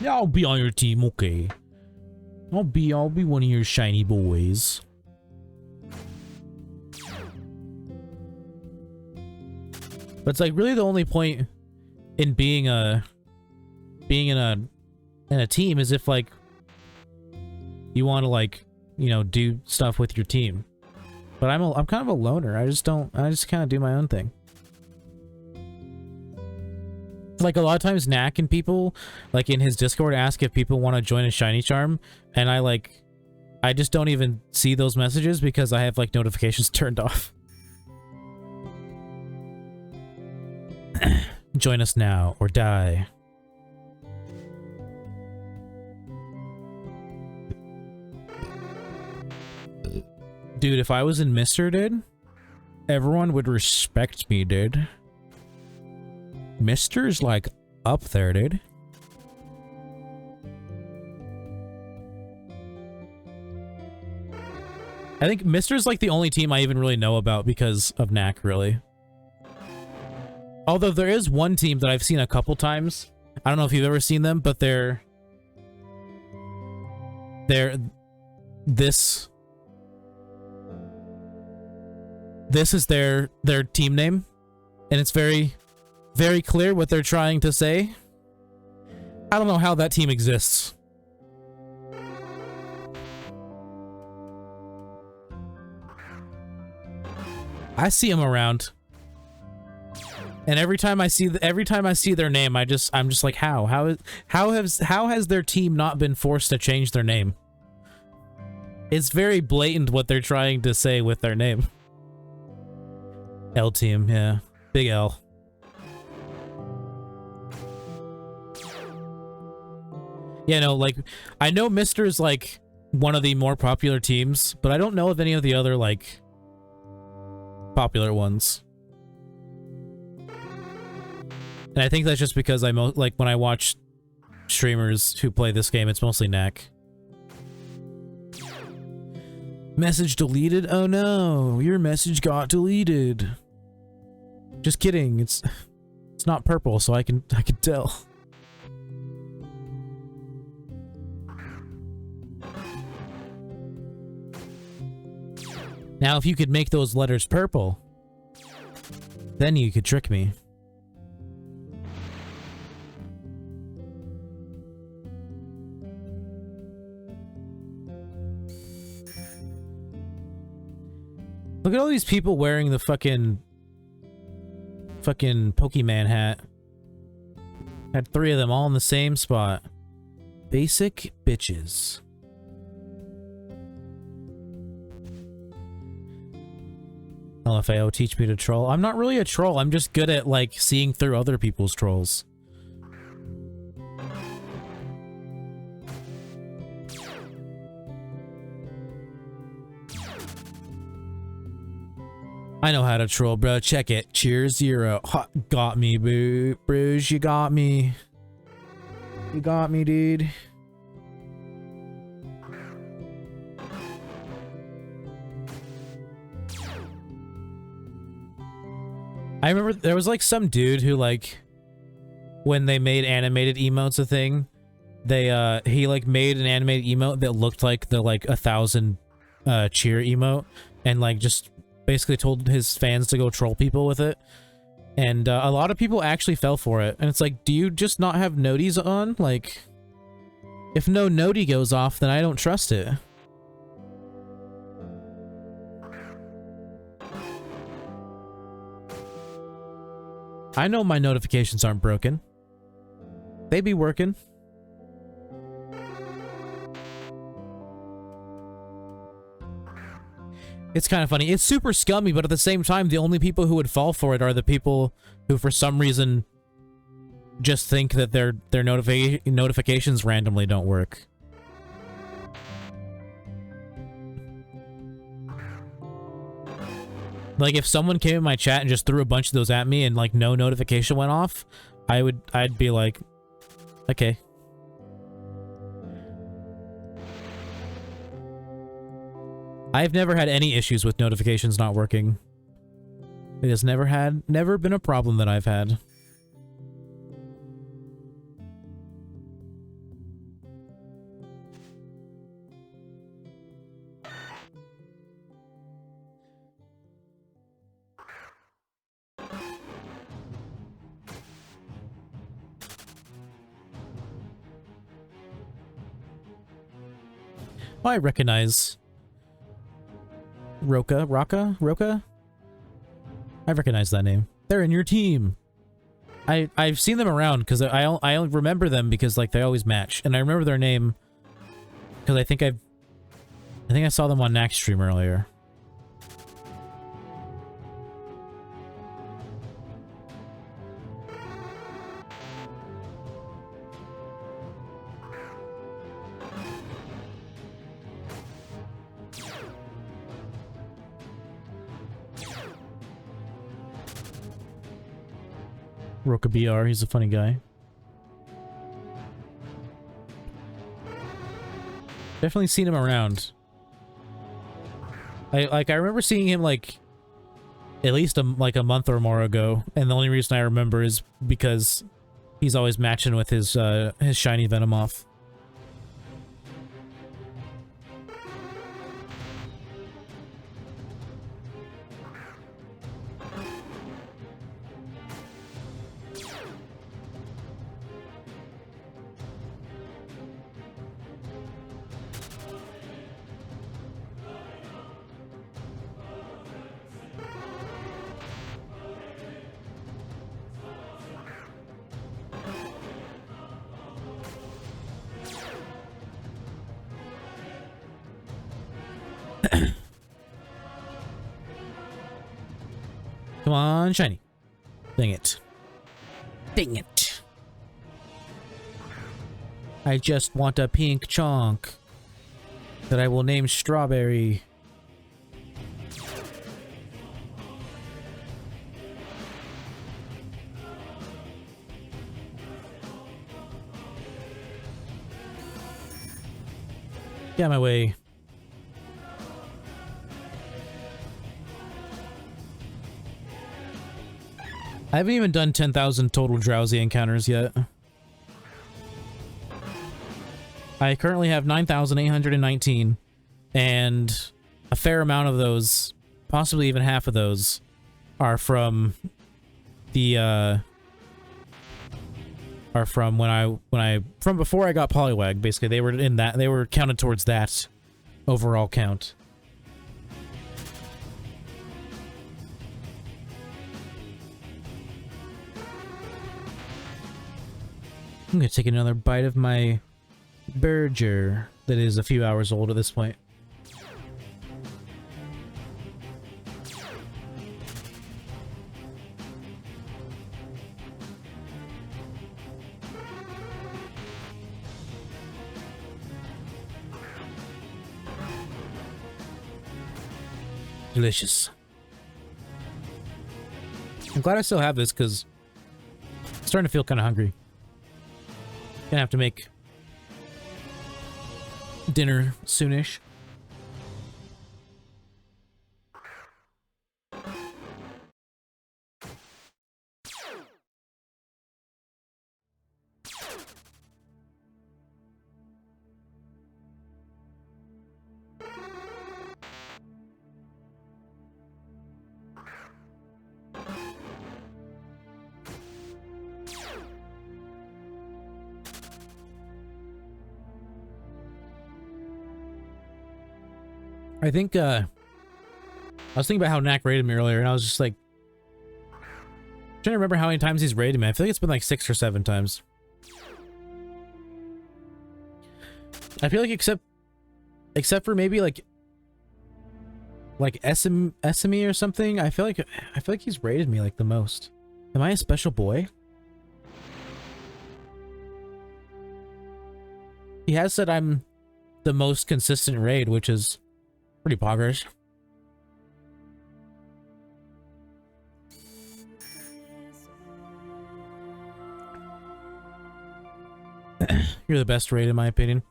Yeah, I'll be on your team, okay. I'll be one of your shiny boys. But it's like really the only point in being in a team is if like you want to like, you know, do stuff with your team. But I'm kind of a loner. I just kind of do my own thing. Like a lot of times Knack and people like in his Discord ask if people want to join a shiny charm, and I just don't even see those messages because I have like notifications turned off. Join us now or die. Dude, if I was in Mr., dude, everyone would respect me, dude. Mr.'s like up there, dude. I think Mr.'s like the only team I even really know about because of Knack, really. Although there is one team that I've seen a couple times. I don't know if you've ever seen them, but they're this is their team name, and it's very, very clear what they're trying to say. I don't know how that team exists. I see them around, and every time I see their name, I'm just like, how has their team not been forced to change their name? It's very blatant what they're trying to say with their name. L team, yeah, big L. Yeah, no, like, I know Mister's like one of the more popular teams, but I don't know of any of the other like popular ones. And I think that's just because like when I watch streamers who play this game, it's mostly Knack. Message deleted? Oh no, your message got deleted. Just kidding. It's not purple, so I can tell. Now, if you could make those letters purple, then you could trick me. Look at all these people wearing the fucking Pokemon hat. Had 3 of them all in the same spot. Basic bitches. LFAO, teach me to troll. I'm not really a troll. I'm just good at, like, seeing through other people's trolls. I know how to troll, bro. Check it. Cheers 0. Ha, got me, boo. Bruce, you got me. You got me, dude. I remember there was like some dude who, like, when they made animated emotes a thing, they he like made an animated emote that looked like the like 1,000 cheer emote, and like just basically told his fans to go troll people with it. And a lot of people actually fell for it. And it's like, do you just not have noties on? Like, if no noti goes off, then I don't trust it. I know my notifications aren't broken. They be working. It's kind of funny. It's super scummy, but at the same time, the only people who would fall for it are the people who, for some reason, just think that their notifications randomly don't work. Like, if someone came in my chat and just threw a bunch of those at me and, like, no notification went off, I'd be like, okay. I've never had any issues with notifications not working. It has never been a problem that I've had. Oh, I recognize Roka? I recognize that name. They're in your team. I've seen them around because I remember them because, like, they always match, and I remember their name because I think I saw them on Knack's stream earlier. Roka BR, he's a funny guy. Definitely seen him around. I remember seeing him like at least a month or more ago, and the only reason I remember is because he's always matching with his shiny Venomoth. Come on, shiny. Dang it. Dang it. I just want a pink chonk that I will name Strawberry. Get out of my way. I haven't even done 10,000 total drowsy encounters yet. I currently have 9,819, and a fair amount of those, possibly even half of those, are from the from before I got Poliwag. Basically, they were in that, they were counted towards that overall count. I'm gonna take another bite of my burger that is a few hours old at this point. Delicious. I'm glad I still have this because I'm starting to feel kind of hungry. Gonna have to make dinner soonish. I think, I was thinking about how Knack rated me earlier, and I was just like, trying to remember how many times he's rated me. I feel like it's been like 6 or 7 times. I feel like except for maybe like SME or something, I feel like he's rated me like the most. Am I a special boy? He has said I'm the most consistent raid, which is pretty poggers. You're the best raid in my opinion.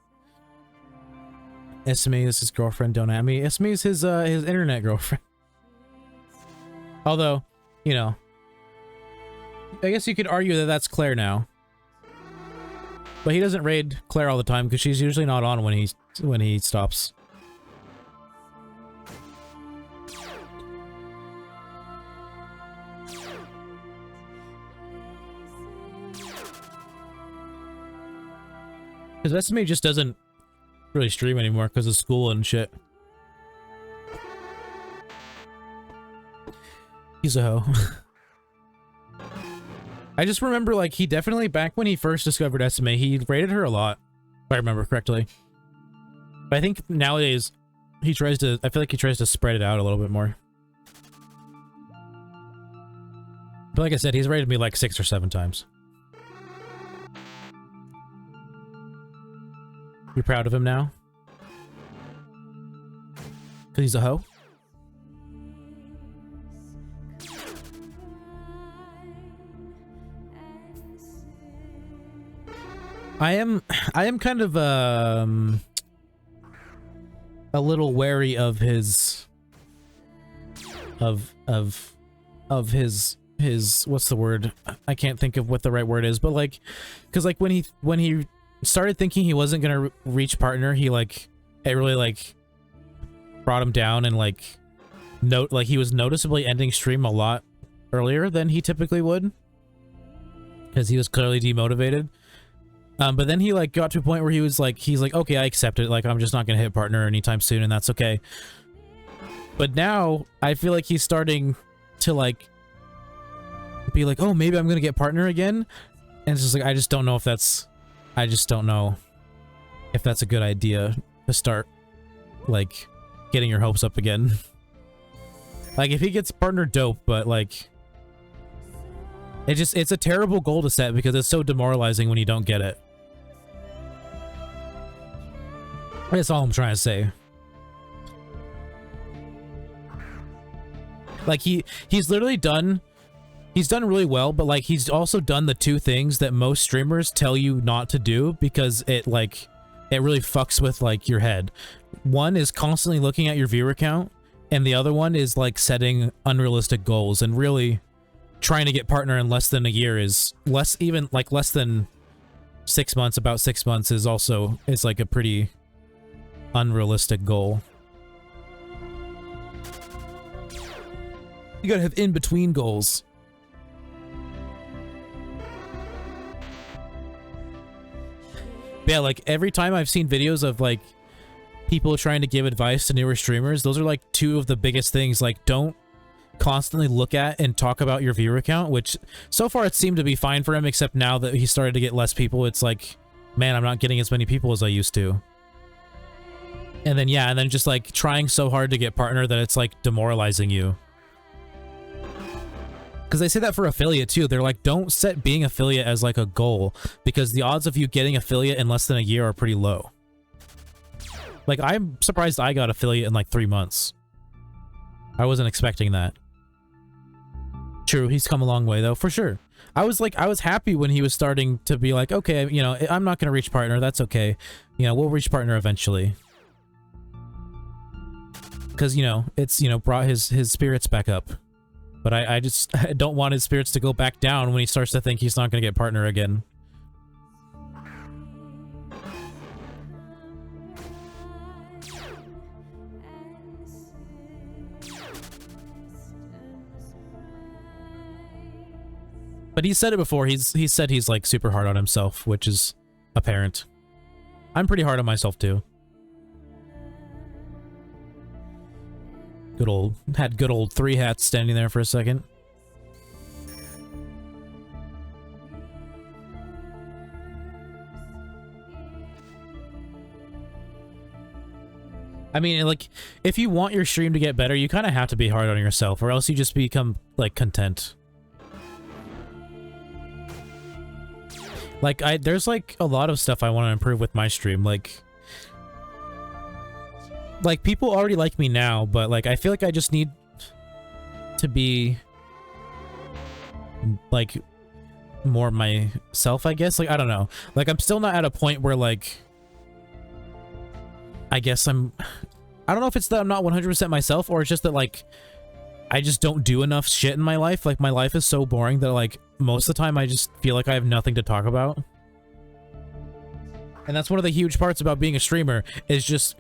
Esme is his girlfriend, don't at me. Esme is his internet girlfriend. Although, you know, I guess you could argue that that's Claire now. But he doesn't raid Claire all the time because she's usually not on when he stops. Because Esme just doesn't really stream anymore because of school and shit. He's a hoe. I just remember, like, he definitely, back when he first discovered Esme, he rated her a lot, if I remember correctly. But I think nowadays, he tries to, I feel like he tries to spread it out a little bit more. But like I said, he's rated me like 6 or 7 times. You're proud of him now? Because he's a hoe? I am kind of a little wary of his his what's the word? I can't think of what the right word is, but like, because like when he started thinking he wasn't gonna reach partner, he like, it really like brought him down, and like he was noticeably ending stream a lot earlier than he typically would because he was clearly demotivated. But then he like got to a point where he's like, okay, I accept it. Like, I'm just not gonna hit partner anytime soon, and that's okay. But now I feel like he's starting to like be like, oh, maybe I'm gonna get partner again, and it's just like, I just don't know if that's a good idea to start like getting your hopes up again. Like, if he gets partner, dope, but like, it's a terrible goal to set because it's so demoralizing when you don't get it. That's all I'm trying to say. Like, he's literally done, he's done really well, but like, he's also done the two things that most streamers tell you not to do because it like, it really fucks with like your head. One is constantly looking at your viewer count, and the other one is like setting unrealistic goals, and really trying to get partner in less than a year is less than 6 months, about 6 months is also, is like a pretty unrealistic goal. You gotta have in-between goals. But yeah, like every time I've seen videos of like people trying to give advice to newer streamers, those are like two of the biggest things. Like, don't constantly look at and talk about your viewer count, which so far it seemed to be fine for him, except now that he started to get less people, it's like, man, I'm not getting as many people as I used to. And then, yeah, and then just like trying so hard to get partner that it's like demoralizing you. Because they say that for affiliate too. They're like, don't set being affiliate as like a goal, because the odds of you getting affiliate in less than a year are pretty low. Like, I'm surprised I got affiliate in like 3 months. I wasn't expecting that. True, he's come a long way though, for sure. I was happy when he was starting to be like, okay, you know, I'm not going to reach partner, that's okay. You know, we'll reach partner eventually. Because, you know, it's, you know, brought his spirits back up. But I don't want his spirits to go back down when he starts to think he's not going to get partner again. But he said it before. He said he's like super hard on himself, which is apparent. I'm pretty hard on myself too. Had good old 3 hats standing there for a second. I mean, like, if you want your stream to get better, you kind of have to be hard on yourself, or else you just become, like, content. Like, there's, like, a lot of stuff I want to improve with my stream, like, people already like me now, but, like, I feel like I just need to be, like, more myself, I guess. Like, I don't know. Like, I'm still not at a point where, like, I guess I don't know if it's that I'm not 100% myself, or it's just that, like, I just don't do enough shit in my life. Like, my life is so boring that, like, most of the time I just feel like I have nothing to talk about. And that's one of the huge parts about being a streamer, is just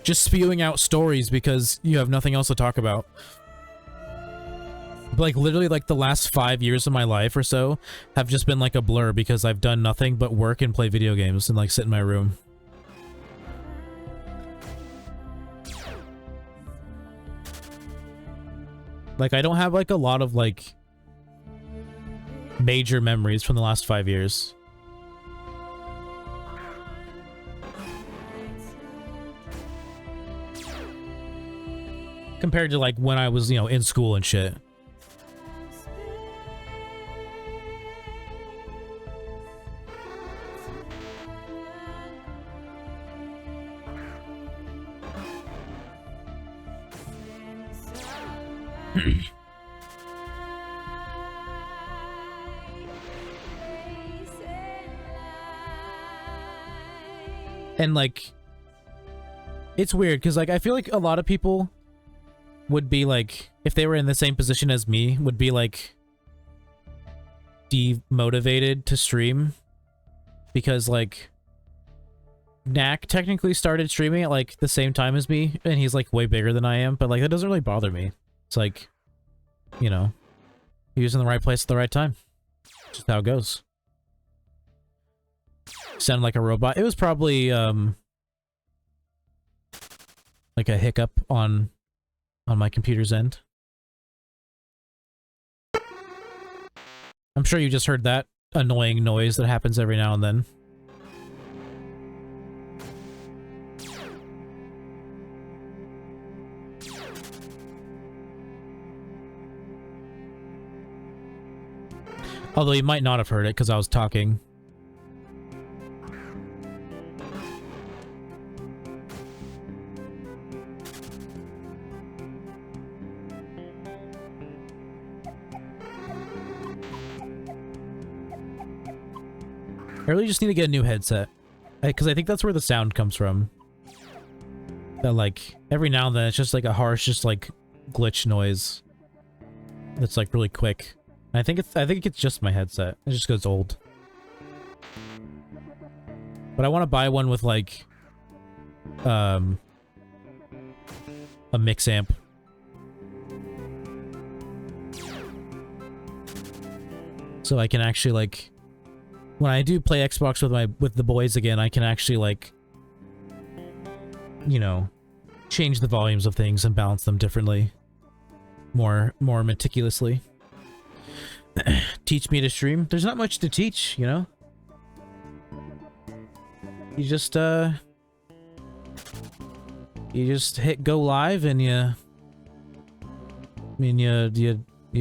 spewing out stories because you have nothing else to talk about. But, like, literally, like, the last 5 years of my life or so have just been, like, a blur because I've done nothing but work and play video games and, like, sit in my room. Like, I don't have, like, a lot of, like, major memories from the last 5 years. Compared to, like, when I was, you know, in school and shit. And, like, it's weird, because, like, I feel like a lot of people would be, like, if they were in the same position as me, would be, like, demotivated to stream. Because, like, Knack technically started streaming at, like, the same time as me, and he's, like, way bigger than I am, but, like, that doesn't really bother me. It's like, you know, he was in the right place at the right time. Just how it goes. Sounded like a robot. It was probably, like a hiccup on my computer's end. I'm sure you just heard that annoying noise that happens every now and then. Although you might not have heard it because I was talking. I really just need to get a new headset. Because I think that's where the sound comes from. That, like, every now and then it's just like a harsh, just like, glitch noise. That's like really quick. I think it's just my headset. It just goes old. But I want to buy one with like a mix amp. So I can actually like when I do play Xbox with the boys again, I can actually like you know, change the volumes of things and balance them differently. More meticulously. Teach me to stream. There's not much to teach, you know? You just hit go live and you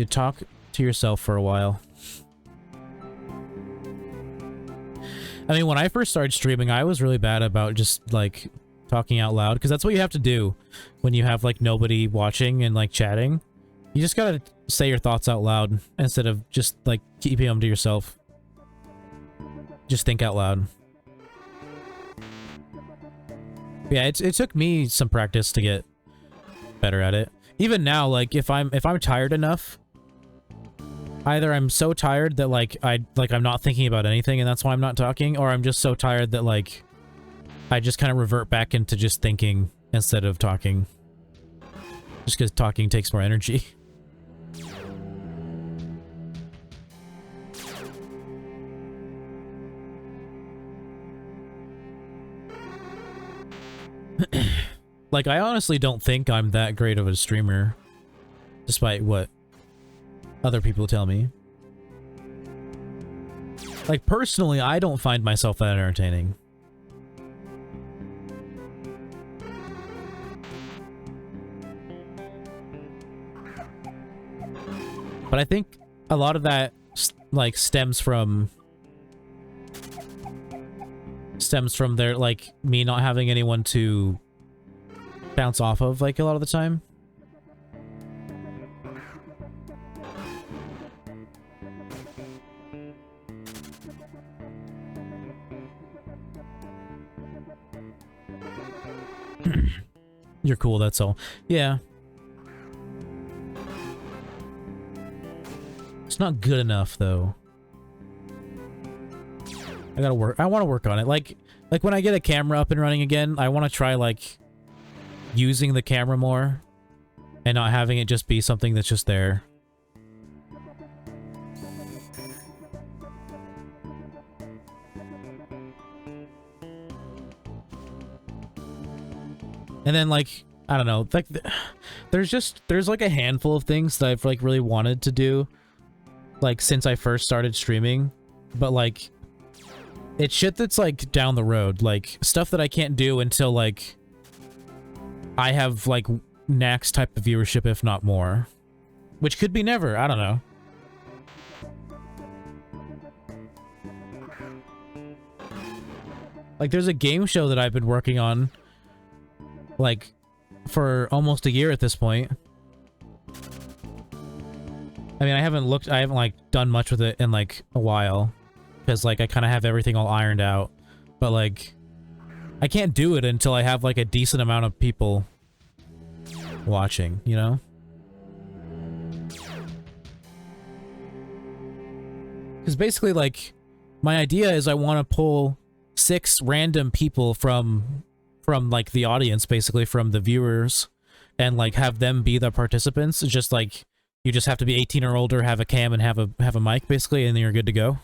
talk to yourself for a while. I mean, when I first started streaming, I was really bad about just like talking out loud, because that's what you have to do when you have like nobody watching and like chatting. You just gotta say your thoughts out loud instead of just like keeping them to yourself. Just think out loud. Yeah, it took me some practice to get better at it. Even now, like if I'm tired enough, either I'm so tired that like I'm not thinking about anything and that's why I'm not talking, or I'm just so tired that like I just kind of revert back into just thinking instead of talking. Just because talking takes more energy. Like, I honestly don't think I'm that great of a streamer, despite what other people tell me. Like, personally, I don't find myself that entertaining. But I think a lot of that, like, stems from their, like, me not having anyone to bounce off of, like, a lot of the time. You're cool, that's all. Yeah. It's not good enough, though. I gotta work. I want to work on it. Like when I get a camera up and running again, I want to try, like, using the camera more and not having it just be something that's just there. And then, like, I don't know, like, there's like a handful of things that I've, like, really wanted to do, like, since I first started streaming, but, like, it's shit that's, like, down the road, like, stuff that I can't do until, like, I have, like, Nax type of viewership, if not more. Which could be never, I don't know. Like, there's a game show that I've been working on, like, for almost a year at this point. I mean, I haven't, like, done much with it in, like, a while. Because, like, I kind of have everything all ironed out. But, like, I can't do it until I have, like, a decent amount of people watching, you know? Because basically, like, my idea is I want to pull 6 random people from, like, the audience, basically, from the viewers, and, like, have them be the participants. It's just, like, you just have to be 18 or older, have a cam, and have a mic, basically, and then you're good to go.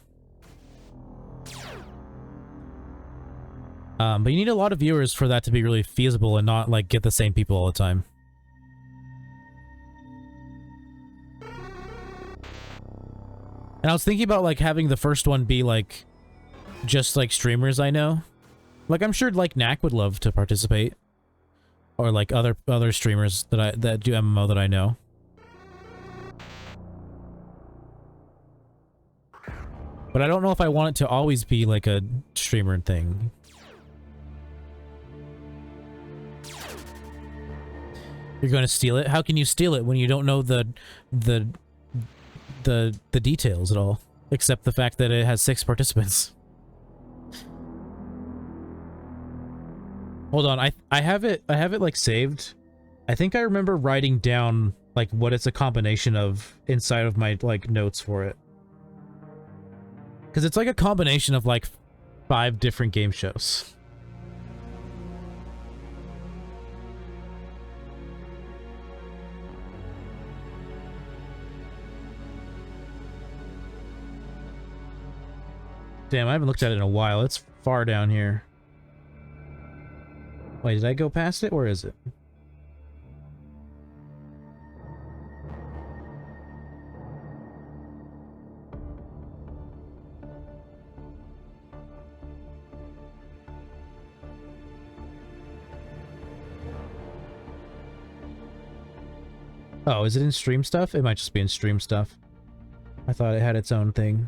But you need a lot of viewers for that to be really feasible and not, like, get the same people all the time. And I was thinking about, like, having the first one be, like, just, like, streamers I know. Like, I'm sure, like, Knack would love to participate. Or, like, other streamers that do MMO that I know. But I don't know if I want it to always be like a streamer thing. You're going to steal it? How can you steal it when you don't know the details at all? Except the fact that it has 6 participants. Hold on, I have it like saved. I think I remember writing down like what it's a combination of inside of my like notes for it. Cuz it's like a combination of like 5 different game shows. Damn, I haven't looked at it in a while. It's far down here. Wait, did I go past it? Where is it? Oh, is it in stream stuff? It might just be in stream stuff. I thought it had its own thing.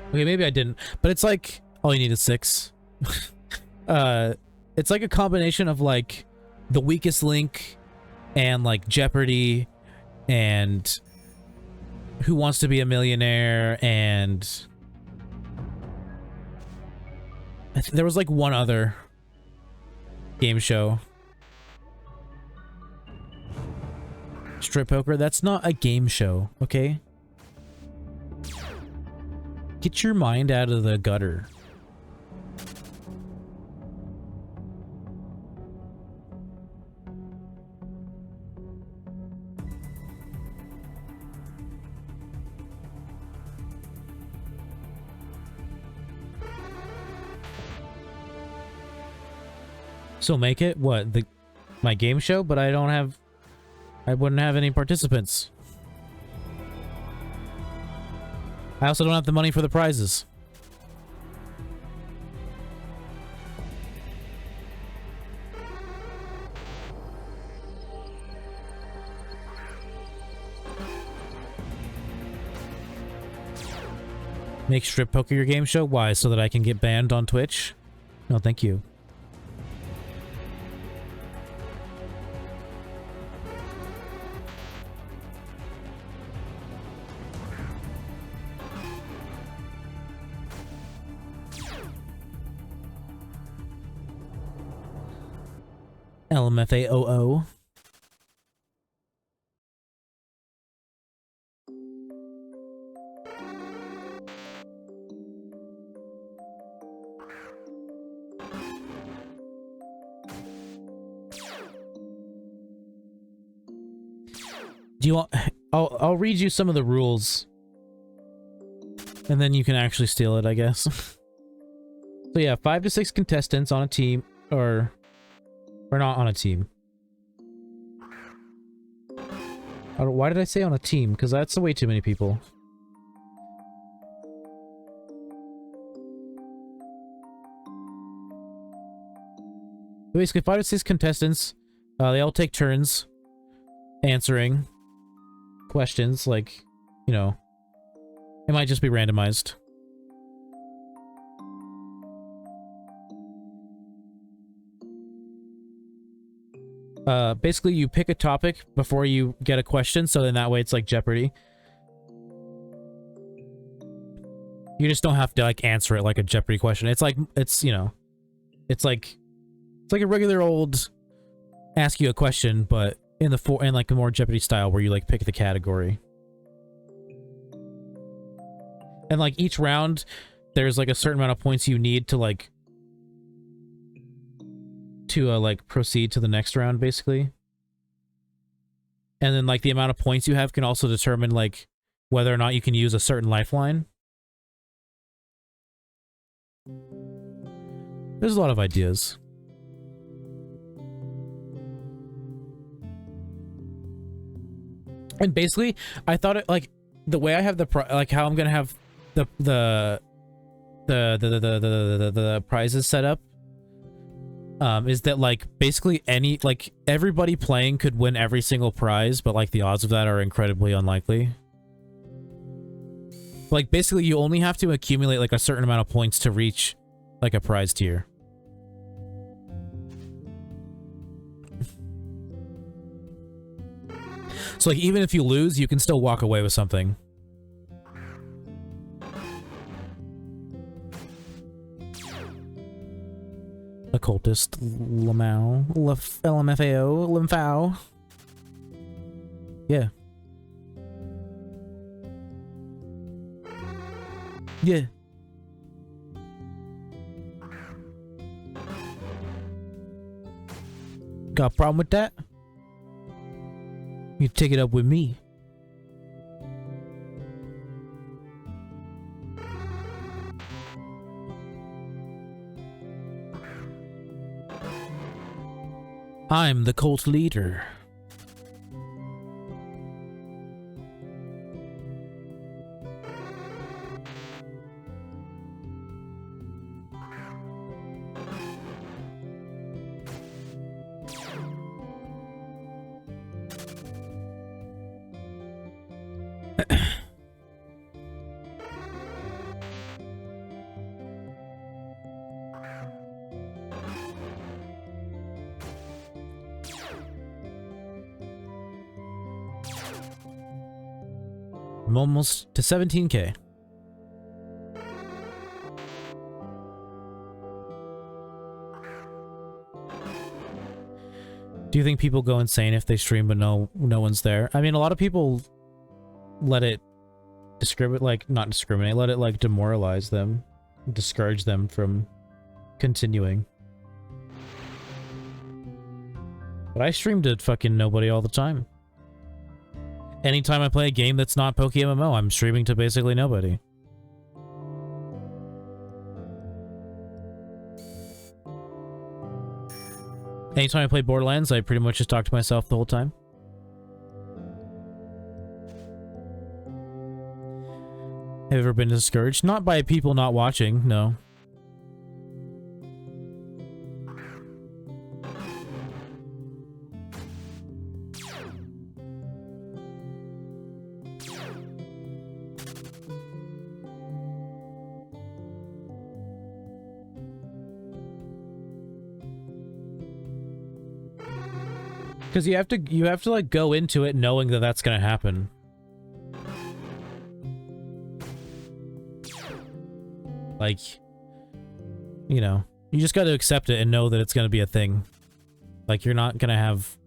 Okay, maybe I didn't, but it's like all you need is 6. It's like a combination of like The Weakest Link and like Jeopardy and Who Wants to Be a Millionaire and there was like one other game show. Strip poker, that's not a game show, okay? Get your mind out of the gutter. So make it what? My game show, but I wouldn't have any participants. I also don't have the money for the prizes. Make strip poker your game show? Why? So that I can get banned on Twitch? No, thank you. LMFAOO. Do you want... I'll read you some of the rules. And then you can actually steal it, I guess. So yeah, 5 to 6 contestants on a team, or not on a team. Why did I say on a team? Because that's way too many people. Basically, 5 to 6 contestants. They all take turns answering questions, like, you know, it might just be randomized. Basically, you pick a topic before you get a question, so then that way it's like Jeopardy. You just don't have to, like, answer it like a Jeopardy question. It's like, you know, it's like a regular old ask you a question, but in like a more Jeopardy style where you, like, pick the category. And, like, each round, there's, like, a certain amount of points you need to, like, proceed to the next round, basically. And then, like, the amount of points you have can also determine, like, whether or not you can use a certain lifeline. There's a lot of ideas. And basically, I thought it, like, the way I have like, how I'm gonna have the prizes set up is that like basically everybody playing could win every single prize, but like the odds of that are incredibly unlikely. Like basically you only have to accumulate like a certain amount of points to reach like a prize tier. So like even if you lose, you can still walk away with something. Occultist Lamau. LMFAO. Limfao. Yeah. Yeah. Got a problem with that? You take it up with me. I'm the cult leader. I'm almost to 17K. Do you think people go insane if they stream but no one's there? I mean, a lot of people let it not discriminate, let it like demoralize them, discourage them from continuing. But I stream to fucking nobody all the time. Anytime I play a game that's not PokeMMO, I'm streaming to basically nobody. Anytime I play Borderlands, I pretty much just talk to myself the whole time. Have you ever been discouraged? Not by people not watching, no. Because you have to like go into it knowing that that's gonna happen. Like, you know, you just got to accept it and know that it's gonna be a thing. Like, you're not gonna have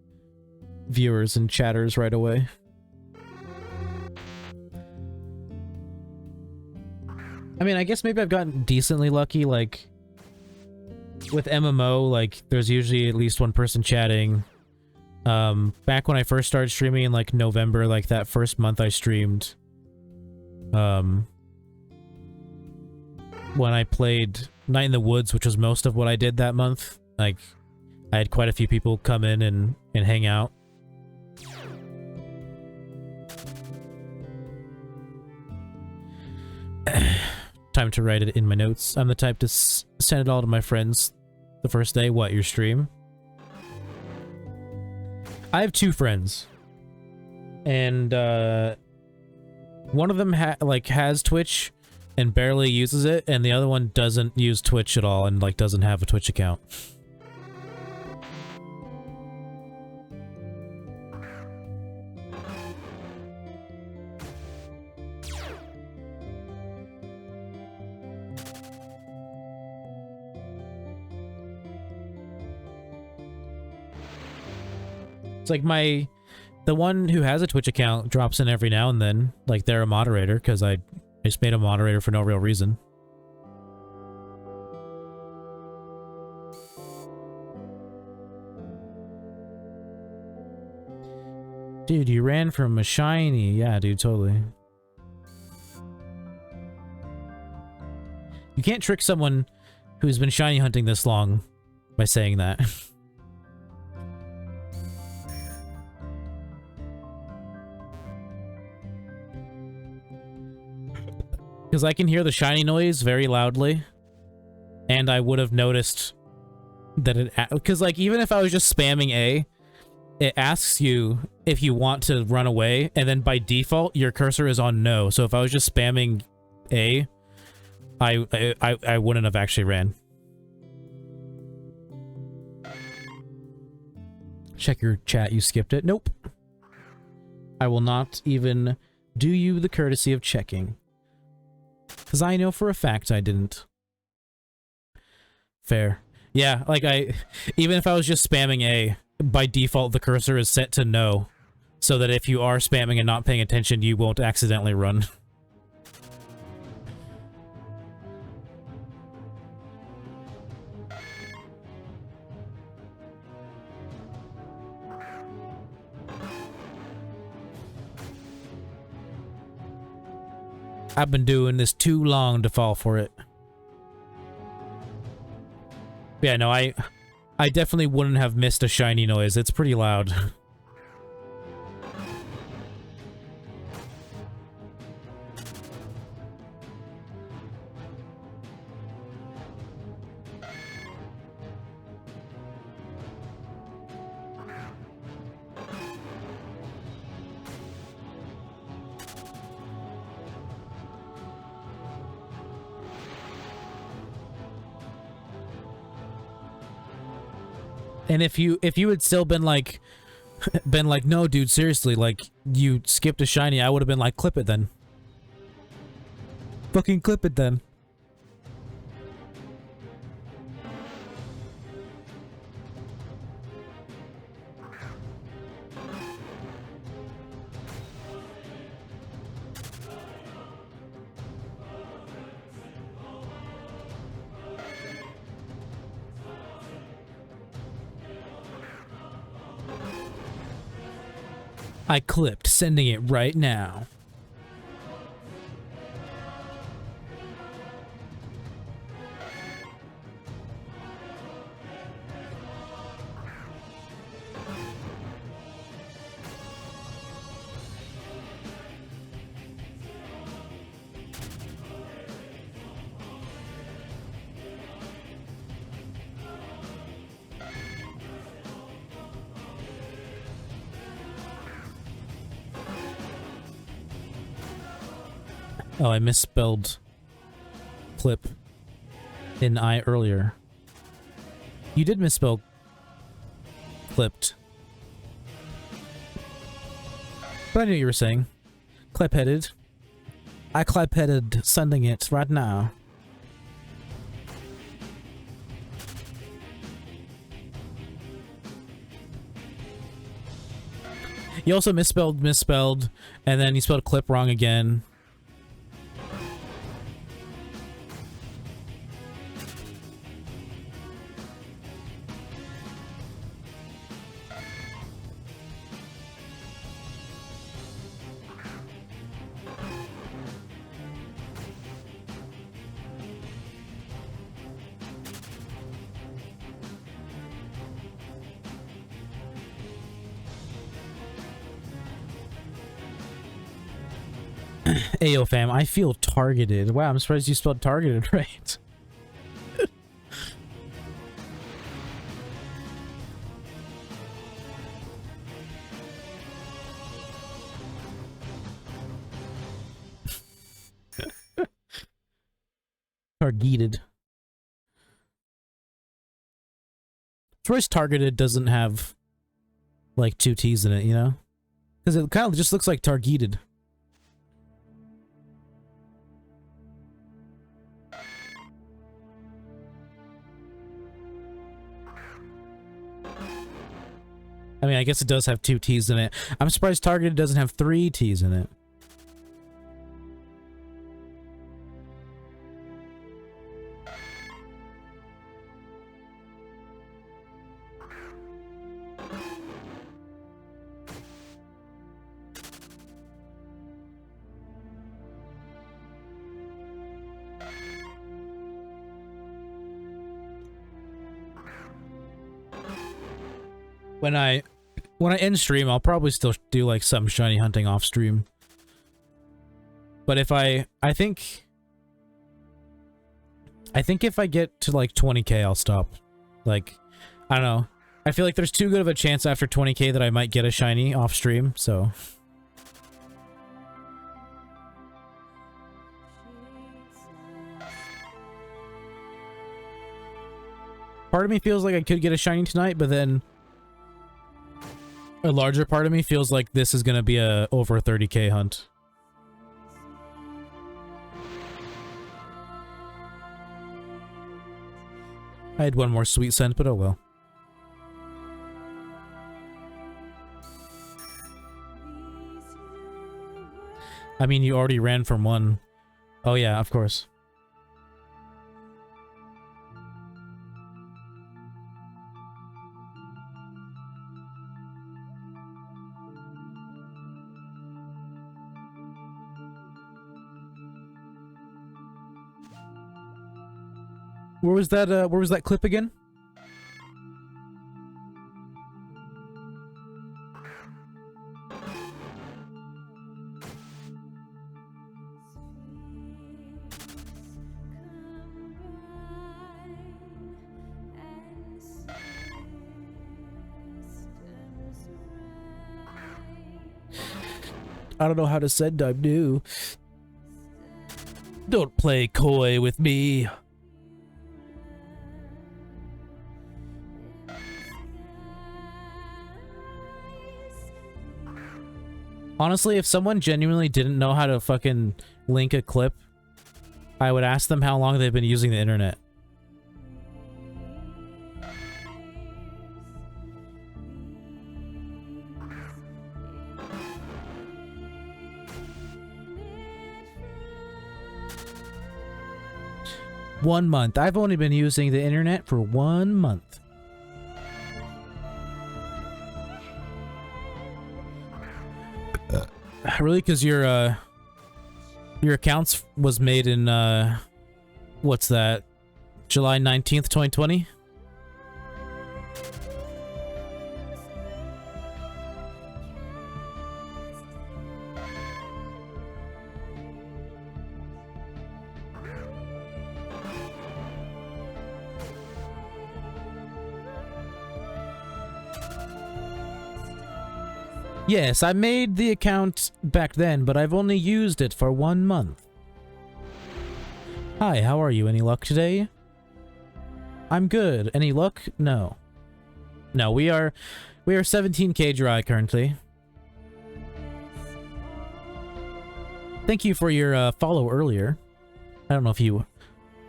viewers and chatters right away. I mean, I guess maybe I've gotten decently lucky, like, with MMO, like, there's usually at least one person chatting. Back when I first started streaming in like November, like that first month I streamed, when I played Night in the Woods, which was most of what I did that month, like I had quite a few people come in and hang out. Time to write it in my notes. I'm the type to send it all to my friends the first day. What, your stream? I have two friends, and one of them has Twitch and barely uses it, and the other one doesn't use Twitch at all and like doesn't have a Twitch account. It's like the one who has a Twitch account drops in every now and then, like they're a moderator, because I just made a moderator for no real reason. Dude, you ran from a shiny. Yeah, dude, totally. You can't trick someone who's been shiny hunting this long by saying that. Because I can hear the shiny noise very loudly, and I would have noticed that it, because like even if I was just spamming A, it asks you if you want to run away, and then by default your cursor is on no. So if I was just spamming A, I wouldn't have actually ran. Check your chat, you skipped it. Nope. I will not even do you the courtesy of checking. Because I know for a fact I didn't. Fair. Yeah, like even if I was just spamming A, by default the cursor is set to no. So that if you are spamming and not paying attention, you won't accidentally run. I've been doing this too long to fall for it. Yeah, no, I definitely wouldn't have missed a shiny noise. It's pretty loud. And if you had still been like, no, dude, seriously, like, you skipped a shiny, I would have been like, clip it then. Fucking clip it then. I clipped, sending it right now. Oh, I misspelled clip in I earlier. You did misspell clipped. But I knew what you were saying. Clip-headed. I clip-headed sending it right now. You also misspelled, and then you spelled clip wrong again. Ayo fam, I feel targeted. Wow, I'm surprised you spelled targeted right. Targeted. Surprised targeted doesn't have like 2 T's in it, you know? Because it kind of just looks like targeted. I mean, I guess it does have 2 T's in it. I'm surprised targeted doesn't have 3 T's in it. When I end stream, I'll probably still do like some shiny hunting off stream. But if I think if I get to like 20k, I'll stop. Like, I don't know. I feel like there's too good of a chance after 20k that I might get a shiny off stream, so... Part of me feels like I could get a shiny tonight, but then... a larger part of me feels like this is gonna be a over 30k hunt. I had one more sweet scent, but oh well. I mean, you already ran from one. Oh yeah, of course. Where was that clip again? I don't know how to send I'm new. Don't play coy with me. Honestly, if someone genuinely didn't know how to fucking link a clip, I would ask them how long they've been using the internet. One month. I've only been using the internet for 1 month. Really? Because your accounts was made in, what's that? July 19th, 2020? Yes, I made the account back then, but I've only used it for 1 month. Hi, how are you? Any luck today? I'm good. Any luck? No. No, we are 17k dry currently. Thank you for your follow earlier. I don't know if you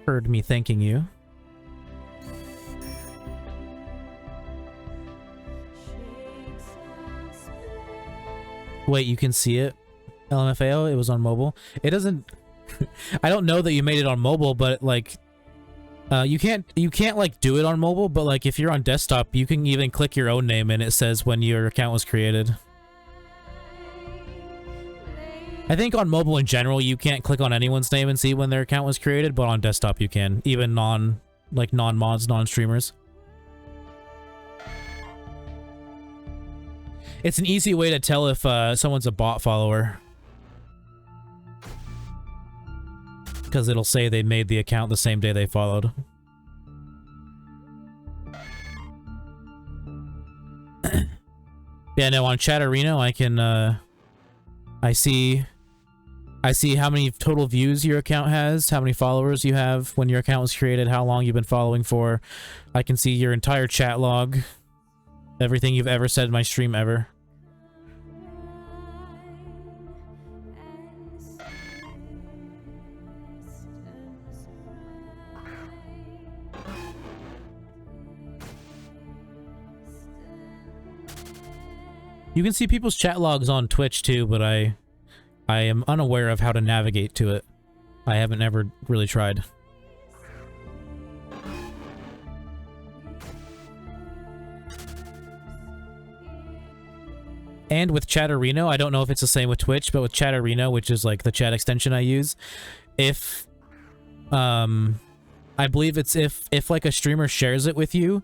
heard me thanking you. Wait, you can see it? LMFAO, it was on mobile. It doesn't... I don't know that you made it on mobile, but like... you can't like do it on mobile, but like if you're on desktop, you can even click your own name and it says when your account was created. I think on mobile in general, you can't click on anyone's name and see when their account was created, but on desktop you can, even non-mods, non-streamers. It's an easy way to tell if someone's a bot follower. Because it'll say they made the account the same day they followed. Yeah, no, on Chatterino I can, I see how many total views your account has, how many followers you have when your account was created, how long you've been following for. I can see your entire chat log. Everything you've ever said in my stream ever. You can see people's chat logs on Twitch too, but I am unaware of how to navigate to it. I haven't ever really tried. And with Chatterino, I don't know if it's the same with Twitch, but with Chatterino, which is like the chat extension I use, if I believe it's if like a streamer shares it with you,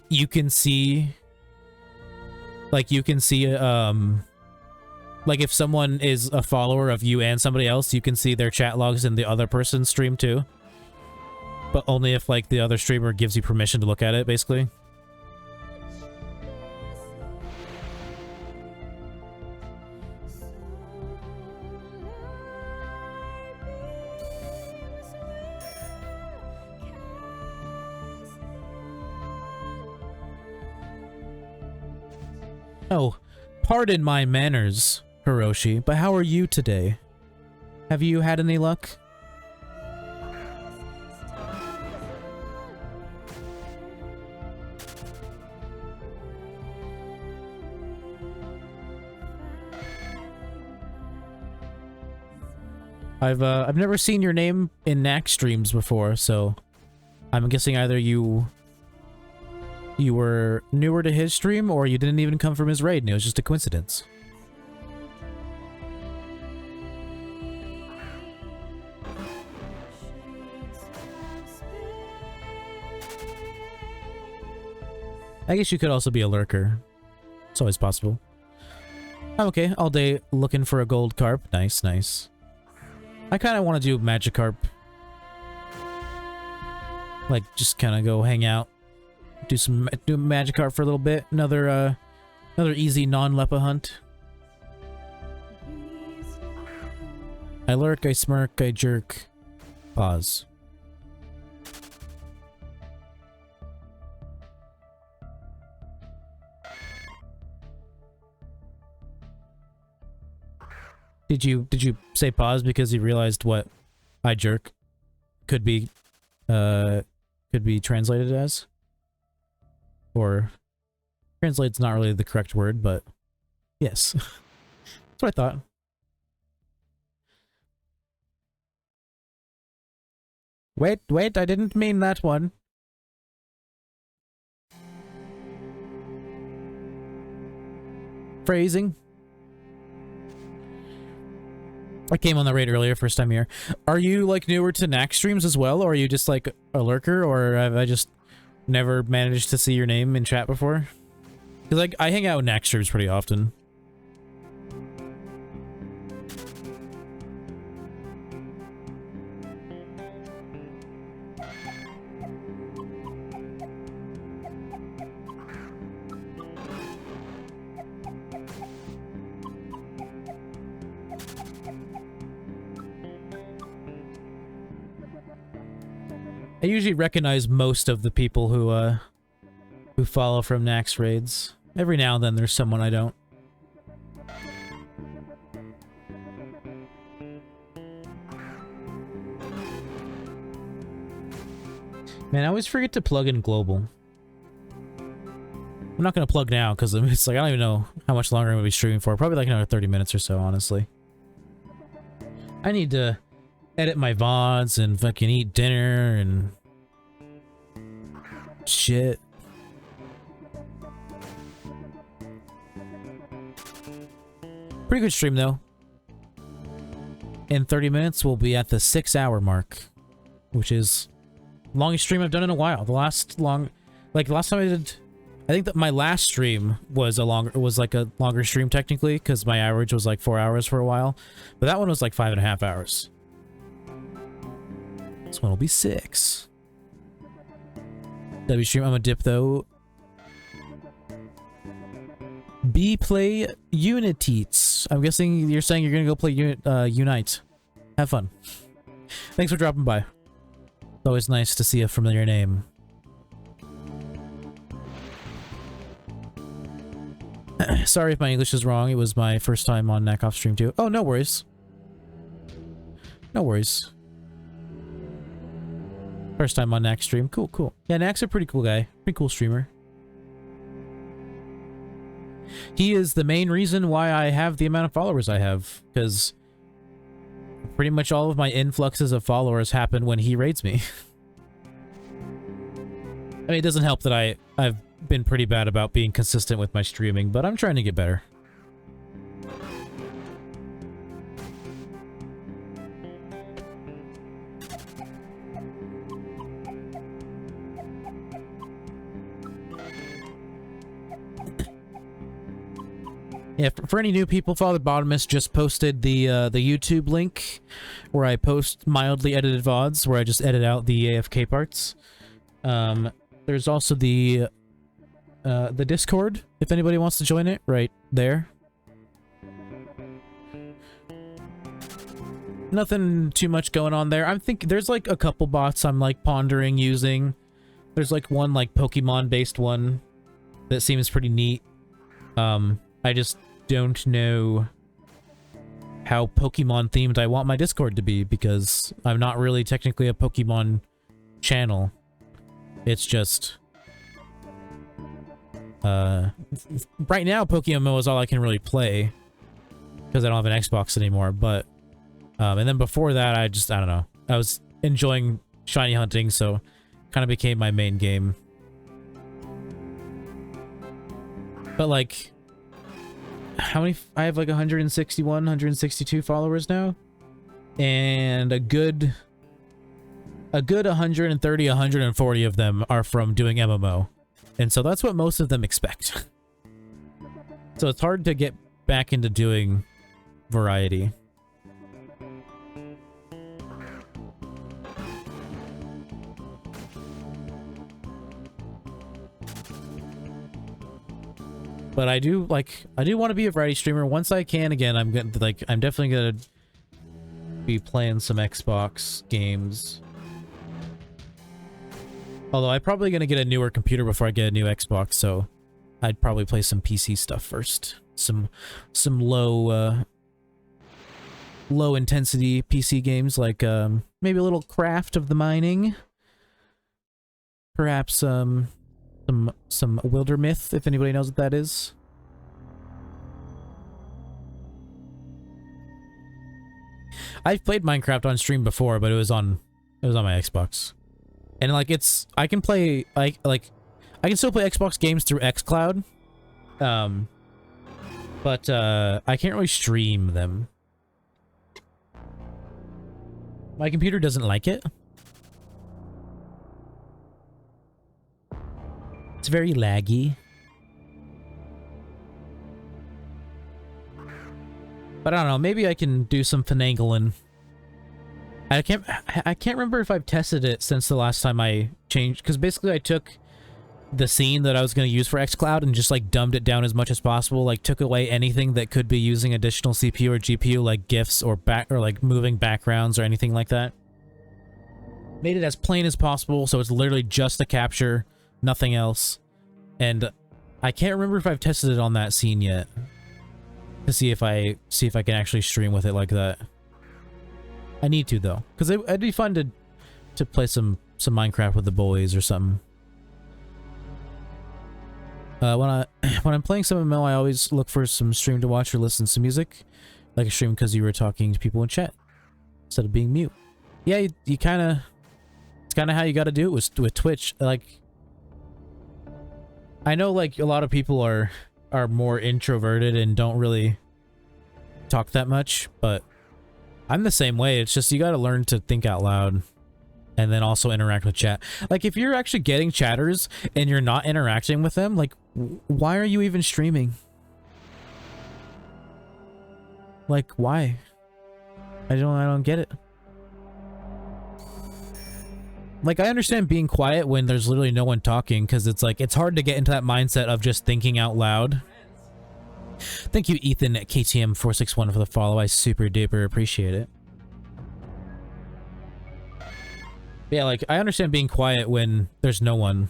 you can see like if someone is a follower of you and somebody else, you can see their chat logs in the other person's stream too. But only if like the other streamer gives you permission to look at it, basically. Oh, pardon my manners, Hiroshi, but how are you today? Have you had any luck? I've never seen your name in Knack streams before, so I'm guessing either you were newer to his stream or you didn't even come from his raid and it was just a coincidence. I guess you could also be a lurker. It's always possible. Okay, all day looking for a gold carp. Nice, nice. I kind of want to do Magikarp. Like, just kind of go hang out. Do Magikarp for a little bit. Another easy non-Leppa hunt. I lurk, I smirk, I jerk. Pause. Did you say pause because you realized what I jerk could be translated as? Or translate's not really the correct word, but yes. That's what I thought. Wait, I didn't mean that one. Phrasing. I came on the raid earlier, first time here. Are you, like, newer to Knack streams as well, or are you just, like, a lurker, or have I just never managed to see your name in chat before? Because, like, I hang out with Knack streams pretty often. I usually recognize most of the people who follow from Nax raids. Every now and then there's someone I don't. Man, I always forget to plug in global. I'm not gonna plug now because it's like I don't even know how much longer I'm gonna be streaming for. Probably like another 30 minutes or so, honestly. I need to edit my VODs and fucking eat dinner and shit. Pretty good stream though. In 30 minutes we'll be at the 6-hour mark, which is the longest stream I've done in a while. The last time I did, I think that my last stream was like a longer stream technically because my average was like 4 hours for a while, but that one was like 5.5 hours. This one will be 6. W stream, I'm a dip though. B play Uniteats. I'm guessing you're saying you're gonna go play Unite. Have fun. Thanks for dropping by. It's always nice to see a familiar name. Sorry if my English is wrong. It was my first time on Knackoff stream too. Oh, no worries. No worries. First time on Knack stream. Cool, cool. Yeah, Knack's a pretty cool guy. Pretty cool streamer. He is the main reason why I have the amount of followers I have, because pretty much all of my influxes of followers happen when he raids me. I mean, it doesn't help that I've been pretty bad about being consistent with my streaming, but I'm trying to get better. Yeah, for any new people, Father Bottomist just posted the YouTube link where I post mildly edited VODs, where I just edit out the AFK parts. There's also the Discord, if anybody wants to join it, right there. Nothing too much going on there. I'm thinking there's like a couple bots I'm like pondering using. There's like one like Pokemon-based one that seems pretty neat. I just don't know how Pokemon themed I want my Discord to be, because I'm not really technically a Pokemon channel. It's just right now Pokemon is all I can really play because I don't have an Xbox anymore, but and then before that I don't know. I was enjoying shiny hunting, so kind of became my main game. But like, how many? I have like 161, 162 followers now, and a good 130, 140 of them are from doing MMO, and so that's what most of them expect. So it's hard to get back into doing variety. But I do want to be a variety streamer once I can again. I'm definitely gonna be playing some Xbox games. Although I'm probably gonna get a newer computer before I get a new Xbox, so I'd probably play some PC stuff first. Some low intensity PC games like maybe a little Craft of the Mining. Perhaps some Wildermyth, if anybody knows what that is. I've played Minecraft on stream before, but it was on my Xbox. And like I can play I can still play Xbox games through xCloud. But I can't really stream them. My computer doesn't like it. It's very laggy. But I don't know, maybe I can do some finagling. I can't remember if I've tested it since the last time I changed, because basically I took the scene that I was going to use for xCloud and just like dumbed it down as much as possible, like took away anything that could be using additional CPU or GPU, like GIFs or like moving backgrounds or anything like that. Made it as plain as possible, so it's literally just a capture, nothing else. And I can't remember if I've tested it on that scene yet, to see if I can actually stream with it like that. I need to though, because it'd be fun to play some Minecraft with the boys or something. When I'm playing some MMO, I always look for some stream to watch or listen to music, like a stream because you were talking to people in chat instead of being mute. Yeah, you kind of. It's kind of how you got to do it with Twitch. Like, I know like a lot of people are more introverted and don't really talk that much, but I'm the same way. It's just you got to learn to think out loud and then also interact with chat. Like, if you're actually getting chatters and you're not interacting with them, like, why are you even streaming? Like, why? I don't get it. Like, I understand being quiet when there's literally no one talking, because it's like, it's hard to get into that mindset of just thinking out loud. Thank you, Ethan at KTM461 for the follow. I super duper appreciate it. Yeah, like, I understand being quiet when there's no one,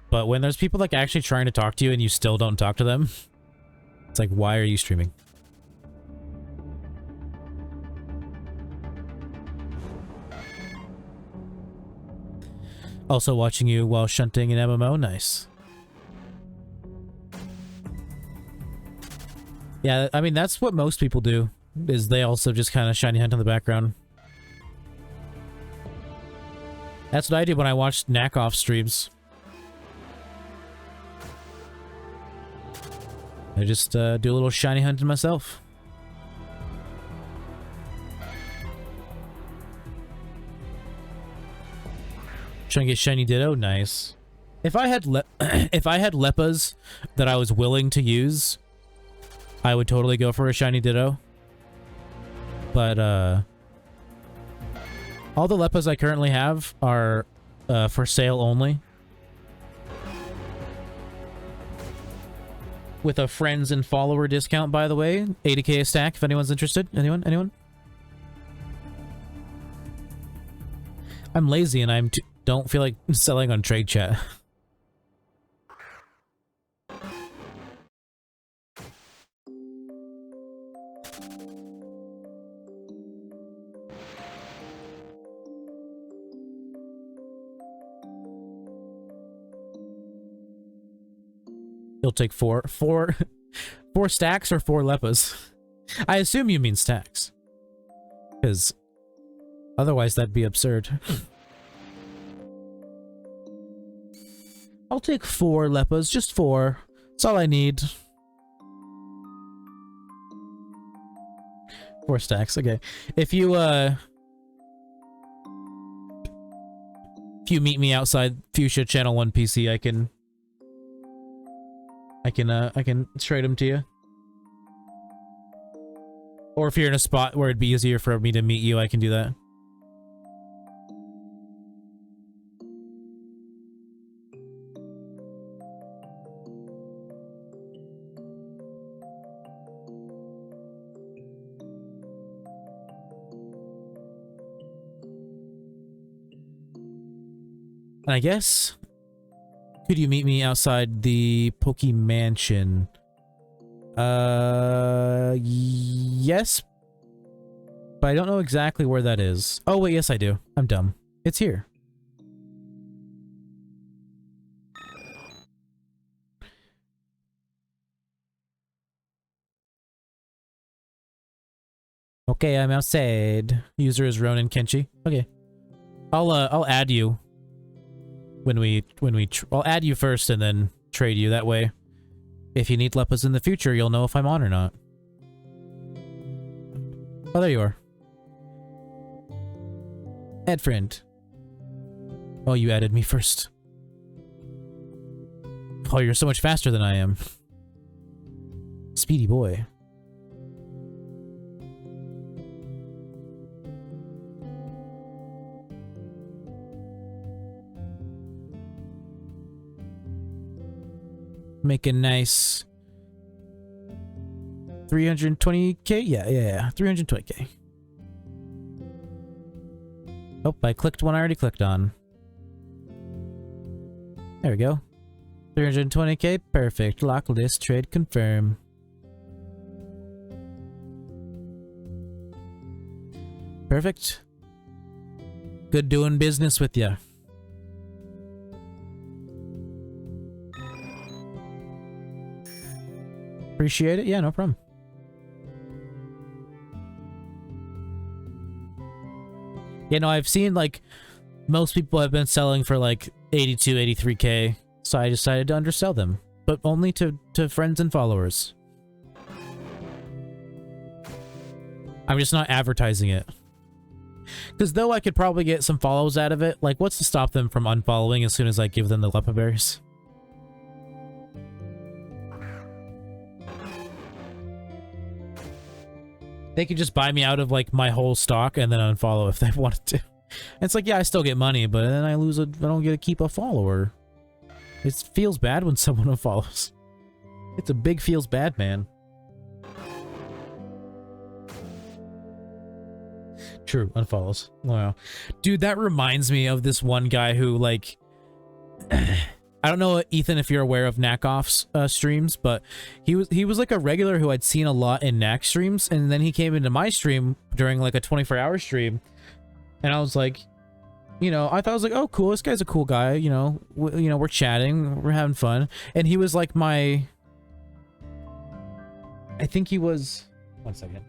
but when there's people like actually trying to talk to you and you still don't talk to them, it's like, why are you streaming? Also watching you while shunting in MMO, nice. Yeah, I mean, that's what most people do, is they also just kind of shiny hunt in the background. That's what I do when I watch Knackoff streams. I just do a little shiny hunting myself. Trying to get shiny Ditto, nice. If I had if I had Leppas that I was willing to use, I would totally go for a shiny Ditto. But all the Leppas I currently have are for sale only, with a friends and follower discount, by the way. 80k a stack if anyone's interested. Anyone? I'm lazy and I'm don't feel like selling on trade chat. You'll take four stacks or 4 leppas. I assume you mean stacks. Because otherwise that'd be absurd. I'll take 4 leppas, just 4. That's all I need. 4 stacks, okay. If you meet me outside Fuchsia Channel 1 PC, I can trade them to you. Or if you're in a spot where it'd be easier for me to meet you, I can do that. And I guess, could you meet me outside the Poke Mansion? Yes. But I don't know exactly where that is. Oh, wait, yes I do. I'm dumb. It's here. Okay, I'm outside. User is Ronin Kenshi. Okay. I'll add you. I'll add you first and then trade you. That way, if you need leppas in the future, you'll know if I'm on or not. Oh, there you are. Add friend. Oh, you added me first. Oh, you're so much faster than I am. Speedy boy. Make a nice 320k? Yeah. 320k. Oh, I clicked one I already clicked on. There we go. 320k, perfect. Lock list, trade confirm. Perfect. Good doing business with ya. Appreciate it. Yeah, no problem. Yeah, no, I've seen like most people have been selling for like 82, 83k, so I decided to undersell them, but only to friends and followers. I'm just not advertising it. Because though I could probably get some follows out of it, like what's to stop them from unfollowing as soon as I give them the Leppa berries? They could just buy me out of like my whole stock and then unfollow if they wanted to. And it's like, yeah, I still get money, but then I don't get to keep a follower. It feels bad when someone unfollows. It's a big feels bad, man. True, unfollows. Wow. Dude, that reminds me of this one guy who like I don't know, Ethan, if you're aware of Knackoff's streams, but he was like a regular who I'd seen a lot in Knack streams, and then he came into my stream during like a 24-hour stream, and I was like, you know, I thought I was like, oh, cool, this guy's a cool guy, you know, we're chatting, we're having fun, and he was like my, I think he was, one second.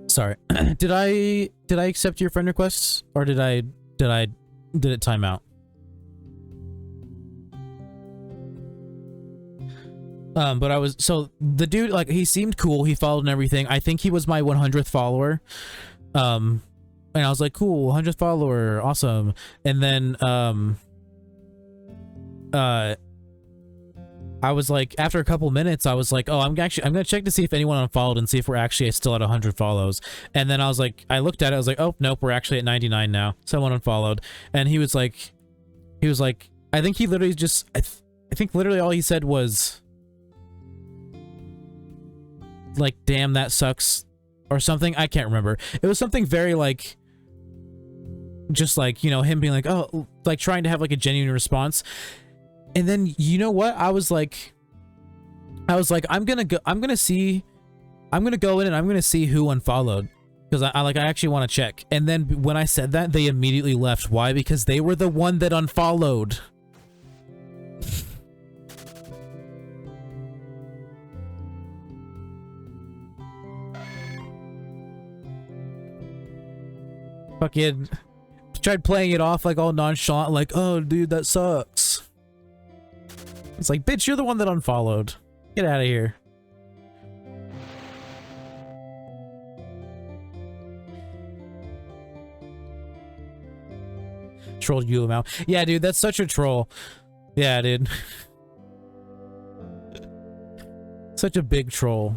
Sorry. Did I accept your friend requests, or did it time out? But I was, so the dude, like, he seemed cool, he followed and everything. I think he was my 100th follower. And I was like, cool, 100th follower, awesome. And then I was like, after a couple minutes, I was like, oh, I'm gonna check to see if anyone unfollowed and see if we're actually still at 100 follows. And then I was like, I looked at it, I was like, oh, nope, we're actually at 99 now. Someone unfollowed. And he was like, He was like, I think he literally just, I think literally all he said was, like, damn, that sucks, or something. I can't remember. It was something very, like, just like, you know, him being like, oh, like, trying to have, like, a genuine response. And then, you know what? I was like, I'm gonna go in and I'm gonna see who unfollowed. Because I actually want to check. And then when I said that, they immediately left. Why? Because they were the one that unfollowed. Fucking tried playing it off like all nonchalant, like, oh dude, that sucks. It's like, bitch, you're the one that unfollowed. Get out of here. Trolled you out. Yeah, dude, that's such a troll. Yeah, dude. Such a big troll.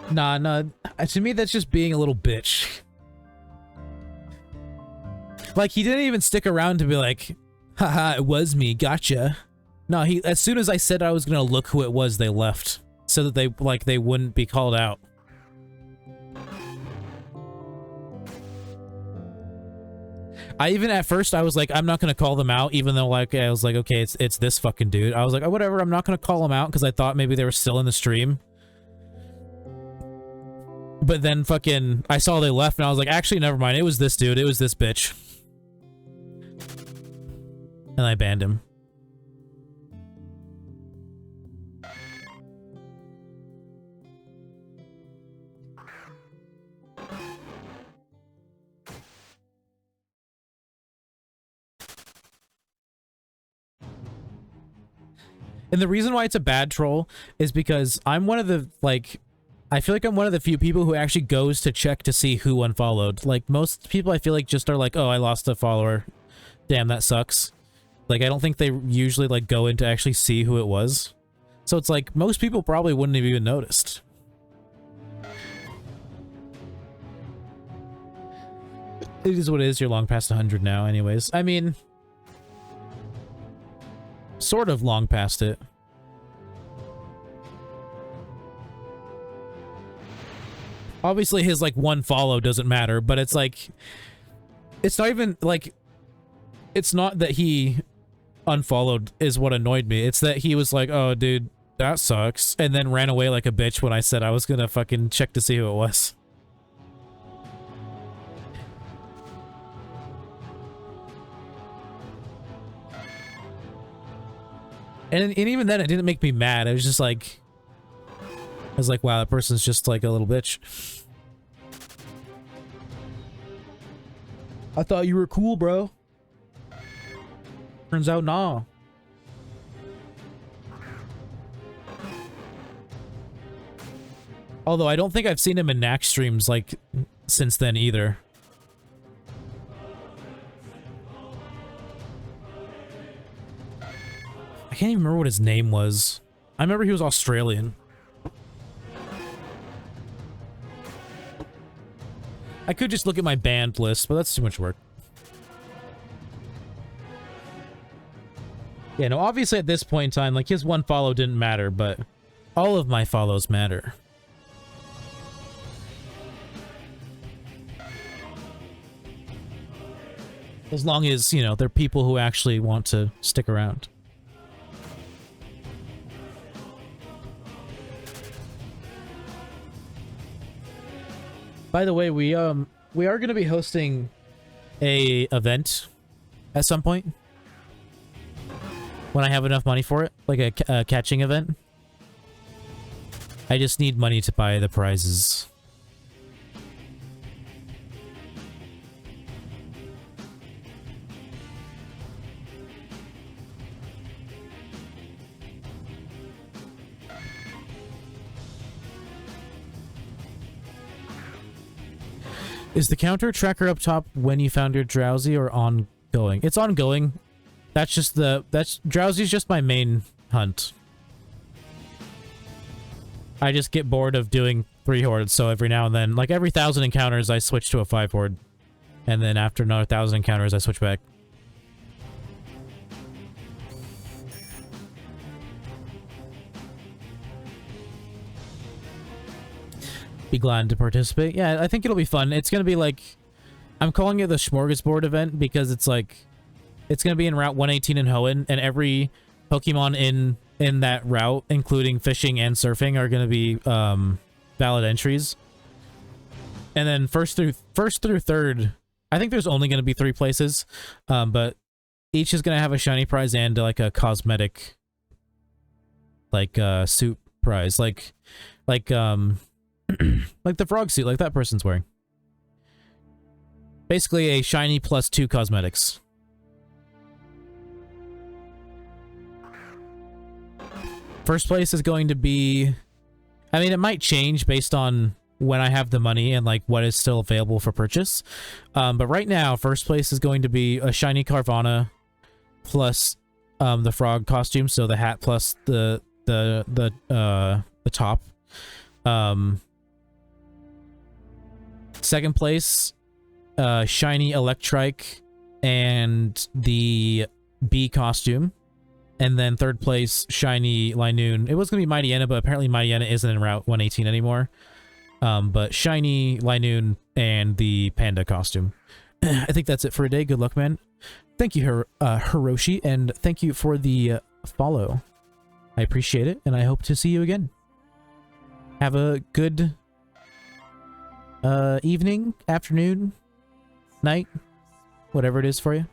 Nah, to me that's just being a little bitch. Like, he didn't even stick around to be like, haha, it was me, gotcha. No, as soon as I said I was gonna look who it was, they left. So that they wouldn't be called out. I even, at first, I was like, I'm not gonna call them out, even though, like, I was like, okay, it's this fucking dude. I was like, oh, whatever, I'm not gonna call them out, because I thought maybe they were still in the stream. But then fucking, I saw they left, and I was like, actually, never mind, it was this dude, it was this bitch. And I banned him. And the reason why it's a bad troll is because I'm one of the, like, I feel like I'm one of the few people who actually goes to check to see who unfollowed. Like, most people I feel like just are like, oh, I lost a follower. Damn, that sucks. Like, I don't think they usually, like, go in to actually see who it was. So it's like, most people probably wouldn't have even noticed. It is what it is, you're long past 100 now anyways. I mean, sort of long past it. Obviously his, like, one follow doesn't matter, but it's like, it's not even, like, it's not that he unfollowed is what annoyed me. It's that he was like, oh, dude, that sucks, and then ran away like a bitch when I said I was gonna fucking check to see who it was. And even then, it didn't make me mad. It was just like, I was like, wow, that person's just like a little bitch. I thought you were cool, bro. Turns out, nah. Although I don't think I've seen him in Knack streams, like, since then either. I can't even remember what his name was. I remember he was Australian. I could just look at my banned list, but that's too much work. Yeah, no, obviously at this point in time, like, his one follow didn't matter, but all of my follows matter. As long as, you know, they're people who actually want to stick around. By the way, we are going to be hosting a event at some point when I have enough money for it, like a catching event. I just need money to buy the prizes. Is the counter tracker up top when you found your drowsy or ongoing? It's ongoing. That's drowsy's just my main hunt. I just get bored of doing 3 hordes, so every now and then, like every 1,000 encounters, I switch to a 5 horde. And then after another 1,000 encounters, I switch back. Be glad to participate. Yeah, I think it'll be fun. It's gonna be like... I'm calling it the Smorgasbord event because it's like... It's gonna be in Route 118 in Hoenn, and every Pokemon in that route, including fishing and surfing, are gonna be valid entries. And then first through third, I think there's only gonna be 3 places, but each is gonna have a shiny prize and like a cosmetic, like suit prize, like like the frog suit, like that person's wearing. Basically a shiny plus 2 cosmetics. First place is going to be... I mean, it might change based on when I have the money and like what is still available for purchase. But right now, first place is going to be a shiny Carvana plus the frog costume, so the hat plus the top. Second place, shiny Electrike and the bee costume. And then third place, shiny Linoon. It was going to be Mightyena, but apparently Mightyena isn't in Route 118 anymore. But shiny Linoon and the panda costume. I think that's it for today. Good luck, man. Thank you, Hiroshi, and thank you for the follow. I appreciate it, and I hope to see you again. Have a good evening, afternoon, night, whatever it is for you.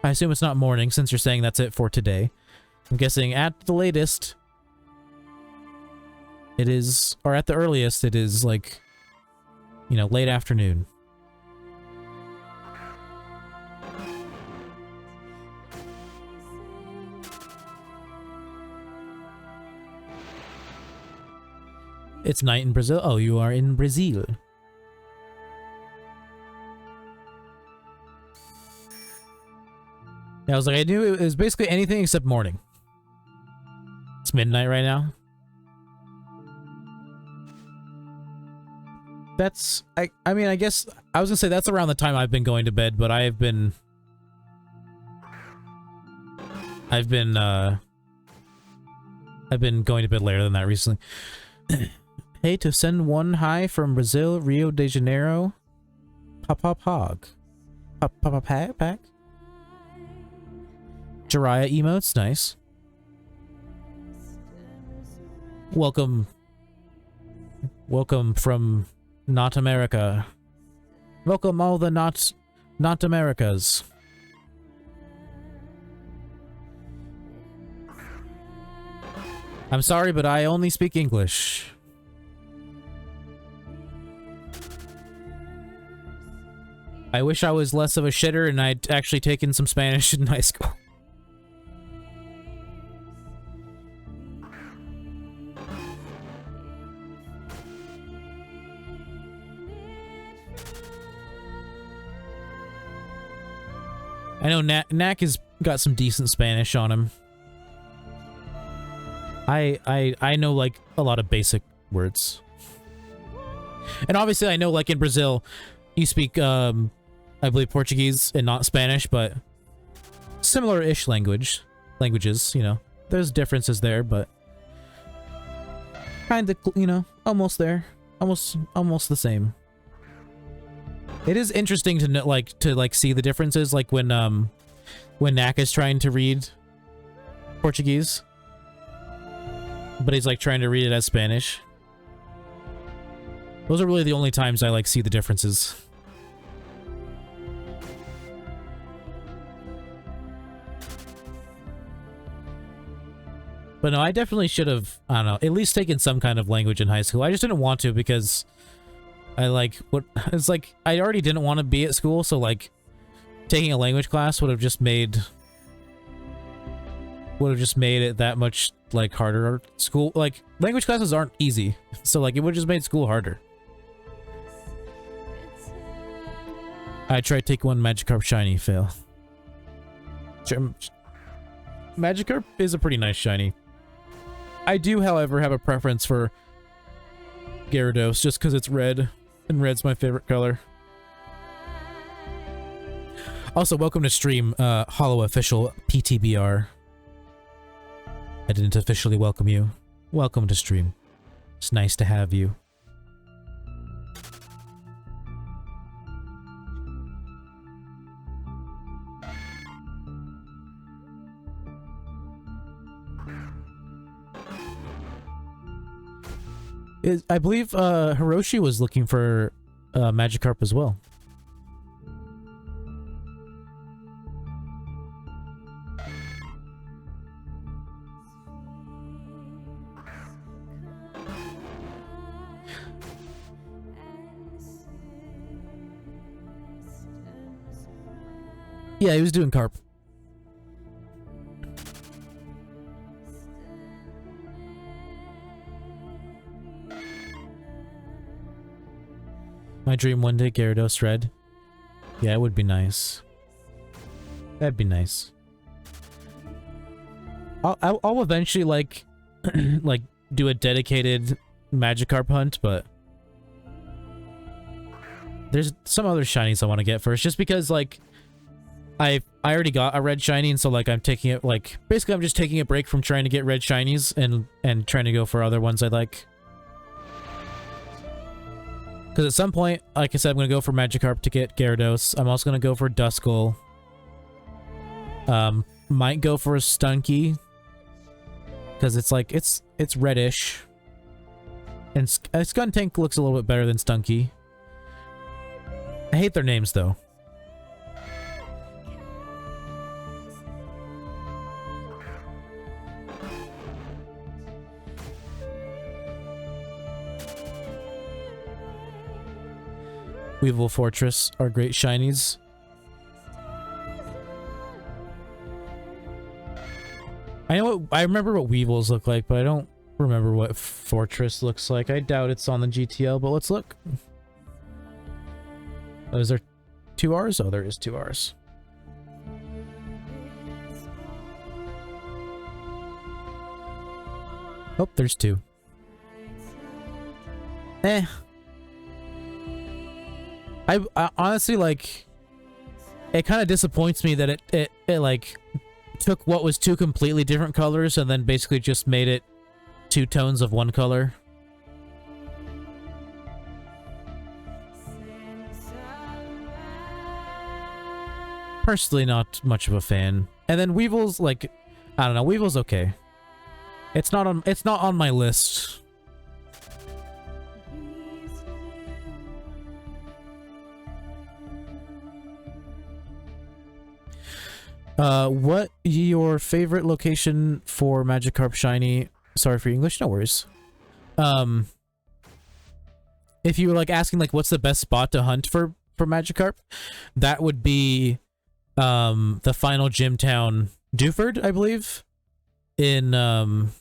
I assume it's not morning since you're saying that's it for today. I'm guessing at the latest it is, or at the earliest it is like, you know, late afternoon. It's night in Brazil. Oh, you are in Brazil. I was like, I knew it was basically anything except morning. It's midnight right now. That's, I mean, I guess, I was gonna say that's around the time I've been going to bed, but I've been going to bed later than that recently. Hey, to send one hi from Brazil, Rio de Janeiro. Pop-pop-hog. Pop-pop-pack? Jiraiya emotes, nice. Welcome from not America. Welcome all the not Americas. I'm sorry, but I only speak English. I wish I was less of a shitter and I'd actually taken some Spanish in high school. I know Knack has got some decent Spanish on him. I know like a lot of basic words. And obviously I know like in Brazil you speak I believe Portuguese and not Spanish, but similar-ish languages, you know. There's differences there, but kind of, you know, almost there. Almost the same. It is interesting to know, like see the differences, like when Knack is trying to read Portuguese, but he's like trying to read it as Spanish. Those are really the only times I like see the differences. But no, I definitely should have, I don't know, at least taken some kind of language in high school. I just didn't want to because I like, it's like, I already didn't want to be at school, so like, taking a language class would have just made it that much, like, harder. School, like, language classes aren't easy, so like, it would have just made school harder. I tried to take one Magikarp shiny, fail. Magikarp is a pretty nice shiny. I do, however, have a preference for Gyarados just because it's red, and red's my favorite color. Also, welcome to stream, Hollow Official PTBR. I didn't officially welcome you. Welcome to stream. It's nice to have you. I believe Hiroshi was looking for Magikarp as well. Yeah, he was doing carp. My dream one day, Gyarados red. Yeah, it would be nice. That'd be nice. I'll eventually like like do a dedicated Magikarp hunt, but there's some other shinies I want to get first, just because like I already got a red shiny, and so like I'm taking it like basically I'm just taking a break from trying to get red shinies and trying to go for other ones I like. Because at some point, like I said, I'm going to go for Magikarp to get Gyarados. I'm also going to go for Duskull. Might go for a Stunky. Because it's like, it's reddish. And Skuntank looks a little bit better than Stunky. I hate their names, though. Weevil Fortress are great shinies. I remember what Weevils look like, but I don't remember what Fortress looks like. I doubt it's on the GTL, but let's look. Oh, is there 2 R's? Oh, there is 2 R's. Oh, there's 2. Eh. I honestly, like, it kind of disappoints me that it like took what was 2 completely different colors and then basically just made it 2 tones of one color. Personally, not much of a fan. And then Weevil's, like, I don't know, Weevil's okay. It's not on my list. What your favorite location for Magikarp shiny? Sorry for your English, no worries. If you were like asking like what's the best spot to hunt for Magikarp, that would be the final gym town, Dewford, I believe, in Hoenn.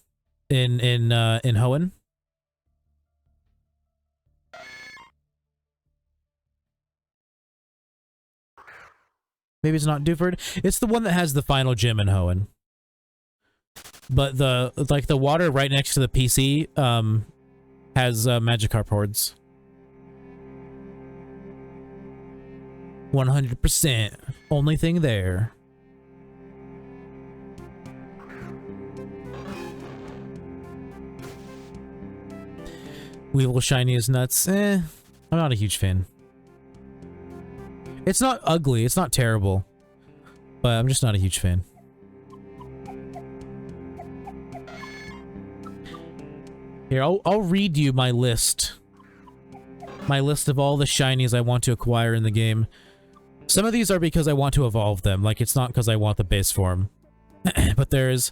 Maybe it's not Dewford. It's the one that has the final gym in Hoenn. But the water right next to the PC has Magikarp hordes. 100%. Only thing there. Weevil shiny is nuts. I'm not a huge fan. It's not ugly, it's not terrible, but I'm just not a huge fan. Here, I'll read you my list. My list of all the shinies I want to acquire in the game. Some of these are because I want to evolve them, like it's not because I want the base form. But there's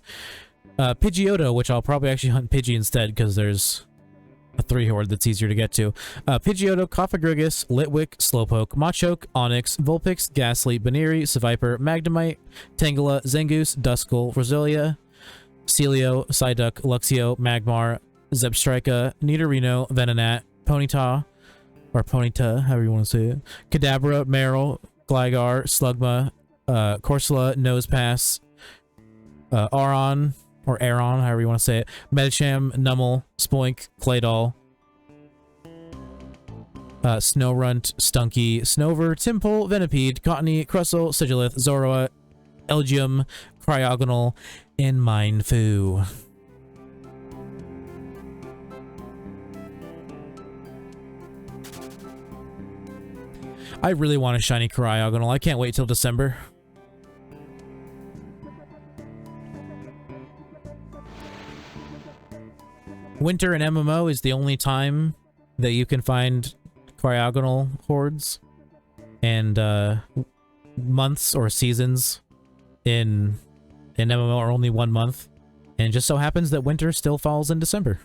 Pidgeotto, which I'll probably actually hunt Pidgey instead, because there's a 3-horde that's easier to get to. Pidgeotto, Cofagrigus, Litwick, Slowpoke, Machoke, Onix, Vulpix, Ghastly, Baneri, Seviper, Magnemite, Tangela, Zangoose, Duskull, Roselia, Celio, Psyduck, Luxio, Magmar, Zebstrika, Nidorino, Venonat, Ponyta, or Ponyta, however you want to say it, Kadabra, Marill, Gligar, Slugma, Corsola, Nosepass, Aron, or Aron, however you want to say it, Medicham, Numel, Spoink, Claydol, Snowrunt, Stunky, Snover, Timple, Venipede, Cottony, Crustle, Sigilith, Zoroa, Elgium, Cryogonal, and Mindfu. I really want a shiny Cryogonal. I can't wait till December. Winter in MMO is the only time that you can find Cryogonal hordes, and months or seasons in MMO are only 1 month, and it just so happens that winter still falls in December.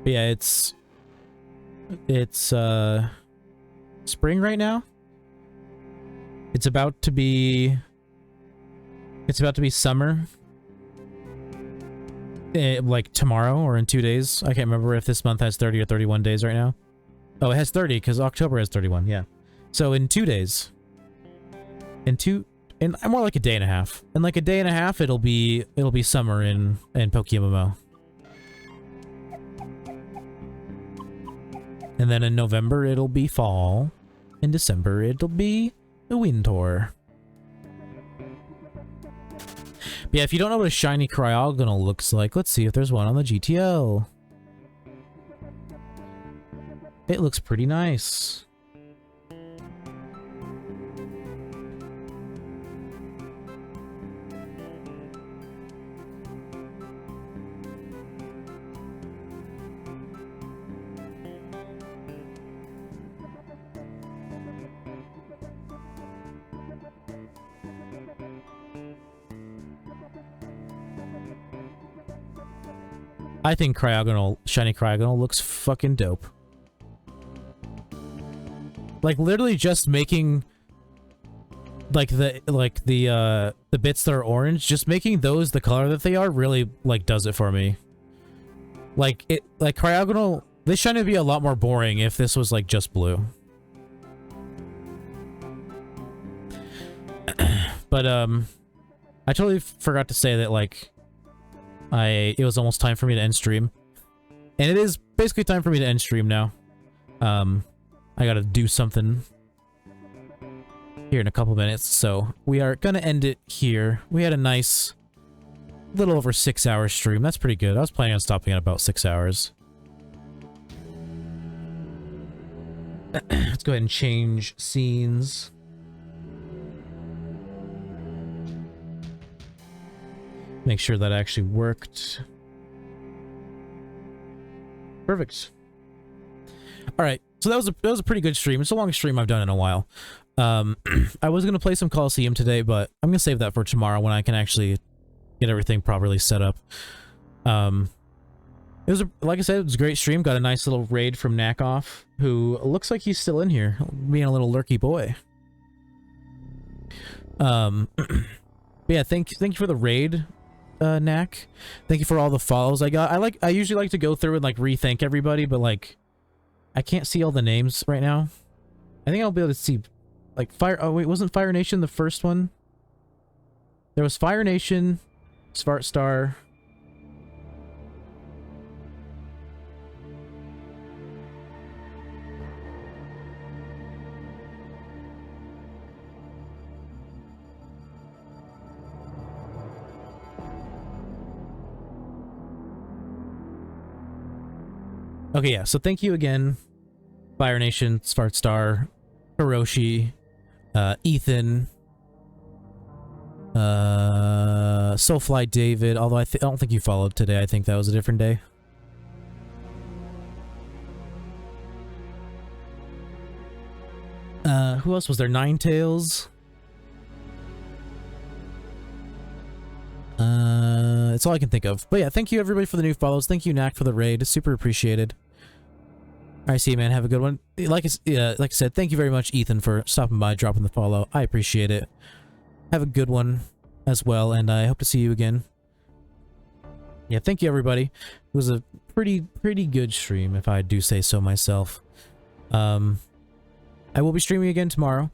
But yeah, it's spring right now. It's about to be summer. Like tomorrow or in 2 days. I can't remember if this month has 30 or 31 days right now. Oh, it has 30 because October has 31. Yeah. So in 2 days, in more like a day and a half. In like a day and a half, it'll be summer in PokeMMO. And then in November, it'll be fall. In December, it'll be the winter. But yeah, if you don't know what a shiny Cryogonal looks like, let's see if there's one on the GTL. It looks pretty nice. I think shiny Cryogonal looks fucking dope. Like literally just making the bits that are orange, just making those the color that they are really like does it for me. Like Cryogonal, this shiny would be a lot more boring if this was like just blue. But I totally forgot to say that like it was almost time for me to end stream. And it is basically time for me to end stream now. I gotta do something here in a couple minutes, so we are gonna end it here. We had a nice little over 6 hour stream. That's pretty good. I was planning on stopping at about 6 hours. Let's go ahead and change scenes. Make sure that actually worked. Perfect. All right, so that was a pretty good stream. It's the longest stream I've done in a while. I was gonna play some Coliseum today, but I'm gonna save that for tomorrow when I can actually get everything properly set up. It was like I said, it was a great stream. Got a nice little raid from Knackoff, who looks like he's still in here, being a little lurky boy. But yeah, thank you for the raid. Knack. Thank you for all the follows I got. I usually like to go through and like re-thank everybody, but like I can't see all the names right now. I think I'll be able to see like oh wait, wasn't Fire Nation the first one? There was Fire Nation, Smart Star. Okay, yeah, so thank you again, Fire Nation, Smart Star, Hiroshi, Ethan, Soulfly David, although I don't think you followed today. I think that was a different day. Who else was there? Ninetales. It's all I can think of. But yeah, thank you everybody for the new follows. Thank you, Knack, for the raid. It's super appreciated. Alright, see you, man. Have a good one. Like I said, thank you very much, Ethan, for stopping by, dropping the follow. I appreciate it. Have a good one as well, and I hope to see you again. Yeah, thank you, everybody. It was a pretty good stream, if I do say so myself. I will be streaming again tomorrow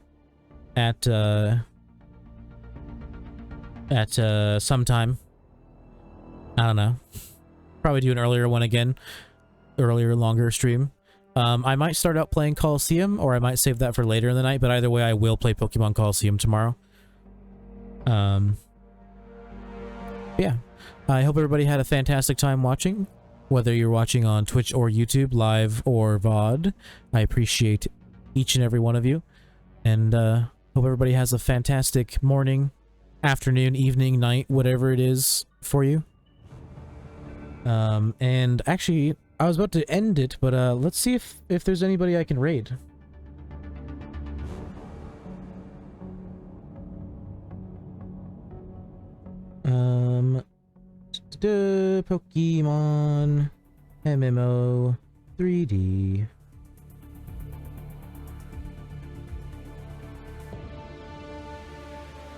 at sometime. I don't know. Probably do an earlier one again. Earlier, longer stream. I might start out playing Coliseum, or I might save that for later in the night, but either way, I will play Pokemon Coliseum tomorrow. Yeah. I hope everybody had a fantastic time watching, whether you're watching on Twitch or YouTube, live or VOD. I appreciate each and every one of you, and hope everybody has a fantastic morning, afternoon, evening, night, whatever it is for you. And actually, I was about to end it, but let's see if there's anybody I can raid. Pokemon MMO 3D.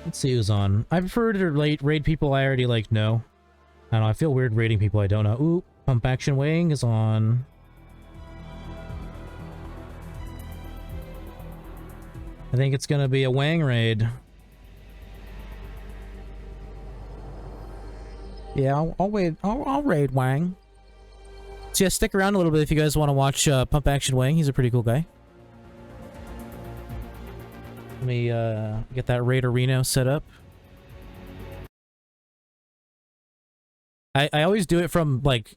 Let's see who's on. I prefer to raid people I already like know. I don't know, I feel weird raiding people I don't know. Ooh, Pump Action Wing is on. I think it's gonna be a Wang raid. Yeah, I'll wait. I'll raid Wang. So yeah, stick around a little bit if you guys want to watch Pump Action Wang. He's a pretty cool guy. Let me get that raid arena set up. I always do it from like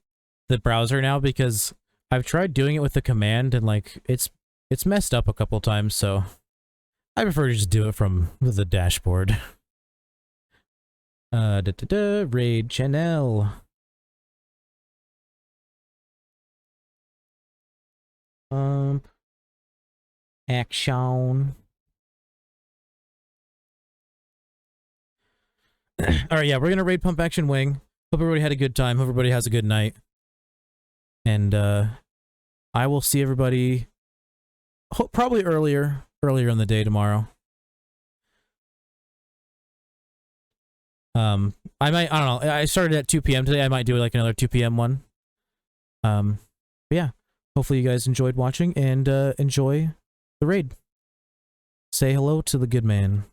the browser now because I've tried doing it with the command and like it's messed up a couple times, so I prefer to just do it from the dashboard. Raid channel. Action. Alright, yeah, we're gonna raid Pump Action Wing. Hope everybody had a good time. Hope everybody has a good night. And, I will see everybody probably earlier in the day tomorrow. I don't know. I started at 2 p.m. today. I might do like another 2 p.m. one. But yeah. Hopefully you guys enjoyed watching and, enjoy the raid. Say hello to the good man.